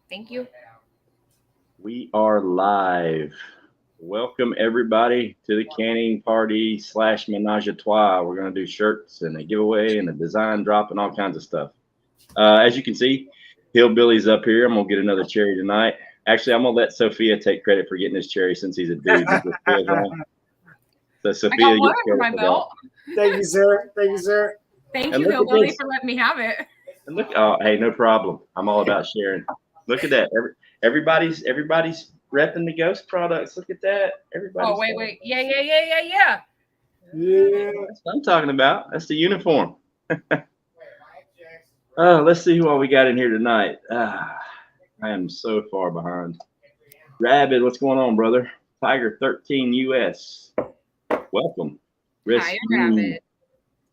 Thank you. We are live. Welcome everybody to the canning party / menage a trois. We're going to do shirts and a giveaway and a design drop and all kinds of stuff. As you can see, Hillbilly's up here. I'm going to get another cherry tonight. Actually, I'm going to let Sophia take credit for getting this cherry since he's a dude. So I Sophia, got one under my belt. Thank you, sir. Thank you, sir. Thank And you, look at Hillbilly, this. for letting me have it. And look, oh, hey, no problem. I'm all about sharing. Look at that. Everybody's repping the Ghost products. Look at that. Everybody's. Oh, wait. Yeah. Yeah. That's what I'm talking about. That's the uniform. Let's see who all we got in here tonight. I am so far behind. Rabid, what's going on, brother? Tiger 13 US. Welcome. Hi, Rabbit.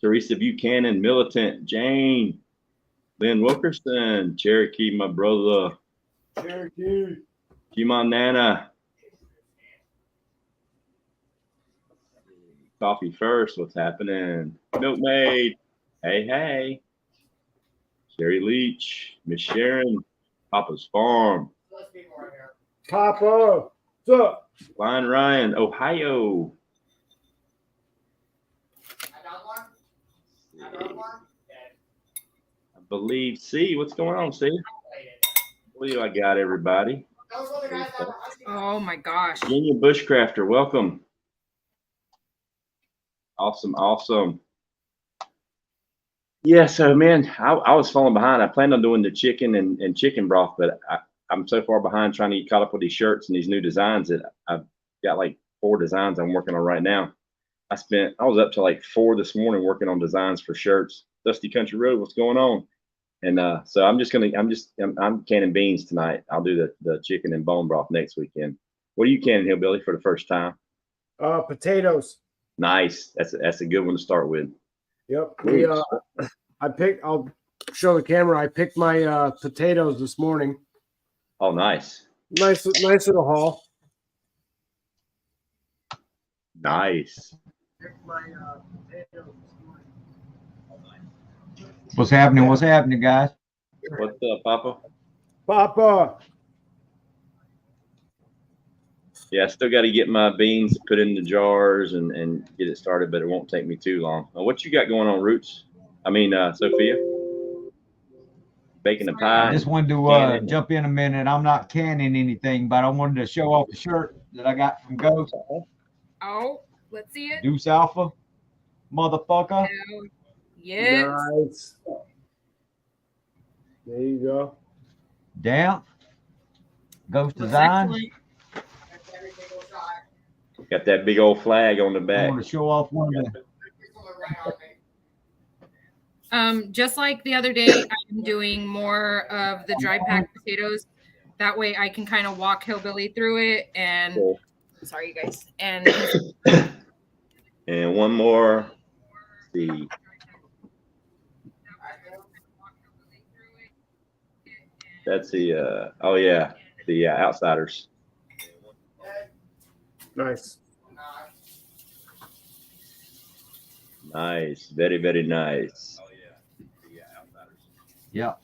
Teresa Buchanan, Militant, Jane, Lynn Wilkerson, Cherokee, my brother. Cherokee. Jimon Nana. Coffee first, what's happening? Milkmaid. Hey. Sherry Leach, Miss Sharon, Papa's Farm. Papa. What's up? Lion Ryan, Ohio. I believe C. What's going on, C? What do I got, everybody? Oh, my gosh. Virginia Bushcrafter, welcome. Awesome. Yeah, so man, I was falling behind. I planned on doing the chicken and chicken broth, but I'm so far behind trying to get caught up with these shirts and these new designs that I've got like 4 designs I'm working on right now. I was up till like 4 this morning working on designs for shirts. Dusty Country Road, what's going on? And so I'm canning beans tonight. I'll do the chicken and bone broth next weekend. What are you canning, Hillbilly, for the first time? Potatoes. Nice. That's a good one to start with. Yep. I'll show the camera. I picked my potatoes this morning. Oh, nice. Nice little haul. Nice. What's happening? What's happening, guys? What's up, Papa? Papa. Yeah, I still got to get my beans put in the jars and get it started, but it won't take me too long. What you got going on, Roots? Sophia? Baking a pie. I just wanted to jump in a minute. I'm not canning anything, but I wanted to show off the shirt that I got from Ghost. Oh, let's see it. Deuce Alpha, motherfucker. Yes. Nice. There you go. Damn. Ghost Design. Got that big old flag on the I back. want to show off one of the. Just like the other day, I'm doing more of the dry packed potatoes. That way I can kind of walk Hillbilly through it. And Cool. Sorry, you guys. And and one more. Let's see. That's the the Outsiders. Nice. Nice. Very, very nice. Yeah.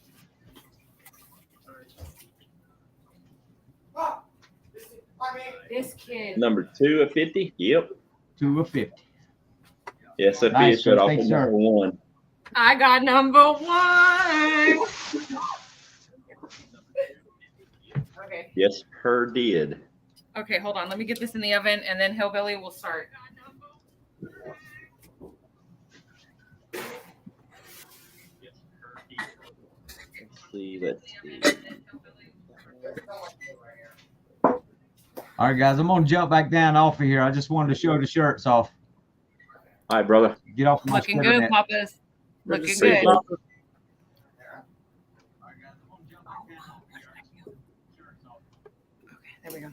this kid. Number 2 of 50. Yep. 2 of 50. Yeah, Sophia Nice, showed off thanks, with sir. number 1. I got number 1. Okay. Yes, her did. Okay, hold on. Let me get this in the oven, and then Hillbilly will start. Let's see. All right, guys, I'm going to jump back down off of here. I just wanted to show the shirts off. All right, brother. Get off my Looking good, internet. Papa's. Looking to see good. you, Papa. There we go.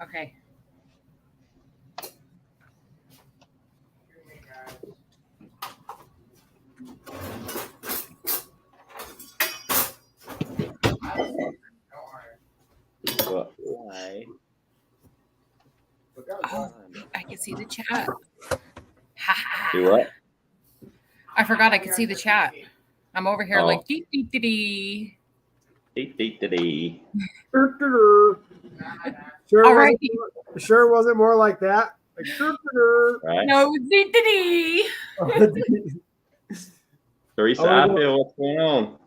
Okay. Why? Oh, I can see the chat. Ha ha. Do what? I forgot I could see the chat. I'm over here Oh. like dee dee dee dee. Dee. Sure, All right. Sure, wasn't more like that. Like, Right. No dee dee dee. Teresa, Oh, I we're feel what's going on.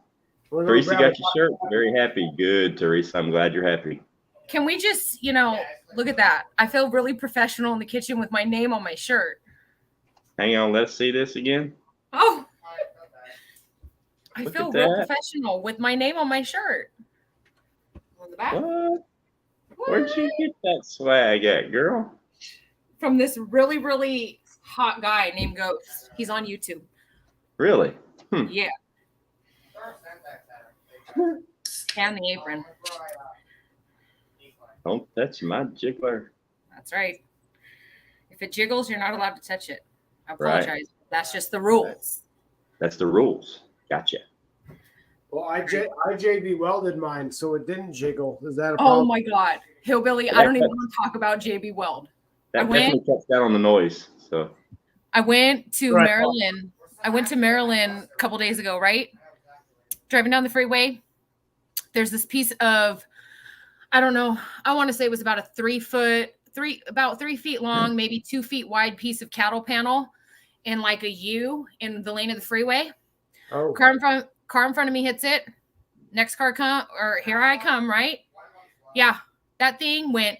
We're gonna Teresa grab got a- your shirt. Very happy. Good, Teresa. I'm glad you're happy. Can we just, look at that? I feel really professional in the kitchen with my name on my shirt. Hang on. Let's see this again. Oh, I Look feel at real that. professional with my name on my shirt. On the back. What? Where'd you get that swag at, girl? From this really, really hot guy named Ghost. He's on YouTube. Really? Yeah. And the apron. Don't touch my jiggler. That's right. If it jiggles, you're not allowed to touch it. I Right. apologize. That's just the rules. That's the rules. Gotcha. Well, I JB welded mine, so it didn't jiggle. Is that a Oh problem? my God. Hillbilly, I don't even want to talk about JB Weld. That I went- definitely cuts down on the noise. So I went to Right. Maryland. I went to Maryland a couple days ago, right? Driving down the freeway. There's this piece of, I don't know, I want to say it was about a about 3 feet long, maybe 2 feet wide piece of cattle panel in like a U in the lane of the freeway. Oh, Car in front of me hits it. Next car come, or here I come, right? Yeah, that thing went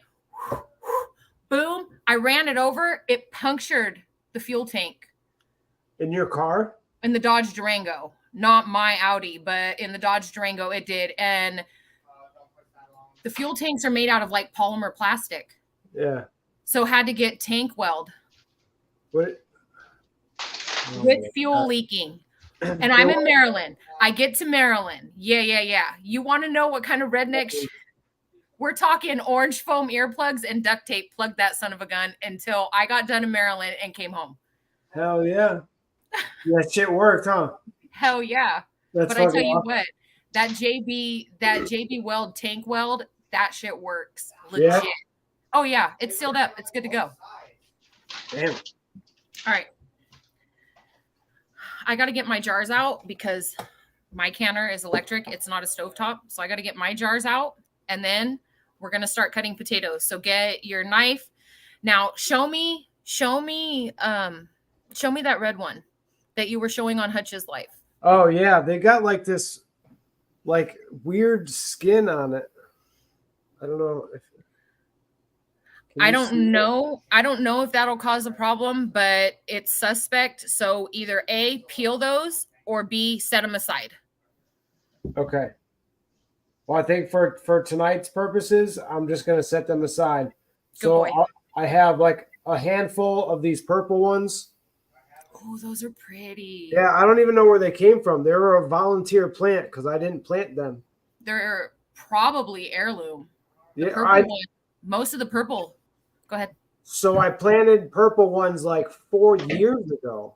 boom. I ran it over. It punctured the fuel tank in your car? in the Dodge Durango. Not my Audi, but in the Dodge Durango, it did. And the fuel tanks are made out of like polymer plastic. Yeah. So had to get tank weld What? with fuel leaking. And I'm in Maryland. I get to Maryland. Yeah. You want to know what kind of redneck we're talking orange foam earplugs and duct tape. Plug that son of a gun until I got done in Maryland and came home. Hell yeah. That shit worked, huh? Hell yeah. That's But I tell fucking you awesome. what, that JB weld, tank weld, that shit works legit. Yeah? Oh yeah, it's sealed up. It's good to go. Damn. All right. I got to get my jars out because my canner is electric. It's not a stovetop. So I got to get my jars out and then we're going to start cutting potatoes. So get your knife. Now show me that red one that you were showing on Hutch's Life. Oh yeah, they got like this like weird skin on it. I don't know if Can I you don't see know. I don't know if that'll cause a problem, but it's suspect. So either A, peel those, or B, set them aside. that? Okay. Well, I think for tonight's purposes, I'm just gonna set them aside. Good So boy. I have like a handful of these purple ones. Oh, those are pretty. Yeah, I don't even know where they came from. They were a volunteer plant because I didn't plant them. They're probably heirloom. The Yeah, purple one. Most of the purple. Go ahead. so I planted purple ones like 4 years ago,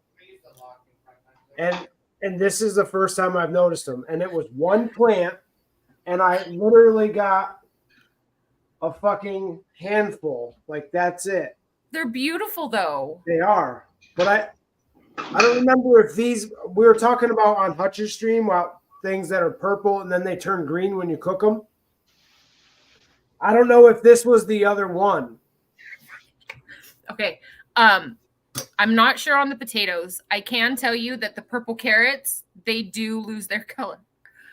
and this is the first time I've noticed them. And it was one plant, and I literally got a fucking handful. Like that's it. They're beautiful though. They are, but I don't remember if these we were talking about on Hutcher's stream about things that are purple and then they turn green when you cook them. I don't know if this was the other one. Okay. I'm not sure on the potatoes. I can tell you that the purple carrots, they do lose their color.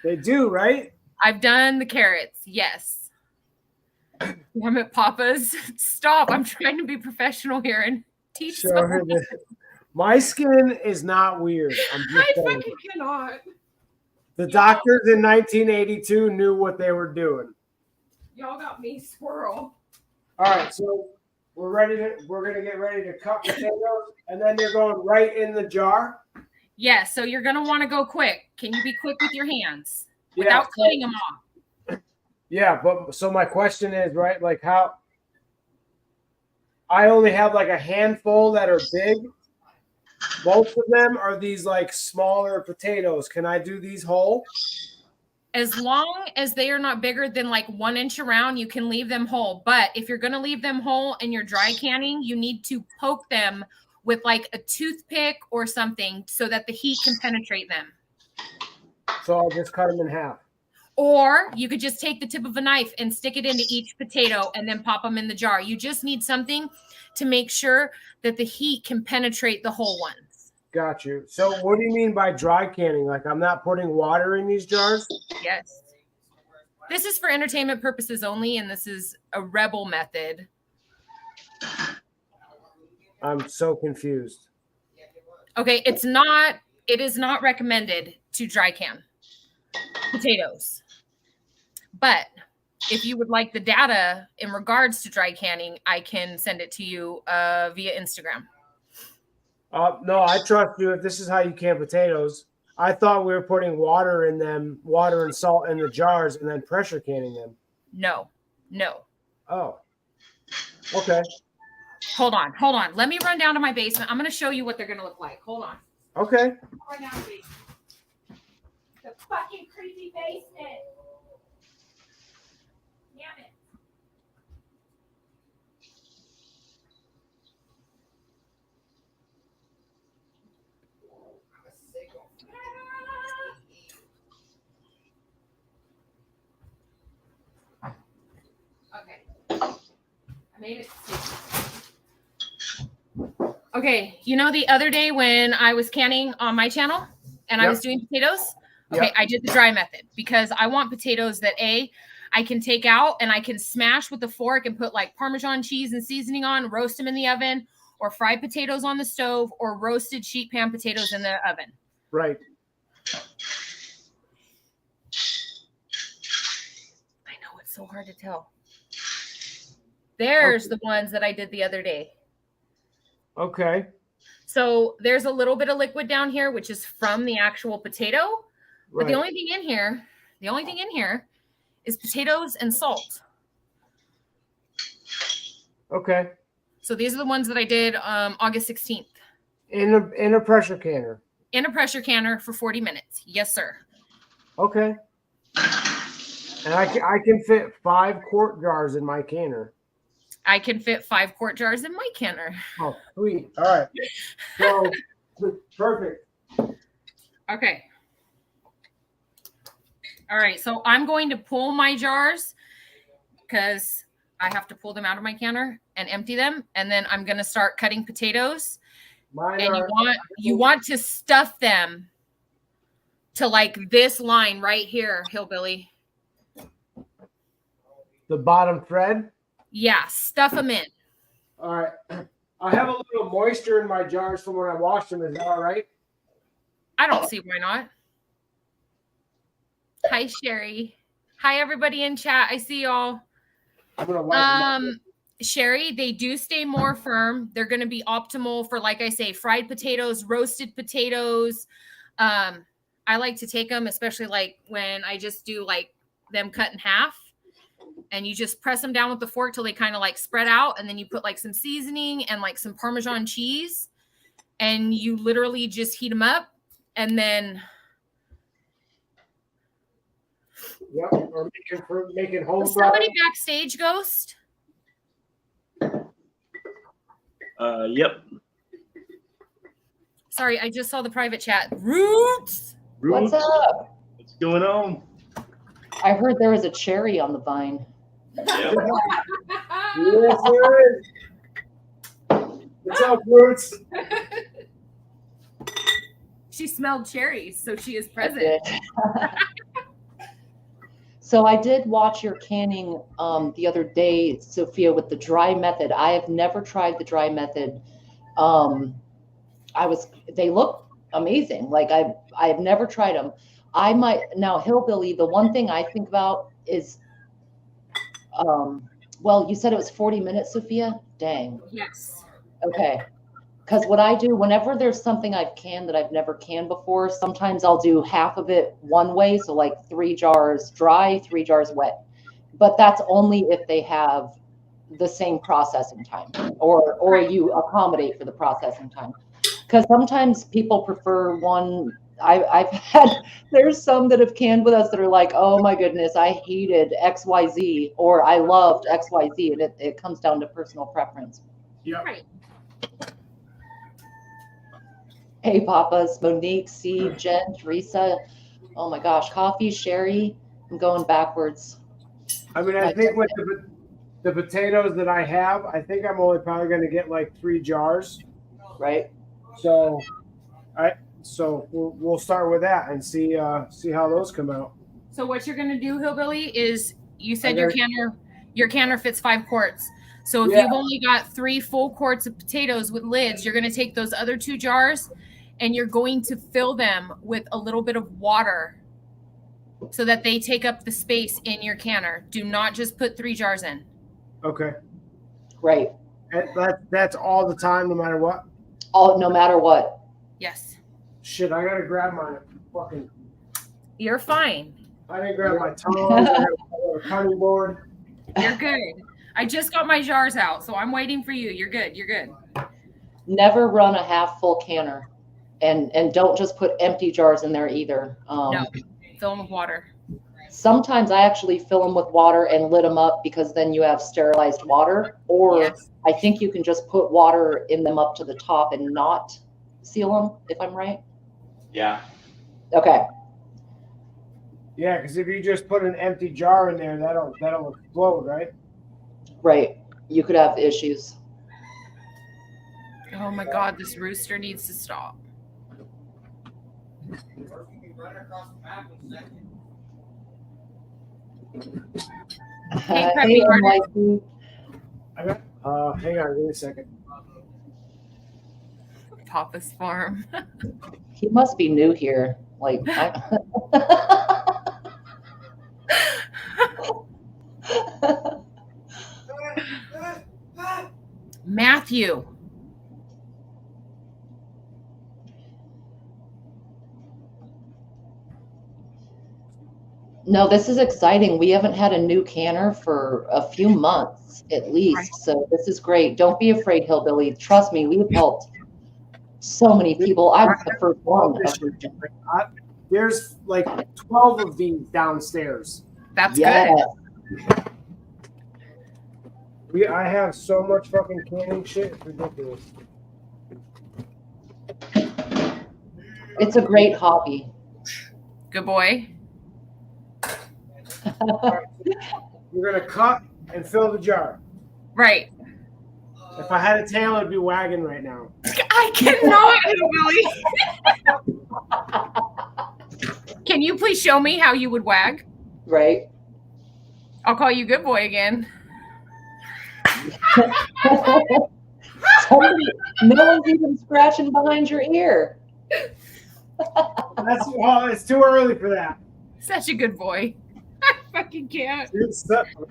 They do, right? I've done the carrots. Yes. Damn it, Papas. Stop. I'm trying to be professional here and teach Show her someone. this. My skin is not weird. I'm just I saying. fucking cannot. The doctors in 1982 knew what they were doing. Y'all got me squirrel. All right, so we're gonna get ready to cut potatoes, and then they're going right in the jar. Yeah, so you're going to want to go quick. Can you be quick with your hands Yeah, without so- cutting them off? Yeah, but so my question is, right, like how I only have like a handful that are big. Most of them are these like smaller potatoes. Can I do these whole? As long as they are not bigger than like 1 inch around, you can leave them whole. But if you're going to leave them whole and you're dry canning, you need to poke them with like a toothpick or something so that the heat can penetrate them. So I'll just cut them in half. Or you could just take the tip of a knife and stick it into each potato and then pop them in the jar. You just need something to make sure that the heat can penetrate the whole ones. Got you. So what do you mean by dry canning? Like I'm not putting water in these jars? Yes. This is for entertainment purposes only, and this is a rebel method. I'm so confused. Okay, it is not recommended to dry can potatoes. But if you would like the data in regards to dry canning, I can send it to you via Instagram. No, I trust you. If this is how you can potatoes, I thought we were putting water in them, water and salt in the jars, and then pressure canning them. No. Oh, okay. Hold on. Let me run down to my basement. I'm going to show you what they're going to look like. Hold on. Okay. Run down to the basement. The fucking creepy basement. Damn it. Okay. I made it. Okay, you know the other day when I was canning on my channel and I was doing potatoes? Okay, Yep. I did the dry method because I want potatoes that I can take out and I can smash with a fork and put like Parmesan cheese and seasoning on, roast them in the oven, or fried potatoes on the stove, or roasted sheet pan potatoes in the oven. Right. I know, it's so hard to tell. There's the ones that I did the other day. Okay. So there's a little bit of liquid down here, which is from the actual potato. But Right. the only thing in here is potatoes and salt. Okay. So these are the ones that I did August 16th In a pressure canner. in a pressure canner for 40 minutes. Yes, sir. Okay. And I can fit 5 quart jars in my canner. I can fit 5 quart jars in my canner. Oh, sweet. All right. So perfect. Okay. All right. So I'm going to pull my jars because I have to pull them out of my canner and empty them. And then I'm going to start cutting potatoes. Mine And are you want to stuff them to like this line right here, Hillbilly. the bottom thread. Yeah, stuff them in. All right. I have a little moisture in my jars from when I washed them. Is that all right? I don't see why not. Hi, Sherry. Hi, everybody in chat. I see y'all. I'm gonna wipe them up. Sherry, they do stay more firm. They're going to be optimal for, like I say, fried potatoes, roasted potatoes. I like to take them, especially like when I just do like them cut in half. And you just press them down with the fork till they kind of like spread out. And then you put like some seasoning and like some Parmesan cheese. And you literally just heat them up. And then Yep. Or making home was fries. somebody backstage, Ghost? Yep. Sorry, I just saw the private chat. Roots. What's up? What's going on? I heard there was a cherry on the vine. Yeah. Yes, there is. What's up, Roots? She smelled cherries, so she is I present. did. So I did watch your canning the other day, Sophia, with the dry method. I have never tried the dry method. They look amazing. Like I have never tried them. I might now, Hillbilly. The one thing I think about is, well, you said it was 40 minutes, Sophia. Dang. Yes. Okay. Because what I do, whenever there's something I've canned that I've never canned before, sometimes I'll do half of it one way. So like 3 jars dry, 3 jars wet. But that's only if they have the same processing time or you accommodate for the processing time. Because sometimes people prefer one. I've had, there's some that have canned with us that are like, oh my goodness, I hated XYZ or I loved XYZ. And it comes down to personal preference. Yep. Right. Hey, Papas, Monique, C, Jen, Teresa. Oh my gosh, coffee, Sherry. I'm going backwards. I mean, I think with the potatoes that I have, I think I'm only probably going to get like 3 jars. Right? So, we'll start with that and see how those come out. So what you're gonna do, Hillbilly, is you said Okay. your canner fits 5 quarts. So if Yeah. you've only got 3 full quarts of potatoes with lids, you're gonna take those other 2 jars and you're going to fill them with a little bit of water so that they take up the space in your canner. Do not just put 3 jars in. Okay. Right. And that's all the time, no matter what. No matter what. Yes. Shit, I gotta grab my fucking. You're fine. I didn't grab my tongs. I got a cutting board. You're good. I just got my jars out, so I'm waiting for you. You're good. You're good. Never run a half full canner. And don't just put empty jars in there either. No. Fill them with water. Sometimes I actually fill them with water and lid them up because then you have sterilized water. Or Yes. I think you can just put water in them up to the top and not seal them, if I'm right. Yeah. Okay. Yeah, because if you just put an empty jar in there, that'll explode, right? Right. You could have issues. Oh my God, this rooster needs to stop. Hey, Preppy Runner. NYC. I got. Hang on, give me a second. Papa's Farm. He must be new here. Like, Matthew. No, this is exciting. We haven't had a new canner for a few months at least. Right. So this is great. Don't be afraid, Hillbilly. Trust me, we've helped so many people. I was the first one. There's like 12 of these downstairs. That's Yes. good. I have so much fucking canning shit. It's ridiculous. It's a great hobby. Good boy. You're gonna cut and fill the jar. Right. If I had a tail, it'd be wagging right now. I cannot, Billy. Can you please show me how you would wag? Right? I'll call you good boy again. Somebody, no one's even scratching behind your ear. It's too early for that. Such a good boy. I fucking can't.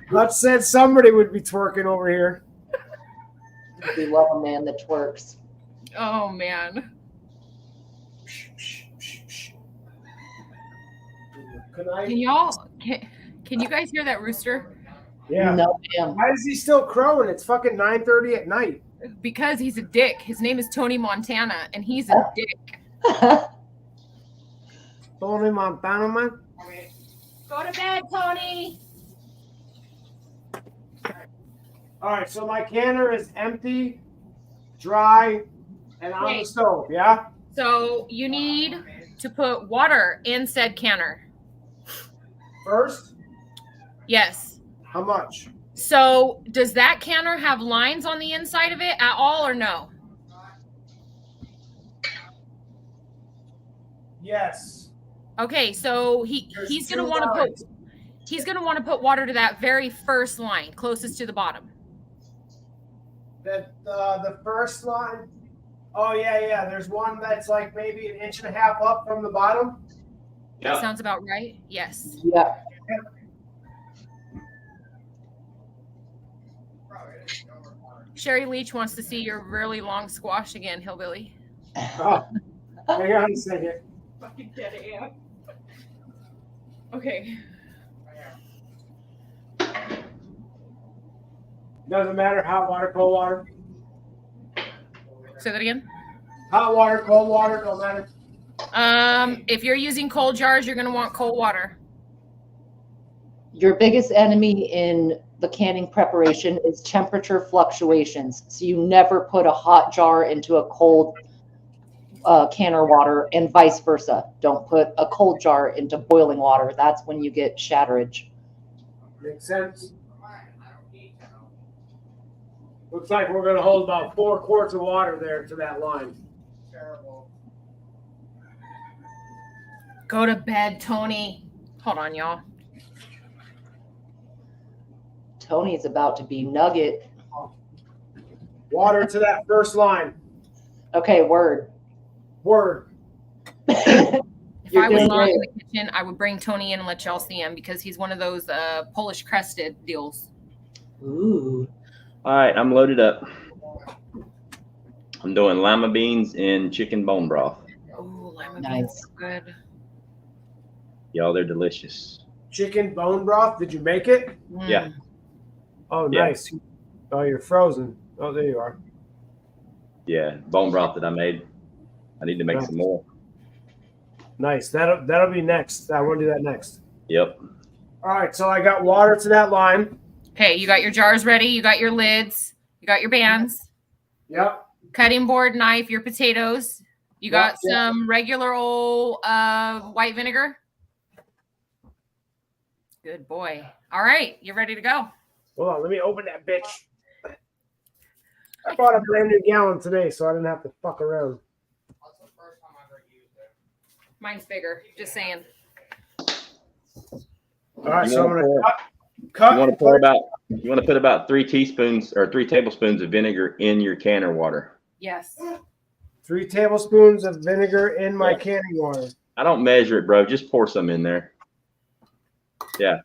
Let's said somebody would be twerking over here. We love a man that twerks. Oh man. Can you guys hear that rooster? Yeah. No, ma'am. Why is he still crowing? It's fucking 9:30 at night. Because he's a dick. His name is Tony Montana, and he's a dick. Tony Montana, man. Go to bed, Tony. All right, so my canner is empty, dry, and on the stove. Yeah. So you need to put water in said canner. First, Yes. how much? So does that canner have lines on the inside of it at all or no? Yes. Okay, so There's he's gonna two want to lines. put water to that very first line closest to the bottom. The first line. Oh yeah. There's one that's like maybe an inch and a half up from the bottom. That sounds about right. Yes. Yeah. Sherry Leach wants to see your really long squash again, Hillbilly. Oh, hang on a second. Fucking dead air. Okay. Doesn't matter. Hot water, cold water. Say that again. Hot water, cold water, don't matter. If you're using cold jars, you're gonna want cold water. Your biggest enemy in the canning preparation is temperature fluctuations. So you never put a hot jar into a cold canner water, and vice versa. Don't put a cold jar into boiling water. That's when you get shatterage. Makes sense. Looks like we're gonna hold about 4 quarts of water there to that line. Go to bed, Tony. Hold on, y'all. Tony's about to be nugget. Water to that first line. Okay, word. Word. If You're I was doing not great. in the kitchen, I would bring Tony in and let y'all see him because he's one of those Polish crested deals. Ooh. All right, I'm loaded up. I'm doing lima beans and chicken bone broth. Ooh, lima Nice. beans, so good. Y'all, they're delicious. Chicken bone broth. Did you make it? Yeah. Oh, Yeah. nice. Oh, you're frozen. Oh, there you are. Yeah, bone broth that I made. I need to make some more. Nice. That'll be next. I want to do that next. Yep. All right. So I got water to that line. Okay, you got your jars ready. You got your lids. You got your bands. Yep. Cutting board, knife, your potatoes. You got Yep. some regular old white vinegar. Good boy. All right, you're ready to go. Hold on. Let me open that bitch. I bought a brand new gallon today, so I didn't have to fuck around. Mine's bigger. Just saying. All right. You So I'm wanna gonna pour- cut. You want to put about 3 teaspoons or 3 tablespoons of vinegar in your canner water. Yes. 3 tablespoons of vinegar in my Yeah. canning water. I don't measure it, bro. Just pour some in there. Yeah.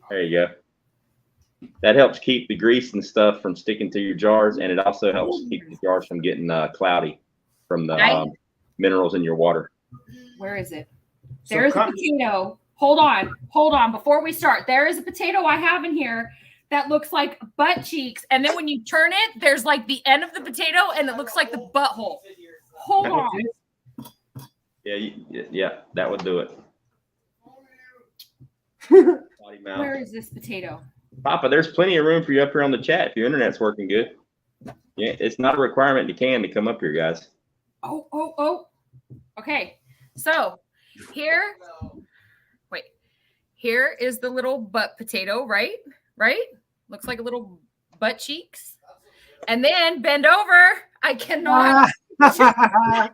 There you go. That helps keep the grease and stuff from sticking to your jars, and it also helps keep the jars from getting cloudy from the Nice. minerals in your water. Where is it? So There's a cut- potato. Hold on. Before we start, there is a potato I have in here that looks like butt cheeks. And then when you turn it, there's like the end of the potato and it looks like the butthole. Hold on. Yeah, that would do it. Potty mouth. Where is this potato? Papa, there's plenty of room for you up here on the chat if your internet's working good. Yeah, it's not a requirement to come up here, guys. Oh. Okay. So here is the little butt potato, right? Looks like a little butt cheeks. And then bend over. I cannot. I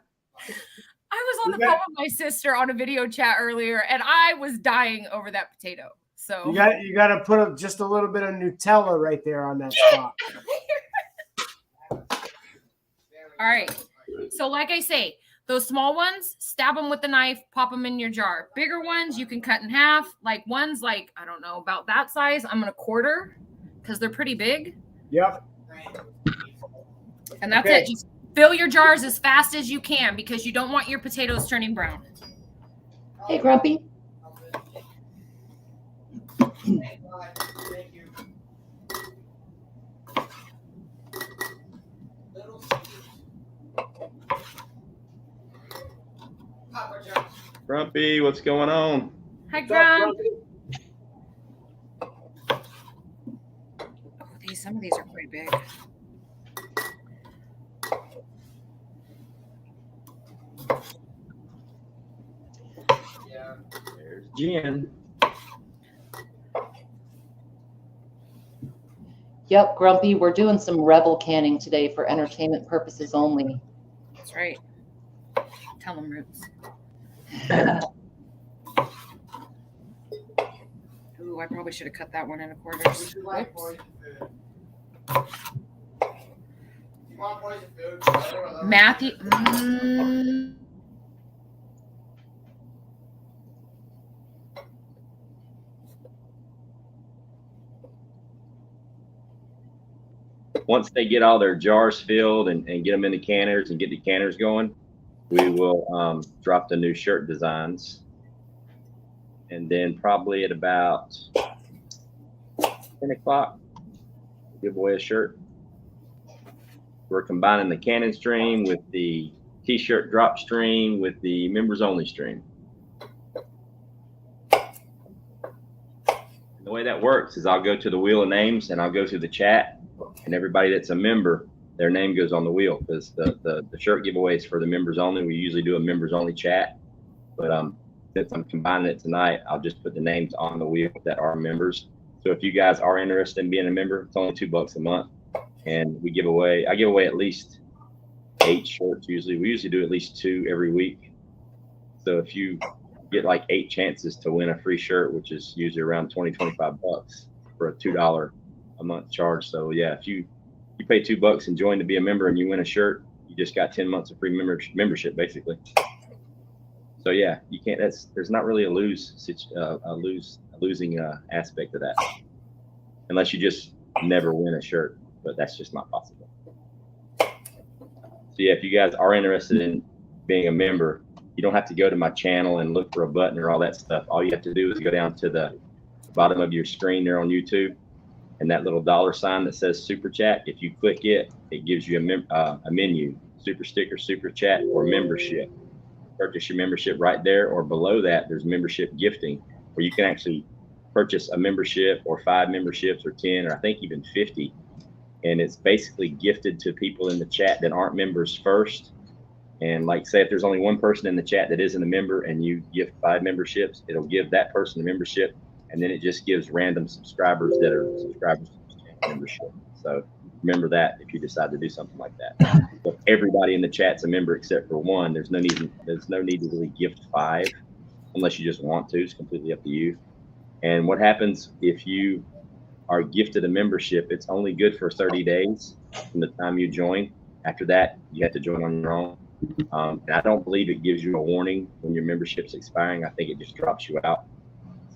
was on the phone with my sister on a video chat earlier, and I was dying over that potato. So you got to put just a little bit of Nutella right there on that spot. All right. So like I say, those small ones, stab them with the knife, pop them in your jar. Bigger ones, you can cut in half. Like ones like, I don't know, about that size, I'm going to quarter because they're pretty big. Yep. And that's Okay. it. Just fill your jars as fast as you can because you don't want your potatoes turning brown. Hey, Grumpy. Grumpy, what's going on? Hi, What's up, Grump. Grumpy? Oh, some of these are pretty big. There's Jen. Yep, Grumpy, we're doing some Rebel canning today for entertainment purposes only. That's right. Tell them, Roots. Ooh, I probably should have cut that one into quarters. Whoops. Matthew. Once they get all their jars filled and get them in the canners and get the canners going, we will drop the new shirt designs. And then probably at about 10 o'clock, give away a shirt. We're combining the cannon stream with the t-shirt drop stream with the members only stream. And the way that works is I'll go to the wheel of names and I'll go to the chat, and everybody that's a member their name goes on the wheel, because the shirt giveaways for the members only. We usually do a members only chat, but since I'm combining it tonight, I'll just put the names on the wheel that are members. So if you guys are interested in being a member, it's only $2 a month, and I give away at least 8 shirts. We usually do at least 2 every week. So if you get like 8 chances to win a free shirt, which is usually around $20-25 for a $2 a month charge. So yeah, if you pay $2 and join to be a member and you win a shirt, you just got 10 months of free membership basically. So yeah, you can't. There's not really a losing aspect of that, unless you just never win a shirt. But that's just not possible. So yeah, if you guys are interested in being a member, you don't have to go to my channel and look for a button or all that stuff. All you have to do is go down to the bottom of your screen there on YouTube, and that little $sign that says Super Chat. If you click it, it gives you a menu: Super Sticker, Super Chat, or Membership. Purchase your membership right there, or below that there's membership gifting, where you can actually purchase a membership, or 5 memberships, or 10, or I think even 50, and it's basically gifted to people in the chat that aren't members first. And like, say if there's only one person in the chat that isn't a member and you gift 5 memberships, it'll give that person a membership, and then it just gives random subscribers that are subscribers to membership. So remember that if you decide to do something like that. If everybody in the chat's a member except for one, there's no need to really gift 5 unless you just want to. It's completely up to you. And what happens if you are gifted a membership? It's only good for 30 days from the time you join. After that, you have to join on your own. And I don't believe it gives you a warning when your membership's expiring. I think it just drops you out.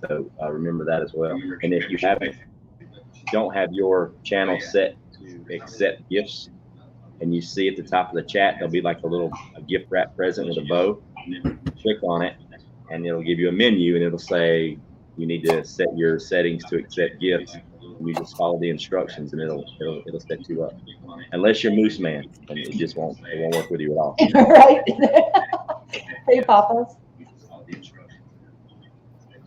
So remember that as well. And if you don't have your channel set to accept gifts, and you see at the top of the chat, there'll be like a gift wrap present with a bow. Click on it, and it'll give you a menu, and it'll say you need to set your settings to accept gifts. And you just follow the instructions, and it'll set you up. Unless you're Moose Man, and it won't work with you at all. Right. Hey, Papas.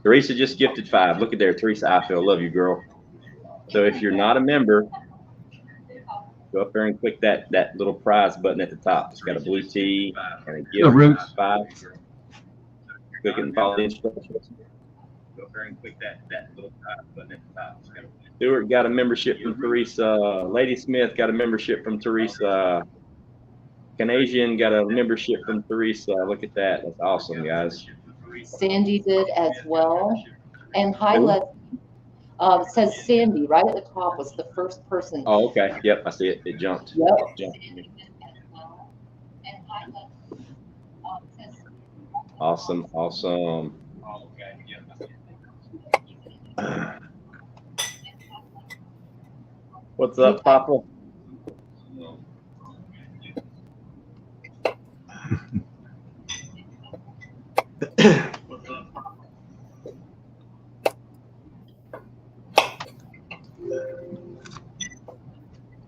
Teresa just gifted 5. Look at there, Teresa. I love you, girl. So if you're not a member, go up there and click that little prize button at the top. It's got a blue T and a gift 5. Click it and follow the instructions. Go up there and click that little prize button at the top. Stuart got a membership from Teresa. Lady Smith got a membership from Teresa. Canadian got a membership from Teresa. Look at that. That's awesome, guys. Sandy did as well. And hi, Leslie. Says Sandy right at the top was the first person. Oh, okay. Yep, I see it. It jumped. Yep. Awesome. What's up, Papa?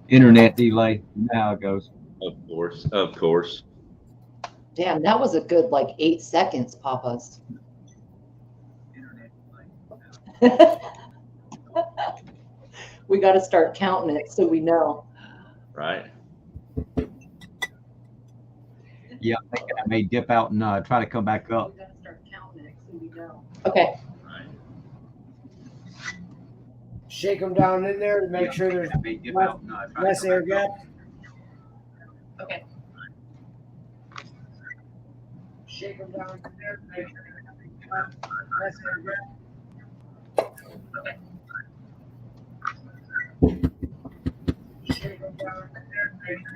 Internet delay. You know how it goes. Of course. Damn, that was a good like 8 seconds, Papas. We got to start counting it so we know. Right. Yeah, I'm thinking I may dip out and try to come back up. We got to start counting it so we know. Okay. Shake them down in there to make sure there's less air gap. Okay. Shake them down in there to make sure there's less air gap. Okay. Shake them down in there to make sure.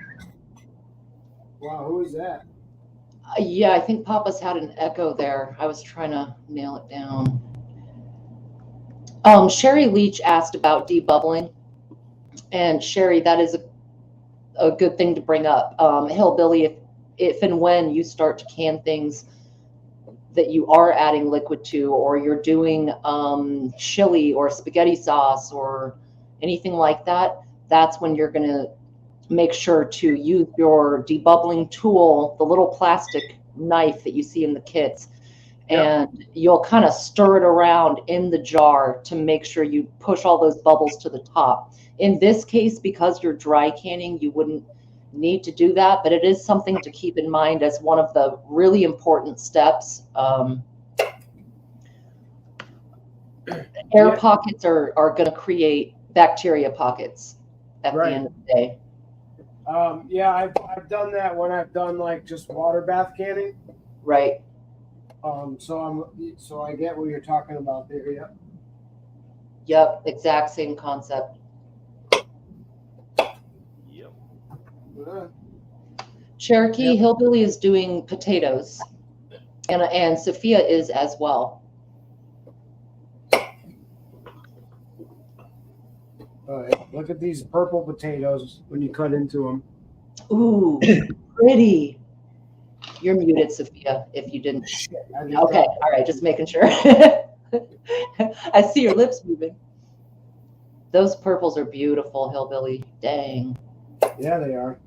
Wow, who is that? Yeah, I think Papa's had an echo there. I was trying to nail it down. Sherry Leach asked about debubbling, and Sherry, that is a good thing to bring up. Hillbilly, if and when you start to can things that you are adding liquid to, or you're doing chili or spaghetti sauce or anything like that, that's when you're going to make sure to use your debubbling tool, the little plastic knife that you see in the kits. And you'll kind of stir it around in the jar to make sure you push all those bubbles to the top. In this case, because you're dry canning, you wouldn't need to do that, but it is something to keep in mind as one of the really important steps. Air pockets are going to create bacteria pockets at the end of the day. Yeah, I've done that when I've done like just water bath canning. Right. So I get what you're talking about there. Yeah. Yep. Exact same concept. Yep. Cherokee Hillbilly is doing potatoes, and Sophia is as well. All right, look at these purple potatoes when you cut into them. Ooh, pretty. You're muted, Sophia, if you didn't. Okay, all right, just making sure. I see your lips moving. Those purples are beautiful, Hillbilly. Dang. Yeah, they are.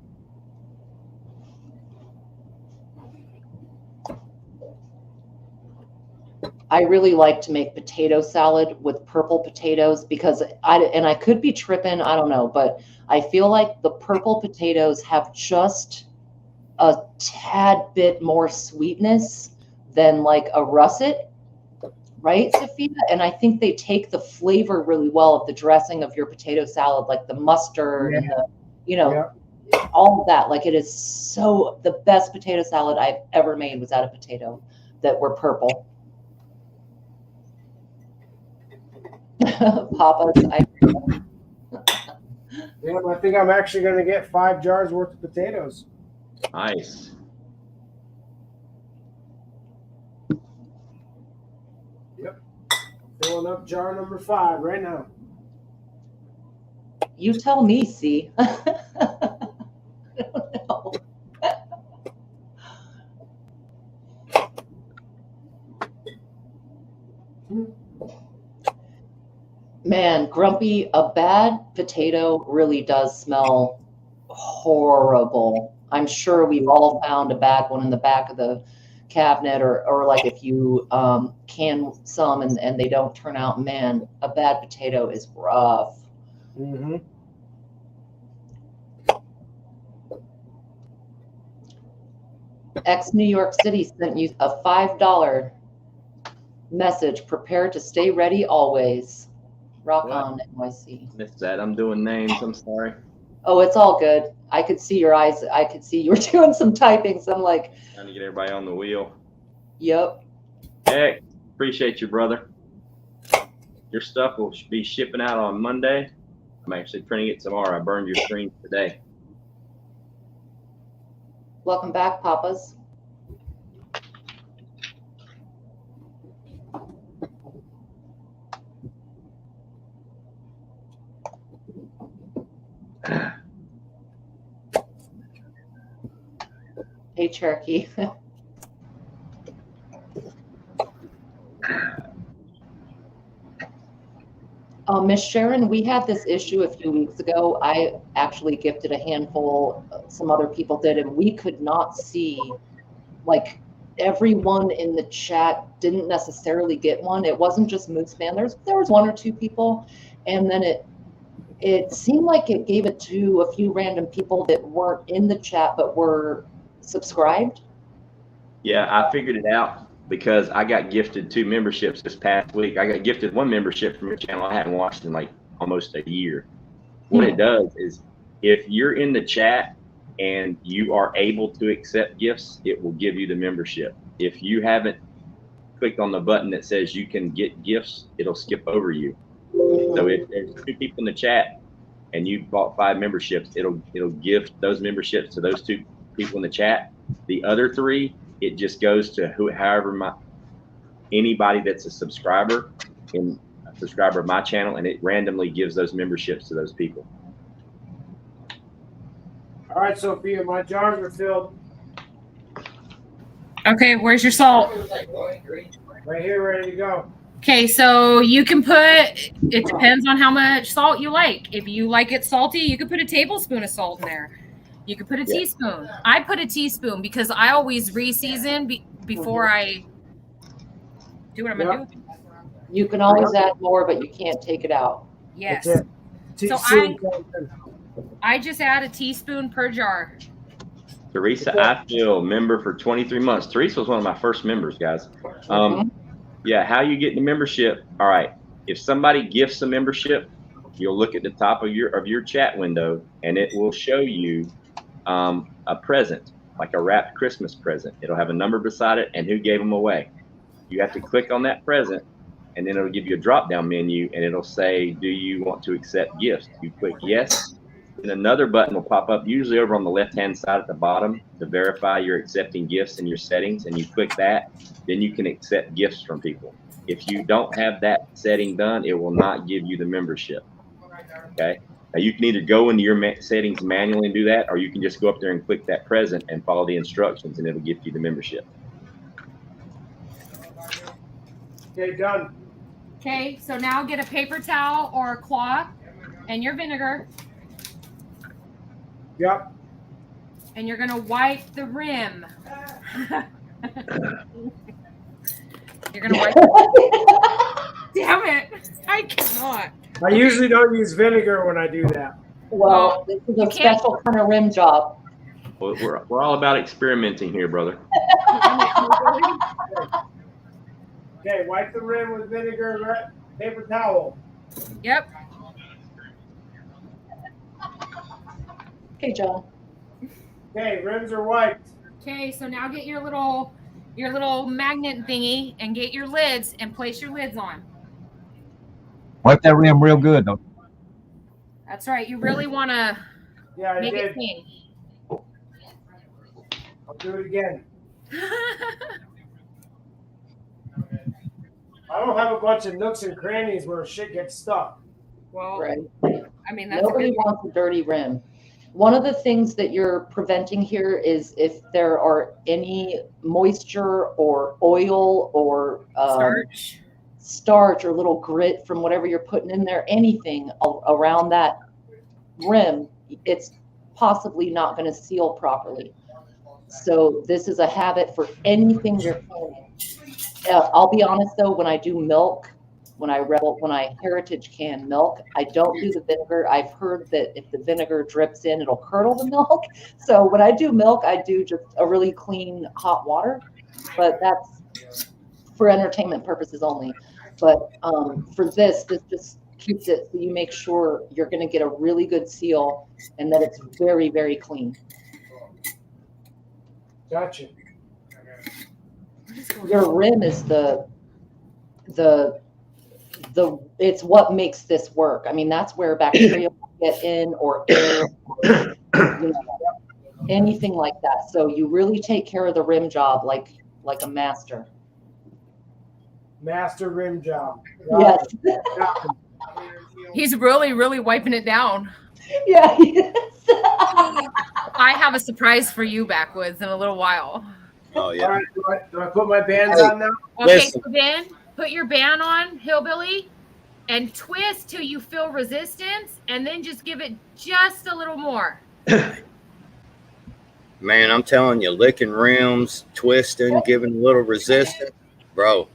I really like to make potato salad with purple potatoes because I could be tripping, I don't know, but I feel like the purple potatoes have just a tad bit more sweetness than like a russet, right, Sophia? And I think they take the flavor really well of the dressing of your potato salad, like the mustard and the, all of that. Like it is so, the best potato salad I've ever made was out of potato that were purple. Papa's. Yeah, I think I'm actually going to get 5 jars worth of potatoes. Nice. Yep. Filling up jar number 5 right now. You tell me, see. I don't know. Man, Grumpy, a bad potato really does smell horrible. I'm sure we've all found a bad one in the back of the cabinet, or like if you can some and they don't turn out, man, a bad potato is rough. Mm-hmm. Ex New York City sent you a $5 message. Prepare to stay ready always. Rock on, NYC. Missed that. I'm doing names. I'm sorry. Oh, it's all good. I could see your eyes. I could see you were doing some typing. So I'm like, Trying to get everybody on the wheel. yep. Hey, appreciate you, brother. Your stuff will be shipping out on Monday. I'm actually printing it tomorrow. I burned your screen today. Welcome back, Papas. Hey, Cherokee. Miss Sharon, we had this issue a few weeks ago. I actually gifted a handful, some other people did, and we could not see, like, everyone in the chat didn't necessarily get one. It wasn't just Moose Man. There was 1 or 2 people, and then it seemed like it gave it to a few random people that weren't in the chat but were subscribed. Yeah, I figured it out because I got gifted 2 memberships this past week. I got gifted 1 membership from your channel I hadn't watched in like almost a year. What it does is if you're in the chat and you are able to accept gifts, it will give you the membership. If you haven't clicked on the button that says you can get gifts, it'll skip over you. So if there's 2 people in the chat and you bought 5 memberships, it'll give those memberships to those 2 people in the chat. The other 3, it just goes to anybody that's a subscriber of my channel, and it randomly gives those memberships to those people. All right, Sophia, my jars are filled. Okay, where's your salt? Right here, ready to go. Okay, so you can put, it depends on how much salt you like. If you like it salty, you can put a tablespoon of salt in there. You could put a teaspoon. I put a teaspoon because I always re-season before I do what I'm going to do. You can always add more, but you can't take it out. Yes. So I just add a teaspoon per jar. Teresa Ifield, member for 23 months. Teresa was one of my first members, guys. Yeah, how you get the membership? All right, if somebody gifts a membership, you'll look at the top of your chat window, and it will show you a present, like a wrapped Christmas present. It'll have a number beside it and who gave them away. You have to click on that present, and then it'll give you a drop-down menu, and it'll say, do you want to accept gifts? You click yes, and another button will pop up, usually over on the left-hand side at the bottom, to verify you're accepting gifts in your settings, and you click that, then you can accept gifts from people. If you don't have that setting done, it will not give you the membership. Okay? Now you can either go into your settings manually and do that, or you can just go up there and click that present and follow the instructions, and it'll give you the membership. Okay, done. Okay, so now get a paper towel or a cloth and your vinegar, Yep. and you're gonna wipe the rim. You're gonna wipe. Damn it! I cannot. I usually don't use vinegar when I do that. Well, this is a special kind of rim job. Well, we're all about experimenting here, brother. Okay, wipe the rim with vinegar, paper towel. Yep. Okay, John. Okay, rims are wiped. Okay, so now get your little magnet thingy and get your lids and place your lids on. Wipe that rim real good, though. That's right. You really want to Yeah, I make it did. clean. I'll do it again. I don't have a bunch of nooks and crannies where shit gets stuck. Well, Right. I mean, that's a Nobody good wants a dirty rim. One of the things that you're preventing here is if there are any moisture or oil or starch or little grit from whatever you're putting in there, anything around that rim, it's possibly not going to seal properly. So this is a habit for anything you're cleaning. I'll be honest though, when I do milk, when I heritage can milk, I don't do the vinegar. I've heard that if the vinegar drips in, it'll curdle the milk. So when I do milk, I do just a really clean hot water, but that's for entertainment purposes only. But for this just keeps it so you make sure you're going to get a really good seal and that it's very, very clean. Gotcha. Your rim is it's what makes this work. I mean, that's where bacteria get in, or air, or, anything like that. So you really take care of the rim job like a master. Master rim job. Yes. He's really, really wiping it down. Yeah. I have a surprise for you, Backwoods, in a little while. Oh All yeah. right, do I put my bands on now? Okay, Listen. so then put your band on, Hillbilly, and twist till you feel resistance, and then just give it just a little more. Man, I'm telling you, licking rims, twisting, giving a little resistance, bro.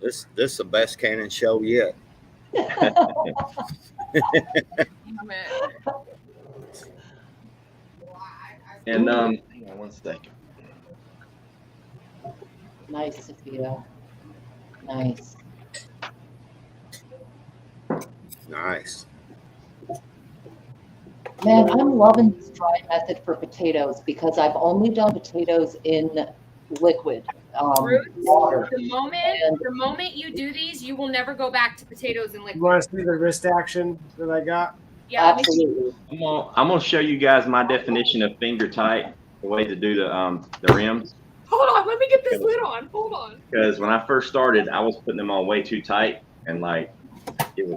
This is the best cannon show yet. And hang on one second. Nice, Sophia. Nice. Nice. Man, I'm loving this dry method for potatoes because I've only done potatoes in liquid Roots, water. the moment you do these, you will never go back to potatoes and You liquid. want to see the wrist action that I got? Yeah, let me see. Absolutely. I'm gonna show you guys my definition of finger tight, the way to do the rims. Hold on, let me get this lid on. Hold on. Because when I first started, I was putting them on way too tight, and like it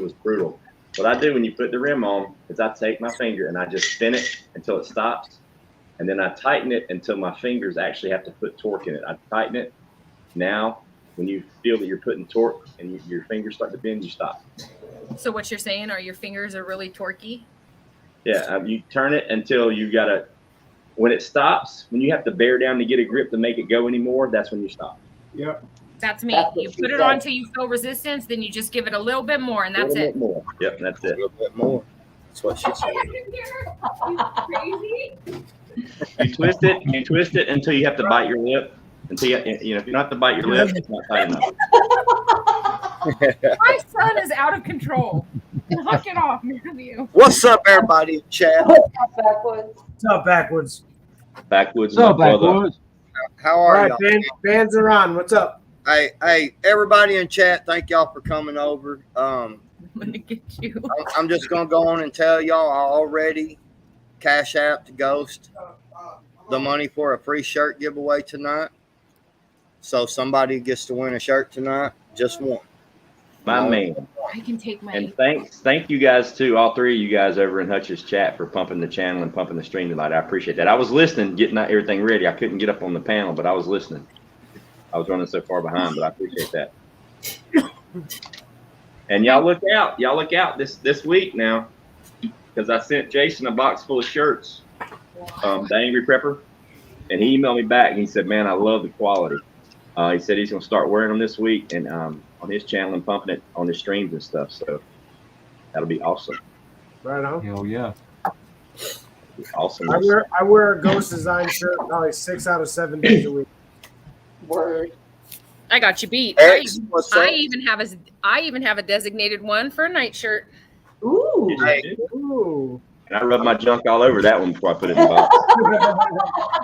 was brutal. What I do when you put the rim on is I take my finger and I just spin it until it stops, and then I tighten it until my fingers actually have to put torque in it. I tighten it. Now, when you feel that you're putting torque and your fingers start to bend, you stop. So what you're saying are your fingers are really torquey? Yeah, you turn it until you gotta. When it stops, when you have to bear down to get a grip to make it go anymore, that's when you stop. Yep. That's me. That's what You she put it said. on till you feel resistance, then you just give it a little bit more, and that's a little it. bit more. Yep, that's A it. little bit more. That's what she said. You twist it until you have to bite your lip. Until you know, if you don't have to bite your lip, it's not tight enough. My son is out of control. Knock it off, Matthew. What's up, everybody in chat? Backwoods. What's up, Backwoods? Backwoods, So my brother. backwoods. How All are right, y'all? fans are on. What's up? Hey, everybody in chat, thank y'all for coming over. I'm gonna get you. I'm just gonna go on and tell y'all I already cash out to Ghost the money for a free shirt giveaway tonight. So somebody gets to win a shirt tonight, just one. My man. I can take my. And thank you guys too, all three of you guys over in Hutch's chat for pumping the channel and pumping the stream tonight. I appreciate that. I was listening, getting everything ready. I couldn't get up on the panel, but I was listening. I was running so far behind, but I appreciate that. And y'all look out. Y'all look out this week now, because I sent Jason a box full of shirts, the Angry Prepper, and he emailed me back and he said, "Man, I love the quality." He said he's gonna start wearing them this week and on his channel and pumping it on his streams and stuff. So that'll be awesome. Right on. Hell yeah. Awesome. I wear a Ghost Design shirt probably 6 out of 7 days a week. Word. I got you beat. X, what's up? I even have a designated one for a nightshirt. Ooh. Hey, Ooh. And I rubbed my junk all over that one before I put it in the box.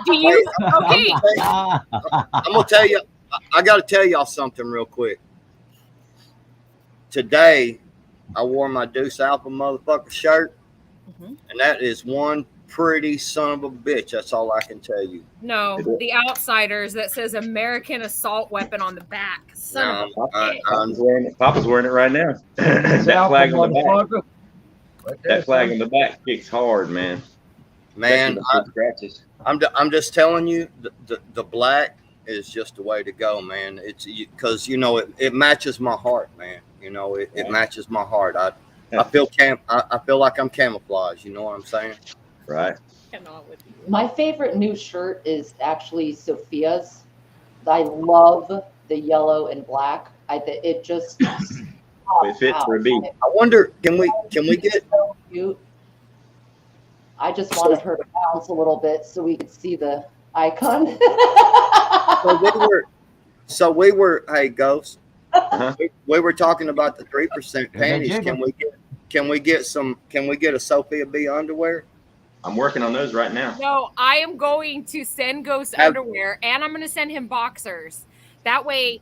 Do you? Okay. I'm gonna tell you. I got to tell y'all something real quick. Today, I wore my Deuce Alpha motherfucker shirt, Mhm. and that is one pretty son of a bitch. That's all I can tell you. No, the Outsiders that says American assault weapon on the back. Son of a bitch. Papa's wearing it right now. That flag on the back. Motherfucker. Right there, That flag son. on the back kicks hard, man. Man, Especially the scratches. I'm just telling you, the black is just the way to go, man. It's because it matches my heart, man. It matches my heart. I feel I feel like I'm camouflaged. You know what I'm saying? Right. Cannot with you. My favorite new shirt is actually Sophia's. I love the yellow and black. It just It fits for a beat. I wonder, can we get? So cute. I just wanted her to bounce a little bit so we could see the icon. So we were. Hey, Ghost. Uh-huh. We were talking about the 3% panties. jiggle. Can we get a Sophia B underwear? I'm working on those right now. No, I am going to send Ghost underwear and I'm going to send him boxers. That way,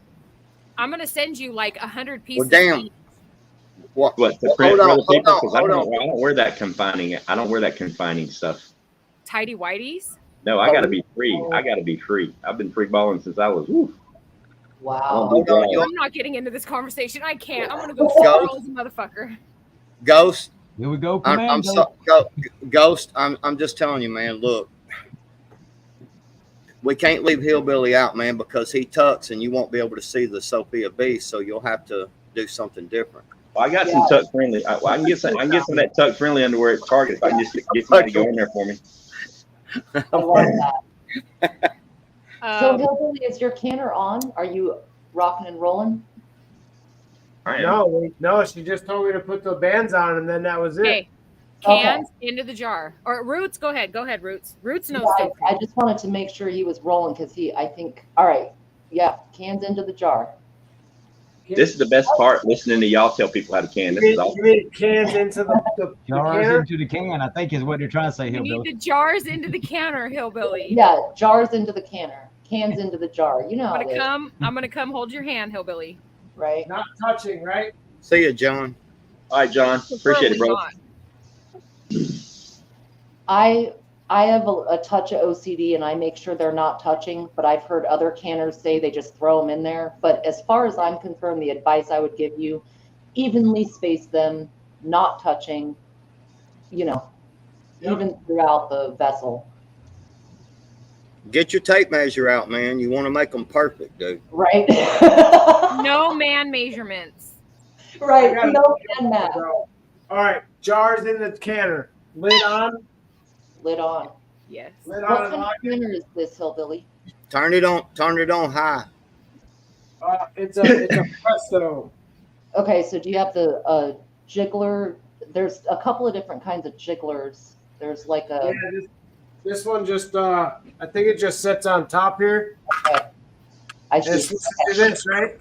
I'm going to send you like 100 pieces. Well, damn. each. What? What to Hold print for on, other people? hold 'Cause on, I hold don't wear that confining. I don't wear that confining stuff. Tidy whities. No, I gotta be free. I gotta be free. I've been free balling since I was. Woo, Wow. Hold on, yo, I'm not getting into this conversation. I can't. I'm going to go Ghost. squirrel as a motherfucker. Ghost. Here we go, I'm Commando. Ghost. I'm just telling you, man. Look, we can't leave Hillbilly out, man, because he tucks and you won't be able to see the Sophia B. So you'll have to do something different. Well, I got some tuck friendly. I can get some. I can get some of that tuck friendly underwear at Target if I can just get somebody to go in there for me. I love that. So, Um, Hillbilly, is your canner on? Are you rocking and rolling? I am. No, she just told me to put the bands on and then that was it. okay. Cans into the jar. Or Roots, go ahead. Go ahead, Roots. Roots knows Yeah, stuff. I just wanted to make sure he was rolling because all right. Yeah, cans into the jar. This is the best part. Listening to y'all tell people how to can. This is awesome. You mean cans into the Jars canner? into the can, I think is what they're trying to say, You need Hillbilly. the jars into the counter, Hillbilly. Yeah, jars into the canner, cans into the jar. You know how I'm it gonna is, come. I'm gonna come hold your hand, Hillbilly. right? Not touching, right? See you, John. All right, John. Appreciate it, bro. Preferably I have a touch of OCD and I make sure they're not touching, but I've heard other canners say they just throw them in there. But as far as I'm concerned, the advice I would give you, evenly space them, not touching, even throughout the vessel. Get your tape measure out, man. You want to make them perfect, dude. Right? not. No man measurements. Right. I got it. No man math. All right, jars in the canner. Lid on. Lid on. Yes. Lid What on and kind of lock it. canner is this, Hillbilly? Turn it on high. It's a Presto. Okay, so do you have the jiggler, there's a couple of different kinds of jigglers. There's like a Yeah, this one just I think it just sits on top here. I And see. it's supposed to do this, right?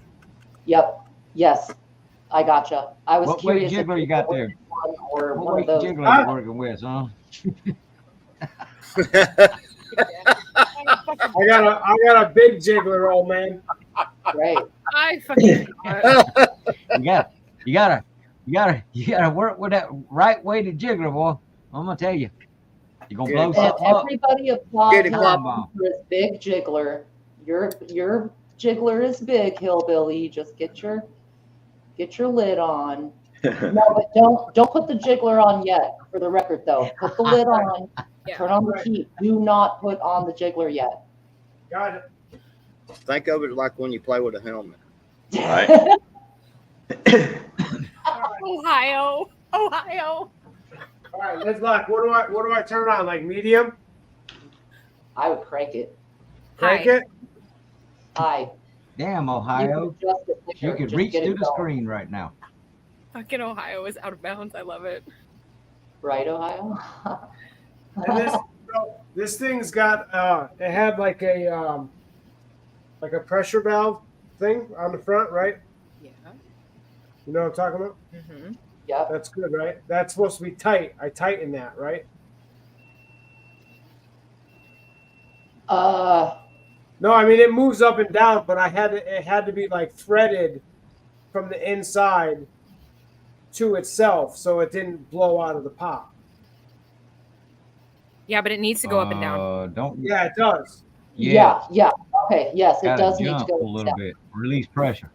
Yep. Yes. I gotcha. I was What weight curious. if jiggler you got there? one or What one weight of those. jiggler you working with, huh? I got a big jiggler, old man. Right. I fucking. You gotta work with that right weighted jiggler, boy. I'm gonna tell you. You're gonna blow And something up. everybody applaud Get him him up. for his big jiggler. Your jiggler is big, hillbilly. Just get your lid on. No, but don't put the jiggler on yet. For the record, though, put the lid on. Yeah. Turn on the heat. Do not put on the jiggler yet. Got it. Think of it like when you play with a helmet. Right. Ohio. All right, let's lock. What do I turn on? Like medium? I would crank it. Crank Hi. it? High. Damn, You Ohio. can adjust it later. You could Just reach get it through the going. screen right now. Fucking Ohio is out of bounds. I love it. Right, Ohio? And this thing's got it had like a pressure valve thing on the front, right? Yeah. You know what I'm talking about? Mm-hmm. Yep. That's good, right? That's supposed to be tight. I tighten that, right? No, I mean it moves up and down, but it had to be like threaded from the inside to itself so it didn't blow out of the pop. Yeah, but it needs to go up and down. Don't. Yeah, it does. Yeah. Okay. Yes, it Gotta does need to jump go a little down. bit. Release pressure.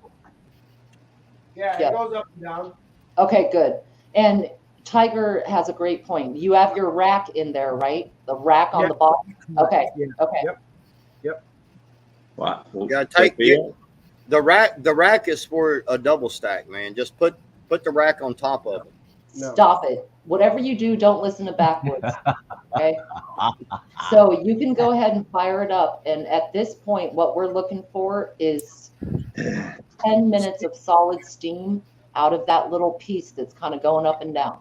Yeah, Yeah. it goes up and down. Okay, good. And Tiger has a great point. You have your rack in there, right? The rack on Yeah. the bottom. Okay. Yeah. Okay. Yep. Wow. Well, You gotta take Phil, the rack is for a double stack, man. Just put the rack on top of it. No. Stop it. Whatever you do, don't listen to Backwoods. Okay. So you can go ahead and fire it up. And at this point, what we're looking for is 10 minutes of solid steam out of that little piece that's kind of going up and down.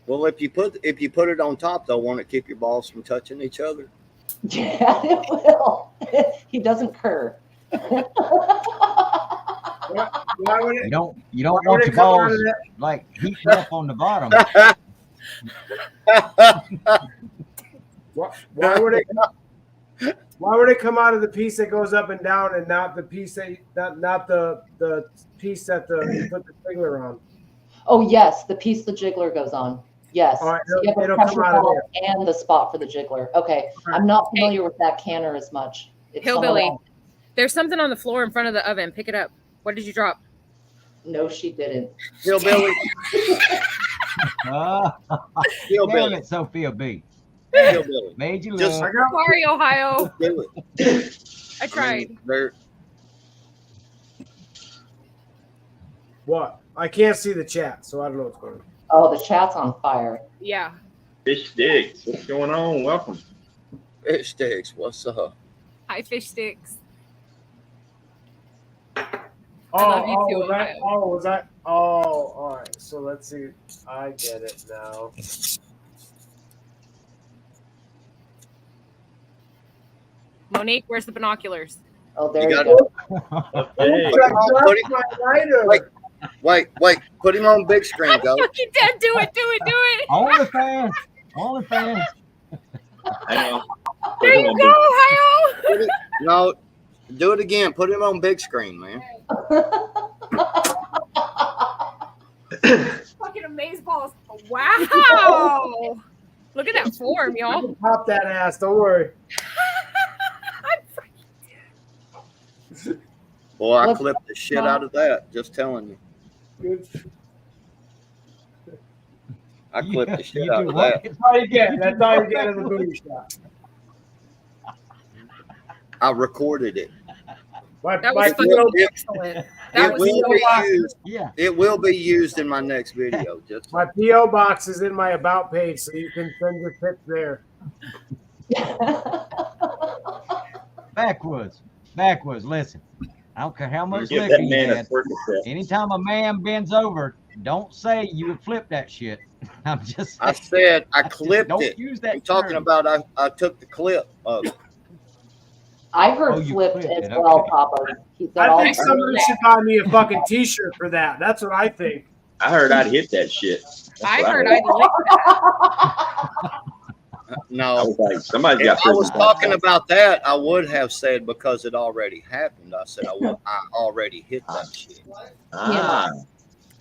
Well, if you put it on top, though, won't it keep your balls from touching each other? Yeah, it will. He doesn't cur. Why would it? You don't Why would want it your come out balls of that? like heating up on the bottom. Why would it? Why would it come out of the piece that goes up and down and not the piece that not the piece that you put the jiggler on? Oh, yes, the piece the jiggler goes on. Yes. All right, So you have a it'll come pressure out of valve and the spot for the jiggler. Okay. Right. I'm not familiar with that canner as much. It's someone Hillbilly. else. There's something on the floor in front of the oven. Pick it up. What did you drop? No, she didn't. Hillbilly, Damn hillbilly, it, Sophia B. hillbilly. Made you Just- look. I got Sorry, Ohio. Do it. I tried. mean, they're- what? I can't see the chat, so I don't know what's going on. Oh, the chat's on fire. Yeah. Fish sticks. What's going on? Welcome. Fish sticks. What's up? Hi, fish sticks. Oh, love you too, was that? All right. So let's see. I get it now. Monique, where's the binoculars? Oh, there You you, got go. Okay. Wait. Put him on big screen, go. Fucking dead. Do it. OnlyFans. Hang on. There you go, Ohio. No, do it again. Put him on big screen, man. Fucking amazeballs. Wow. Look at that form, y'all. Pop that ass. Don't worry. Boy, I Let's- clipped the shit out of that. Just telling you. Good. I clipped the shit You out do of what? that. That's all you get. That's all you get in the booty shot. I recorded it. That was My fucking PO excellent. That It was will so be awesome. used. Yeah. It will be used in my next video. Just My PO box is in my about page, so you can send your tips there. Backwoods. Listen. I don't care how much Give liquor that you man a had. circus set. Anytime a man bends over, don't say you would flip that shit. I'm just. I said I just clipped don't it. use that I'm talking term. about I took the clip of it. I heard Oh, you flipped clipped as it, well, okay. Papa. That I all think somebody should buy me a fucking T-shirt for that. That's what I think. I heard I'd hit that shit. That's I what heard I'd lick I No, was like, somebody's if got I prison was time. talking about that, I would have said because it already happened. I said I already hit that shit. Ah,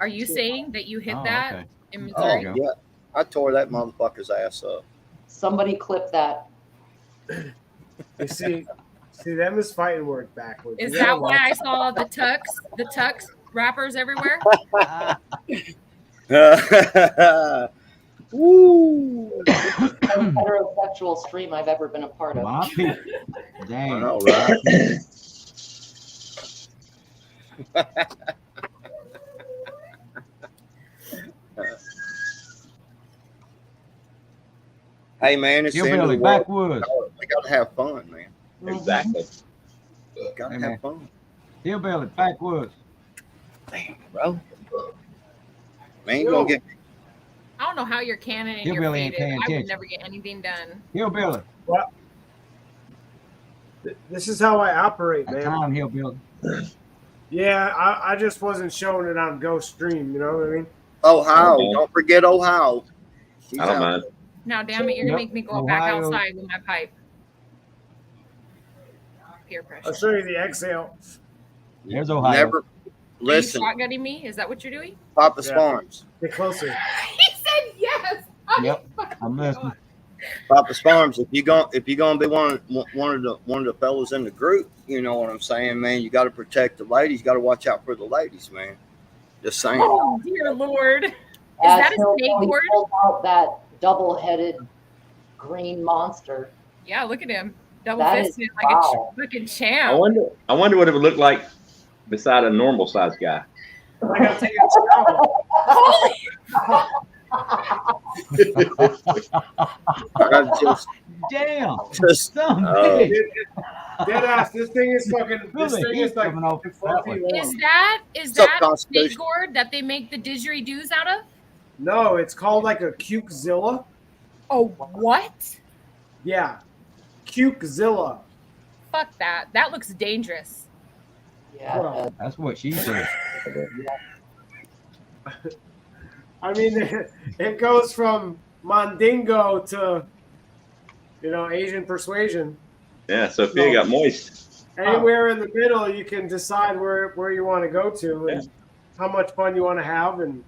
Are you saying that you hit Oh, that okay. in Oh Missouri? go. yeah, I tore that motherfucker's ass up. Somebody clip that. You see them as fighting words backwards. Is You gotta that why I watch. saw the tux wrappers everywhere? Ah, Woo! Most heterosexual stream I've ever been a part of. my people. I Dang. know, right? Hey man, it's the end of the Hillbilly world. backwoods. We gotta have fun, man. exactly. We gotta Hey, man. have fun. Hillbilly backwoods. Damn, bro. Man, you gonna get I don't know how you're canning and You you're really ain't faded. paying I would attention. never get anything done. Hillbilly. This is how I operate, A man. town hillbilly. Yeah, I just wasn't showing it on Ghost Stream. You know what I mean? Ohio. Okay. Don't forget Ohio. She's I don't out mind. Now, damn it, you're gonna Yep. make me go back Ohio. outside with my pipe. Peer pressure. I'll show you the exhale. There's there. Ohio. Never Are listen. you shotgunning me? Is that what you're doing? Papa's Yeah. Farms. Get closer. He said yes. Yep. I'm listening. Papa's Farms. If you're gonna be one of the fellas in the group, you know what I'm saying, man. You got to protect the ladies. You got to watch out for the ladies, man. Just saying. Oh dear Lord. Is As that a Hillbilly snake word? pulled out that double-headed green monster. Yeah, look at him. Double That is- fisted like wow. a fucking I champ. wonder what it would look like beside a normal sized guy. I gotta take a shower. I just, Damn. just Some Uh, bitch. Dead ass. This thing is fucking. This Really? thing He's is like coming off 12 that feet way. long. Is that What's up, snake Constitution? gourd that they make the didgeridoos out of? No, it's called like a Cukezilla. Oh, what? Yeah, Cukezilla. Fuck that. That looks dangerous. Yeah, Well, That's what she said. I mean, it goes from Mandingo to, Asian persuasion. Yeah, Sophia got moist. Anywhere in the middle, you can decide where you want to go to and how much fun you want to have. And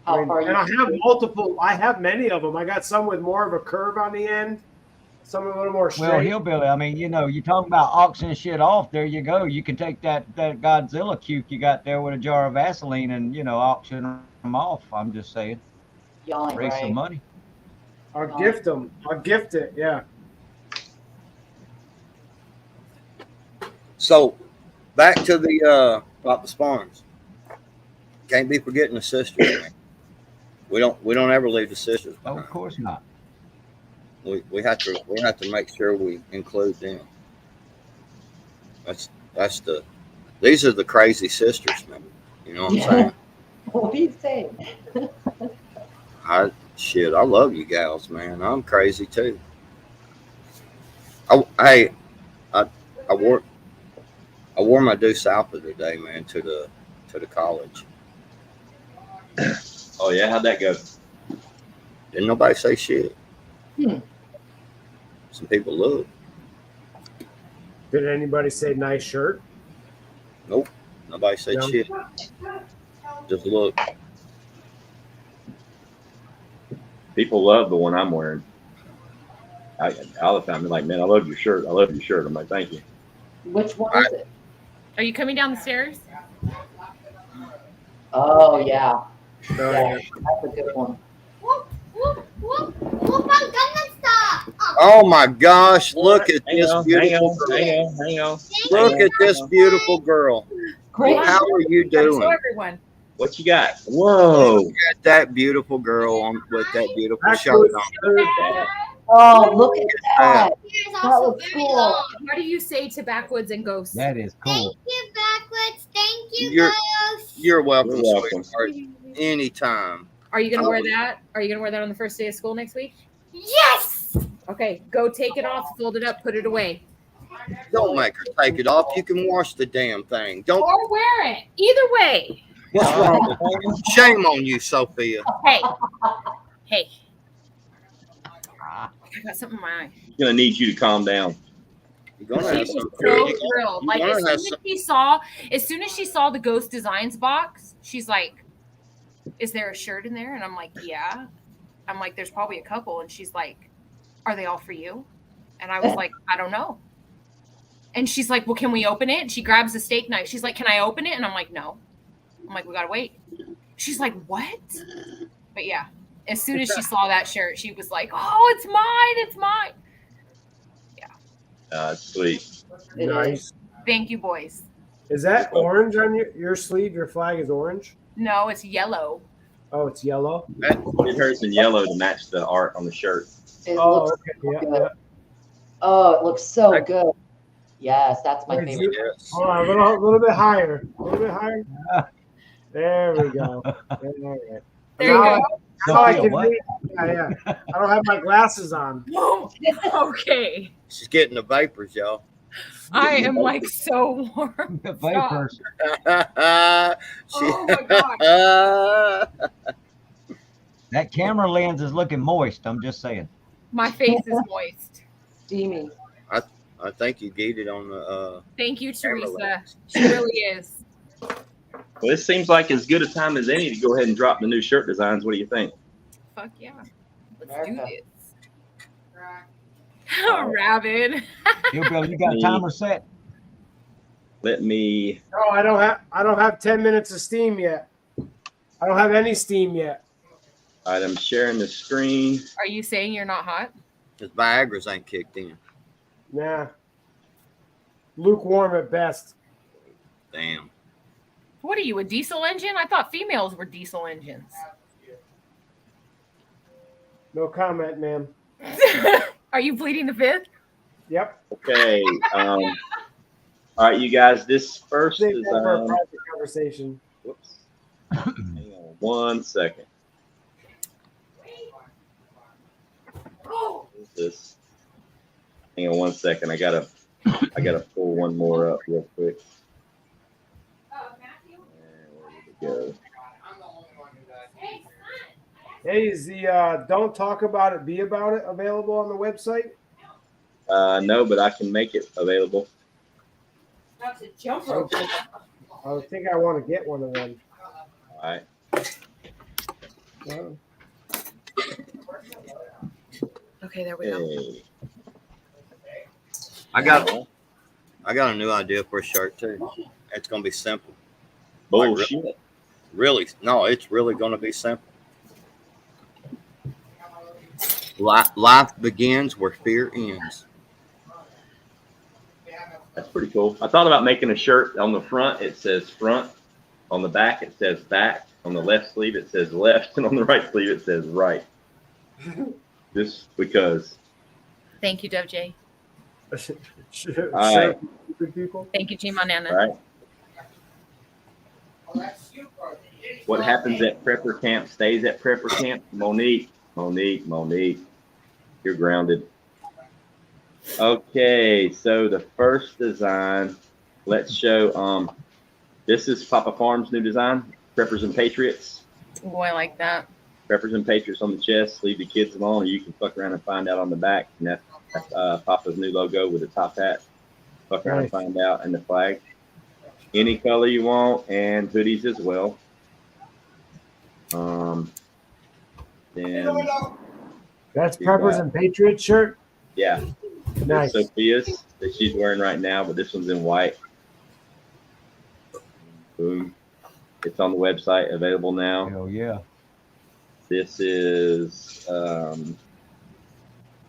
how far and I have multiple. I have many of them. I got some with more of a curve on the end, some a little more straight. Well, hillbilly, I mean, you're talking about auctioning shit off. There you go. You can take that Godzilla cuke you got there with a jar of Vaseline and, auction them off. I'm just saying. Yawning, Raise right? some money. I'll gift them. I'll gift it. Yeah. So, back to the Papa's Farms. Can't be forgetting the sisters, man. We don't ever leave the sisters Oh, behind. of course not. We have to make sure we include them. These are the crazy sisters, man. You know what I'm Yeah. saying? What do you say? I love you gals, man. I'm crazy too. I wore my Deuce Alpha today, man, to the college. Oh yeah, how'd that go? Didn't nobody say shit. Hmm. Some people look. Did anybody say nice shirt? Nope. Nobody said No. shit. Just look. People love the one I'm wearing. All the time, they're like, "Man, I love your shirt. I love your shirt." I'm like, "Thank you." Which one is it? Are you coming down the stairs? Oh yeah, Oh, yeah, that's a good one. Oh my gosh! Look at Hang this on, beautiful girl. hang on. Look at this beautiful girl. Great. How are you Gotta show doing? everyone. What you got? Whoa! Look at that beautiful girl with that beautiful That's shirt good. on. Oh, look at that. Here's That also looks very cool. long. What do you say to backwoods and ghosts? That is cool. Thank you, Backwards. Thank you, You're- Ghost. You're welcome, You're welcome. sweetheart. Anytime. Are you gonna wear that? Are you gonna wear that on the first day of school next week? Yes. Okay, go take it off, fold it up, put it away. Don't make her take it off. You can wash the damn thing. Don't. Or wear it. Either way. What's wrong? Shame on you, Sophia. Hey. Hey. I got something in my eye. He's gonna need you to calm down. You're gonna She have was some. so thrilled. Like You're gonna as soon as she saw the Ghost Designs box, she's like, "Is there a shirt in there?" And I'm like, "Yeah." I'm like, "There's probably a couple." And she's like, "Are they all for you?" And I was like, "I don't know." And she's like, "Well, can we open it?" And she grabs a steak knife. She's like, "Can I open it?" And I'm like, "No." I'm like, "We gotta wait." She's like, "What?" But yeah, as soon as she saw that shirt, she was like, "Oh, it's mine! It's mine!" Sweet. It Nice. Thank you, boys. Is that orange on your sleeve? Your flag is orange? No, it's yellow. Oh, it's yellow? It hurts in yellow to match the art on the shirt. It Oh, looks okay. so Yeah, good. yeah. Oh, it looks so good. Yes, that's my Where's favorite. Yes. Hold on, a little bit higher. A little bit higher. There we go. All right. There you Now go. Now I Sophia, can what? read. Yeah. I don't have my glasses on. Okay. She's getting the vapors, y'all. I am like so warm. The vapors. Oh my God. That camera lens is looking moist. I'm just saying. My face is moist. Steamy. I think you get it on the. Thank you, Camera Teresa. lens. She really is. Well, this seems like as good a time as any to go ahead and drop the new shirt designs. What do you think? Fuck yeah. Let's America. do this. Rabid. Hillbilly, you got a timer set? Let me. No, I don't have 10 minutes of steam yet. I don't have any steam yet. All right, I'm sharing the screen. Are you saying you're not hot? His Viagra's ain't kicked in. Nah. Lukewarm at best. Damn. What are you, a diesel engine? I thought females were diesel engines. No comment, ma'am. Are you pleading the fifth? Yep. Okay. All right, you guys. This first Save that for a design. private conversation. Whoops. Hang on 1 second. What is this? Hang on 1 second. I gotta pull one more up real quick. And where did it go? Hey, is the Don't Talk About It, Be About It available on the website? No, but I can make it available. That's a jump rope. I think I want to get one of them. All right. Oh. Okay, there we go. Okay. I got a new idea for a shirt too. It's gonna be simple. Bullshit. Really, no, it's really gonna be simple. Life begins where fear ends. That's pretty cool. I thought about making a shirt on the front. It says front. On the back, it says back. On the left sleeve, it says left. And on the right sleeve, it says right. Just because. Thank you, Dove J. Sure, All right. good people. Thank you, G Manana. All right. What happens at prepper camp stays at prepper camp. Monique. You're grounded. Okay, so the first design, let's show. This is Papa Farm's new design, Preppers and Patriots. Oh, I like that. Preppers and Patriots on the chest. Leave the kids alone, or you can fuck around and find out on the back. And that's Papa's new logo with a top hat. Fuck around and find out, and the flag. Any color you want, and hoodies as well. Then That's Preppers and Patriots shirt. yeah, Nice. Sophia's that she's wearing right now, but this one's in white. Boom. It's on the website, available now. Hell yeah. This is one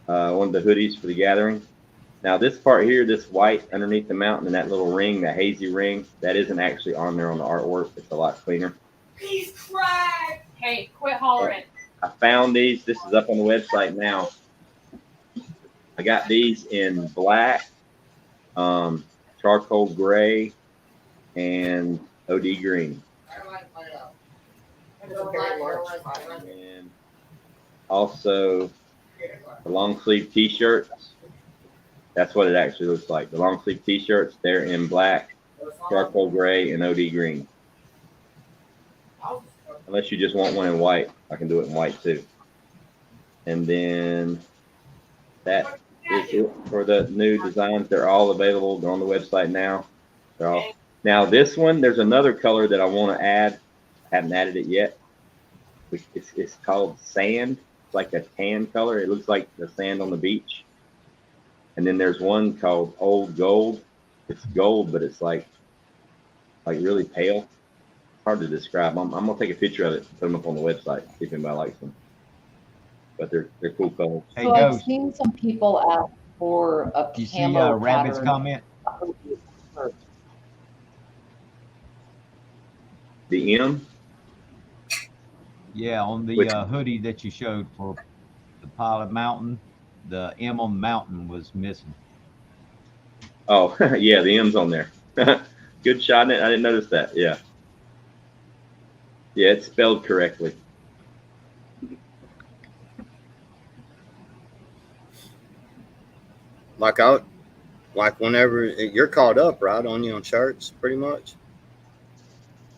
of the hoodies for the gathering. Now this part here, this white underneath the mountain and that little ring, that hazy ring, that isn't actually on there on the artwork. It's a lot cleaner. He's cried. Hey, quit hollering. I found these. This is up on the website now. I got these in black, charcoal gray, and OD green. And also the long sleeve t-shirts. That's what it actually looks like. The long sleeve t-shirts, they're in black, charcoal gray, and OD green. Unless you just want one in white, I can do it in white too. And then that is it for the new designs. They're all available. They're on the website now. They're all now. This one, there's another color that I want to add. I haven't added it yet. It's called sand. It's like a tan color. It looks like the sand on the beach. And then there's one called Old Gold. It's gold, but it's like really pale. Hard to describe. I'm gonna take a picture of it, put them up on the website, see if anybody likes them. But they're cool colors. Hey, So I've Ghost, seen some people ask for a do you see camo Rabbit's pattern. comment? The M. Yeah, on the Which- hoodie that you showed for the Pilot Mountain, the M on the mountain was missing. Oh, yeah, the M's on there. Good shot. I didn't notice that. Yeah. Yeah, it's spelled correctly. Like whenever you're caught up, right, on shirts, pretty much.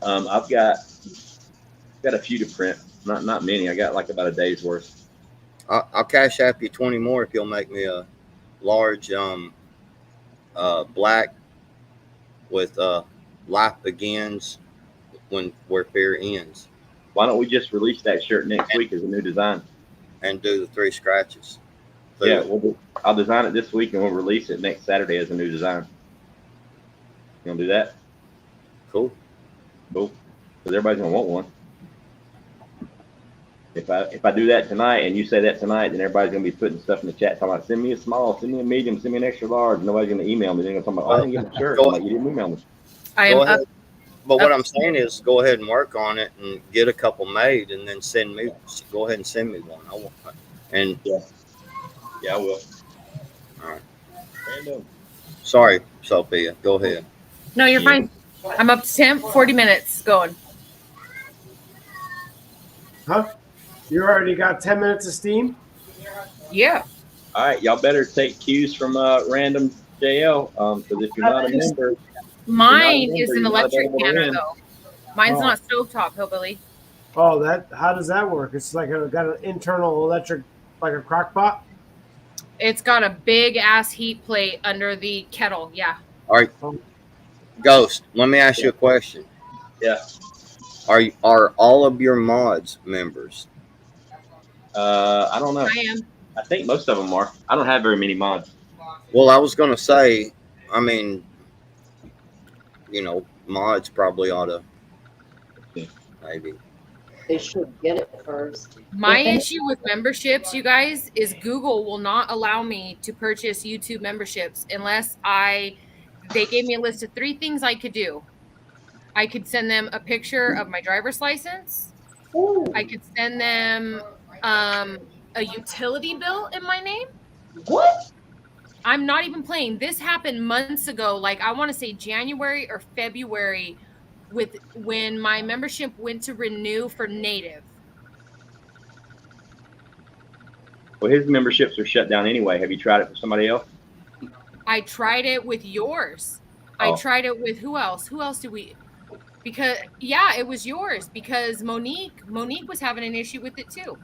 I've got a few to print. Not many. I got like about a day's worth. I'll cash app you 20 more if you'll make me a large black with life begins where fear ends, Why don't we just release that shirt next week as a new design? and do the 3 scratches. So, Yeah, I'll design it this week and we'll release it next Saturday as a new design. You gonna do that? cool. Cool. Because everybody's gonna want one. If I do that tonight and you say that tonight, then everybody's gonna be putting stuff in the chat talking about send me a small, send me a medium, send me an extra large. Nobody's gonna email me. They're gonna talk about, oh, I didn't get my shirt. I'm like, you didn't email me. I Go am ahead. up. But what I'm saying is, go ahead and work on it and get a couple made, and then go ahead and send me one. I want, and Yeah, I will. All right. Random. sorry, Sophia, go ahead. No, you're fine. I'm up to 40 minutes going. Huh? You already got 10 minutes of steam? Yeah. All right, y'all better take cues from Random JL. Because if you're not a member, Mine You're not is an you're not electric available to canner win. though. Mine's Oh. not stovetop, hillbilly. Oh, how does that work? It's like got an internal electric, like a crock pot? It's got a big ass heat plate under the kettle. Yeah. All right, Ghost. Let me ask you a question. Yeah. Are all of your mods members? I don't know. I am. I think most of them are. I don't have very many mods. Well, I was gonna say, I mean, mods probably ought to maybe. They should get it first. My Okay. issue with memberships, you guys, is Google will not allow me to purchase YouTube memberships unless they gave me a list of 3 things I could do. I could send them a picture of my driver's license. Ooh, I could send them a utility bill in my name. what? I'm not even playing. This happened months ago, like I want to say January or February, when my membership went to renew for Native. Well, his memberships are shut down anyway. Have you tried it for somebody else? I tried it with yours. Oh. I tried it with who else? Who else did we? Because yeah, it was yours because Monique was having an issue with it too.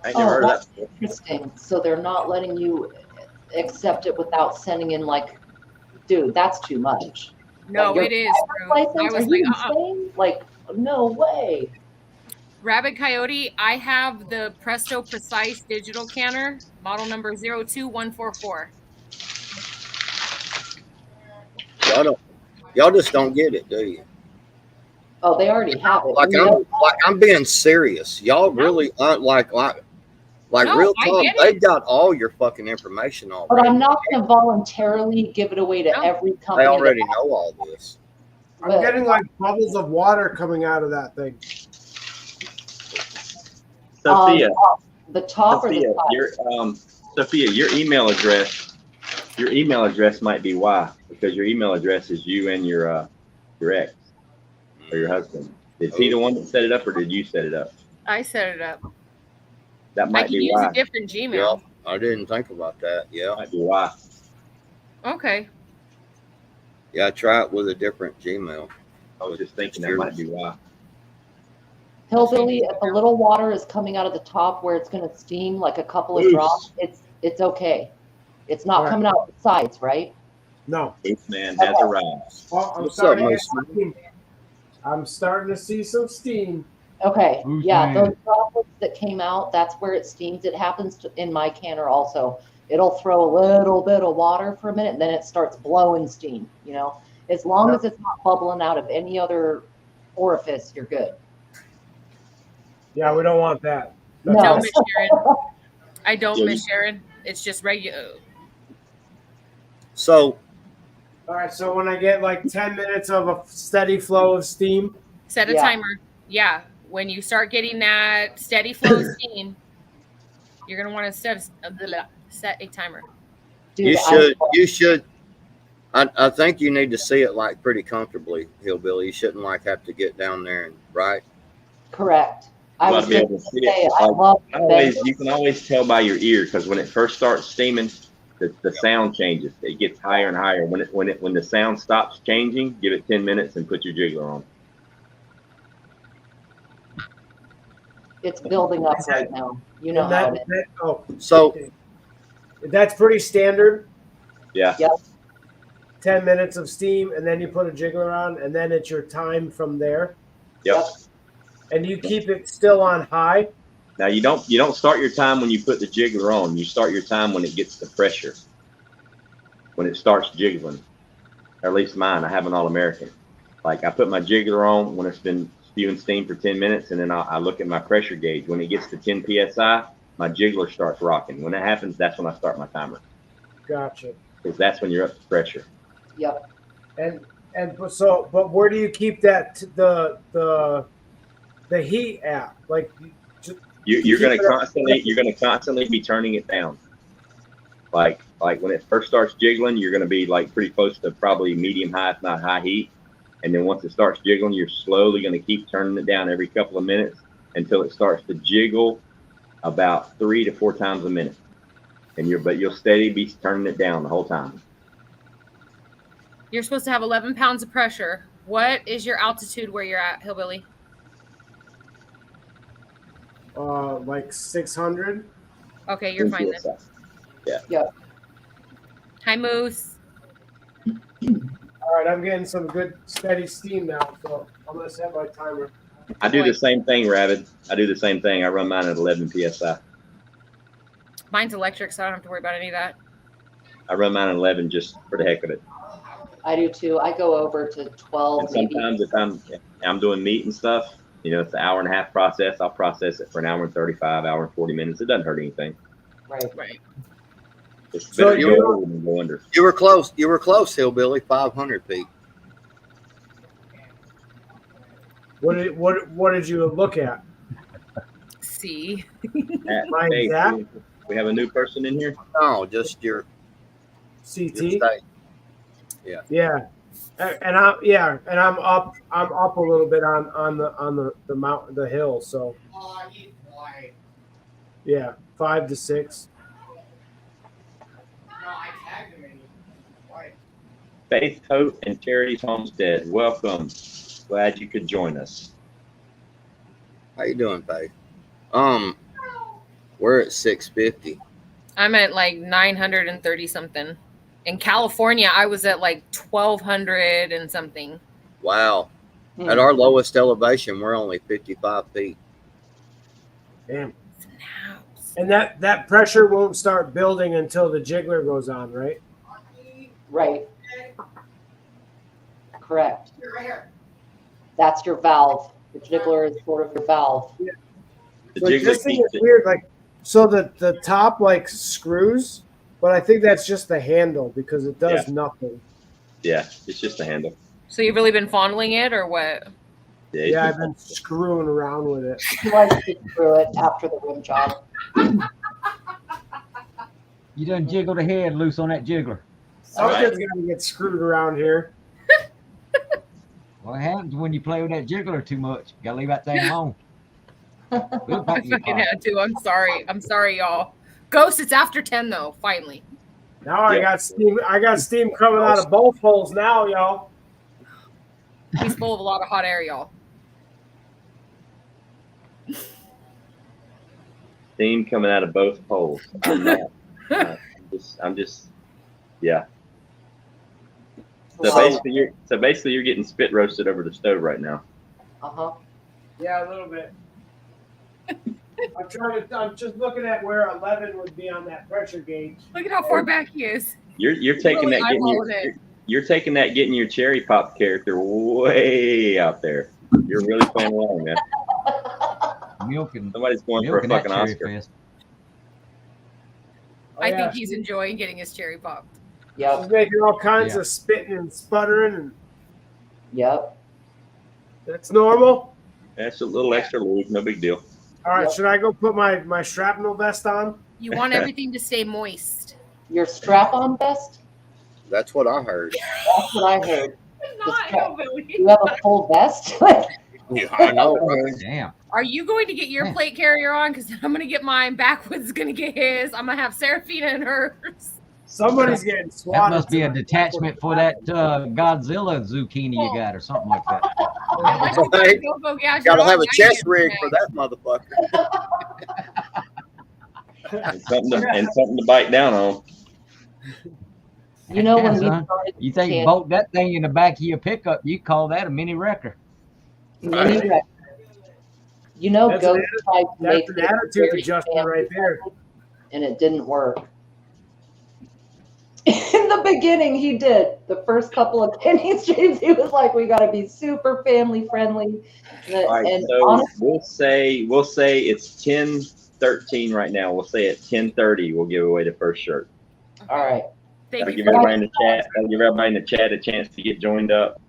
I ain't never heard of that's that before. interesting. So they're not letting you accept it without sending in dude, that's too much. No, Your it is. Ruth. License? I Are was you like, insane? Like, no way. Rabbit Coyote, I have the Presto Precise digital canner, model number 02144. Y'all just don't get it, do you? Oh, they already have it. Like I'm being serious. Y'all really aren't like No, real I talk. get it. They've got all your fucking information already. But I'm not going to voluntarily give it away to No. every company. They already know all this. I'm But- getting like bubbles of water coming out of that thing. Sophia, The top or the Sophia, side? Sophia, your email address might be why, because your email address is you and your ex or your husband. Is he the one that set it up, or did you set it up? I set it up. That I might can be use why. a different Yeah, Gmail. I didn't think about that. Yeah, Might be why. Okay. yeah. Try it with a different Gmail. I was just thinking that might be why. Hillbilly, if a little water is coming out of the top where it's going to steam like a couple of Oof. drops, it's okay. It's not Right. coming out the sides, right? No. This man has arrived. Oh, I'm What's starting up, to Moose? get steam. I'm starting to see some steam. Okay, Who's yeah, man? those droplets that came out, that's where it steams. It happens in my canner also. It'll throw a little bit of water for a minute, and then it starts blowing steam, you know? As long as it's not bubbling out of any other orifice, you're good. Yeah, we don't want that. No. No, Miss Sharon. I don't, Yeah, Miss Sharon. It's just regular. So All right, so when I get like 10 minutes of a steady flow of steam, Set a Yeah. timer. Yeah. When you start getting that steady flow of steam, you're gonna want to set a timer. Dude, you should. I think you need to see it like pretty comfortably, Hillbilly. You shouldn't like have to get down there and right. correct. I You was ought to be going able to to see say, it. I love You can always tell by your ear, because when it first starts steaming, the sound changes. It gets higher and higher. When the sound stops changing, give it 10 minutes and put your jiggler on. it's building up right now. You know and how it is. So that's pretty standard. Yeah. 10 minutes of steam, and then you put a jiggler on, and then it's your time from there. Yep. And you keep it still on high. Now you don't start your time when you put the jiggler on. You start your time when it gets the pressure. When it starts jiggling. Or at least mine. I have an All-American. Like I put my jiggler on when it's been spewing steam for 10 minutes, and then I look at my pressure gauge. When it gets to 10 psi, my jiggler starts rocking. When that happens, that's when I start my timer. Gotcha. Because that's when you're up to pressure. Yep. But where do you keep that the heat at? Like You're gonna constantly be turning it down. Like when it first starts jiggling, you're gonna be like pretty close to probably medium high, if not high heat. And then once it starts jiggling, you're slowly gonna keep turning it down every couple of minutes until it starts to jiggle about 3 to 4 times a minute. But you'll steady be turning it down the whole time. You're supposed to have 11 pounds of pressure. What is your altitude where you're at, Hillbilly? like 600. Okay, you're fine then. Hi, Moose. All right, I'm getting some good steady steam now, so I'm gonna set my timer. I do the same thing, Rabbit. I do the same thing. I run mine at 11 psi. Mine's electric, so I don't have to worry about any of that. I run mine at 11 just for the heck of it. I do too. I go over to 12, And maybe. sometimes if I'm doing meat and stuff, it's an hour and a half process. I'll process it for an hour and 35, hour and 40 minutes. It doesn't hurt anything. Right. Right. It's So better to go over than go under. you were close. You were close, Hillbilly. 500 feet. What did you look at? See. Mine's Hey, that? we have a new person in here. No, just your CT. state. Yeah, and I'm up a little bit on the mountain, the hill. So yeah, 5 to 6. Faith, Hope, and Charity's Homestead. Welcome. Glad you could join us. How you doing, Faith? We're at 650. I'm at like 930 something. In California, I was at like 1200 and something. Wow. Hmm. At our lowest elevation, we're only 55 feet. Damn. And that pressure won't start building until the jiggler goes on, right? Right. Correct. That's your valve. The jiggler is sort of your valve. The Like, jiggler this thing keeps is it. weird. Like, so the top like screws, but I think that's just the handle because it does nothing. Yeah, it's just a handle. So you've really been fondling it or what? Yeah, I've been screwing around with it. He likes to screw it after the rim job. You done jiggle the head loose on that jiggler. Something's got to get screwed around here. What happens when you play with that jiggler too much? You gotta leave that thing alone. Put it back I in your fucking pocket. had to. I'm sorry. I'm sorry, y'all. Ghost, it's after 10 though. Finally. Now I Yeah. got steam. I got steam coming out of both holes now, y'all. He's full of a lot of hot air, y'all. Steam coming out of both poles. I'm not. I'm just. Yeah. So basically, you're getting spit roasted over the stove right now. Uh-huh. Yeah, a little bit. I'm just looking at where 11 would be on that pressure gauge. Look at how far back he is. You're taking Really that eyeballing you're taking that getting your cherry pop character way out there. You're really playing along, man. Milking, Somebody's going for a milking that fucking cherry Oscar. fest. Oh, I yeah. think he's enjoying getting his cherry popped. Yep. She's making all kinds Yeah. of spitting and sputtering, and Yep. that's normal. That's a little extra lube, no big deal. All right, Yep. should I go put my shrapnel vest on? You want everything to stay moist. Your strap-on vest? That's what I heard. That's what I heard. Not hillbilly. You have a full vest? Yeah, I know. Right? Damn. Are you going to get your plate carrier on? Because I'm going to get mine. Backwood's going to get his. I'm going to have Serafina and hers. Somebody's getting That swatted. must be a tonight. detachment for that Godzilla zucchini you got or something like that. Unless you buy a Go-Go gadget Gotta have a on, chest I rig get for it. that motherfucker. And something to bite down on. You know, when we Son, started You think can- bolt that thing in the back of your pickup, you call that a mini wrecker. mini wreck. You know, That's Ghost tried to That's make an it attitude very adjustment right there. and it didn't work. In the beginning, he did. The first couple of Penny streams, he was like, "We got to be super family friendly." All right, And so honestly, we'll say it's 10:13 right now. We'll say at 10:30 we'll give away the first shirt. all right. Thank That'll you give for everybody in the chat. That'll give everybody in the chat a chance to get joined up,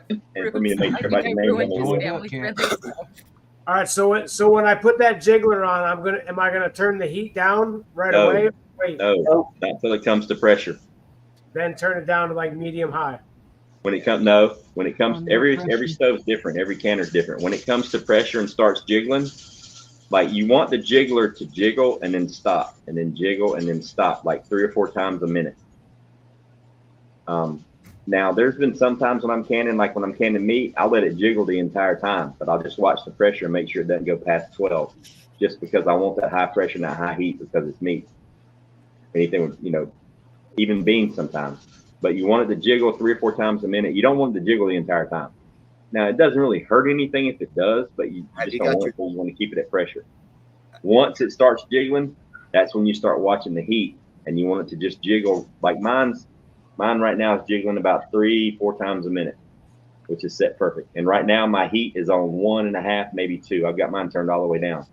and for me to make sure I think everybody's I name ruined on his the Joined up, family Ken. friendly stuff. All right, so when I put that jiggler on, am I gonna turn the heat down right No. away? Wait, No, not until it comes to pressure. then turn it down to like medium high. When it comes Under every pressure. stove's different, every canner's different. When it comes to pressure and starts jiggling, like you want the jiggler to jiggle and then stop, and then jiggle and then stop, like 3 or 4 times a minute. Now there's been some times when I'm canning, like when I'm canning meat, I'll let it jiggle the entire time, but I'll just watch the pressure and make sure it doesn't go past 12, just because I want that high pressure and that high heat because it's meat. Anything with, even beans sometimes. But you want it to jiggle 3 or 4 times a minute. You don't want it to jiggle the entire time. Now, it doesn't really hurt anything if it does, but you Have just you don't got want your- it, you want to keep it at pressure. Once it starts jiggling, that's when you start watching the heat, and you want it to just jiggle. Like mine right now is jiggling about 3, 4 times a minute, which is set perfect. And right now my heat is on 1.5, maybe 2. I've got mine turned all the way down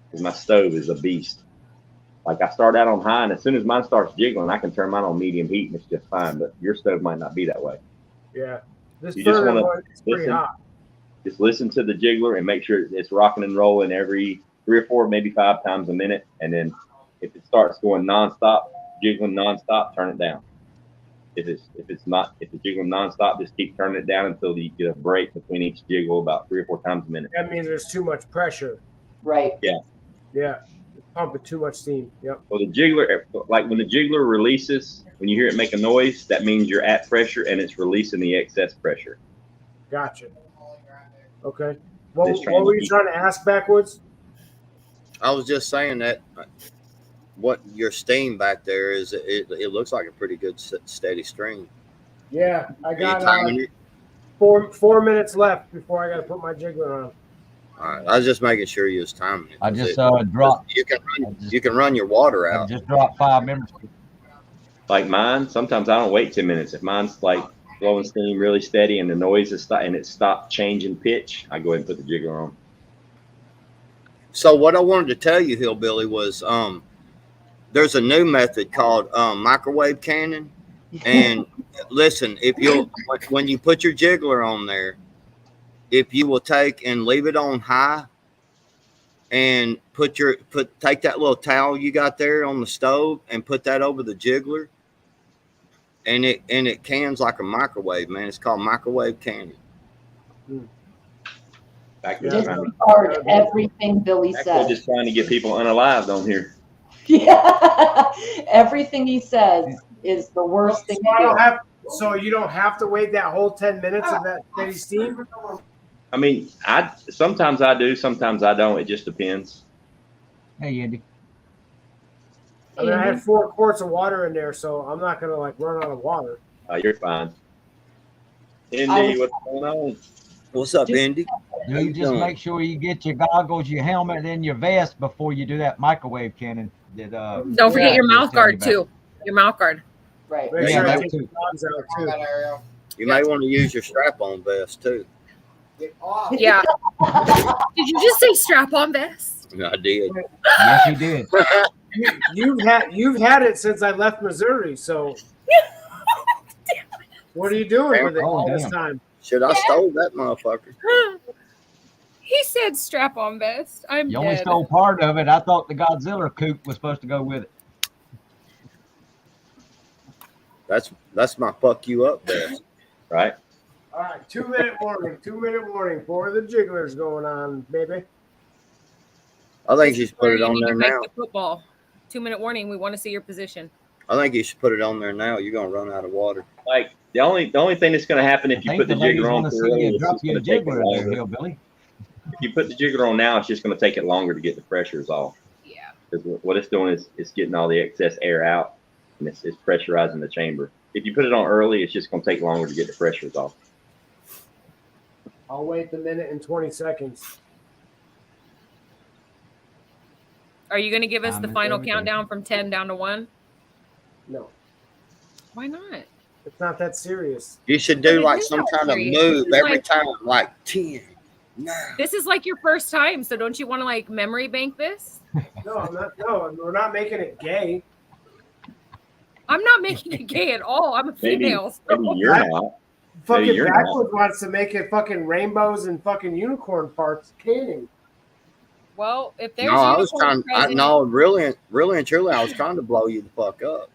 because my stove is a beast. Like I start out on high, and as soon as mine starts jiggling, I can turn mine on medium heat, and it's just fine. But your stove might not be that way. Yeah, this You just burner wanna one is pretty listen. hot. Just listen to the jiggler and make sure it's rocking and rolling every 3 or 4, maybe 5 times a minute. And then if it starts going nonstop, jiggling nonstop, turn it down. If it's jiggling nonstop, just keep turning it down until you get a break between each jiggle about 3 or 4 times a minute. That means there's too much pressure. Right. Yeah, it's pumping too much steam. Yep. Well, the jiggler, like when the jiggler releases, when you hear it make a noise, that means you're at pressure and it's releasing the excess pressure. Gotcha. Okay. What Just trying were to you keep- trying to ask backwards? I was just saying that what your steam back there is, it looks like a pretty good steady stream. Yeah, I Are you got timing it? 4 minutes left before I got to put my jiggler on. All right, I was just making sure you was timing it. I just dropped. You can run your water I out. just dropped 5 members. Like mine, sometimes I don't wait 10 minutes. If mine's like blowing steam really steady and the noise is and it stopped changing pitch, I go ahead and put the jiggler on. So what I wanted to tell you, Hillbilly, was there's a new method called microwave canning. And listen, if you'll when you put your jiggler on there, if you will take and leave it on high and take that little towel you got there on the stove and put that over the jiggler, and it cans like a microwave, man. It's called microwave canning. Back to Yeah. trying to, Disregard everything Billy back to says. just trying to get people unalived on here. Yeah, everything he says is the worst thing So I to don't do. have. So you don't have to wait that whole 10 minutes of that steady steam. I mean, sometimes I do, sometimes I don't. It just depends. Hey, Andy. I mean, I had 4 quarts of water in there, so I'm not gonna like run out of water. You're fine. I Indy, was- what's going on? What's up, Just- Andy? How You you just doing? make sure you get your goggles, your helmet, and your vest before you do that microwave cannon. That Don't forget Yeah. your I was mouth telling guard you about. too. Your mouth guard. Right. Make Yeah, sure I that take too. the dogs out too. You may want to use your strap-on vest too. Yeah. Did you just say strap-on vest? I did. Yes, he did. You've had it since I left Missouri. So what are you doing with it Oh, all this damn. time? Should I stole that motherfucker? He said strap-on vest. I'm You only dead. stole part of it. I thought the Godzilla coop was supposed to go with it. That's my fuck you up vest. Right? All right, 2-minute warning. 2-minute warning for the jigglers going on, baby. I think you should put Where it you on need there to make now. the football. 2-minute warning. We want to see your position. I think you should put it on there now. You're gonna run out of water. Like the only thing that's going to happen if I you think put the ladies jiggler on want to too see early, you it's drop just your going to take it jiggler there, longer. hillbilly. If you put the jiggler on now, it's just going to take it longer to get the pressures off. Yeah. Because what it's doing is it's getting all the excess air out, and it's pressurizing the chamber. If you put it on early, it's just going to take longer to get the pressures off. I'll wait the minute and 20 seconds. Are you going to give us Time the is final everything. countdown from 10 down to 1? No, Why not? it's not that serious. You should But do it like is some not kind of serious. move This is every like- time, like 10, 9. This is like your first time, so don't you want to like memory bank this? No, I'm not. No, we're not making it gay. I'm not making it gay at all. I'm a Maybe- female. so- Maybe you're not. Fucking you're not. backwards wants to make it fucking rainbows and fucking unicorn parts canning. Well, if there's No, I was unicorns trying. present, No, really and truly, I was trying to blow you the fuck up.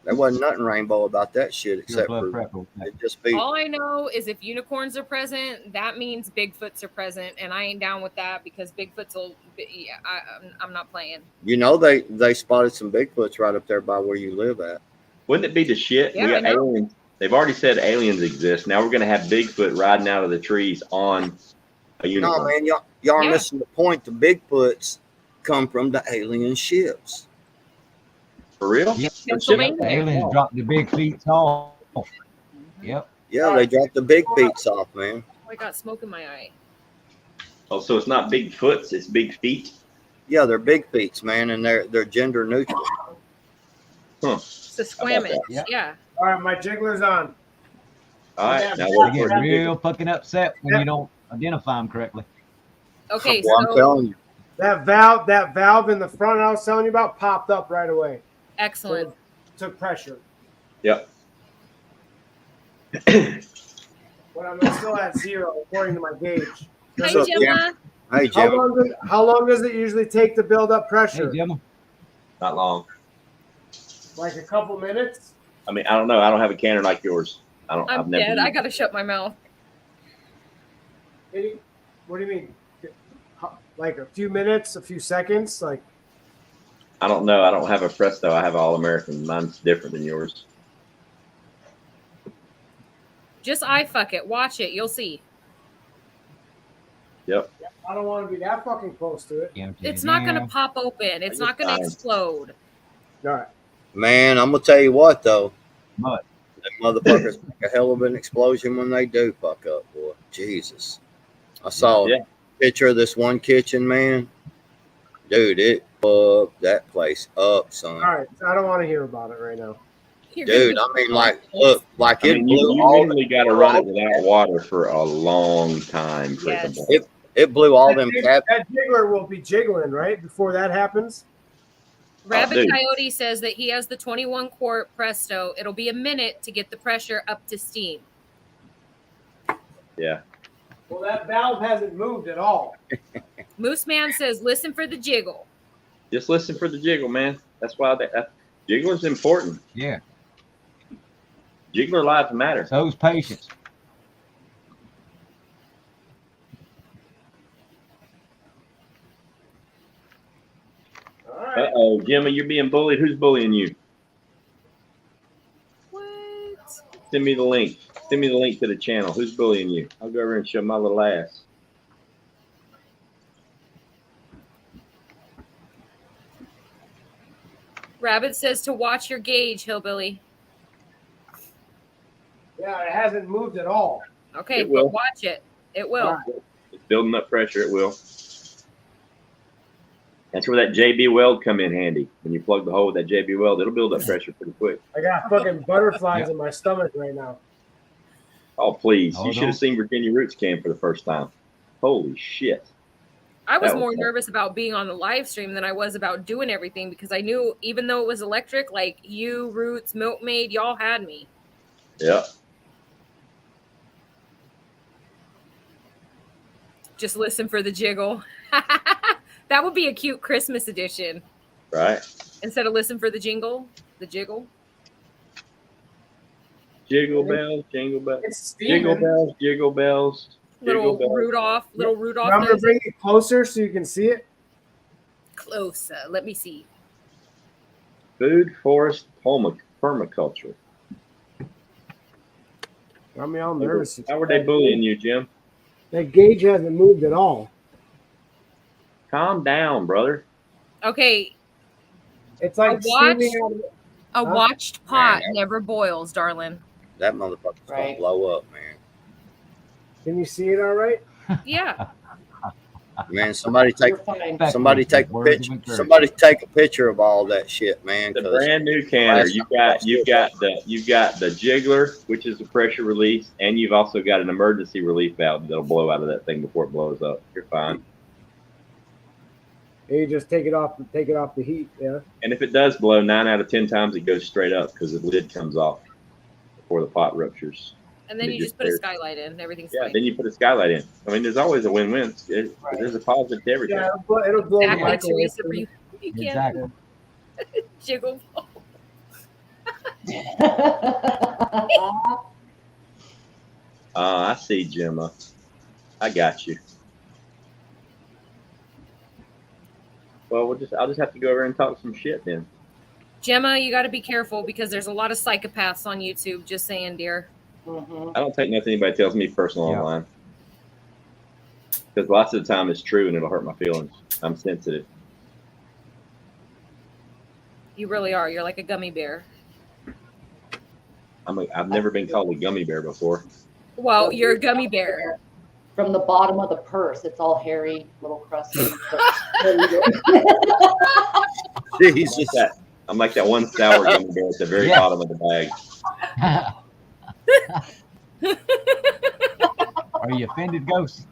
There wasn't nothing rainbow about that shit Your except blood for pressure. it just be. all I know is if unicorns are present, that means Bigfoots are present, and I ain't down with that because Bigfoots will. Yeah, I'm not playing. You know they spotted some Bigfoots right up there by where you live at. Wouldn't it be the shit? Yeah, We I got know. aliens. They've already said aliens exist. Now we're going to have Bigfoot riding out of the trees on a No, unicorn. man, y'all are Yeah. missing the point. The Bigfoots come from the alien ships. For real? Yep. Pennsylvania. The aliens dropped the big feet off. Yep. Yeah, they dropped the big feet off, man. Oh, I got smoke in my eye. Oh, so it's not Bigfoots, it's big feet. Yeah, they're big feet, man, and they're gender neutral. It's a squamage. that? Yeah. Yeah. All right, my jiggler's on. All right. Yeah, Now They we're, get we're real fucking upset when you don't identify them correctly. Okay. Well, I'm So telling you. That valve in the front I was telling you about popped up right away. excellent. Took pressure. Yep. But I'm still at 0 according to my gauge. Hi, So, Gemma. Hey, How Jim. long does it usually take to build up Hey, pressure? Jim. not long. Like a couple minutes? I mean, I don't know. I don't have a cannon like yours. I'm I've never dead. I used- gotta shut my mouth. What do you mean? Like a few minutes, a few seconds? Like I don't know. I don't have a Presto. I have an All American. Mine's different than yours. Just eye fuck it. Watch it. You'll see. Yep. I don't want to be that fucking close to it. It's not gonna pop open. It's not gonna Fine. explode. All right. Man, I'm gonna tell you what though. What? Them motherfuckers make a hell of an explosion when they do fuck up, boy. Jesus. I saw Yeah. a picture of this one kitchen, man. Dude, it fucked that place up, son. All right. I don't want to hear about it right now. You're Dude, gonna I mean, like, look, like I it mean, blew you all literally got to run it without water for a long time. For Yes. it blew all them cap. That jiggler will be jiggling, right? Before that happens? Rabbit dude. Coyote says that he has the 21 quart Presto. It'll be a minute to get the pressure up to steam. Yeah. Well, that valve hasn't moved at all. Moose Man says, listen for the jiggle. Just listen for the jiggle, man. That's why jiggler's important. Yeah. Jiggler lives matter. So's patience. Uh-oh, Gemma, you're being bullied. Who's bullying you? What? Send me the link. Send me the link to the channel. Who's bullying you? I'll go over and show my little ass. Rabbit says to watch your gauge, Hillbilly. Yeah, it hasn't moved at all. Okay, It will. but watch it. It will. Right. It's building up pressure. It will. That's where that JB weld come in handy. When you plug the hole with that JB weld, it'll build up pressure pretty quick. I got fucking butterflies in my stomach right now. Oh, please. Oh, You should have seen Virginia Roots Cam for the first time. Holy shit. I was That was more fun. nervous about being on the live stream than I was about doing everything because I knew even though it was electric, like you, Roots, Milkmaid, y'all had me. Yeah. Just listen for the jiggle. That would be a cute Christmas edition. Right. Instead of listen for the jingle, the jiggle. Jiggle bells, jingle bells. It's Jiggle steaming. bells, jiggle bells. Little Jiggle bells. Rudolph, little Rudolph. I'm gonna nose. bring it closer so you can see it. Closer. Let me see. Food, forest, permaculture. Got me all nervous. How were they bullying you, Jim? That gauge hasn't moved at all. Calm down, brother. Okay, It's like A watch? steaming out of it. a Huh? watched pot Man. never boils, darling. That motherfucker's gonna Right. blow up, man. Can you see it all right? Yeah. Man, somebody take You're fine. somebody take a Words of picture. encouragement. Somebody take a picture of all that shit, man. The 'cause brand new canner. You've got the jiggler, which is the pressure release, and you've also got an emergency relief valve that'll blow out of that thing before it blows up. You're fine. You just take it off the heat. Yeah. And if it does blow, 9 out of 10 times it goes straight up because the lid comes off before the pot ruptures. And then It you just just put a there. skylight in. Everything's Yeah, fine. then you put a skylight in. I mean, there's always a win-win. There's a positive to everything. Yeah, it'll blow the Exactly, microwave. Teresa. You can't Exactly. jiggle. I see, Gemma. I got you. Well, I'll just have to go over and talk some shit then. Gemma, you got to be careful because there's a lot of psychopaths on YouTube. Just saying, dear. Mhm. I don't take nothing anybody tells me personal Yeah. online. Because lots of the time it's true and it'll hurt my feelings. I'm sensitive. You really are. You're like a gummy bear. I've never been called a gummy bear before. Well, you're a gummy bear. From the bottom of the purse, it's all hairy, little crusty. Jesus. I'm like that one sour gummy bear at the very Yes. bottom of the bag. Are you offended, Ghost?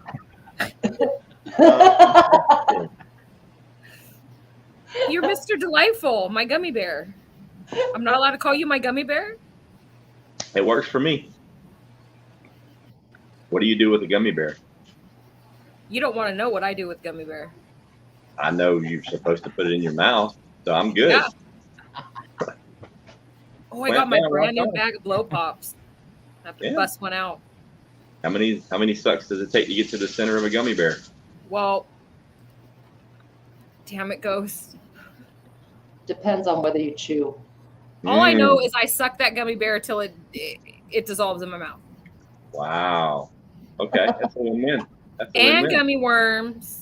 You're Mr. Delightful, my gummy bear. I'm not allowed to call you my gummy bear? It works for me. What do you do with a gummy bear? You don't want to know what I do with gummy bear. I know you're supposed to put it in your mouth, so I'm good. Yeah. Oh, I got my Well, brand new well, bag of blow pops. I have to Yeah. bust one out. How many sucks does it take to get to the center of a gummy bear? Well, damn it, Ghost. Depends on whether you chew. All I know Mm, is I suck that gummy bear till it dissolves in my mouth. Wow. Okay, that's a win-win. That's a And win-win. gummy worms.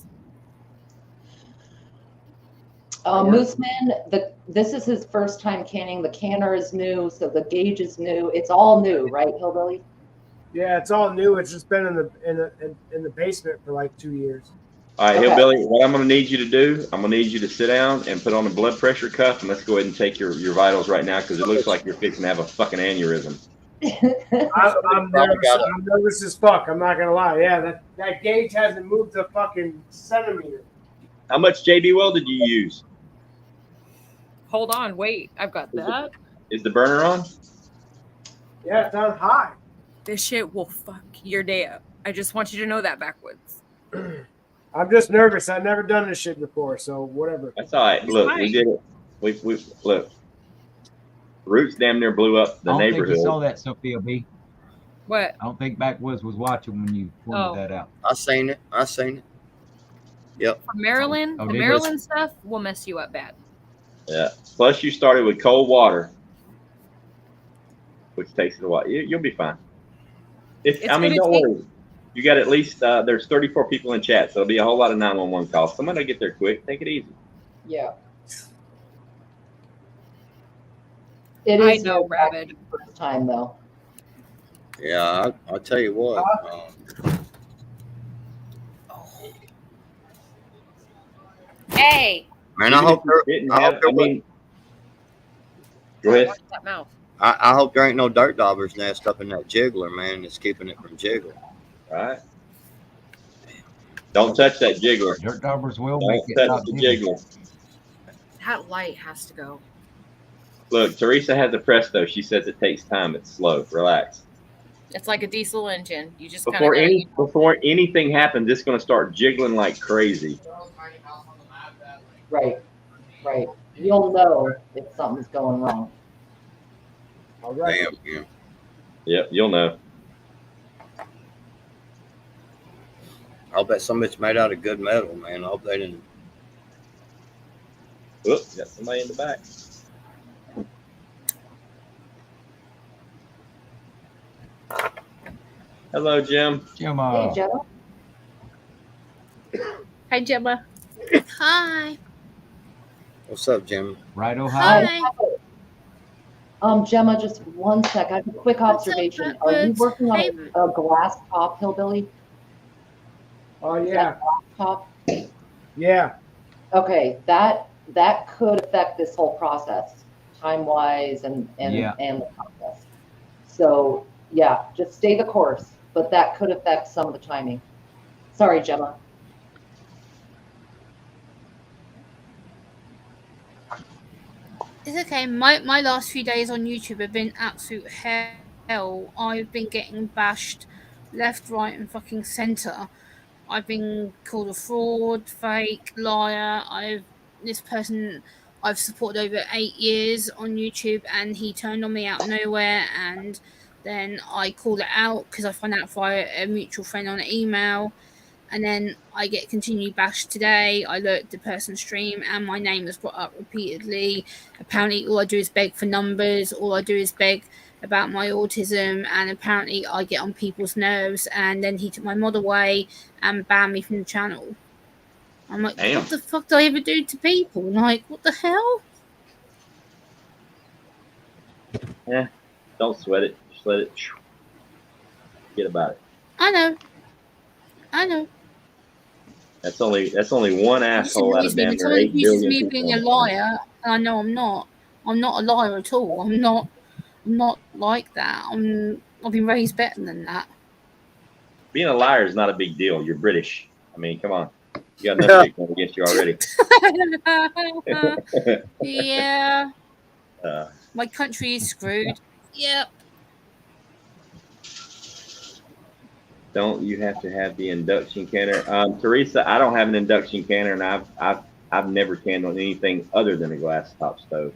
Mooseman, this is his first time canning. The canner is new, so the gauge is new. It's all new, right, Hillbilly? Yeah, it's all new. It's just been in the basement for like 2 years. All right, Okay. Hillbilly, what I'm going to need you to do, I'm going to need you to sit down and put on a blood pressure cuff, and let's go ahead and take your vitals right now because it looks like you're fixing to have a fucking aneurysm. I'm nervous as fuck. I'm not gonna lie. Yeah, that gauge hasn't moved a fucking centimeter. How much JB Weld did you use? Hold on, wait. I've got that. Is the burner on? Yeah, it's on high. This shit will fuck your day up. I just want you to know that backwards. I'm just nervous. I've never done this shit before, so whatever. That's all right. Look, we fine. did it. We look. Roots damn near blew up the I don't think neighborhood. you saw that, Sophia B. What? I don't think Backwoods was watching when you pointed Oh. that out. I seen it. From Maryland, Oh, the did it? Maryland stuff will mess you up bad. Yeah. Plus, you started with cold water, which takes it a while. You'll be fine. It's I mean, gonna don't take- worry. You got at least there's 34 people in chat, so it'll be a whole lot of 911 calls. Somebody will get there quick. Take it easy. Yeah. It I is know, nerve-wracking Rabbit. the first time though. Yeah, I'll tell you what. Hey, Man, I Even hope if you didn't I have. hope there I mean, go ahead. watch that mouth. I hope there ain't no dirt daubers nest up in that jiggler, man. That's keeping it from jiggling. All right. Don't touch that jiggler. Dirt daubers will make Don't it touch stop the jiggling. jiggler. That light has to go. Look, Teresa has a Presto. She says it takes time. It's slow. Relax. It's like a diesel engine. You just kind Before anything happens, it's going to start jiggling like crazy. Right. Right. You'll know if something's going wrong. All right. Damn, yeah. Yep, you'll know. I'll bet some of it's made out of good metal, man. I hope they didn't. Oop, got somebody in the back. Hello, Jim. Jim, Hey, Jenna. Hi, Gemma. Hi. What's up, Jim? right, Ohio. Hi. Gemma, just one sec. I have a quick What's up, observation. Are you Redwoods? working on Hey. a glass top, Hillbilly? Oh yeah, Top? yeah. Okay, that could affect this whole process, time-wise and Yeah. and the process. So yeah, just stay the course, but that could affect some of the timing. Sorry, Gemma. It's okay. My last few days on YouTube have been absolute hell. I've been getting bashed left, right, and fucking center. I've been called a fraud, fake, liar. This person I've supported over 8 years on YouTube, and he turned on me out of nowhere, and then I called it out because I found out via a mutual friend on an email. And then I get continued bashed today. I looked the person's stream and my name is brought up repeatedly. Apparently, all I do is beg for numbers. All I do is beg about my autism. And apparently, I get on people's nerves. And then he took my mod away and banned me from the channel. I'm like, Damn. what the fuck do I ever do to people? Like, what the hell? Don't sweat it. Just let it. Forget about it. I know. That's only one asshole out of damn When near someone 8 accuses billion me of people being on a the planet. liar, I know I'm not. I'm not a liar at all. I'm not like that. I've been raised better than that. Being a liar is not a big deal. You're British. I mean, come on. You got enough shit going against you already. Yeah, Uh, my country is screwed. Yeah. don't you have to have the induction canner? Teresa, I don't have an induction canner, and I've never canned on anything other than a glass top stove.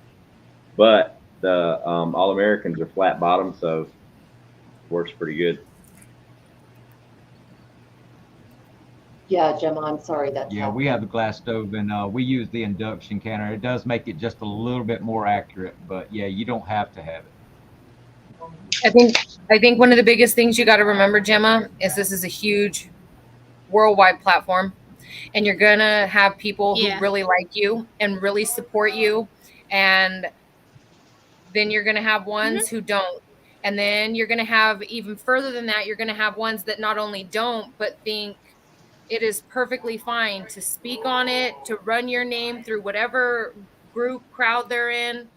But the All Americans are flat bottom, so it works pretty good. Yeah, Gemma, I'm sorry that. Yeah, we have the glass stove and we use the induction canner. It does make it just a little bit more accurate, but yeah, you don't have to have it. I think one of the biggest things you got to remember, Gemma, is this is a huge worldwide platform, and you're gonna have people who Yeah. really like you and really support you, and then you're gonna have ones who don't, and then you're gonna have even further than that. You're gonna have ones that not only don't but think it is perfectly fine to speak on it, to run your name through whatever group crowd they're in.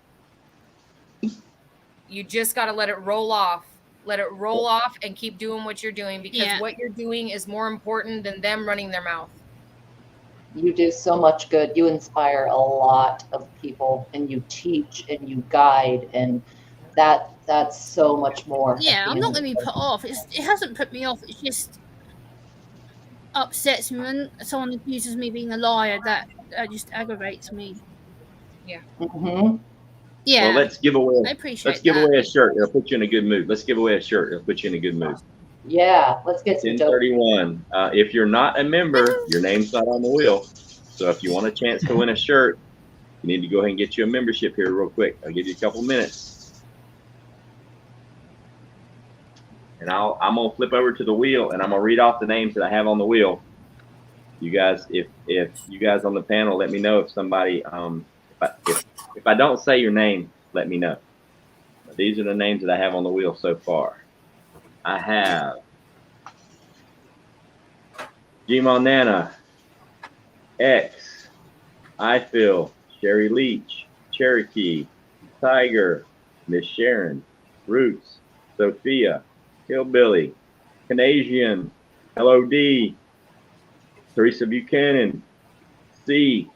You just got to let it roll off. Let it roll off and keep doing what you're doing, because Yeah. what you're doing is more important than them running their mouth. You do so much good. You inspire a lot of people, and you teach and you guide, and that's so much more. Yeah, I'm not going to be put off. It hasn't put me off. It just upsets me when someone accuses me of being a liar. That just aggravates me. Mm-hmm. Yeah, Well, let's give away. I appreciate Let's give that. away a shirt. It'll put you in a good mood. Let's give away a shirt. It'll put you in a good mood. Yeah, let's get some dope. 1031. If you're not a member, your name's not on the wheel. So if you want a chance to win a shirt, You need to go ahead and get you a membership here real quick. I'll give you a couple minutes. And I'm gonna flip over to the wheel and I'm gonna read off the names that I have on the wheel. You guys, if you guys on the panel, let me know if somebody, if I don't say your name, let me know. But these are the names that I have on the wheel so far. I have G-Mon Nana, X, I Feel, Sherry Leach, Cherokee, Tiger, Miss Sharon, Roots, Sophia, Hillbilly, Canadian, LOD, Teresa Buchanan, C,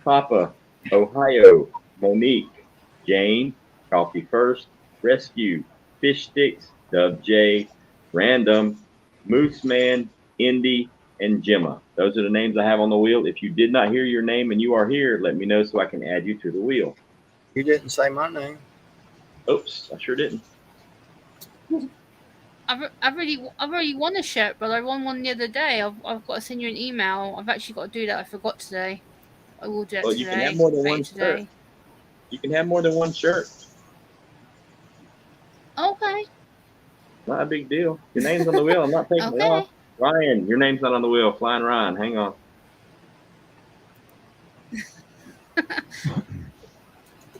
Papa, Ohio, Monique, Jane, Coffee First, Rescue, Fish Sticks, Dub J, Random, Moose Man, Indy, and Gemma. Those are the names I have on the wheel. If you did not hear your name and you are here, let me know so I can add you to the wheel. You didn't say my name. Oops, I sure didn't. I've already won a shirt, but I won one the other day. I've got to send you an email. I've actually got to do that. I forgot today. I will do that Well, today. you can have more than one today. shirt. You can have more than one shirt. Okay. Not a big deal. Your name's on the wheel. I'm not taking it Okay. off. Ryan, your name's not on the wheel. Flying Ryan, hang on.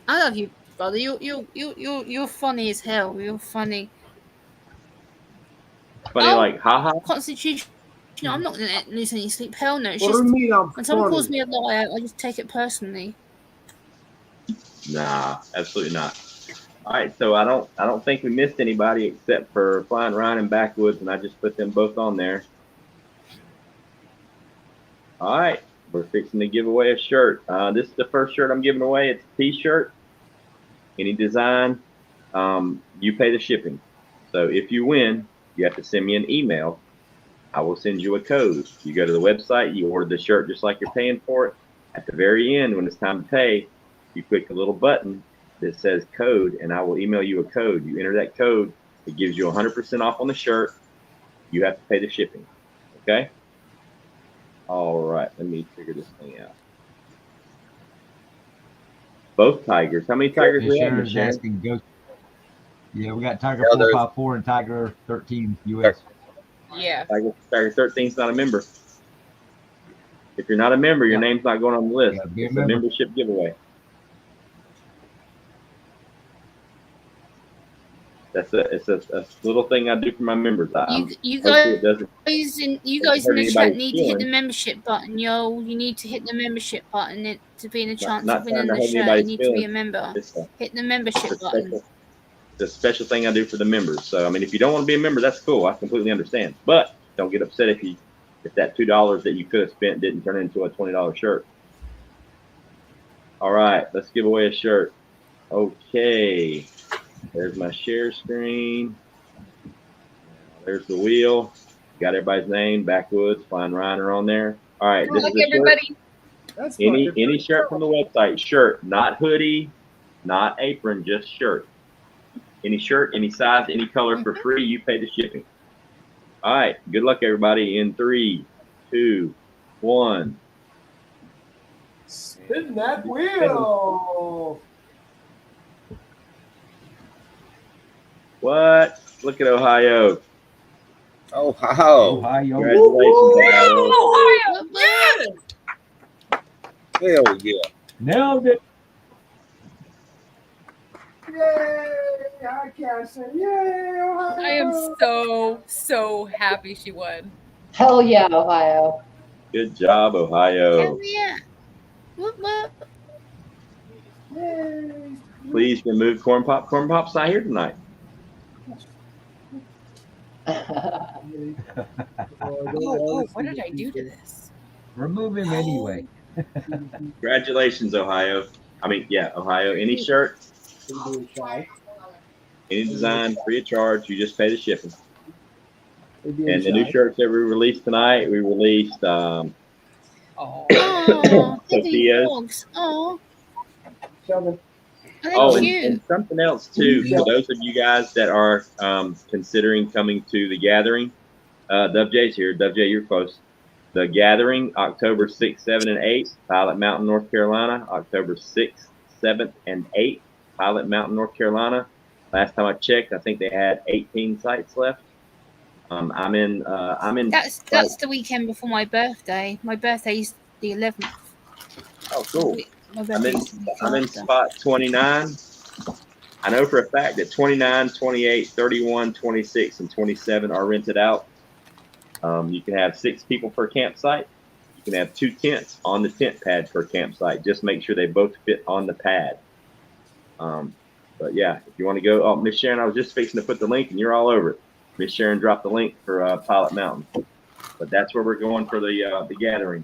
I love you, brother. You're funny as hell. You're funny. Funny, Oh. like, haha. Constitution. No, I'm not going to lose any sleep. Hell no. It's What do just you mean I'm when someone calls funny? me a liar, I just take it personally. Nah, absolutely not. All right, so I don't think we missed anybody except for Flying Ryan and Backwoods, and I just put them both on there. All right, we're fixing to give away a shirt. This is the first shirt I'm giving away. It's a T-shirt. Any design, you pay the shipping. So if you win, you have to send me an email. I will send you a code. You go to the website, you order the shirt just like you're paying for it. At the very end, when it's time to pay, you click the little button that says code, and I will email you a code. You enter that code, it gives you 100% off on the shirt. You have to pay the shipping. Okay? All right, let me figure this thing out. Both tigers. How many tigers we have? Sharon's asking Ghost. Yeah, we got Tiger Yeah, there's- 454 and Tiger 13 US. Yeah. Tiger 13's not a member. If you're not a member, your Yeah. name's not going on the list. Yeah, be a It's a member. membership giveaway. It's a little thing I do for my members. You Hopefully it doesn't guys in the hurt chat anybody's need to hit the feelings. membership button, yo. You need to hit the membership button to be in a chance not of winning trying to the hurt shirt. You anybody's need to be a feelings. member. It's Hit the membership a button. special, it's a special thing I do for the members. So I mean, if you don't want to be a member, that's cool. I completely understand. But don't get upset if that $2 that you could have spent didn't turn into a $20 shirt. All right, let's give away a shirt. Okay, there's my share screen. There's the wheel. Got everybody's name. Backwoods, Flying Ryan are on there. All right, Good this luck, is a shirt. everybody. That's Any fucking shirt from the website. Shirt, not hoodie, not apron, just shirt. Any shirt, any size, any color for free. You pay the shipping. All right. Good luck, everybody. In 3, 2, 1. spin that wheel. What? Look at Ohio. Oh, wow. Ohio. Congratulations, Ohio. Ohio. Yeah. Hell yeah. Nailed it. Yay! I can't say yay! Ohio. I am so happy she won. Hell yeah, Ohio. Good job, Ohio. Hell yeah. Whoop, whoop. Yay. Please remove Corn Pop. Corn Pop's not here tonight. Oh, what did I do to this? Remove him anyway. Congratulations, Ohio. I mean, yeah, Ohio. Any shirt, any design, free of charge. You just pay the shipping. And the new shirts that we released tonight, we released Oh. Oh, look at these Sophia's. dogs. Oh, Sheldon. they're Oh, cute. and something else too. For those of you guys that are considering coming to the gathering, Dub J's here. Dub J, you're close. The Gathering, October 6th, 7th, and 8th, Pilot Mountain, North Carolina. October 6th, 7th, and 8th, Pilot Mountain, North Carolina. Last time I checked, I think they had 18 sites left. I'm in. That's the weekend before my birthday. My birthday's the 11th. Oh, cool. My I'm birthday's the week in after. spot 29. I know for a fact that 29, 28, 31, 26, and 27 are rented out. You can have 6 people per campsite. You can have 2 tents on the tent pad per campsite. Just make sure they both fit on the pad. But yeah, if you want to go, Miss Sharon, I was just fixing to put the link, and you're all over it. Miss Sharon dropped the link for Pilot Mountain. But that's where we're going for the Gathering.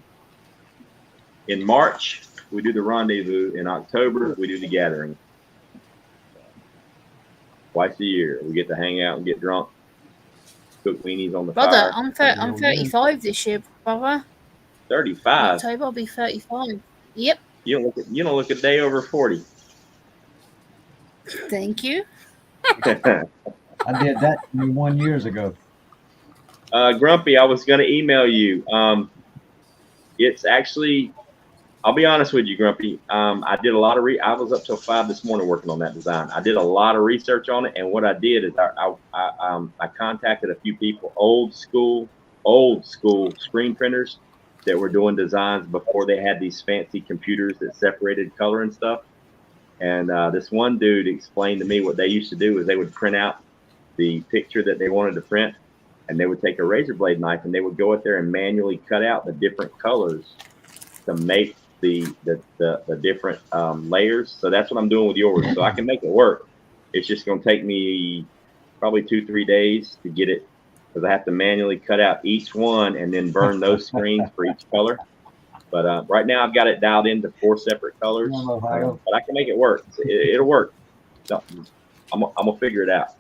In March, we do the Rendezvous. In October, we do the Gathering. Twice a year, we get to hang out and get drunk, cook weenies on the Brother, fire. I'm 35 this year, brother. 35. October, I'll be 35. Yep. You don't look a day over 40. Thank you. I did that 1 year ago. Grumpy, I was going to email you. It's actually, I'll be honest with you, Grumpy. I did a lot of I was up till 5 this morning working on that design. I did a lot of research on it, and what I did is I contacted a few people, old school screen printers that were doing designs before they had these fancy computers that separated color and stuff. And this one dude explained to me what they used to do is they would print out the picture that they wanted to print, and they would take a razor blade knife and they would go out there and manually cut out the different colors to make the different layers. So that's what I'm doing with yours. So I can make it work. It's just going to take me probably 2-3 days to get it, because I have to manually cut out each one and then burn those screens for each color. But right now I've got it dialed into 4 separate colors, but I can make it work. It'll work. So I'm gonna figure it out.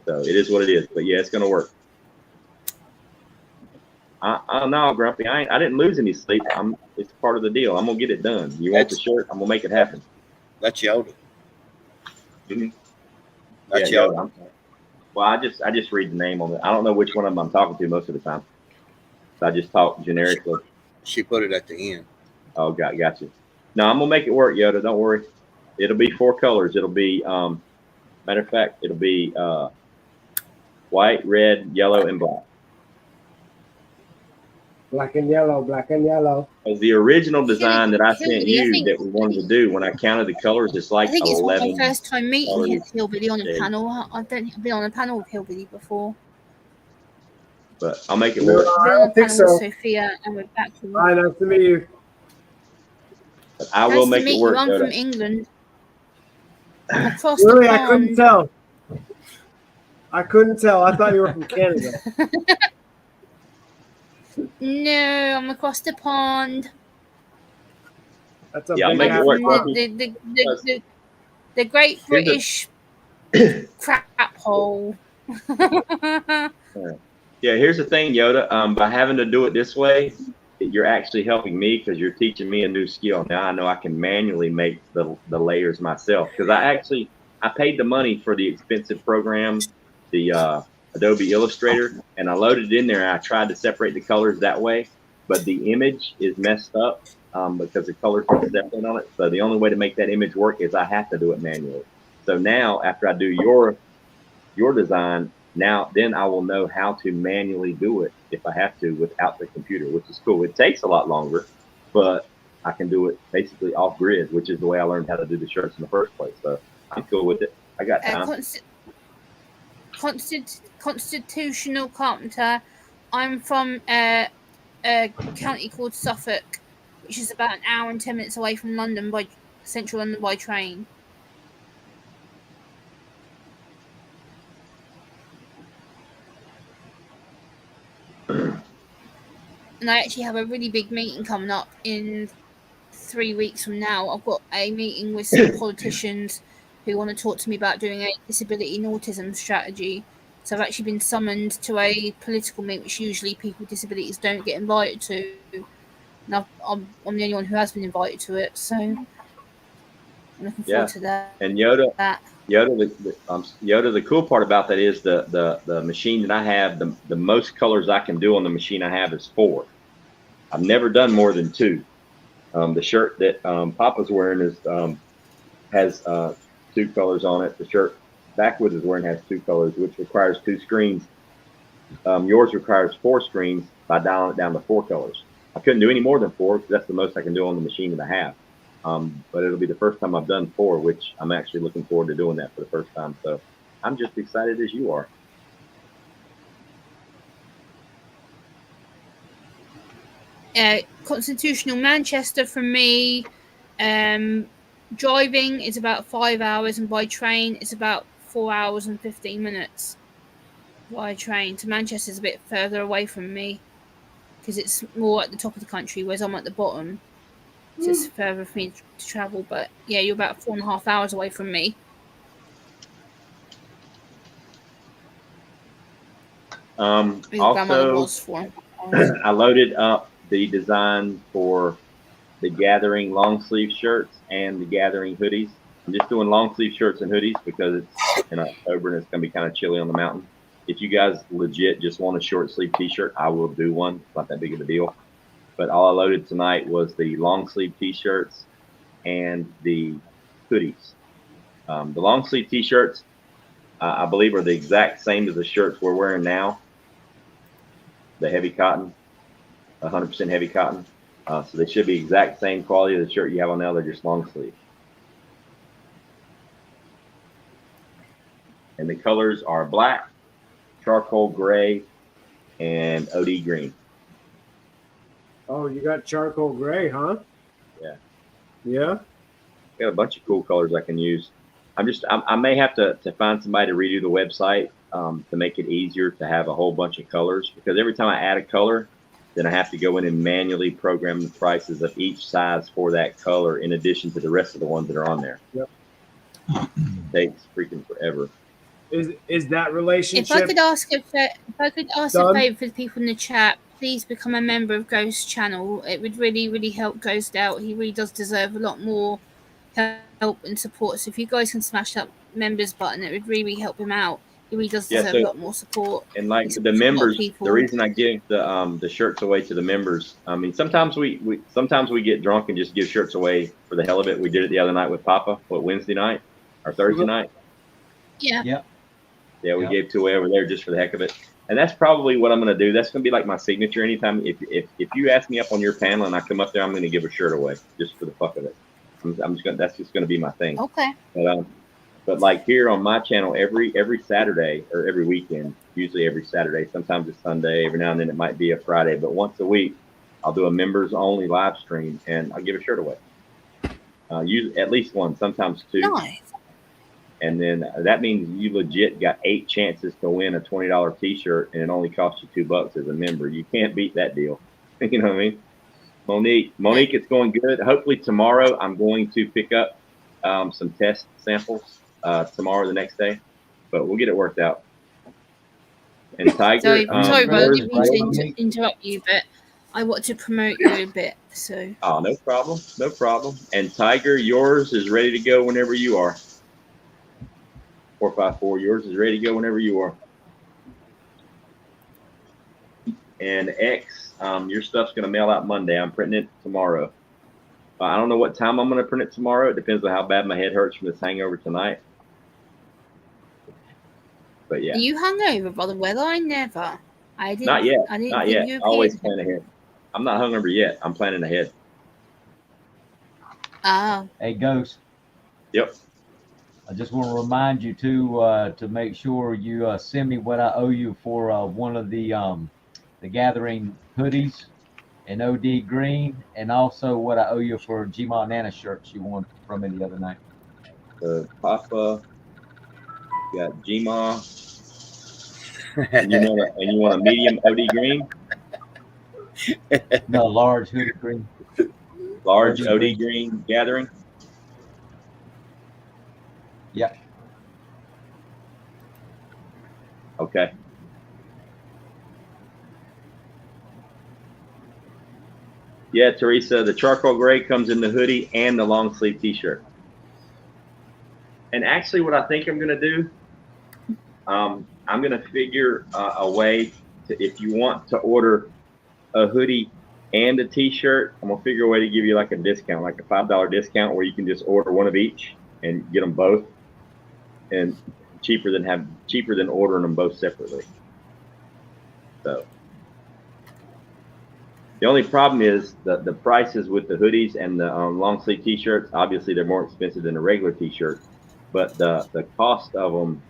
So it is what it is. But yeah, it's gonna work. I don't know, Grumpy. I didn't lose any sleep. It's part of the deal. I'm gonna get it done. You want the shirt? I'm gonna make it happen. That's Yoda. Mm-hmm. That's yeah, Yoda. Well, I just read the name on it. I don't know which one of them I'm talking to most of the time. So I just talk generically. She put it at the end. Oh, got you. No, I'm gonna make it work, Yoda. Don't worry. It'll be 4 colors. It'll be matter of fact, it'll be white, red, yellow, and black. Black and yellow, black and yellow. The original design that I sent you that we wanted to do, when I counted the colors, it's like I think it's 11. my first time meeting Hillbilly on a shades. panel. I don't think I've been on a panel with Hillbilly before. But I'll make it No, work. I've been I on don't a think panel with so. Sophia and we're back to Hi, nice to meet you. But I will Nice to make meet it you. work. I'm Yoda. from England. Across Really, the I couldn't pond. tell. I couldn't tell. I thought you were from Canada. No, I'm across the pond. That's a Yeah, I'll big make it ass work, pond. Grumpy. The Great Here's British crap hole. Yeah, here's the thing, Yoda. By having to do it this way, you're actually helping me because you're teaching me a new skill. Now I know I can manually make the layers myself, because I paid the money for the expensive program, the Adobe Illustrator, and I loaded it in there and I tried to separate the colors that way, but the image is messed up because the colors are separate on it. So the only way to make that image work is I have to do it manually. So now after I do your design, then I will know how to manually do it if I have to without the computer, which is cool. It takes a lot longer, but I can do it basically off grid, which is the way I learned how to do the shirts in the first place. So I'm cool with it. I got time. Constitutional carpenter. I'm from a county called Suffolk, which is about an hour and 10 minutes away from London by central London by train. And I actually have a really big meeting coming up in 3 weeks from now. I've got a meeting with some politicians who want to talk to me about doing a disability and autism strategy. So I've actually been summoned to a political meet, which usually people with disabilities don't get invited to. And I'm the only one who has been invited to it. So I'm looking forward to that. And Yoda, the cool part about that is the machine that I have, the most colors I can do on the machine I have is 4. I've never done more than 2. The shirt that Papa's wearing has 2 colors on it. The shirt Backwoods is wearing has 2 colors, which requires 2 screens. Yours requires 4 screens by dialing it down to 4 colors. I couldn't do any more than 4 because that's the most I can do on the machine and a half. But it'll be the first time I've done 4, which I'm actually looking forward to doing that for the first time. So I'm just excited as you are. Constitutional Manchester from me. Driving is about 5 hours, and by train it's about 4 hours and 15 minutes. By train to Manchester is a bit further away from me because it's more at the top of the country, whereas I'm at the bottom. So it's further for me to travel. But yeah, you're about 4.5 hours away from me. My grandmother Also, was 4.5 hours. I loaded up the design for the Gathering long sleeve shirts and the Gathering hoodies. I'm just doing long sleeve shirts and hoodies because it's in October and it's going to be kind of chilly on the mountain. If you guys legit just want a short sleeve t-shirt, I will do one. It's not that big of a deal. But all I loaded tonight was the long sleeve t-shirts and the hoodies. The long sleeve t-shirts, I believe, are the exact same as the shirts we're wearing now. The heavy cotton, 100% heavy cotton. So they should be exact same quality of the shirt you have on now. They're just long sleeve. And the colors are black, charcoal gray, and OD green. Oh, you got charcoal gray, huh? Yeah. Yeah. We got a bunch of cool colors I can use. I may have to find somebody to redo the website to make it easier to have a whole bunch of colors, because every time I add a color, then I have to go in and manually program the prices of each size for that color in addition to the rest of the ones that are on there. Yep. It takes freaking forever. Is that relationship? If I could ask a Done. favor for the people in the chat, please become a member of Ghost's channel. It would really, really help Ghost out. He really does deserve a lot more help and support. So if you guys can smash that members button, it would really help him out. He really does deserve a lot more support. And like He's the a lot of members, people. the reason I give the shirts away to the members, I mean, sometimes we get drunk and just give shirts away for the hell of it. We did it the other night with Papa, Wednesday night or Thursday night? Yeah. Yep. Yeah, we Yep. gave 2 away over there just for the heck of it. And that's probably what I'm going to do. That's going to be like my signature. Anytime if you ask me up on your panel and I come up there, I'm going to give a shirt away just for the fuck of it. That's just going to be my thing. Okay. But like here on my channel, every Saturday or every weekend, usually every Saturday, sometimes it's Sunday, every now and then it might be a Friday, but once a week, I'll do a members only live stream and I'll give a shirt away. Use at least one, sometimes 2. Nice. And then that means you legit got 8 chances to win a $20 t-shirt and it only costs you $2 as a member. You can't beat that deal. You know what I mean? Monique, it's going good. Hopefully tomorrow I'm going to pick up some test samples tomorrow, the next day, but we'll get it worked out. And Tiger, Sorry, but I yours- didn't mean to interrupt you, but I want to promote you a bit. So oh, no problem. And Tiger, yours is ready to go whenever you are. 454, yours is ready to go whenever you are. And X, your stuff's going to mail out Monday. I'm printing it tomorrow. I don't know what time I'm going to print it tomorrow. It depends on how bad my head hurts from this hangover tonight. But yeah. Are you hungover, brother? Well, I never. I didn't. Not yet. I didn't Not think yet. you appeared. Always plan ahead. I'm not hungover yet. I'm planning ahead. Oh. Hey, Ghost. Yep. I just want to remind you to make sure you send me what I owe you for one of the Gathering hoodies in OD green, and also what I owe you for Gmod Nana shirts you won from me the other night. Papa, you got Gma, and you want a medium OD green, No, large hoodie green. large OD green Gathering. Yep. Okay. Yeah, Teresa, the charcoal gray comes in the hoodie and the long sleeve t-shirt. And actually what I think I'm going to do, I'm going to figure a way to, if you want to order a hoodie and a t-shirt, I'm gonna figure a way to give you like a discount, like a $5 discount where you can just order one of each and get them both, and cheaper than ordering them both separately. So the only problem is the prices with the hoodies and the long sleeve t-shirts. Obviously, they're more expensive than a regular t-shirt, but the cost of them,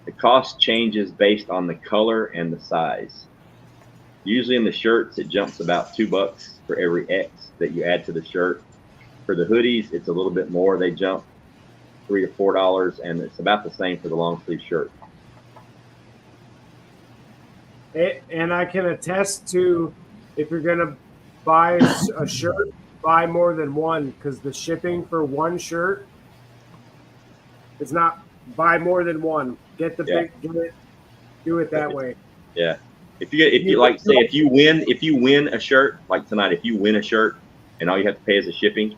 the cost changes based on the color and the size. Usually in the shirts, it jumps about $2 for every X that you add to the shirt. For the hoodies, it's a little bit more. They jump $3 to $4, and it's about the same for the long sleeve shirt. And I can attest to, if you're going to buy a shirt, buy more than one, because the shipping for one shirt is not buy more than one. Get the big, do it that way. Yeah. If you like, say, if you win a shirt like tonight, if you win a shirt and all you have to pay is the shipping,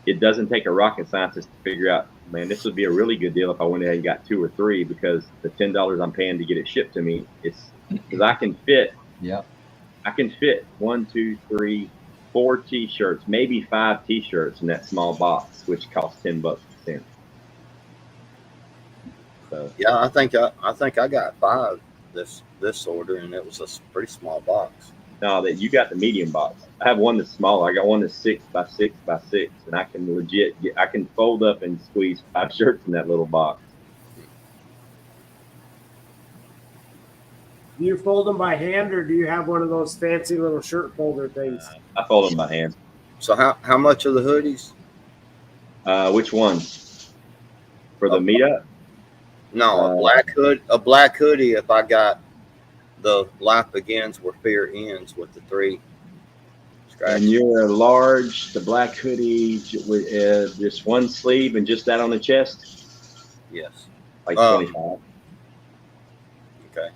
it doesn't take a rocket scientist to figure out, man, this would be a really good deal if I went ahead and got 2 or 3, because the $10 I'm paying to get it shipped to me, it's because I can fit 1, 2, 3, 4 t-shirts, maybe 5 t-shirts in that small box, which costs $10 to send. So Yeah, I think I got 5 this order, and it was a pretty small box. no, that you got the medium box. I have one that's smaller. I got one that's 6 by 6 by 6, and I can legit I can fold up and squeeze 5 shirts in that little box. Do you fold them by hand, or do you have one of those fancy little shirt folder things? I fold them by hand. So how much are the hoodies? Which ones? For the meetup? No, a black hoodie. If I got the life begins where fear ends with the 3 And scratches. you're a large, the black hoodie with just one sleeve and just that on the chest, Yes. like 25. Okay.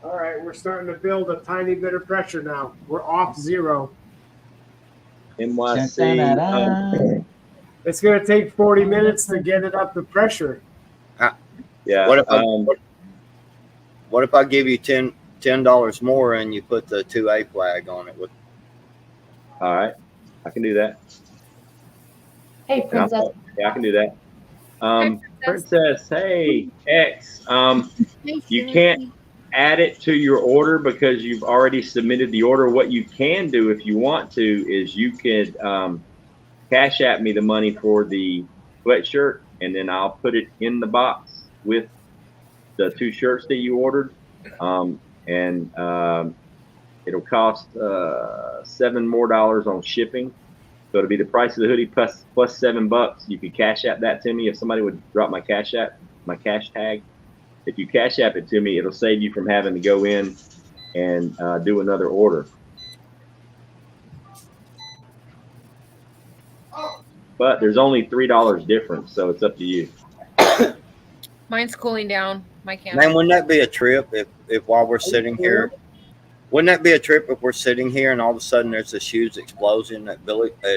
All right, we're starting to build a tiny bit of pressure now. We're off 0. NYC. It's going to take 40 minutes to get it up to pressure. Yeah. What if I give you $10 more and you put the 2A flag on it? All right. I can do that. Hey, Princess. Yeah, I can do that. Princess, hey, X. You can't add it to your order because you've already submitted the order. What you can do if you want to is you could Cash App me the money for the sweatshirt, and then I'll put it in the box with the 2 shirts that you ordered. It'll cost $7 more on shipping. So it'll be the price of the hoodie plus $7. You could Cash App that to me if somebody would drop my Cash App, my cash tag. If you Cash App it to me, it'll save you from having to go in and do another order. But there's only $3 difference, so it's up to you. Mine's cooling down. My camera. Man, wouldn't that be a trip if while we're sitting here? Wouldn't that be a trip if we're sitting here and all of a sudden there's this huge explosion at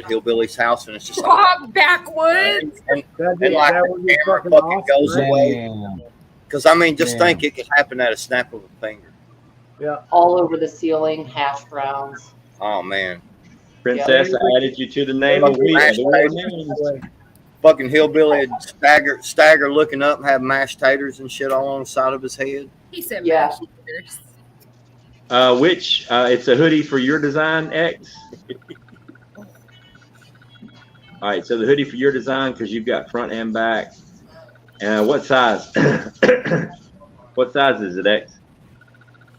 Hillbilly's house, and it's just Bob backwoods. and That like would be camera fucking fucking goes awesome, right? away. Damn. Because I mean, just Yeah. think it could happen at a snap of a finger. Yeah. All over the ceiling, hash browns. Oh man, Princess, I added you to the name of we. fucking hillbilly would stagger looking up and have mashed taters and shit all on the side of his head. He said, Yeah. Which it's a hoodie for your design, X. All right, so the hoodie for your design, because you've got front and back. What size? What size is it, X?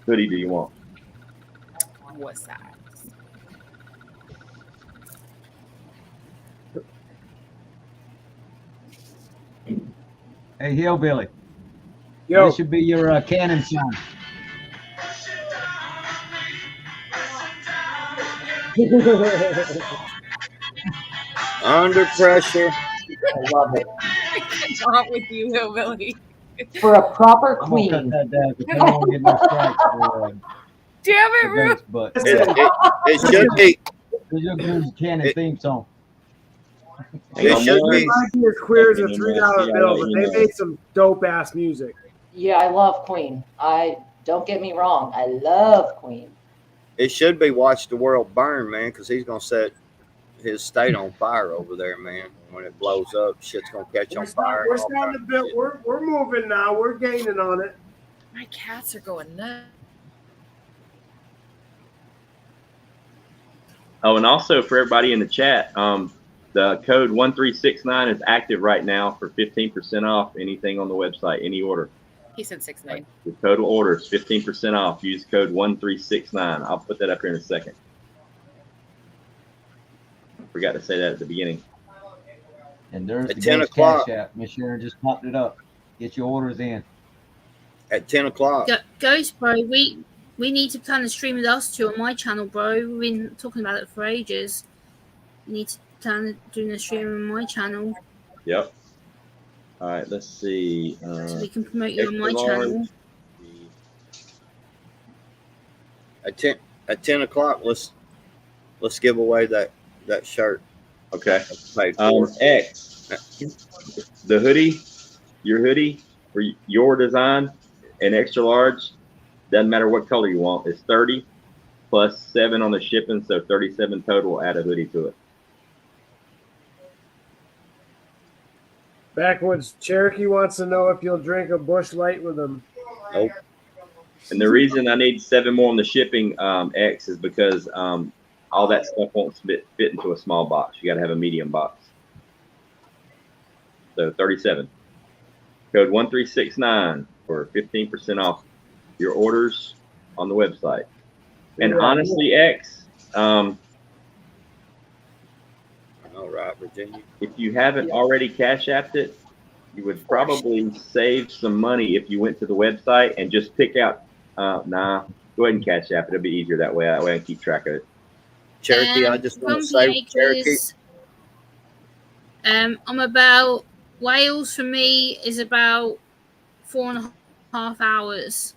Hoodie do you want? What size? Hey, Hillbilly. Yo, This should be your cannon sign. Under pressure. I love it. Not with you, hillbilly. For a proper I'm gonna cut queen. that down because I don't want to get no strikes for Damn it, Ruth. events, but It should be. we're just doing the cannon theme song. It should it be. might be as queer as a $3 bill, but they made some dope ass music. Yeah, I love Queen. Don't get me wrong. I love Queen. it should be watch the world burn, man, because he's gonna set his state on fire over there, man. When it blows up, shit's gonna catch on fire. We're starting to build. We're moving now. We're gaining on it. My cats are going nuts. Oh, and also for everybody in the chat, the code 1369 is active right now for 15% off anything on the website, any order. He said 6'9". The total orders 15% off. Use code 1369. I'll put that up here in a second. Forgot to say that at the beginning. And there's At the 10 Ghost o'clock. Cash App. Miss Sharon just popped it up. Get your orders in. At 10 o'clock. Ghost, bro, we need to plan a stream with us two on my channel, bro. We've been talking about it for ages. We need to plan doing a stream on my channel Yep. All right, let's see. so we can promote you on my extra large. channel. At 10 o'clock, let's give away that shirt. Okay. That's paid for. X, the hoodie, your hoodie for your design, and extra large, doesn't matter what color you want. It's 30 plus 7 on the shipping, so 37 total. Add a hoodie to it. Backwoods Cherokee wants to know if you'll drink a Busch Light with him. Nope. And the reason I need 7 more on the shipping, X, is because all that stuff won't fit into a small box. You got to have a medium box. So 37. Code 1369 for 15% off your orders on the website. And honestly, X, All right, Virginia. if you haven't already Cash Apped it, you would probably save some money if you went to the website and just pick out. Go ahead and Cash App it. It'll be easier that way. That way I can keep track of it. Cherokee, I just want to say, Cherokee. I'm about Wales for me is about 4.5 hours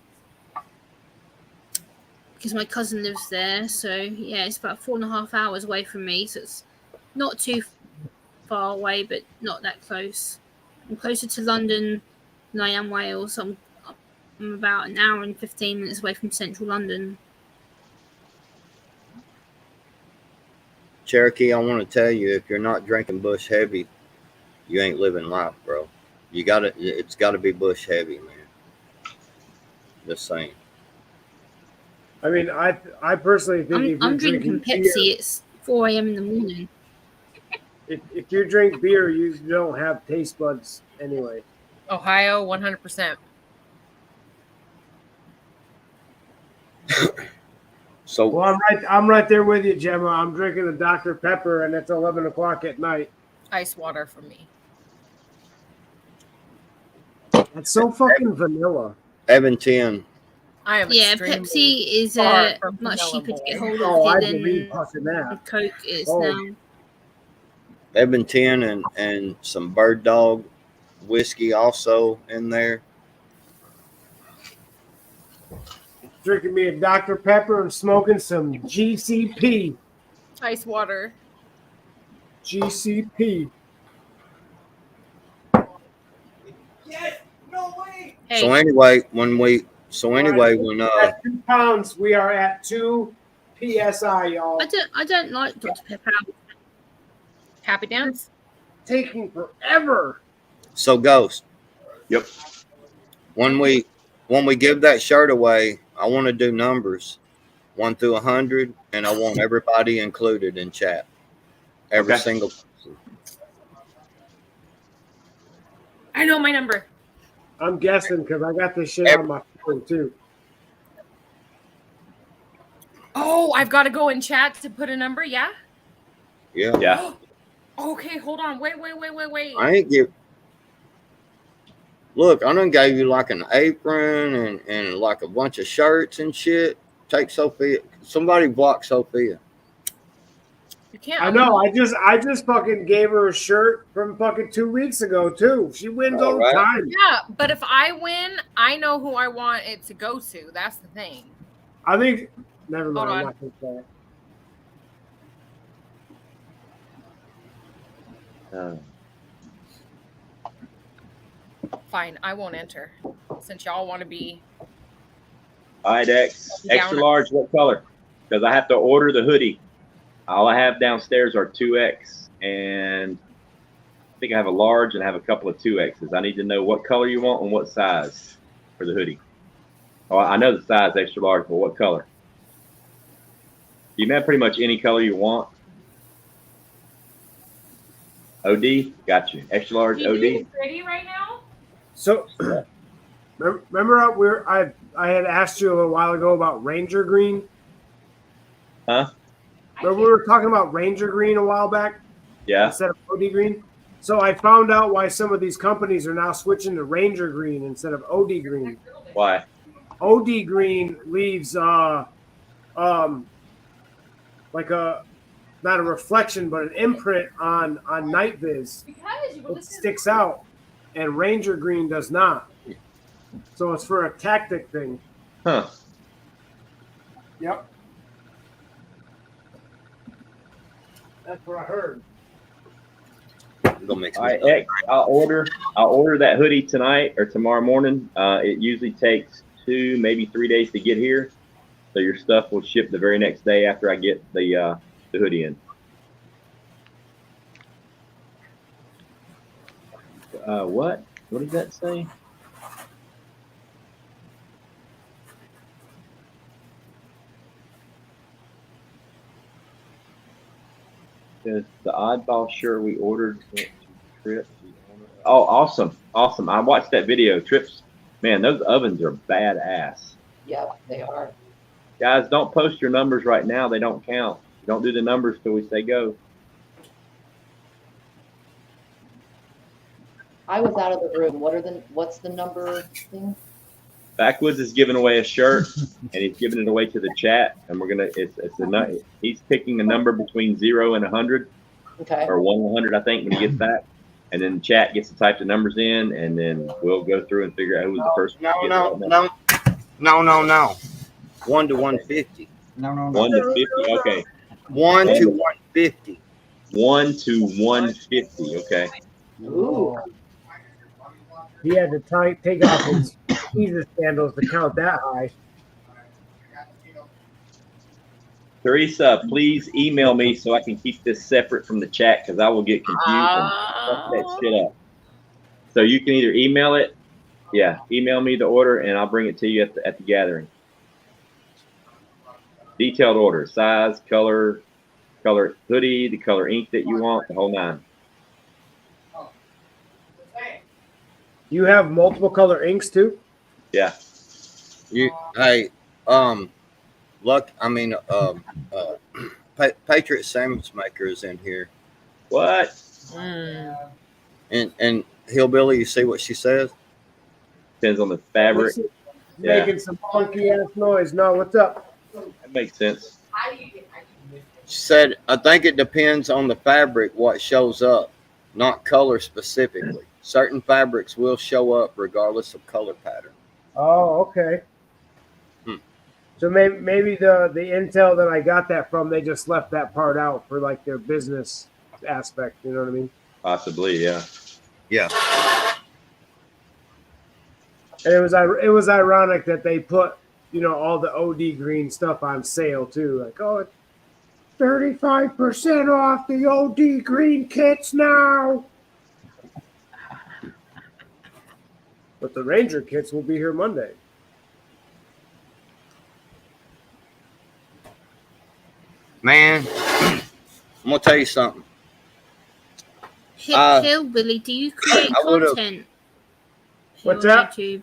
because my cousin lives there. So yeah, it's about 4.5 hours away from me. So it's not too far away, but not that close. I'm closer to London than I am Wales. I'm about an hour and 15 minutes away from central London. Cherokee, I want to tell you, if you're not drinking Busch Heavy, you ain't living life, bro. It's gotta be Busch Heavy, man. Just saying. I mean, I personally think if I'm you're drinking drinking Pepsi. beer, It's 4 a.m. in the morning. if you drink beer, you don't have taste buds anyway. Ohio, 100%. So Well, I'm right there with you, Gemma. I'm drinking a Dr. Pepper, and it's 11 o'clock at night. Ice water for me. It's so fucking vanilla. Evan 10, I am Yeah, extremely Pepsi is far from much vanilla cheaper to get boy. hold Oh, I of believe than fucking that. Coke is Oh. now. Evan 10 and some Bird Dog whiskey also in there. Drinking me a Dr. Pepper and smoking some GCP. Ice water. GCP. Hey, So anyway, when At 2 pounds, we are at 2 PSI, y'all. I don't like Dr. Pepper. happy dance. Taking forever. so Ghost, Yep. when we give that shirt away, I want to do numbers 1 through 100, and I want everybody included in chat. Every Okay. single person. I know my number. I'm guessing because I got this shit on my phone too. Oh, I've got to go in chat to put a number. Yeah. Yeah. Yeah. Okay, hold on. Wait. I ain't give. Look, I done gave you like an apron and like a bunch of shirts and shit. Take Sophia. Somebody block Sophia. You can't. I know. I just fucking gave her a shirt from fucking 2 weeks ago too. She wins all the Alright. time. Yeah, but if I win, I know who I want it to go to. That's the thing. I think. Never mind. Hold I'm on. not gonna say it. Fine, I won't enter since y'all want to be. All right, X. Down. Extra large, what color? because I have to order the hoodie. All I have downstairs are 2X, and I think I have a large and I have a couple of 2Xs. I need to know what color you want and what size for the hoodie. Oh, I know the size extra large, but what color? You can have pretty much any color you want. OD, got you. Extra large You OD. doing pretty right now? So remember I had asked you a little while ago about Ranger Green. Huh? Remember we were talking about Ranger Green a while back Yeah. instead of OD Green. So I found out why some of these companies are now switching to Ranger Green instead of OD Green. Why? OD Green leaves like a not a reflection but an imprint on night viz. It sticks out, and Ranger Green does not. So it's for a tactic thing. Huh. Yep. That's what I heard. It'll mix All me right, up. X, I'll order that hoodie tonight or tomorrow morning. It usually takes 2, maybe 3 days to get here. So your stuff will ship the very next day after I get the hoodie in. What? What does that say? Says the oddball shirt we ordered went to Trip. Oh, awesome. Awesome. I watched that video. Trips, man, those ovens are badass. Yeah, they are. Guys, don't post your numbers right now. They don't count. Don't do the numbers till we say go. I was out of the room. What's the number thing? Backwoods is giving away a shirt, and he's giving it away to the chat. And we're gonna. He's picking a number between 0 and 100, Okay. or 1 to 100, I think, when he gets back. And then the chat gets to type the numbers in, and then we'll go through and figure out who was the first. No, one to no, get that number. no. 1 to 150. No. 1 to 50. Okay. 1 to 150. 1 to 150. Okay. Ooh. He had to take off his Jesus sandals to count that high. Teresa, please email me so I can keep this separate from the chat because I will get confused and fuck that shit up. So you can either email it, email me the order and I'll bring it to you at the gathering. Detailed order, size, color hoodie, the color ink that you want, the whole 9. You have multiple color inks too? Yeah. Patriot Sandwich Maker is in here. What? And Hillbilly, you see what she says? Depends on the fabric. Making some funky ass noise. No, what's up? That makes sense. She said, I think it depends on the fabric what shows up, not color specifically. Certain fabrics will show up regardless of color pattern. Oh, okay. So maybe the intel that I got that from, they just left that part out for like their business aspect. You know what I mean? Possibly, yeah. Yeah. And it was ironic that they put all the OD Green stuff on sale too. Like, oh, it's 35% off the OD Green kits now. But the Ranger kits will be here Monday. Man, I'm gonna tell you something. Hillbilly, do you create I would've- content? What's on that? YouTube?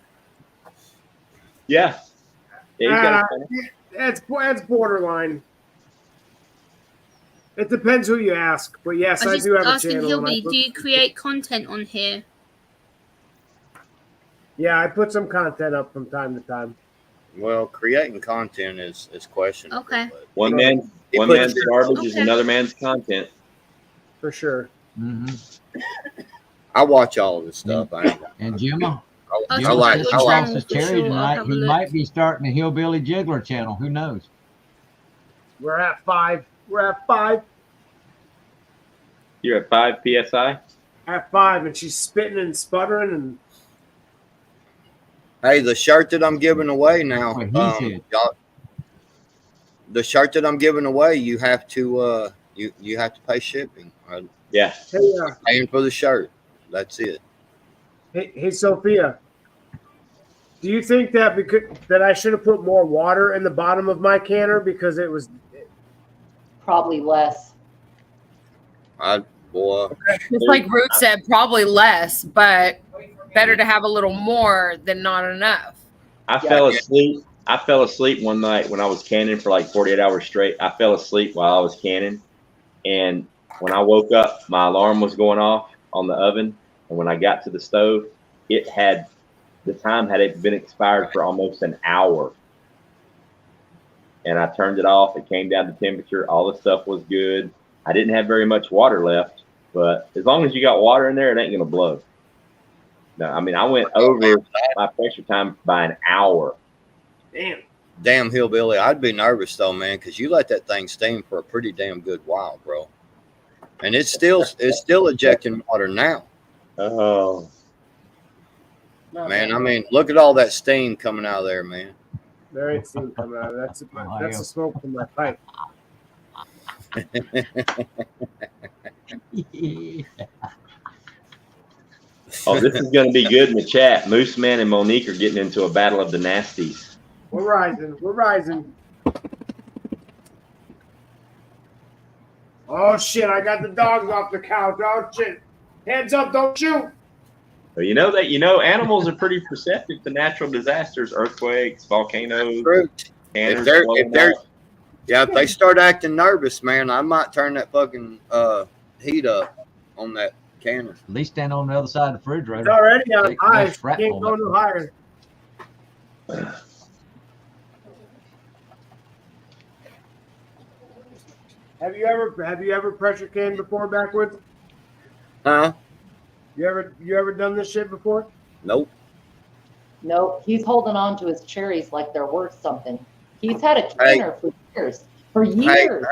Yeah. Yeah, you got it. That's borderline. It depends who you ask, but yes, I just do have a asking channel. and I Hillbilly, put- do you create content on here? Yeah, I put some content up from time to time. Well, creating content is questionable. Okay. but One man's garbage is Okay. another man's content. For sure. I watch all of this stuff. And Gemma, I I'll like. check I your like. channel the for cherry sure. I'll tonight. have a He look. might be starting a Hillbilly Jiggler channel. Who knows? We're at 5. We're at 5. You're at 5 PSI? At 5, and she's spitting and sputtering, and Hey, the shirt that I'm giving away now, What he said. the shirt that I'm giving away, you have to you have to pay shipping. Yeah. Hey, Paying for the shirt. That's it. hey, Sophia. Do you think that that I should have put more water in the bottom of my canner because it was? Probably less. Boy, Just like Root said, probably less, but better to have a little more than not enough. I fell asleep. I fell asleep one night when I was canning for like 48 hours straight. I fell asleep while I was canning, and when I woke up, my alarm was going off on the oven, and when I got to the stove, the time had been expired for almost an hour. And I turned it off. It came down to temperature. All the stuff was good. I didn't have very much water left, but as long as you got water in there, it ain't gonna blow. No, I mean I went over my pressure time by an hour. damn hillbilly. I'd be nervous though, man, because you let that thing steam for a pretty damn good while, bro. And it's still ejecting water now. Oh, Man, I mean, look at all that steam coming out of there, man. There ain't steam coming out. That's the smoke from my pipe. oh, this is gonna be good in the chat. Moose Man and Monique are getting into a battle of the nasties. We're rising. We're rising. Oh shit! I got the dogs off the couch. Oh shit! Hands up! Don't shoot! But you know animals are pretty perceptive to natural disasters, earthquakes, volcanoes. If they start acting nervous, man, I might turn that fucking heat up on that cannon. At least stand on the other side of the refrigerator. It's already on Take high. less shrapnel Can't go up. no higher. Have you ever pressure canned before, Backwoods? Huh? You ever done this shit before? Nope. Nope. He's holding on to his cherries like they're worth something. He's had a canner for years. For years.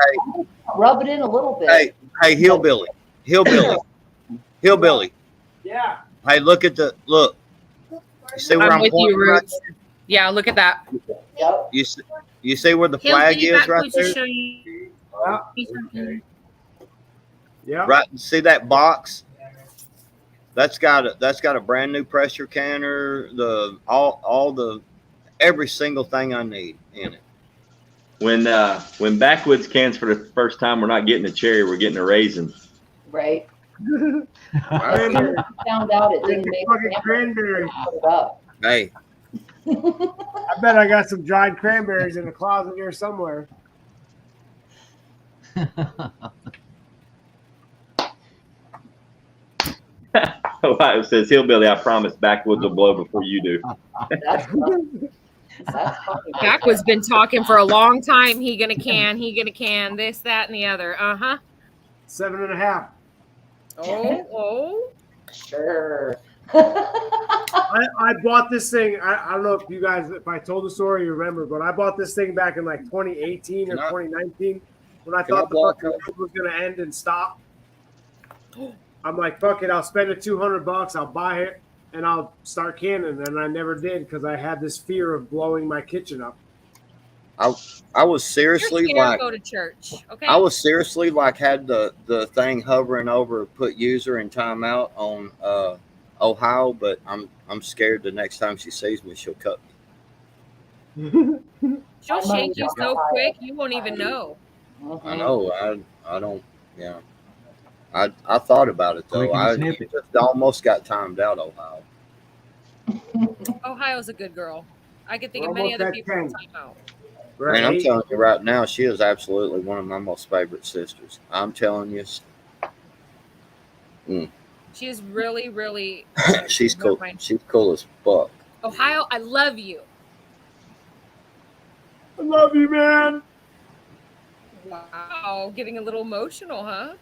Rub it in a little bit. Hey, hillbilly. Yeah. Hey, look. You see where I'm I'm with you, pointing right Roots. Yeah, look at that. Yep. there? You see where the flag is right to there? show you something. Yeah. Right. See that box? That's got a brand new pressure canner. Every single thing I need in it. When Backwoods cans for the first time, we're not getting a cherry, we're getting a raisin. Right. Cranberry. Found out it didn't make Fucking sense. cranberry. Put it up. Hey, I bet I got some dried cranberries in the closet here somewhere. Ohio says, hillbilly, I promise Backwoods will blow before you do. That's fucking Backwoods been talking for a long time. He gonna can, this, that, and the other. 7.5. Oh. sure. I bought this thing. I don't know if I told the story, you remember, but I bought this thing back in like 2018 or 2019 when I thought the fucking world was going to end and stop. I'm like, fuck it, I'll spend the $200. I'll buy it and I'll start canning. And I never did because I had this fear of blowing my kitchen up. I was seriously You're scared like, to go to church. Okay. I was seriously like had the thing hovering over put user in timeout on Ohio, but I'm scared the next time she sees me, she'll cut me. She'll shake you so quick you won't even know. I know. I don't. Yeah. I thought about it though. Quick and I snippy. just almost got timed out, Ohio. Ohio's a good girl. I could think We're of many almost other at people 10. to time out. Man, I'm telling you right now, she is absolutely one of my most favorite sisters. I'm telling you, She is really, really she's cool. She's cool as fuck. Ohio, I love you. I love you, man. Wow, getting a little emotional, huh?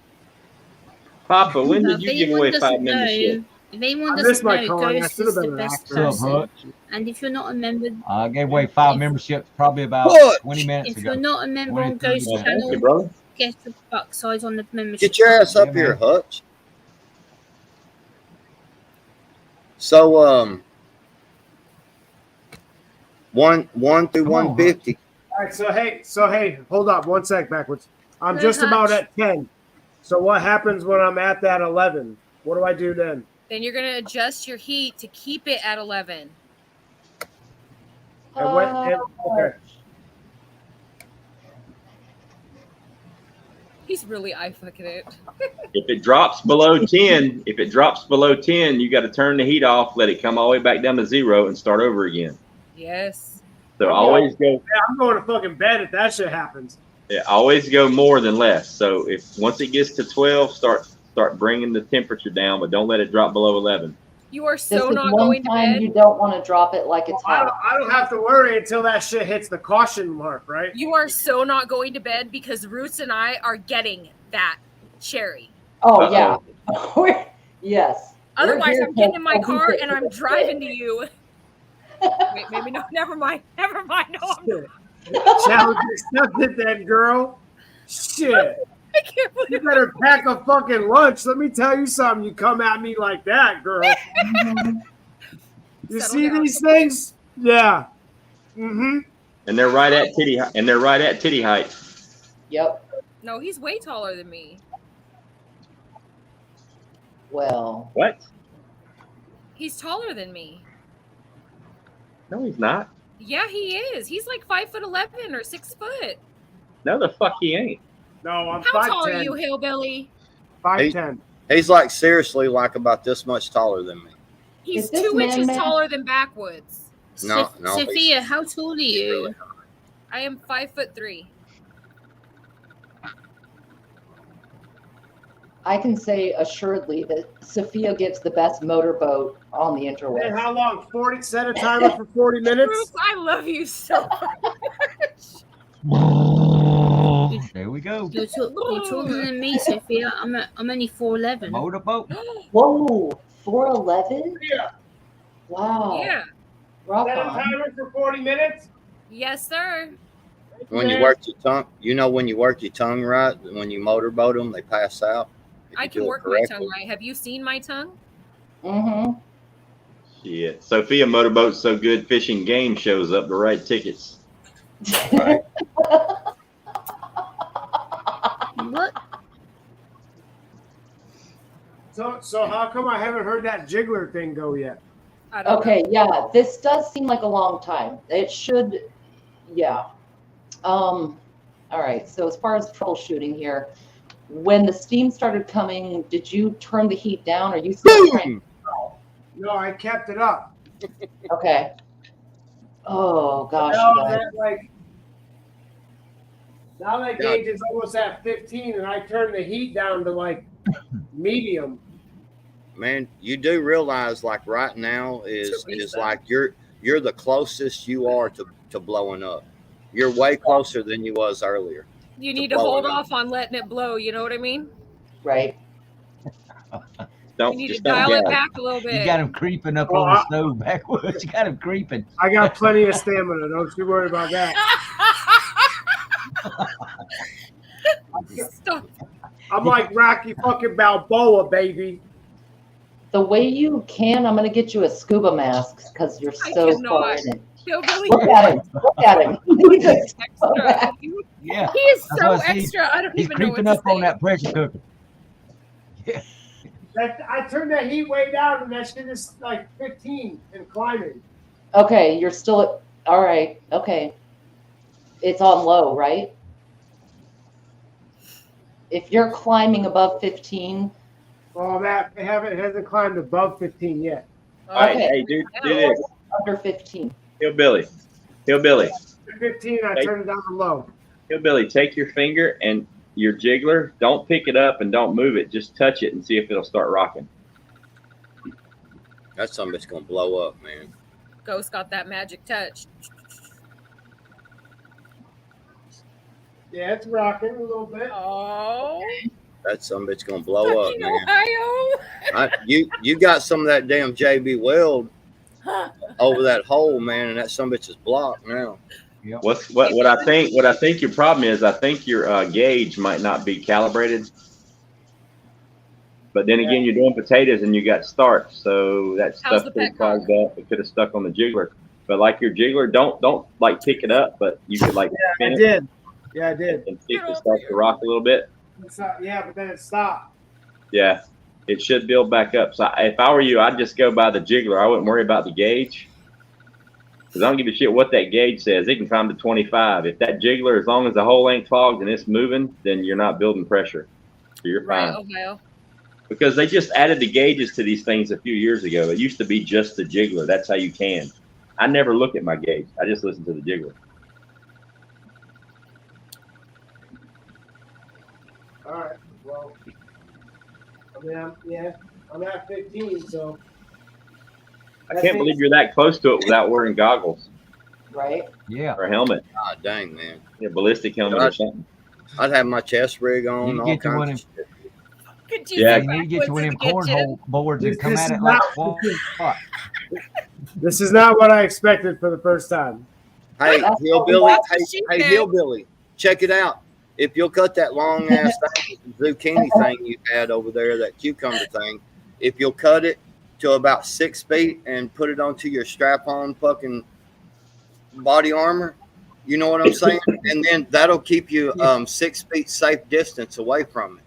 Papa, when Now, did if you give anyone away 5 doesn't memberships? know, if anyone I doesn't missed my know, calling. I Ghost should is have the been an best actor. What's up, person. Hutch? And if you're not a member, I gave away 5 memberships probably about What? 20 minutes if ago. you're not a member on 23 Ghost minutes. Thank you, channel, brother. get your buck size on the membership. Get your ass up Yeah, here, man. Hutch. So 1 through Come on, 150. All right, so hey, hold up, one sec backwards. I'm Good just about touch. at 10. So what happens when I'm at that 11? What do I do then? Then you're gonna adjust your heat to keep it at 11. Okay. He's really eye fucking it. If it drops below 10, you got to turn the heat off, let it come all the way back down to 0, and start over again. Yes. So always go. Yeah, I'm going to fucking bed if that shit happens. Yeah, always go more than less. So if once it gets to 12, start bringing the temperature down, but don't let it drop below 11. You are This so is not one going to time bed. you don't want to drop it like it's hot. I don't have to worry until that shit hits the caution mark, right? You are so not going to bed because Roots and I are getting that cherry. Oh yeah. Yes. We're Otherwise, here I'm getting in my till car everything and I'm is driving to you. Wait, maybe no. Never mind. No, I'm not. Challenge accepted, then, girl. Shit. I can't You believe better pack a fucking lunch. Let me tell you something. You come at me like that, girl. You Settle see down. these things? Yeah. Mm-hmm. And they're right at titty height. Yep. No, he's way taller than me. Well, What? He's taller than me. No, he's not. Yeah, he is. He's like 5'11" or 6 foot. No, the fuck he ain't. No, I'm How tall are 5'10". you, hillbilly? 5'10". He's like seriously like about this much taller than me. He's Is this 2 inches man-made? taller than Backwoods. No, Sophia, how tall are you? I am 5'3". I can say assuredly that Sophia gives the best motorboat on the And interwebs. how long? 40? Set a timer for 40 minutes? Bruce, I love you so much. There we go. You're taller than me, Sophia. I'm only 4'11". Motorboat. Whoa, 4'11"? Yeah. Wow. Yeah. Rock Set a on. timer for 40 minutes? Yes, sir. When you work your tongue, when you work your tongue right, when you motorboat them, they pass out. If I you can do it work my correctly. tongue right. Have you seen my tongue? Mm-hmm. Shit. Sophia Motorboat's so good, Fishing Game shows up to write tickets. Right. What? So how come I haven't heard that jiggler thing go yet? I don't Okay, yeah, this does seem like a long time. It should, yeah. All right, so as far as troubleshooting here, when the steam started coming, did you turn the heat down or you still crank? No, I kept it up. Okay. Oh gosh, Now you guys. that gauge is almost at 15, and I turned the heat down to like medium. Man, you do realize like right now is like you're the closest you are to blowing up. You're way closer than you was earlier. You need to blow hold it up. off on letting it blow. You know what I mean? Right. You Don't need to just don't dial it gas. back a little You bit. got him creeping up Oh, on the stove backwards. You got him creeping. I got plenty of stamina. Don't you worry about that. Stop. I'm like Rocky fucking Balboa, baby. The way you can, I'm gonna get you a scuba mask because you're I so cannot. far in it. Hillbilly, Look at him. Look at him. He's a scuba extra. mask. Yeah. He is That's so what I see. extra. I don't He's even know what creeping to up on say. that pressure cooker. I turned that heat way down, and that shit is like 15 and climbing. Okay, you're still at, all right. Okay. It's on low, right? If you're climbing above 15, Oh, that it hasn't climbed above 15 yet. All right, Okay. hey, do this. under 15. Hillbilly. 15, I turned it down to low. Hillbilly, take your finger and your jiggler. Don't pick it up and don't move it. Just touch it and see if it'll start rocking. That's something that's gonna blow up, man. Ghost got that magic touch. Yeah, it's rocking a little bit. Oh, That's something that's gonna blow up, fucking man. Ohio. You got some of that damn JB Weld over that hole, man, and that some bitch is blocked now. What I think your problem is, I think your gauge might not be calibrated. But then again, you're doing potatoes and you got starch, so that How's stuff the could have pet car? clogged up. It could have stuck on the jiggler. But like your jiggler, don't like pick it up, but you could like I spin it did. Yeah, I did. and see if it starts to rock a little bit. Yeah, but then it stopped. Yeah, it should build back up. So if I were you, I'd just go by the jiggler. I wouldn't worry about the gauge. Because I don't give a shit what that gauge says. It can climb to 25. If that jiggler, as long as the whole length fogged and it's moving, then you're not building pressure. So you're fine. Right, Ohio. Because they just added the gauges to these things a few years ago. It used to be just the jiggler. That's how you can. I never look at my gauge. I just listen to the jiggler. All right. Well, I mean, I'm at 15, so. I can't believe you're that close to it without wearing goggles Right? Yeah. or a helmet. God dang, man. A ballistic helmet or something. I'd have my chest rig on. You all get you one kinds of shit. Could you Yeah. You need to get you one of them cornhole boards and come This at is it like not- swamp. Fuck. This is not what I expected for the first time. Hey, That's hillbilly. that's what she Hey, said. hillbilly. Check it out. If you'll cut that long ass zucchini thing you had over there, that cucumber thing, if you'll cut it to about 6 feet and put it onto your strap-on fucking body armor, you know what I'm saying? And then that'll keep you 6 feet safe distance away from it.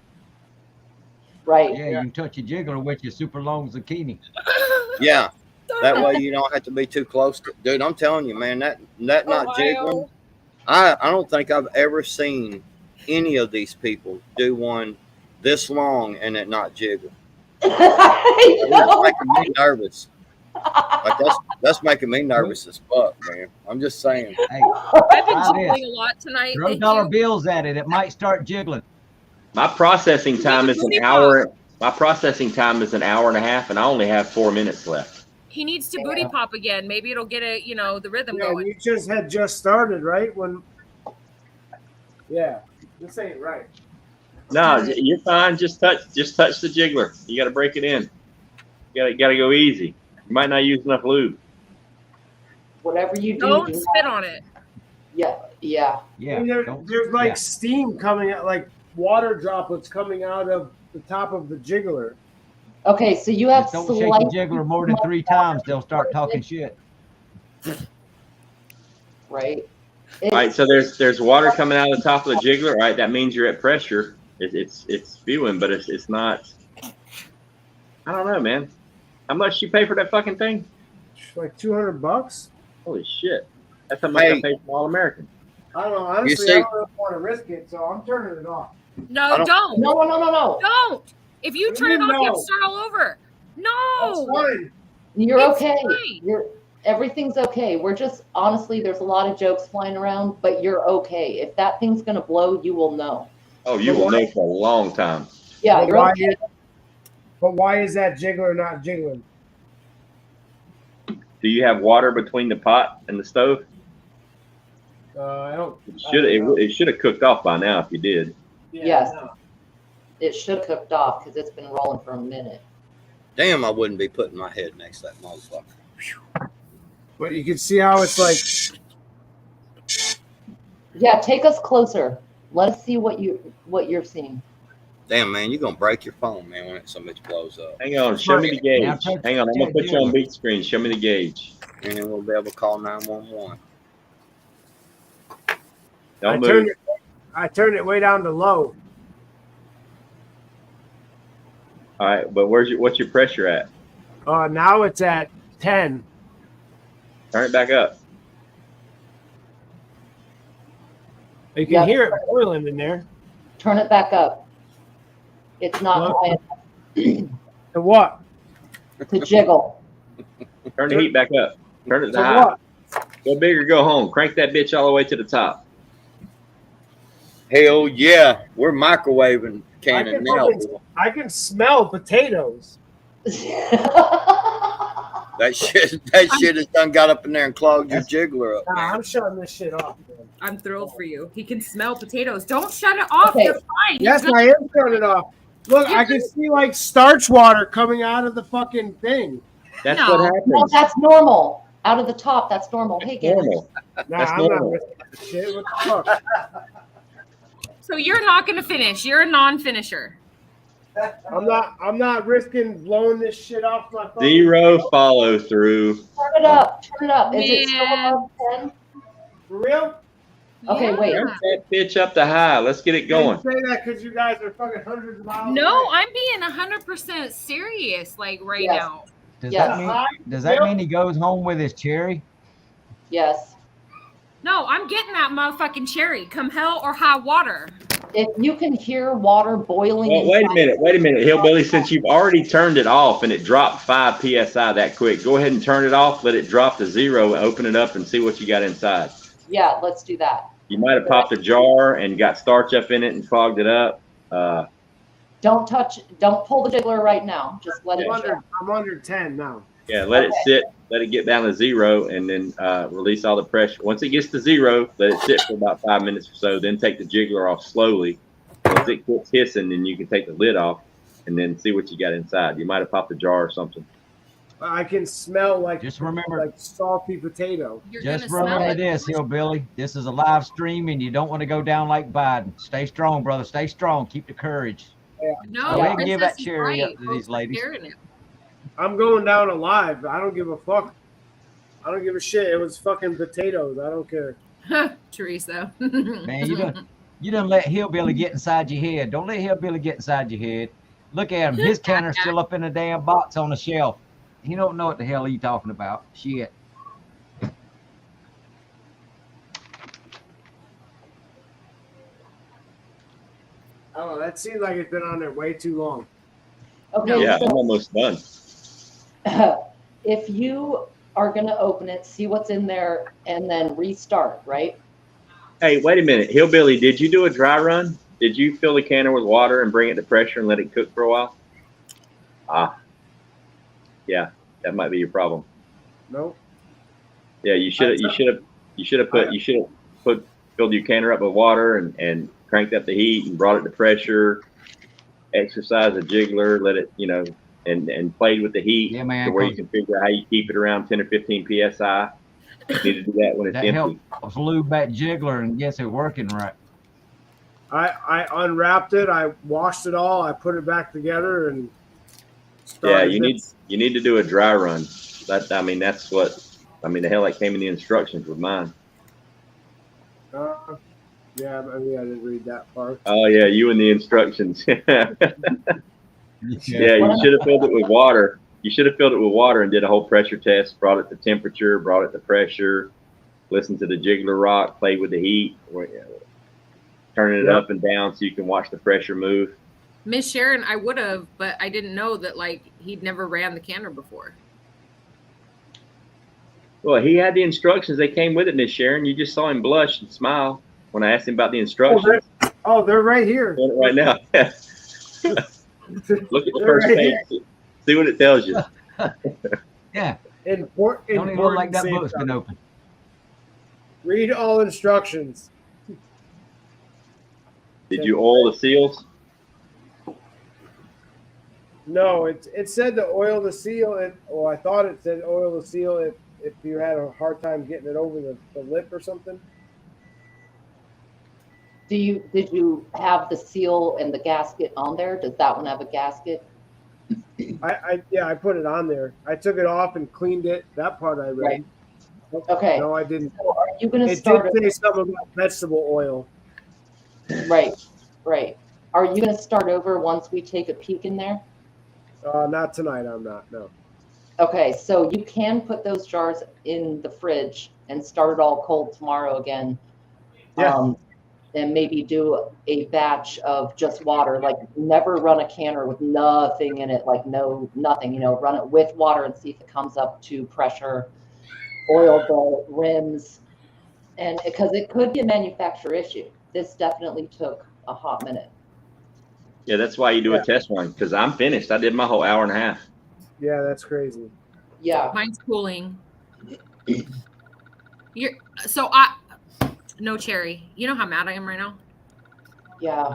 Right. Yeah, you can touch a jiggler with your super long zucchini. Yeah. That way you don't have to be too close to. Dude, I'm telling you, man, that not jiggling. I don't think I've ever seen any of these people do one this long and it not jiggle. I It's know. making me nervous. Like that's making me nervous as fuck, man. I'm just saying. Hey, I've been Try jiggling this. a lot tonight. throw Thank dollar you. bills at it. It might start jiggling. My processing time is booty an hour. My processing time is an hour and a half, and I only have 4 minutes left. He needs to booty pop again. Maybe it'll get the rhythm Yeah, going. you just started, right? Yeah, this ain't right. No, you're fine. Just touch the jiggler. You got to break it in. You got to go easy. You might not use enough lube. Whatever you do. Don't do spit not- on it. Yeah. Yeah. Yeah. I mean, don't- there's like yeah. steam coming out, like water droplets coming out of the top of the jiggler. Okay, so you have Just don't shake slight. the jiggler more than 3 times. They'll start talking shit. Right. All right, so there's water coming out of the top of the jiggler. Right, that means you're at pressure. It's spewing, but it's not. I don't know, man. How much you pay for that fucking thing? Like $200. Holy shit! That's how much Hey. I pay for All American. I don't know. Honestly, see- I don't really want to risk it, so I'm turning it off. No, I don't- don't. No. Don't. If you What do turn you it off, you have know? to start all over. That's No. fine. You're It's okay. fine. Everything's okay. We're just honestly, there's a lot of jokes flying around, but you're okay. If that thing's gonna blow, you will know. Oh, you will know for a long time. Yeah, But you're why okay. is- But why is that jiggler not jiggling? Do you have water between the pot and the stove? I don't. It should have cooked off by now if you did. Yeah, Yes. no. It should have cooked off because it's been rolling for a minute. Damn, I wouldn't be putting my head next to that motherfucker. But you can see how it's like. Yeah, take us closer. Let us see what you're seeing. Damn, man, you're gonna break your phone, man, when some bitch blows up. Hang on, show me the Now gauge. touch Hang on, I'm gonna that put you on jiggler. big screen. Show me the gauge. And then we'll be able to call 911. Don't move. I turned it way down to low. All right, but what's your pressure at? Now it's at 10. Turn it back up. You can Yeah. hear it boiling in there. Turn it back up. It's not Look. high And what? enough to jiggle. Turn the heat back up. Turn it to So high. what? Go big or go home. Crank that bitch all the way to the top. Hell yeah, we're microwaving cannon now. I can smell potatoes. That shit has done got up in there and clogged your jiggler up. Nah, Man. I'm shutting this shit off, man. I'm thrilled for you. He can smell potatoes. Don't shut it off. Okay. You're fine. Yes, You're I am turning it off. Look, You're I can see like starch water coming out of the fucking thing. That's No. what No, happens. that's normal. Out of the top, that's normal. Hey, Gary. Normal. Nah, That's I'm normal. not risking this shit. What the fuck? So you're not going to finish. You're a non-finisher. I'm not risking blowing this shit off my phone. 0 follow through. Turn it up. Turn it up. Is it still Man. above 10? For real? Okay, wait. Crank that bitch up to high. Let's get it going. Don't say that because you guys are fucking hundreds of miles No, away. I'm being 100% serious, like right Yes. now. Does Yes. that mean he goes home with his cherry? Yes. No, I'm getting that motherfucking cherry, come hell or high water. If you can hear water boiling. Well, wait a inside- minute, Hillbilly. Since you've already turned it off and it dropped 5 psi that quick, go ahead and turn it off. Let it drop to 0. Open it up and see what you got inside. Yeah, let's do that. You might have popped a jar and got starch up in it and clogged it up. Don't pull the jiggler right now. Just let it chill. I'm under 10 now. Yeah, let it sit. Let it get down to 0, and then release all the pressure. Once it gets to 0, let it sit for about 5 minutes or so. Then take the jiggler off slowly. Once it quits hissing, then you can take the lid off, and then see what you got inside. You might have popped a jar or something. I can smell like Just remember, like salty potato. You're just gonna smell remember it. this, Hillbilly. This is a live stream, and you don't want to go down like Biden. Stay strong, brother. Stay strong. Keep the courage. No, Go ahead and give that Princess is cherry right. up to Folks these are ladies. scaring him. I'm going down alive. I don't give a fuck. I don't give a shit. It was fucking potatoes. I don't care. Teresa. Man, you done let Hillbilly get inside your head. Don't let Hillbilly get inside your head. Look at him. His counter's still up in the damn box on the shelf. He don't know what the hell he talking about. Shit. Oh, that seems like it's been on there way too long. Okay, Yeah, I'm so almost done. if you are going to open it, see what's in there, and then restart, right? Hey, wait a minute, Hillbilly. Did you do a dry run? Did you fill the canner with water and bring it to pressure and let it cook for a while? Yeah, that might be your problem. No. Yeah, you should have filled your canner up with water and cranked up the heat and brought it to pressure. Exercise a jiggler, let it, and played with the heat Yeah, man, to where you 'cause can figure out how you keep it around 10 or 15 psi. You need to do that when it's that empty. helped lube that jiggler and gets it working right. I unwrapped it. I washed it all. I put it back together and Yeah, started you need to do a dry run. That's what the hell that came in the instructions with mine. Yeah, maybe I didn't read that part. Oh yeah, you and the instructions. Yeah, you should have filled it with water. You should have filled it with water and did a whole pressure test, brought it to temperature, brought it to pressure, listened to the jiggler rock, played with the heat, turning it Yep. up and down so you can watch the pressure move. Miss Sharon, I would have, but I didn't know that he'd never ran the canner before. Well, he had the instructions. They came with it, Miss Sharon. You just saw him blush and smile when I asked him about the instructions. Oh, they're right here. Doing it right now. Look at the They're first right page. here. See what it tells you. Yeah. Important. Don't even look like that book's been open. Read all instructions. Did you oil the seals? No, it said to oil the seal. I thought it said oil the seal if you had a hard time getting it over the lip or something. Did you have the seal and the gasket on there? Does that one have a gasket? I put it on there. I took it off and cleaned it. That part I read. Right. Okay. No, I didn't. So are you going to It start? did say something about vegetable oil. Right. Are you going to start over once we take a peek in there? Not tonight. I'm not. No. Okay, so you can put those jars in the fridge and start it all cold tomorrow again. Yeah. And maybe do a batch of just water. Like never run a canner with nothing in it, like nothing. Run it with water and see if it comes up to pressure. Oil the rims, and because it could be a manufacturer issue. This definitely took a hot minute. Yeah, that's why you do a test run, because I'm finished. I did my whole hour and a half. Yeah, that's crazy. Yeah. Mine's cooling. No cherry. You know how mad I am right now? Yeah.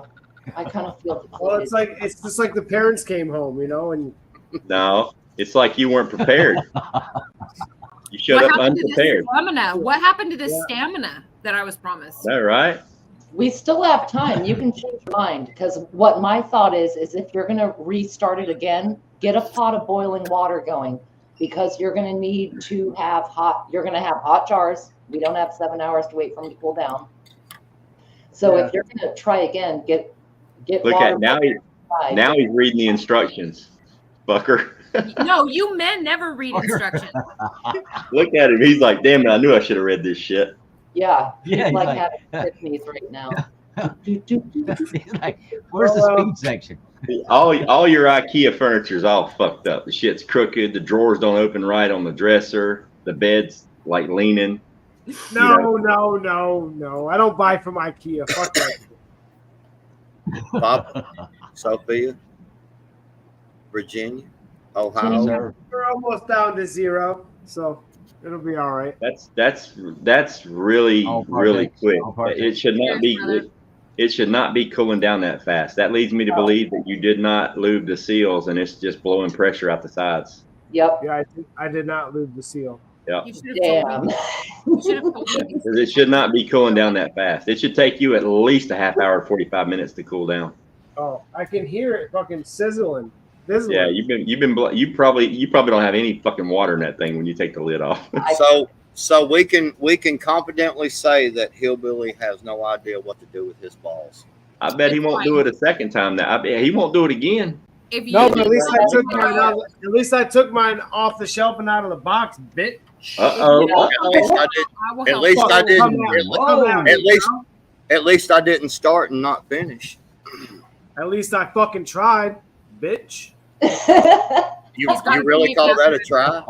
I kind of feel Well, defeated. it's just like the parents came home, and No, it's like you weren't prepared. You showed up happened to this unprepared. stamina? What happened to this stamina that I was promised? Is that right? We still have time. You can change your mind, because what my thought is if you're going to restart it again, get a pot of boiling water going, because you're going to need to have you're going to have hot jars. We don't have 7 hours to wait for them to cool down. So Yeah. if you're going to try again, get Look water. at now. Now he's reading the instructions, fucker. No, you men never read instructions. Look at him. He's like, damn it, I knew I should have read this shit. Yeah, Yeah, he's like he's having epiphanies right now. He's like, where's the speed section? All your IKEA furniture's all fucked up. The shit's crooked. The drawers don't open right on the dresser. The bed's like leaning. No. I don't buy from IKEA. Fuck that. Bob, Sophia, Virginia, Ohio. Sir. We're almost down to 0, so it'll be all right. That's really All really perfect. quick. All perfect. It should not be. It should not be cooling down that fast. That leads me to believe that you did not lube the seals and it's just blowing pressure out the sides. Yep. Yeah, I did not lube the seal. You should have told Damn. me. You should have told me. Because it should not be cooling down that fast. It should take you at least a half hour, 45 minutes to cool down. Oh, I can hear it fucking sizzling. Yeah, you probably don't have any fucking water in that thing when you take the lid off. So we can confidently say that Hillbilly has no idea what to do with his balls. I bet he won't do it a second time. Now I bet he won't do it again. If you No, but at least I took mine off the shelf and out of the box, bitch. Uh-oh. At least I did. I will At help least you. I didn't. Come at me, At least, bro. at least I didn't start and not finish. At least I fucking tried, bitch. You He's gotta really be call that a confident. try?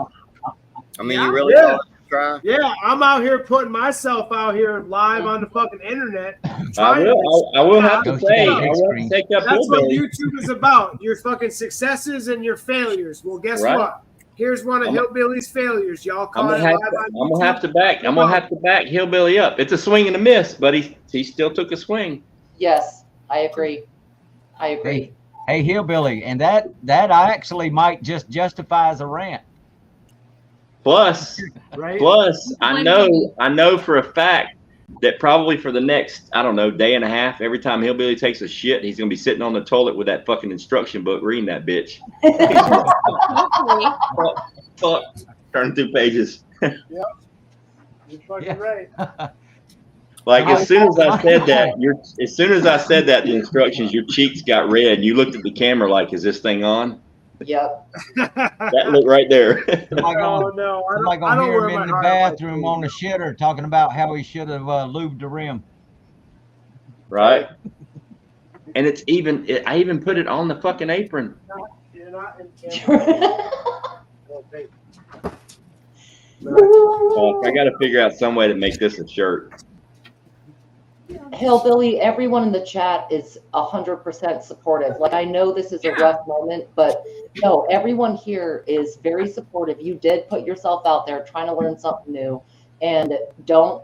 I mean, Yeah. you really Yeah. call it a try? Yeah, I'm out here putting myself out here live on the fucking internet. I trying will have to Go say, see I the will screen. take up That's what Hillbilly. YouTube is about. Your fucking successes and your failures. Well, guess Right. what? Here's one of I'm- Hillbilly's failures. Y'all I'm call it gonna live on have YouTube. to back Hillbilly up. It's a swing and a miss, but he still took a swing. Yes, I agree. I agree. Hey, Hillbilly, and that I actually might just justify as a rant. Plus, Right? I know for a fact that probably for the next, I don't know, day and a half, every time Hillbilly takes a shit, he's gonna be sitting on the toilet with that fucking instruction book reading that bitch. Hopefully. Fuck, turning through pages. You're fucking Yeah. right. Like as soon as I said that, the instructions, your cheeks got red. You looked at the camera like, "Is this thing on?" Yep. That look right there. Somebody Oh gonna, no, somebody I gonna don't hear wear him my in the heart on my bathroom sleeve. on the shitter talking about how he should have lubed the rim. Right. And it's even. I even put it on the fucking apron. You're not in camera. Okay. I got to figure out some way to make this a shirt. Hillbilly, everyone in the chat is 100% supportive. Like, I know this is a rough moment, but no, everyone here is very supportive. You did put yourself out there trying to learn something new, and don't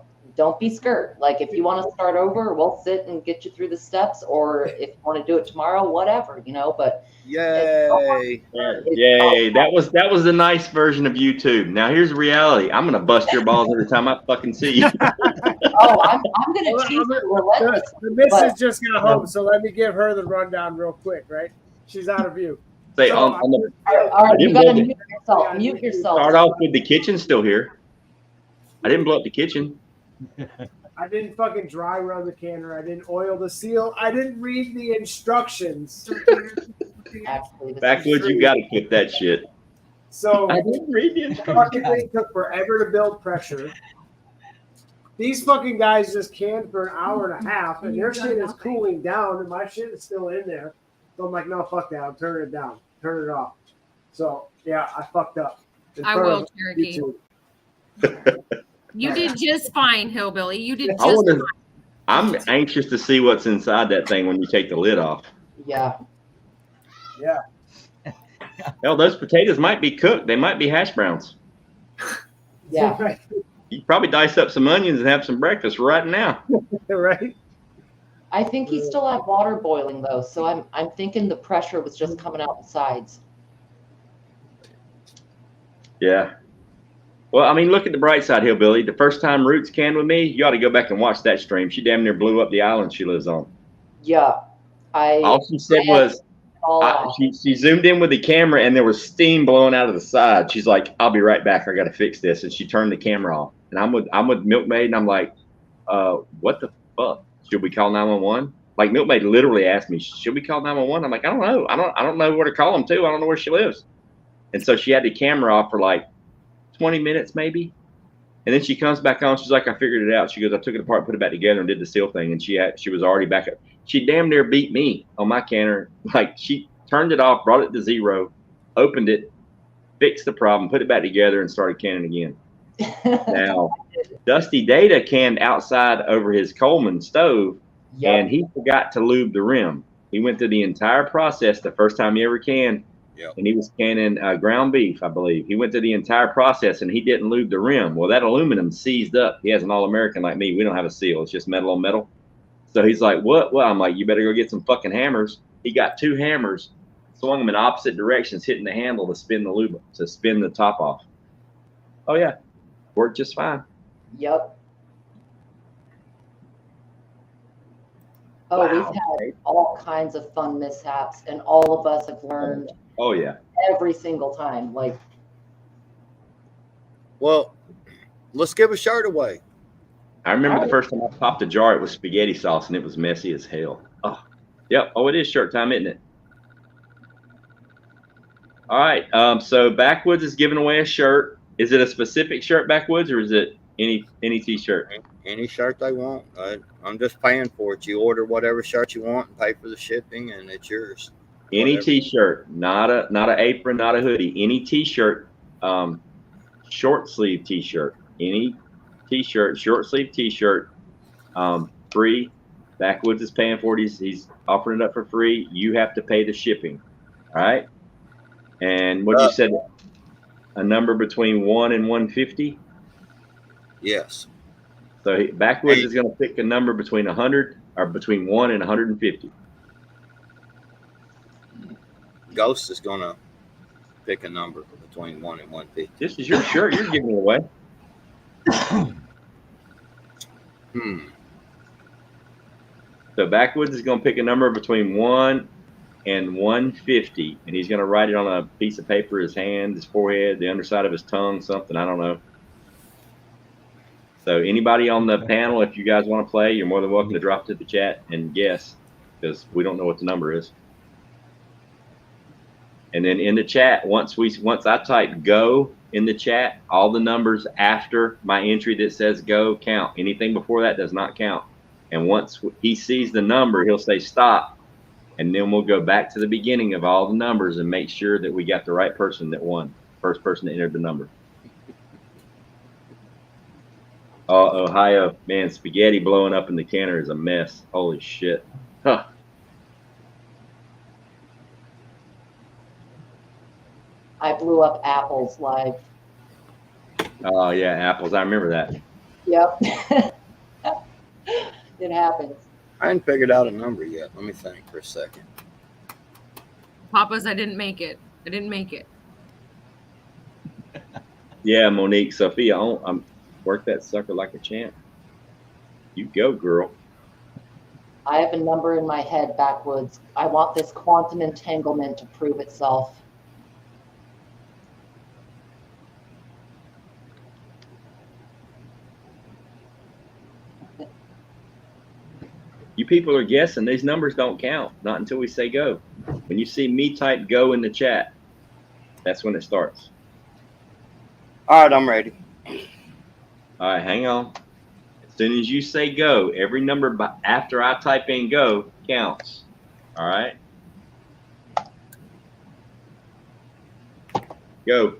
be scared. Like, if you want to start over, we'll sit and get you through the steps, or if you want to do it tomorrow, whatever, but Yay! Yay! That was the nice version of YouTube. Now here's the reality. I'm gonna bust your balls every time I fucking see you. I'm going to tease you relentlessly. The missus just got home, so let me give her the rundown real quick, right? She's out of view. Say So, on the All right, you didn't got to blow mute yourself. Mute yourself. start off with the kitchen still here. I didn't blow up the kitchen. I didn't fucking dry run the canner. I didn't oil the seal. I didn't read the instructions. Actually, this Backwoods, is you got to quit that shit. So I didn't read the the instructions. fucking thing took forever to build pressure. These fucking guys just canned for an hour and a half, and their shit is cooling down, and my shit is still in there. So I'm like, no, fuck that. I'm turning it down. Turn it off. So, yeah, I fucked up. in I front will, of Cherokee. YouTube. You did just fine, Hillbilly. You did I just wonder. fine. I'm anxious to see what's inside that thing when you take the lid off. Yeah. Yeah. Hell, those potatoes might be cooked. They might be hash browns. Yeah. Right. You probably dice up some onions and have some breakfast right now. Right. I think he still had water boiling though, so I'm thinking the pressure was just coming out the sides. Yeah. Well, I mean, look at the bright side, Hillbilly. The first time Roots canned with me, you ought to go back and watch that stream. She damn near blew up the island she lives on. Yeah. All she said was, she zoomed in with the camera and there was steam blowing out of the side. She's like, "I'll be right back. I got to fix this." And she turned the camera off. And I'm with Milkmaid, and I'm like, "What the fuck? Should we call 911?" Like Milkmaid literally asked me, "Should we call 911?" I'm like, "I don't know. I don't know where to call them to. I don't know where she lives." And so she had the camera off for like 20 minutes maybe. And then she comes back on. She's like, "I figured it out." She goes, "I took it apart, put it back together, and did the seal thing." And she was already back up. She damn near beat me on my canner. Like she turned it off, brought it to 0, opened it, fixed the problem, put it back together, and started canning again. Now, Dusty Data canned outside over his Coleman stove, and he forgot to lube the rim. He went through the entire process the first time he ever canned. Yep. And he was canning ground beef, I believe. He went through the entire process and he didn't lube the rim. Well, that aluminum seized up. He has an All-American like me. We don't have a seal. It's just metal on metal. So he's like, "What?" Well, I'm like, "You better go get some fucking hammers." He got 2 hammers, swung them in opposite directions, hitting the handle to spin the lube, to spin the top off. Oh, yeah. Worked just fine. Yep. Oh, we've had all kinds of fun mishaps, and all of us have learned. Oh, yeah. Every single time. Like, well, let's give a shirt away. I remember the first time I popped a jar, it was spaghetti sauce, and it was messy as hell. Oh, yep. Oh, it is shirt time, isn't it? All right. So Backwoods is giving away a shirt. Is it a specific shirt, Backwoods, or is it any T-shirt? Any shirt they want. I'm just paying for it. You order whatever shirt you want and pay for the shipping, and it's yours. Any T-shirt, not a apron, not a hoodie. Any T-shirt, short sleeve T-shirt. Any T-shirt, short sleeve T-shirt, free. Backwoods is paying for it. He's offering it up for free. You have to pay the shipping. All right. And what you said, a number between 1 and 150. Yes. So Backwoods is going to pick a number between 100 or between 1 and 150. Ghost is going to pick a number between 1 and 150. This is your shirt. You're giving it away. So Backwoods is going to pick a number between 1 and 150, and he's going to write it on a piece of paper, his hand, his forehead, the underside of his tongue, something. I don't know. So anybody on the panel, if you guys want to play, you're more than welcome to drop to the chat and guess, because we don't know what the number is. And then in the chat, once I type go in the chat, all the numbers after my entry that says go count. Anything before that does not count. And once he sees the number, he'll say stop. And then we'll go back to the beginning of all the numbers and make sure that we got the right person that won. First person that entered the number. Ohio, man, spaghetti blowing up in the canner is a mess. Holy shit. Huh. I blew up apples live. Oh, yeah, apples. I remember that. Yep. It happens. I hadn't figured out a number yet. Let me think for a second. Papa's, I didn't make it. Yeah, Monique, Sophia, I'm work that sucker like a champ. You go, girl. I have a number in my head, Backwoods. I want this quantum entanglement to prove itself. You people are guessing. These numbers don't count. Not until we say go. When you see me type go in the chat, that's when it starts. All right, I'm ready. All right, hang on. As soon as you say go, every number after I type in go counts. All right? Go.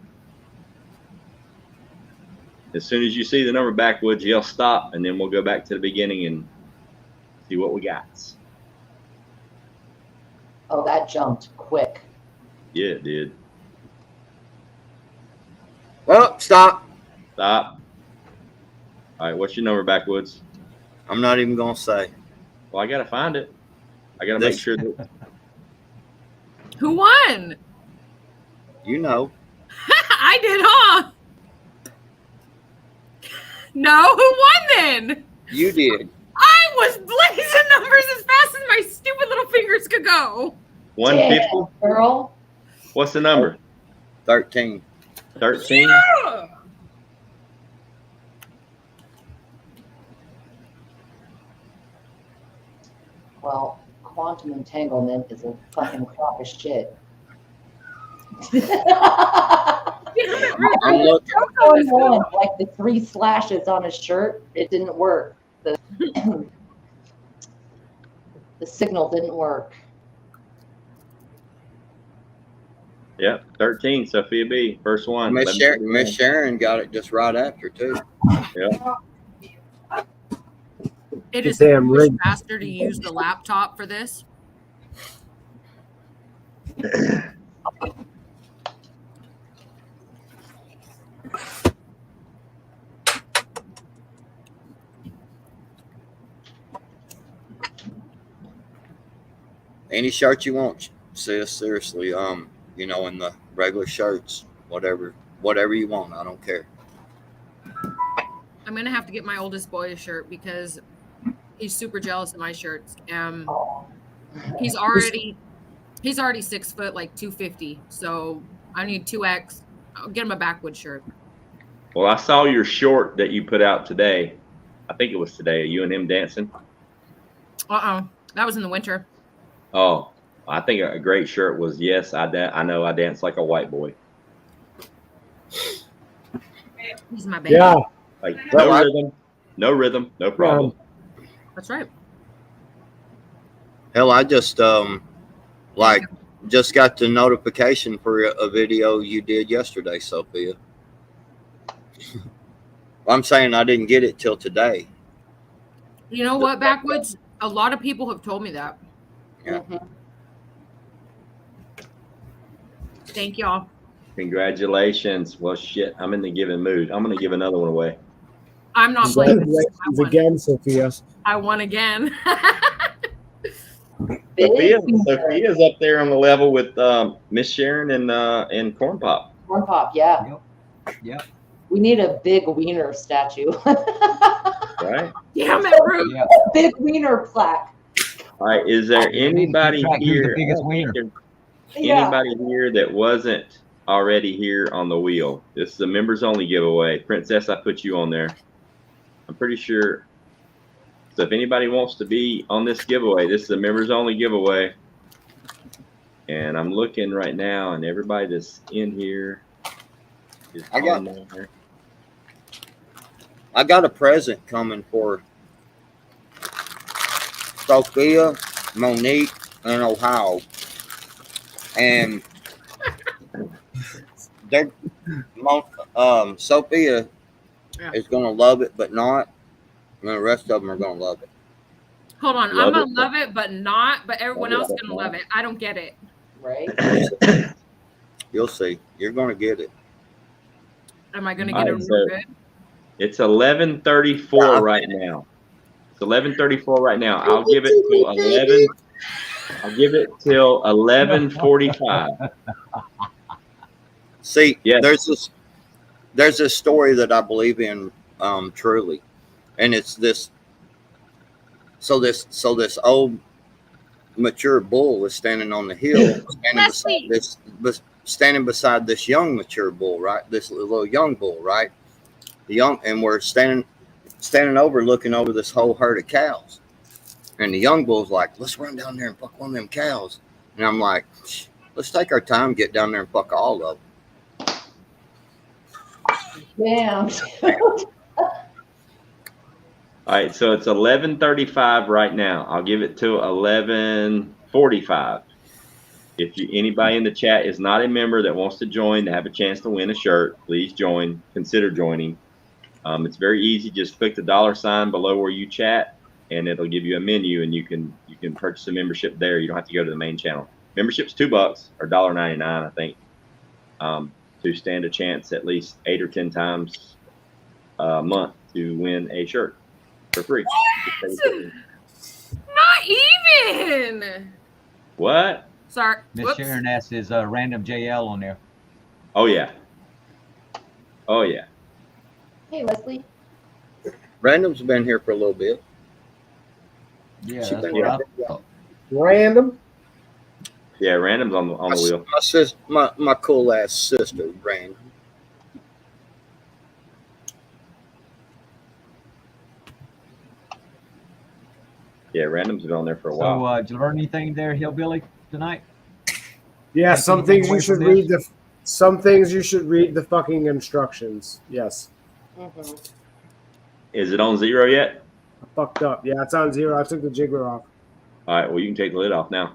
As soon as you see the number Backwoods, yell stop, and then we'll go back to the beginning and see what we got. Oh, that jumped quick. Yeah, it did. Well, stop. Stop. All right, what's your number, Backwoods? I'm not even going to say. Well, I got to find it. I got to make sure that... Who won? You know. I did, huh? No, who won then? You did. I was blazing numbers as fast as my stupid little fingers could go. 150. Damn, girl. What's the number? 13. 13. Yeah. Well, quantum entanglement is a fucking crock of shit. I'm looking. Going on, like the 3 slashes on his shirt, it didn't work. The the signal didn't work. Yep, 13. Sophia B. First one. Miss 11:31. Sharon got it just right after too. It is Damn much rigged. faster to use the laptop for this. Any shirt you want, sis. Seriously, you know, in the regular shirts, whatever you want. I don't care. I'm gonna have to get my oldest boy a shirt because he's super jealous of my shirts. He's already 6 foot, like 250. So I need 2X. I'll get him a backwood shirt. Well, I saw your short that you put out today. I think it was today. You and him dancing. That was in the winter. Oh, I think a great shirt was yes. I know I dance like a white boy. He's my baby. Yeah. Like Well, no rhythm, no problem. That's right. Hell, I just just got the notification for a video you did yesterday, Sophia. I'm saying I didn't get it till today. You know what, Backwoods? A lot of people have told me that. Yeah. Mhm. Thank y'all. Congratulations. Well, shit, I'm in the giving mood. I'm gonna give another one away. I'm not playing this. Congratulations again, Sophia. I won again. Sophia's up there on the level with Miss Sharon and Corn Pop. Corn Pop, yeah. Yep. We need a big wiener statue. Right? Damn it, Ruth. Yeah. Big wiener plaque. All right. Is there anybody Track, who's the here? biggest wiener? Yeah. Anybody here that wasn't already here on the wheel? This is a members only giveaway. Princess, I put you on there. I'm pretty sure. So if anybody wants to be on this giveaway, this is a members only giveaway. And I'm looking right now, and everybody that's in here is on there. I got a present coming for Sophia, Monique, and Ohio. And they're Sophia is gonna love it, but not. And the rest of them are gonna love it. Hold on. Love I'm going it. to love it, but not. But everyone Love else it, is going to love it. I don't get it. Right? You'll see. You're gonna get it. Am I going to All get right, it so- real good? It's 11:34 right now. It's 11:34 right now. I'll give it till 11. I'll give it till 11:45. See, Yes. there's this story that I believe in truly, and it's this. So this old mature bull is standing on the hill, standing beside this young mature bull, right? This little young bull, right? And we're standing over, looking over this whole herd of cows. And the young bull's like, let's run down there and fuck one of them cows. And I'm like, let's take our time, get down there and fuck all of them. Damn. All right, so it's 11:35 right now. I'll give it till 11:45. If anybody in the chat is not a member that wants to join to have a chance to win a shirt, please join. Consider joining. It's very easy. Just click the $ below where you chat, and it'll give you a menu, and you can purchase a membership there. You don't have to go to the main channel. Membership's $2 or $1.99, I think, to stand a chance at least 8 or 10 times a month to win a shirt for free. Not even. What? Sorry. Miss Whoops. Sharon asked, is random JL on there? Oh yeah. Oh yeah. Hey, Leslie. Random's been here for a little bit. Yeah, She that's been what I here. thought. Random. Yeah, random's on the wheel. My cool ass sister, Random. Yeah, random's been on there for a So, while. did you learn anything there, Hillbilly, tonight? Yeah, Take some anything things away you should from read this? some things you should read the fucking instructions. Yes. Mhm. Is it on 0 yet? I fucked up. Yeah, it's on 0. I took the jiggler off. All right. Well, you can take the lid off now.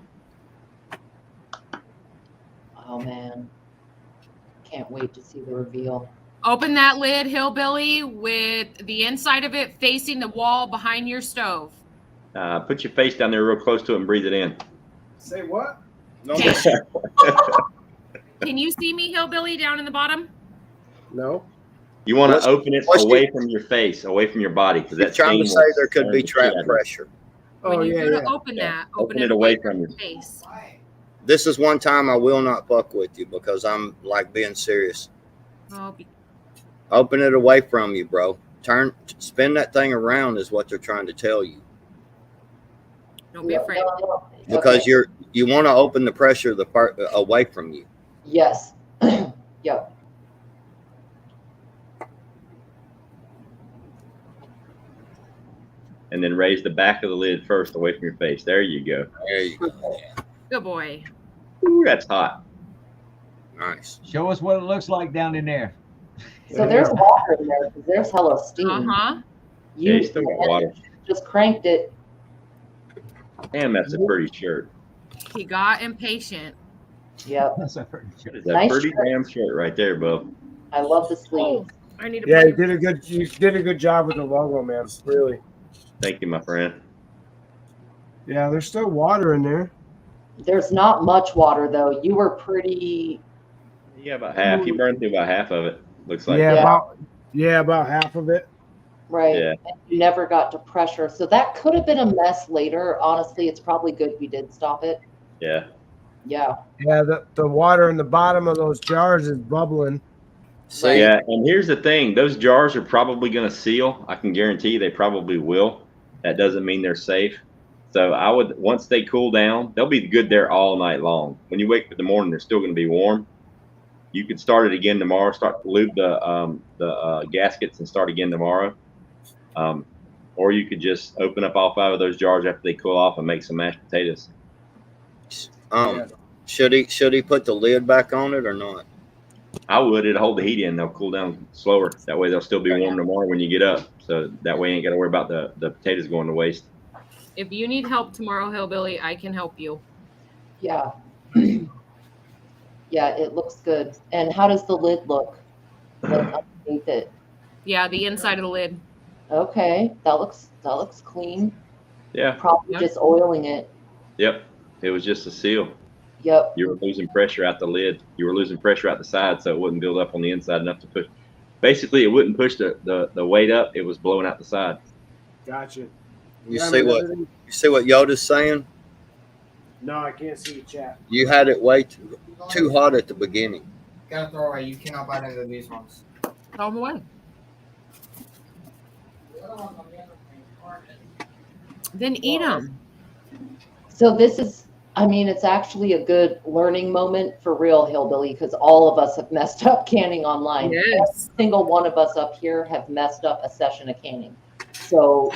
Oh man, can't wait to see the reveal. Open that lid, Hillbilly, with the inside of it facing the wall behind your stove. Put your face down there real close to it and breathe it in. Say what? No, Okay. Can you see me, Hillbilly, down in the bottom? No. You want What's- to open it what's away from your face, away from your body, because You're that trying to steam say will there could burn be the trap shit out of it. pressure. Oh When you yeah, go to yeah. open that, Open open it it away away from from your you. face. This is one time I will not fuck with you because I'm like being serious. Oh, Open it away from you, bro. Spin that thing around is what they're trying to tell you. don't be No, afraid. no. Because Okay. you want to open the pressure of the part away from you. Yes. Yep. And then raise the back of the lid first away from your face. There you go. There you go. Good boy. Ooh, that's hot. Nice. Show us what it looks like down in there. So there's water in there because there's hella steam. Uh-huh. Yeah, you still got water. just cranked it. Damn, that's a pretty shirt. He got impatient. Yep. That's a pretty sure. That is a Nice pretty shirt. damn shirt right there, Bub. I love the sleeves. I need to Yeah, put you did a good job with the logo, man. Really. Thank you, my friend. Yeah, there's still water in there. There's not much water though. You were pretty. Yeah, about half. You burned through about half of it. Looks like. Yeah, about half of it. Right. Yeah. And you never got to pressure. So that could have been a mess later. Honestly, it's probably good we did stop it. Yeah. Yeah. Yeah, the water in the bottom of those jars is bubbling. See, Yeah, and here's the thing: those jars are probably going to seal. I can guarantee you they probably will. That doesn't mean they're safe. So I would, once they cool down, they'll be good there all night long. When you wake up in the morning, they're still going to be warm. You could start it again tomorrow. Start to lube the gaskets and start again tomorrow. Or you could just open up all 5 of those jars after they cool off and make some mashed potatoes. should he put the lid back on it or not? I would. It'll hold the heat in. They'll cool down slower. That way they'll still be warm tomorrow when you get up. So that way you ain't got to worry about the potatoes going to waste. If you need help tomorrow, Hillbilly, I can help you. Yeah. Yeah, it looks good. And how does the lid look? Like underneath it. Yeah, the inside of the lid. Okay, that looks clean. Yeah. Probably Yeah. just oiling it. Yep. It was just a seal. Yep. You were losing pressure out the lid. You were losing pressure out the side, so it wouldn't build up on the inside enough to push. Basically, it wouldn't push the weight up. It was blowing out the side. Gotcha. You Yeah, see I mean, what everything- you see what Yoda's saying? No, I can't see the chat. You had it way too hot at the beginning. Gotta throw away. You cannot bite into these ones. Throw them away. Then eat them. So this is, I mean, it's actually a good learning moment for real, Hillbilly, because all of us have messed up canning online. Yes. Every single one of us up here have messed up a session of canning. So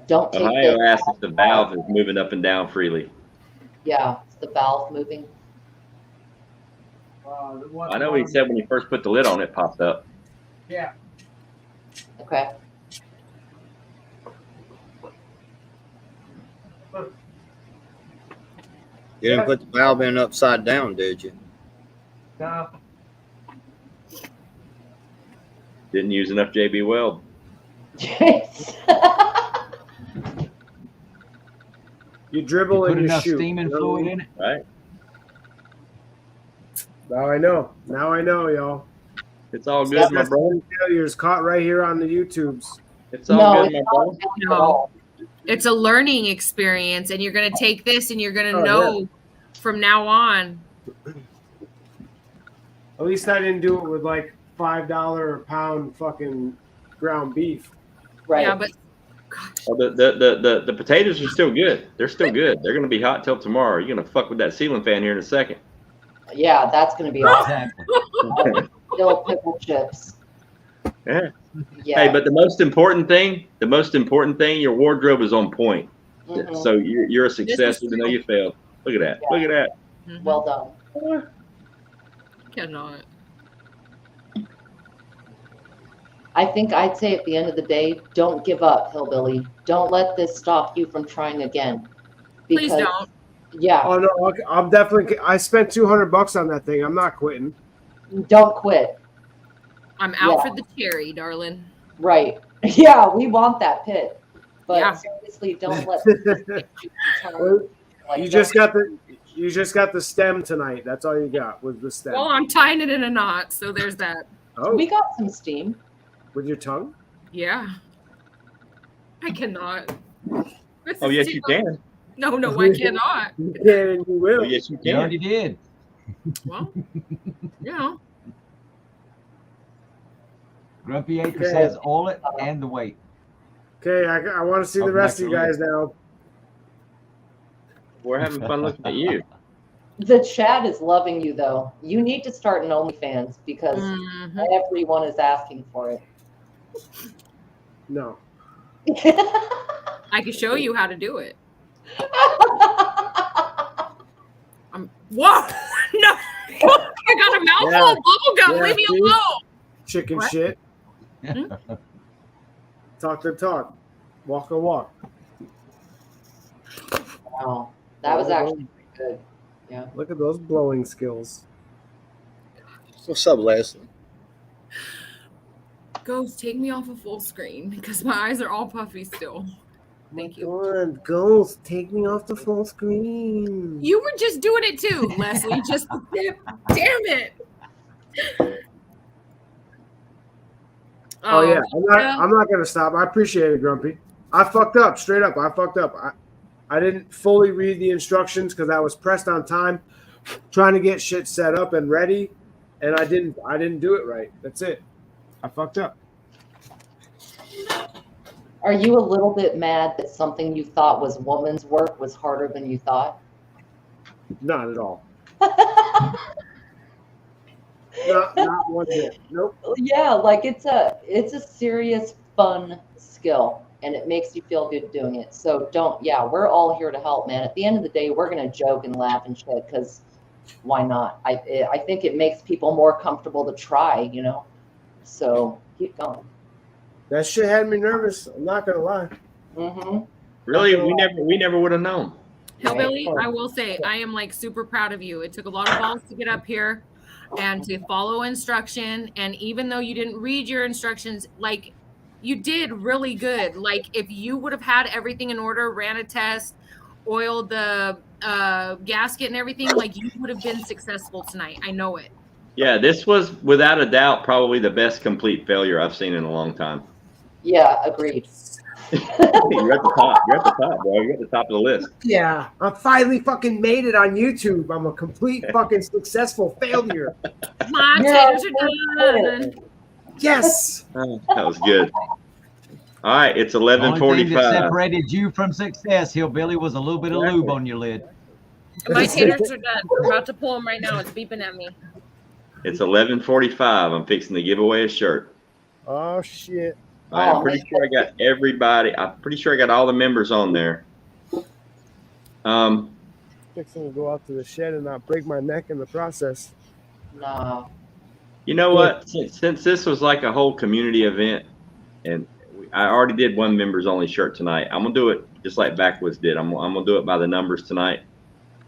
don't take Ohio this. asked if the valve is moving up and down freely. Yeah, it's the valve moving. I know he said when he first put the lid on, it popped up. Yeah. Okay. You didn't put the valve in upside down, did you? No. Didn't use enough JB Weld. You dribble You put and you enough shoot. steaming you know? fluid in it. Right? Now I know. Now I know, y'all. It's all good, my brother. Failures caught right here on the YouTubes. It's all No, good, it's my brother. not failure at all. It's a learning experience, and you're going to take this and you're going to Oh, know from now on. At least I didn't do it with like $5 a pound fucking ground beef. Right. Yeah, but gosh, Oh, the potatoes are still good. They're still good. They're gonna be hot till tomorrow. You're gonna fuck with that ceiling fan here in a second. Yeah, that's going to be awesome. Exactly. Dill pickle chips. Yeah. Yeah. Hey, but the most important thing, your wardrobe is on point. Mhm. So you're a This success is even though true. you failed. Look at that. Yeah. Look at that. Mhm. Well done. Cannot. I think I'd say at the end of the day, don't give up, Hillbilly. Don't let this stop you from trying again. Please don't. Yeah, Oh no, I'm definitely. I spent $200 on that thing. I'm not quitting. don't quit. I'm out Yeah. for the cherry, darling. Right. Yeah, we want that pit. But Yeah. seriously, don't let this get you from trying. Like, You just got the stem tonight. That's all you got was the stem. Well, I'm tying it in a knot, so there's that. Oh, we got some steam. with your tongue? Yeah. I cannot. This Oh is yes, too you much. can. No, I cannot. You can and you will. Oh yes, you You can. already did. Well, you know. Grumpy Acre Okay. says oil it and the weight. Okay, I want to see the Welcome rest back of to you guys now. We're having fun looking at you. The chat is loving you, though. You need to start an OnlyFans because Mhm. everyone is asking for it. No. I can show you how to do it. Whoa! No! I got a mouthful Yeah. of bubble gum. Yeah, Leave me see? alone. Chicken What? shit. Talk the talk. Walk the walk. Wow, that was actually pretty good. Look at those blowing skills. What's up, Leslie? Ghost, take me off of full screen because my eyes are all puffy still. Thank you. Come on, Ghost, take me off the full screen. You were just doing it too, Leslie. Just damn it. Oh yeah, yeah. I'm not gonna stop. I appreciate it, Grumpy. I fucked up, straight up. I fucked up. I didn't fully read the instructions because I was pressed on time, trying to get shit set up and ready, and I didn't do it right. That's it. I fucked up. Are you a little bit mad that something you thought was woman's work was harder than you thought? Not at all. Not one bit. Nope. Yeah, like it's a serious fun skill and it makes you feel good doing it. So we're all here to help, man. At the end of the day, we're gonna joke and laugh and shit because why not? I think it makes people more comfortable to try, you know. So keep going. That shit had me nervous. I'm not gonna lie. Mm-hmm. Really, we never would have known. Hillbilly, I will say I am like super proud of you. It took a lot of balls to get up here and to follow instruction. And even though you didn't read your instructions, like you did really good. Like if you would have had everything in order, ran a test, oiled the gasket and everything, like you would have been successful tonight. I know it. Yeah, this was without a doubt probably the best complete failure I've seen in a long time. Yeah, agreed. You're at the top. You're at the top, bro. You're at the top of the list. Yeah, I finally fucking made it on YouTube. I'm a complete fucking successful failure. My Yeah. taters are done. Yes. That was good. All right, it's The only thing that 11:45. separated you from success, Hillbilly, was a little bit of lube on your lid. My taters are done. We're about to pull them right now. It's beeping at me. It's 11:45. I'm fixing to give away a shirt. Oh shit. I'm pretty sure I got everybody. I'm pretty sure I got all the members on there. Fixing to go out to the shed and not break my neck in the process. Nah. You know what? Since this was like a whole community event, and I already did one members only shirt tonight, I'm gonna do it just like Backwoods did. I'm gonna do it by the numbers tonight.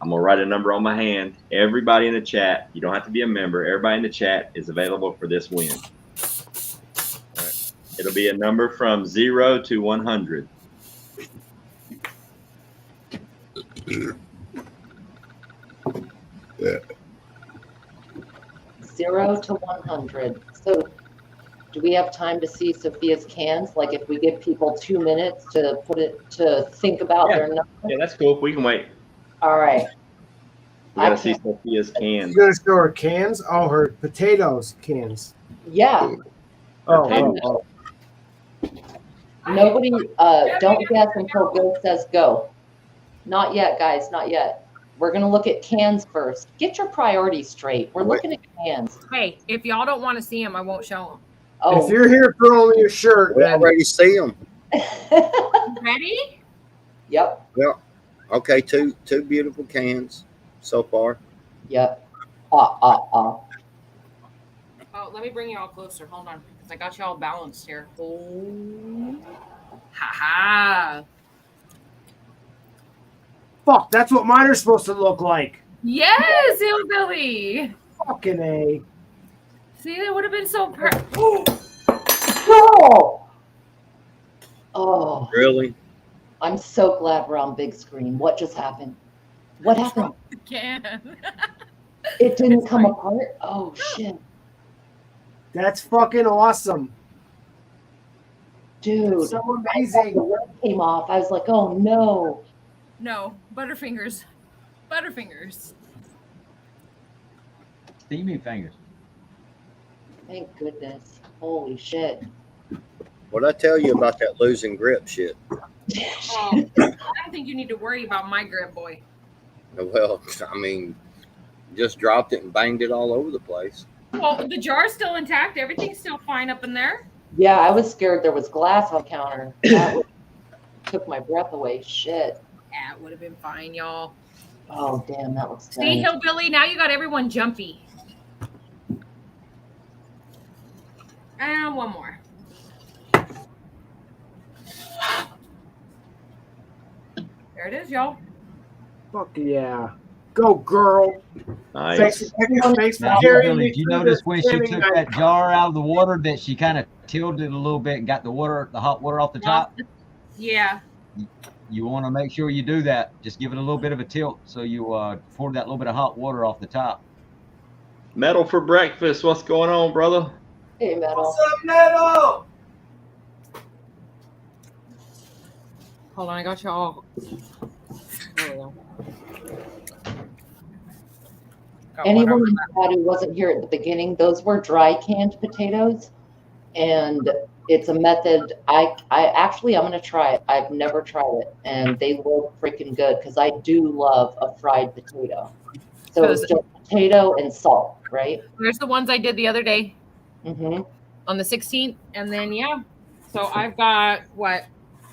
I'm gonna write a number on my hand. Everybody in the chat, you don't have to be a member. Everybody in the chat is available for this win. All right. It'll be a number from 0 to 100. Yeah. 0 to 100. So do we have time to see Sophia's cans? Like if we give people 2 minutes to think about Yeah. their number? Yeah, that's cool. We can wait. All right. We gotta I see can't- Sophia's cans. You gonna show her cans? Oh, her potatoes cans. Yeah. Oh, Potatoes. oh, Nobody, don't guess until Bill says go. Not yet, guys, not yet. We're gonna look at cans first. Get your priorities straight. We're looking at cans. Hey, if y'all don't want to see them, I won't show them. Oh. If you're here for only your shirt, We then already see them. Ready? Yep, Okay, two beautiful cans so far. yep. Oh, let me bring you all closer. Hold on, because I got you all balanced here. Oh, ha. fuck, that's what mine are supposed to look like. Yes, hillbilly. Fucking A. See, that would have been so perfect. Oh! Oh, Really? I'm so glad we're on big screen. What just happened? What happened? Again. It didn't It's come fine. apart? Oh, shit. That's fucking awesome. Dude. So The amazing. red came off. I was like, oh, no. No, Butterfingers. Butterfingers. Steamy fingers. Thank goodness. Holy shit. What'd I tell you about that losing grip shit? Oh, I don't think you need to worry about my grip, boy. Well, I mean, just dropped it and banged it all over the place. Well, the jar's still intact. Everything's still fine up in there. Yeah, I was scared there was glass on the counter. That took my breath away. Shit. Yeah, it would have been fine, y'all. Oh, damn, that looks See, nice. hillbilly, now you got everyone jumpy. And one more. There it is, y'all. Fuck yeah. Go, girl. Nice. Thanks for Now, carrying Billy, me do you through notice this when she canning took night. that jar out of the water that she kind of tilted it a little bit and got the hot water off the top? Yeah. You want to make sure you do that. Just give it a little bit of a tilt so you pour that little bit of hot water off the top. Metal for breakfast. What's going on, brother? Hey, Metal. Metal? Hold on, I got y'all. There we go. Got one Anyone over in the chat who wasn't here at the beginning, those were dry canned potatoes. And it's a method I'm gonna try it. I've never tried it, and they look freaking good because I do love a fried potato. So it's just potato and salt, right? There's the ones I did the other day Mm-hmm. on the 16th. And then, yeah. So I've got, what,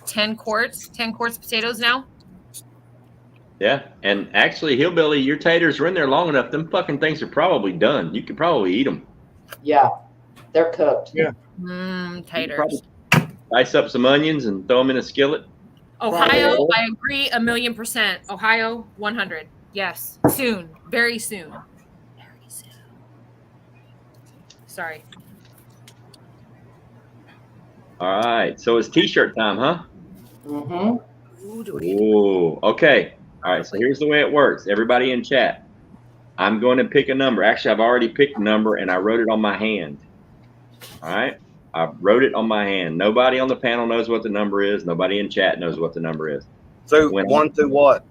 10 quarts potatoes now? Yeah. And actually, hillbilly, your taters are in there long enough. Them fucking things are probably done. You could probably eat them. Yeah, they're cooked. Yeah. Taters. Dice up some onions and throw them in a skillet. Ohio, I agree 1,000,000%. Ohio, 100. Yes. Soon. Very soon. Very soon. Sorry. All right. So it's t-shirt time, huh? Mm-hmm. Ooh. Okay. All right. So here's the way it works. Everybody in chat, I'm going to pick a number. Actually, I've already picked a number and I wrote it on my hand. All right. I wrote it on my hand. Nobody on the panel knows what the number is. Nobody in chat knows what the number is. So When- 1 through what?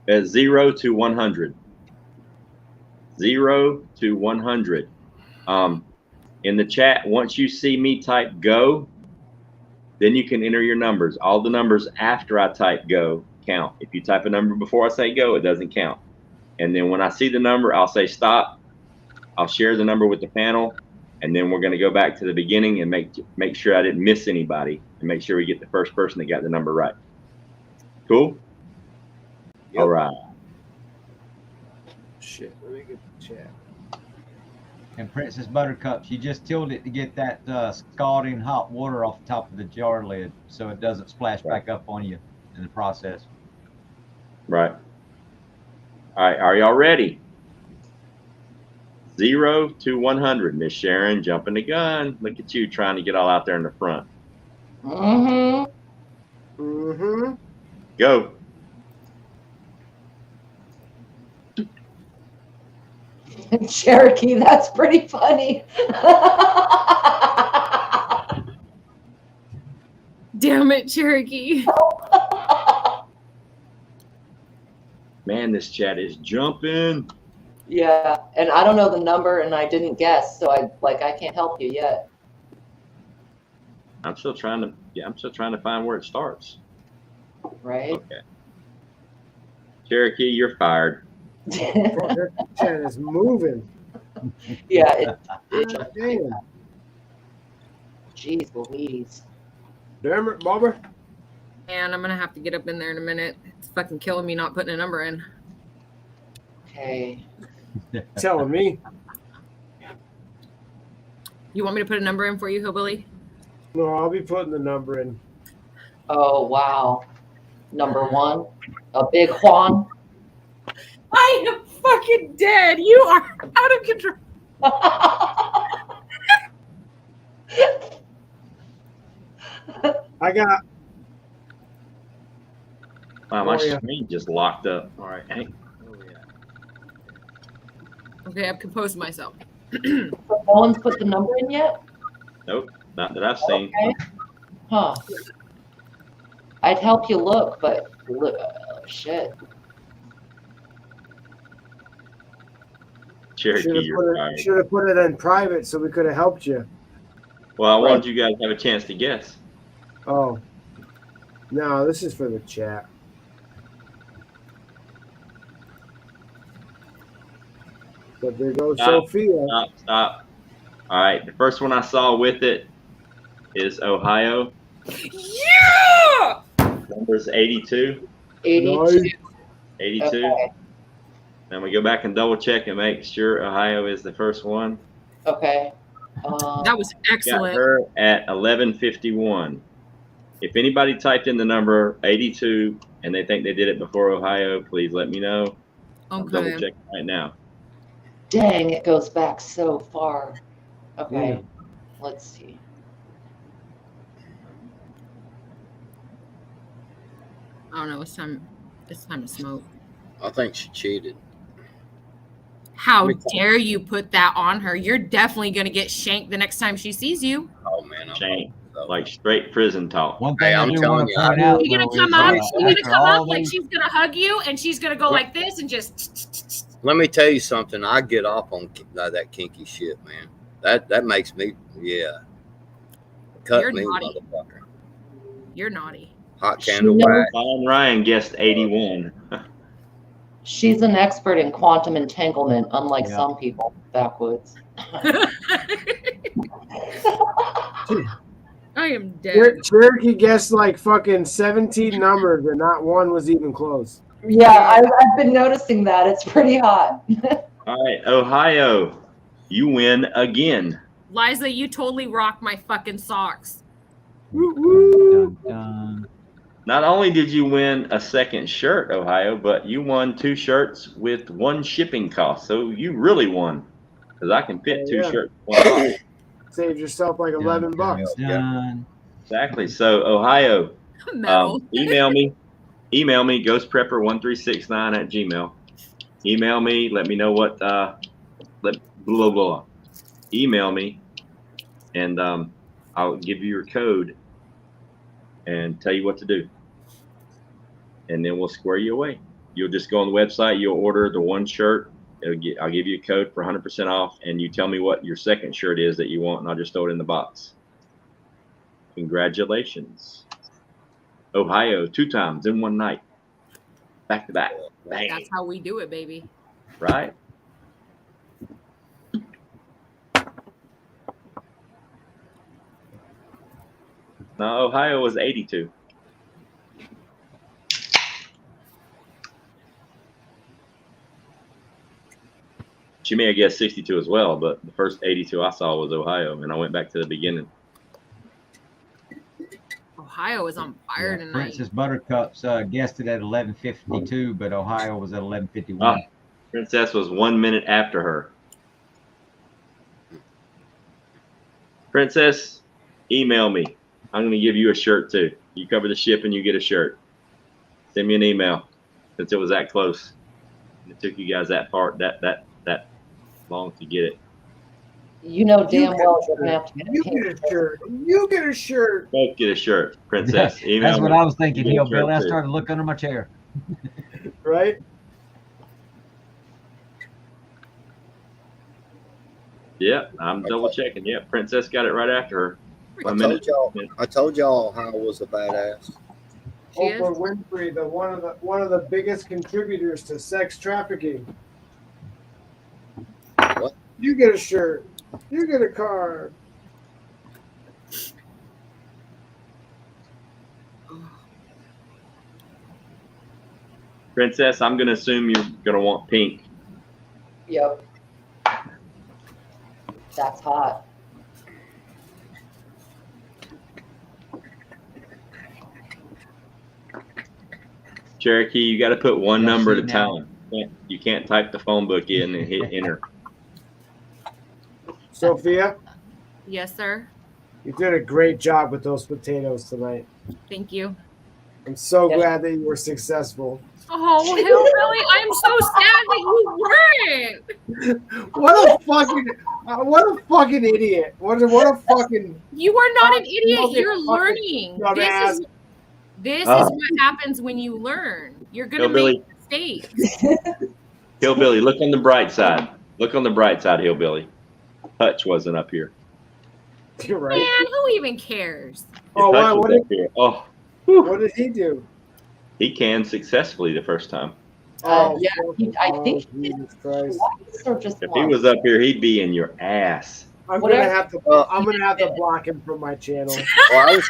0 to 100. 0 to 100. In the chat, once you see me type go, then you can enter your numbers. All the numbers after I type go count. If you type a number before I say go, it doesn't count. And then when I see the number, I'll say stop. I'll share the number with the panel. And then we're going to go back to the beginning and make sure I didn't miss anybody and make sure we get the first person that got the number right. Cool? Yep. All right. Shit, let me get the chat. And Princess Buttercup, she just tilted it to get that scalding hot water off the top of the jar lid so it doesn't splash back up on you in the process. Right. All right. Are y'all ready? 0 to 100. Miss Sharon jumping the gun. Look at you trying to get all out there in the front. Mm-hmm. Mm-hmm. Go. Cherokee, that's pretty funny. Damn it, Cherokee. Man, this chat is jumping. Yeah, and I don't know the number, and I didn't guess, so I can't help you yet. I'm still trying to find where it starts. Right? Okay. Cherokee, you're fired. Fuck, that chat is moving. Yeah, it God damn. Jeez Louise. Damn it, Bobber. And I'm gonna have to get up in there in a minute. It's fucking killing me not putting a number in. Okay. Telling me. You want me to put a number in for you, Hillbilly? No, I'll be putting the number in. Oh wow. Number one, a big Juan. I am fucking dead. You are out of control. I got. Wow, my Oh, yeah. screen just locked up. All right. Hey. Oh, yeah. Okay, I've composed myself. No one's put the number in yet? Nope, not that I've seen. Okay. Huh. I'd help you look, but look, shit. Cherokee, you're fired. Should have put it in private so we could have helped you. Well, I wanted you guys to have a chance to guess. Oh. No, this is for the chat. But there goes Stop. Sophia. Stop. All right, the first one I saw with it is Ohio. Yeah! Number's 82. 82. 82. Okay. Then we go back and double check and make sure Ohio is the first one. Okay. That was Got excellent. her at 1151. If anybody typed in the number 82 and they think they did it before Ohio, please let me know. I'll double Okay. check right now. Dang, it goes back so far. Okay. Yeah. Let's see. I don't know. It's time to smoke. I think she cheated. How Let me- dare you put that on her? You're definitely gonna get shanked the next time she sees you. Oh man, I'm Shame. so- Like straight prison talk. One thing Hey, I I'm do telling want to you, point I- out, She's gonna though, come is, up. uh, She's gonna after come all up like these- she's gonna hug you, and she's gonna go What? like this and just. Let me tell you something. I get off on that kinky shit, man. That makes me, yeah. Cut You're me, naughty. motherfucker. You're naughty. Hot She candle knows- wax. Fine Ryan guessed 81. She's an expert in quantum entanglement, unlike Yeah. some people. Backwoods. I am dead. Cherokee guessed like fucking 17 numbers and not one was even close. Yeah, I've been noticing that. It's pretty hot. All right, Ohio, you win again. Liza, you totally rock my fucking socks. Dun, dun. Not only did you win a second shirt, Ohio, but you won 2 shirts with 1 shipping cost. So you really won, because I can fit 2 Yeah. shirts. in one box. Saved yourself like Dun, 11 dun, bucks. dun. Exactly. So Ohio, Metal. email me, ghostprepper1369@gmail. Email me. Let me know what. Blah blah blah. Email me, and I'll give you your code and tell you what to do, and then we'll square you away. You'll just go on the website. You'll order the 1 shirt. I'll give you a code for 100% off, and you tell me what your second shirt is that you want, and I'll just throw it in the box. Congratulations. Ohio, 2 times in one night. Back to back. Bang. That's how we do it, baby. Right? No, Ohio was 82. She may have guessed 62 as well, but the first 82 I saw was Ohio, and I went back to the beginning. Ohio is on fire Yeah, tonight. Princess Buttercups guessed it at 11:52, but Ohio was at 11:51. Ah, Princess was 1 minute after her. Princess, email me. I'm going to give you a shirt too. You cover the shipping, you get a shirt. Send me an email since it was that close. It took you guys that far, that long to get it. You know You damn get well a you're gonna have to get You a pink. get a shirt. You get a shirt. Both get a shirt, Princess. Email That's what me. I was thinking. You get a Hillbilly. I shirt, too. started to look under my chair. Right? Yeah, I'm double checking. Yeah, Princess got it right after her. 1 minute. I told y'all how I was a badass. She is? Oprah Winfrey, one of the biggest contributors to sex trafficking. What? You get a shirt. You get a car. Princess, I'm gonna assume you're gonna want pink. Yep. That's hot. Cherokee, you got to put one Yeah, number at a see now. time. You can't type the phone book in and hit enter. Sophia, Yes, sir. you did a great job with those potatoes tonight. Thank you. I'm so Yes. glad that you were successful. Oh, hillbilly! I'm so sad that you weren't. What a fucking idiot! What a fucking You are not an idiot. No, You're fucking learning. dumbass. This Ah. is what happens when you learn. You're gonna Hillbilly. make mistakes. Hillbilly, look on the bright side. Look on the bright side, Hillbilly. Hutch wasn't up here. You're right. Man, who even cares? Oh, Hutch what was up here. Oh, What did he do? he canned successfully the first time. Yeah, I think Jesus Christ. twice or just If he once. was up here, he'd be in your ass. I'm Whatever. gonna have to block him from my channel. Well, I was,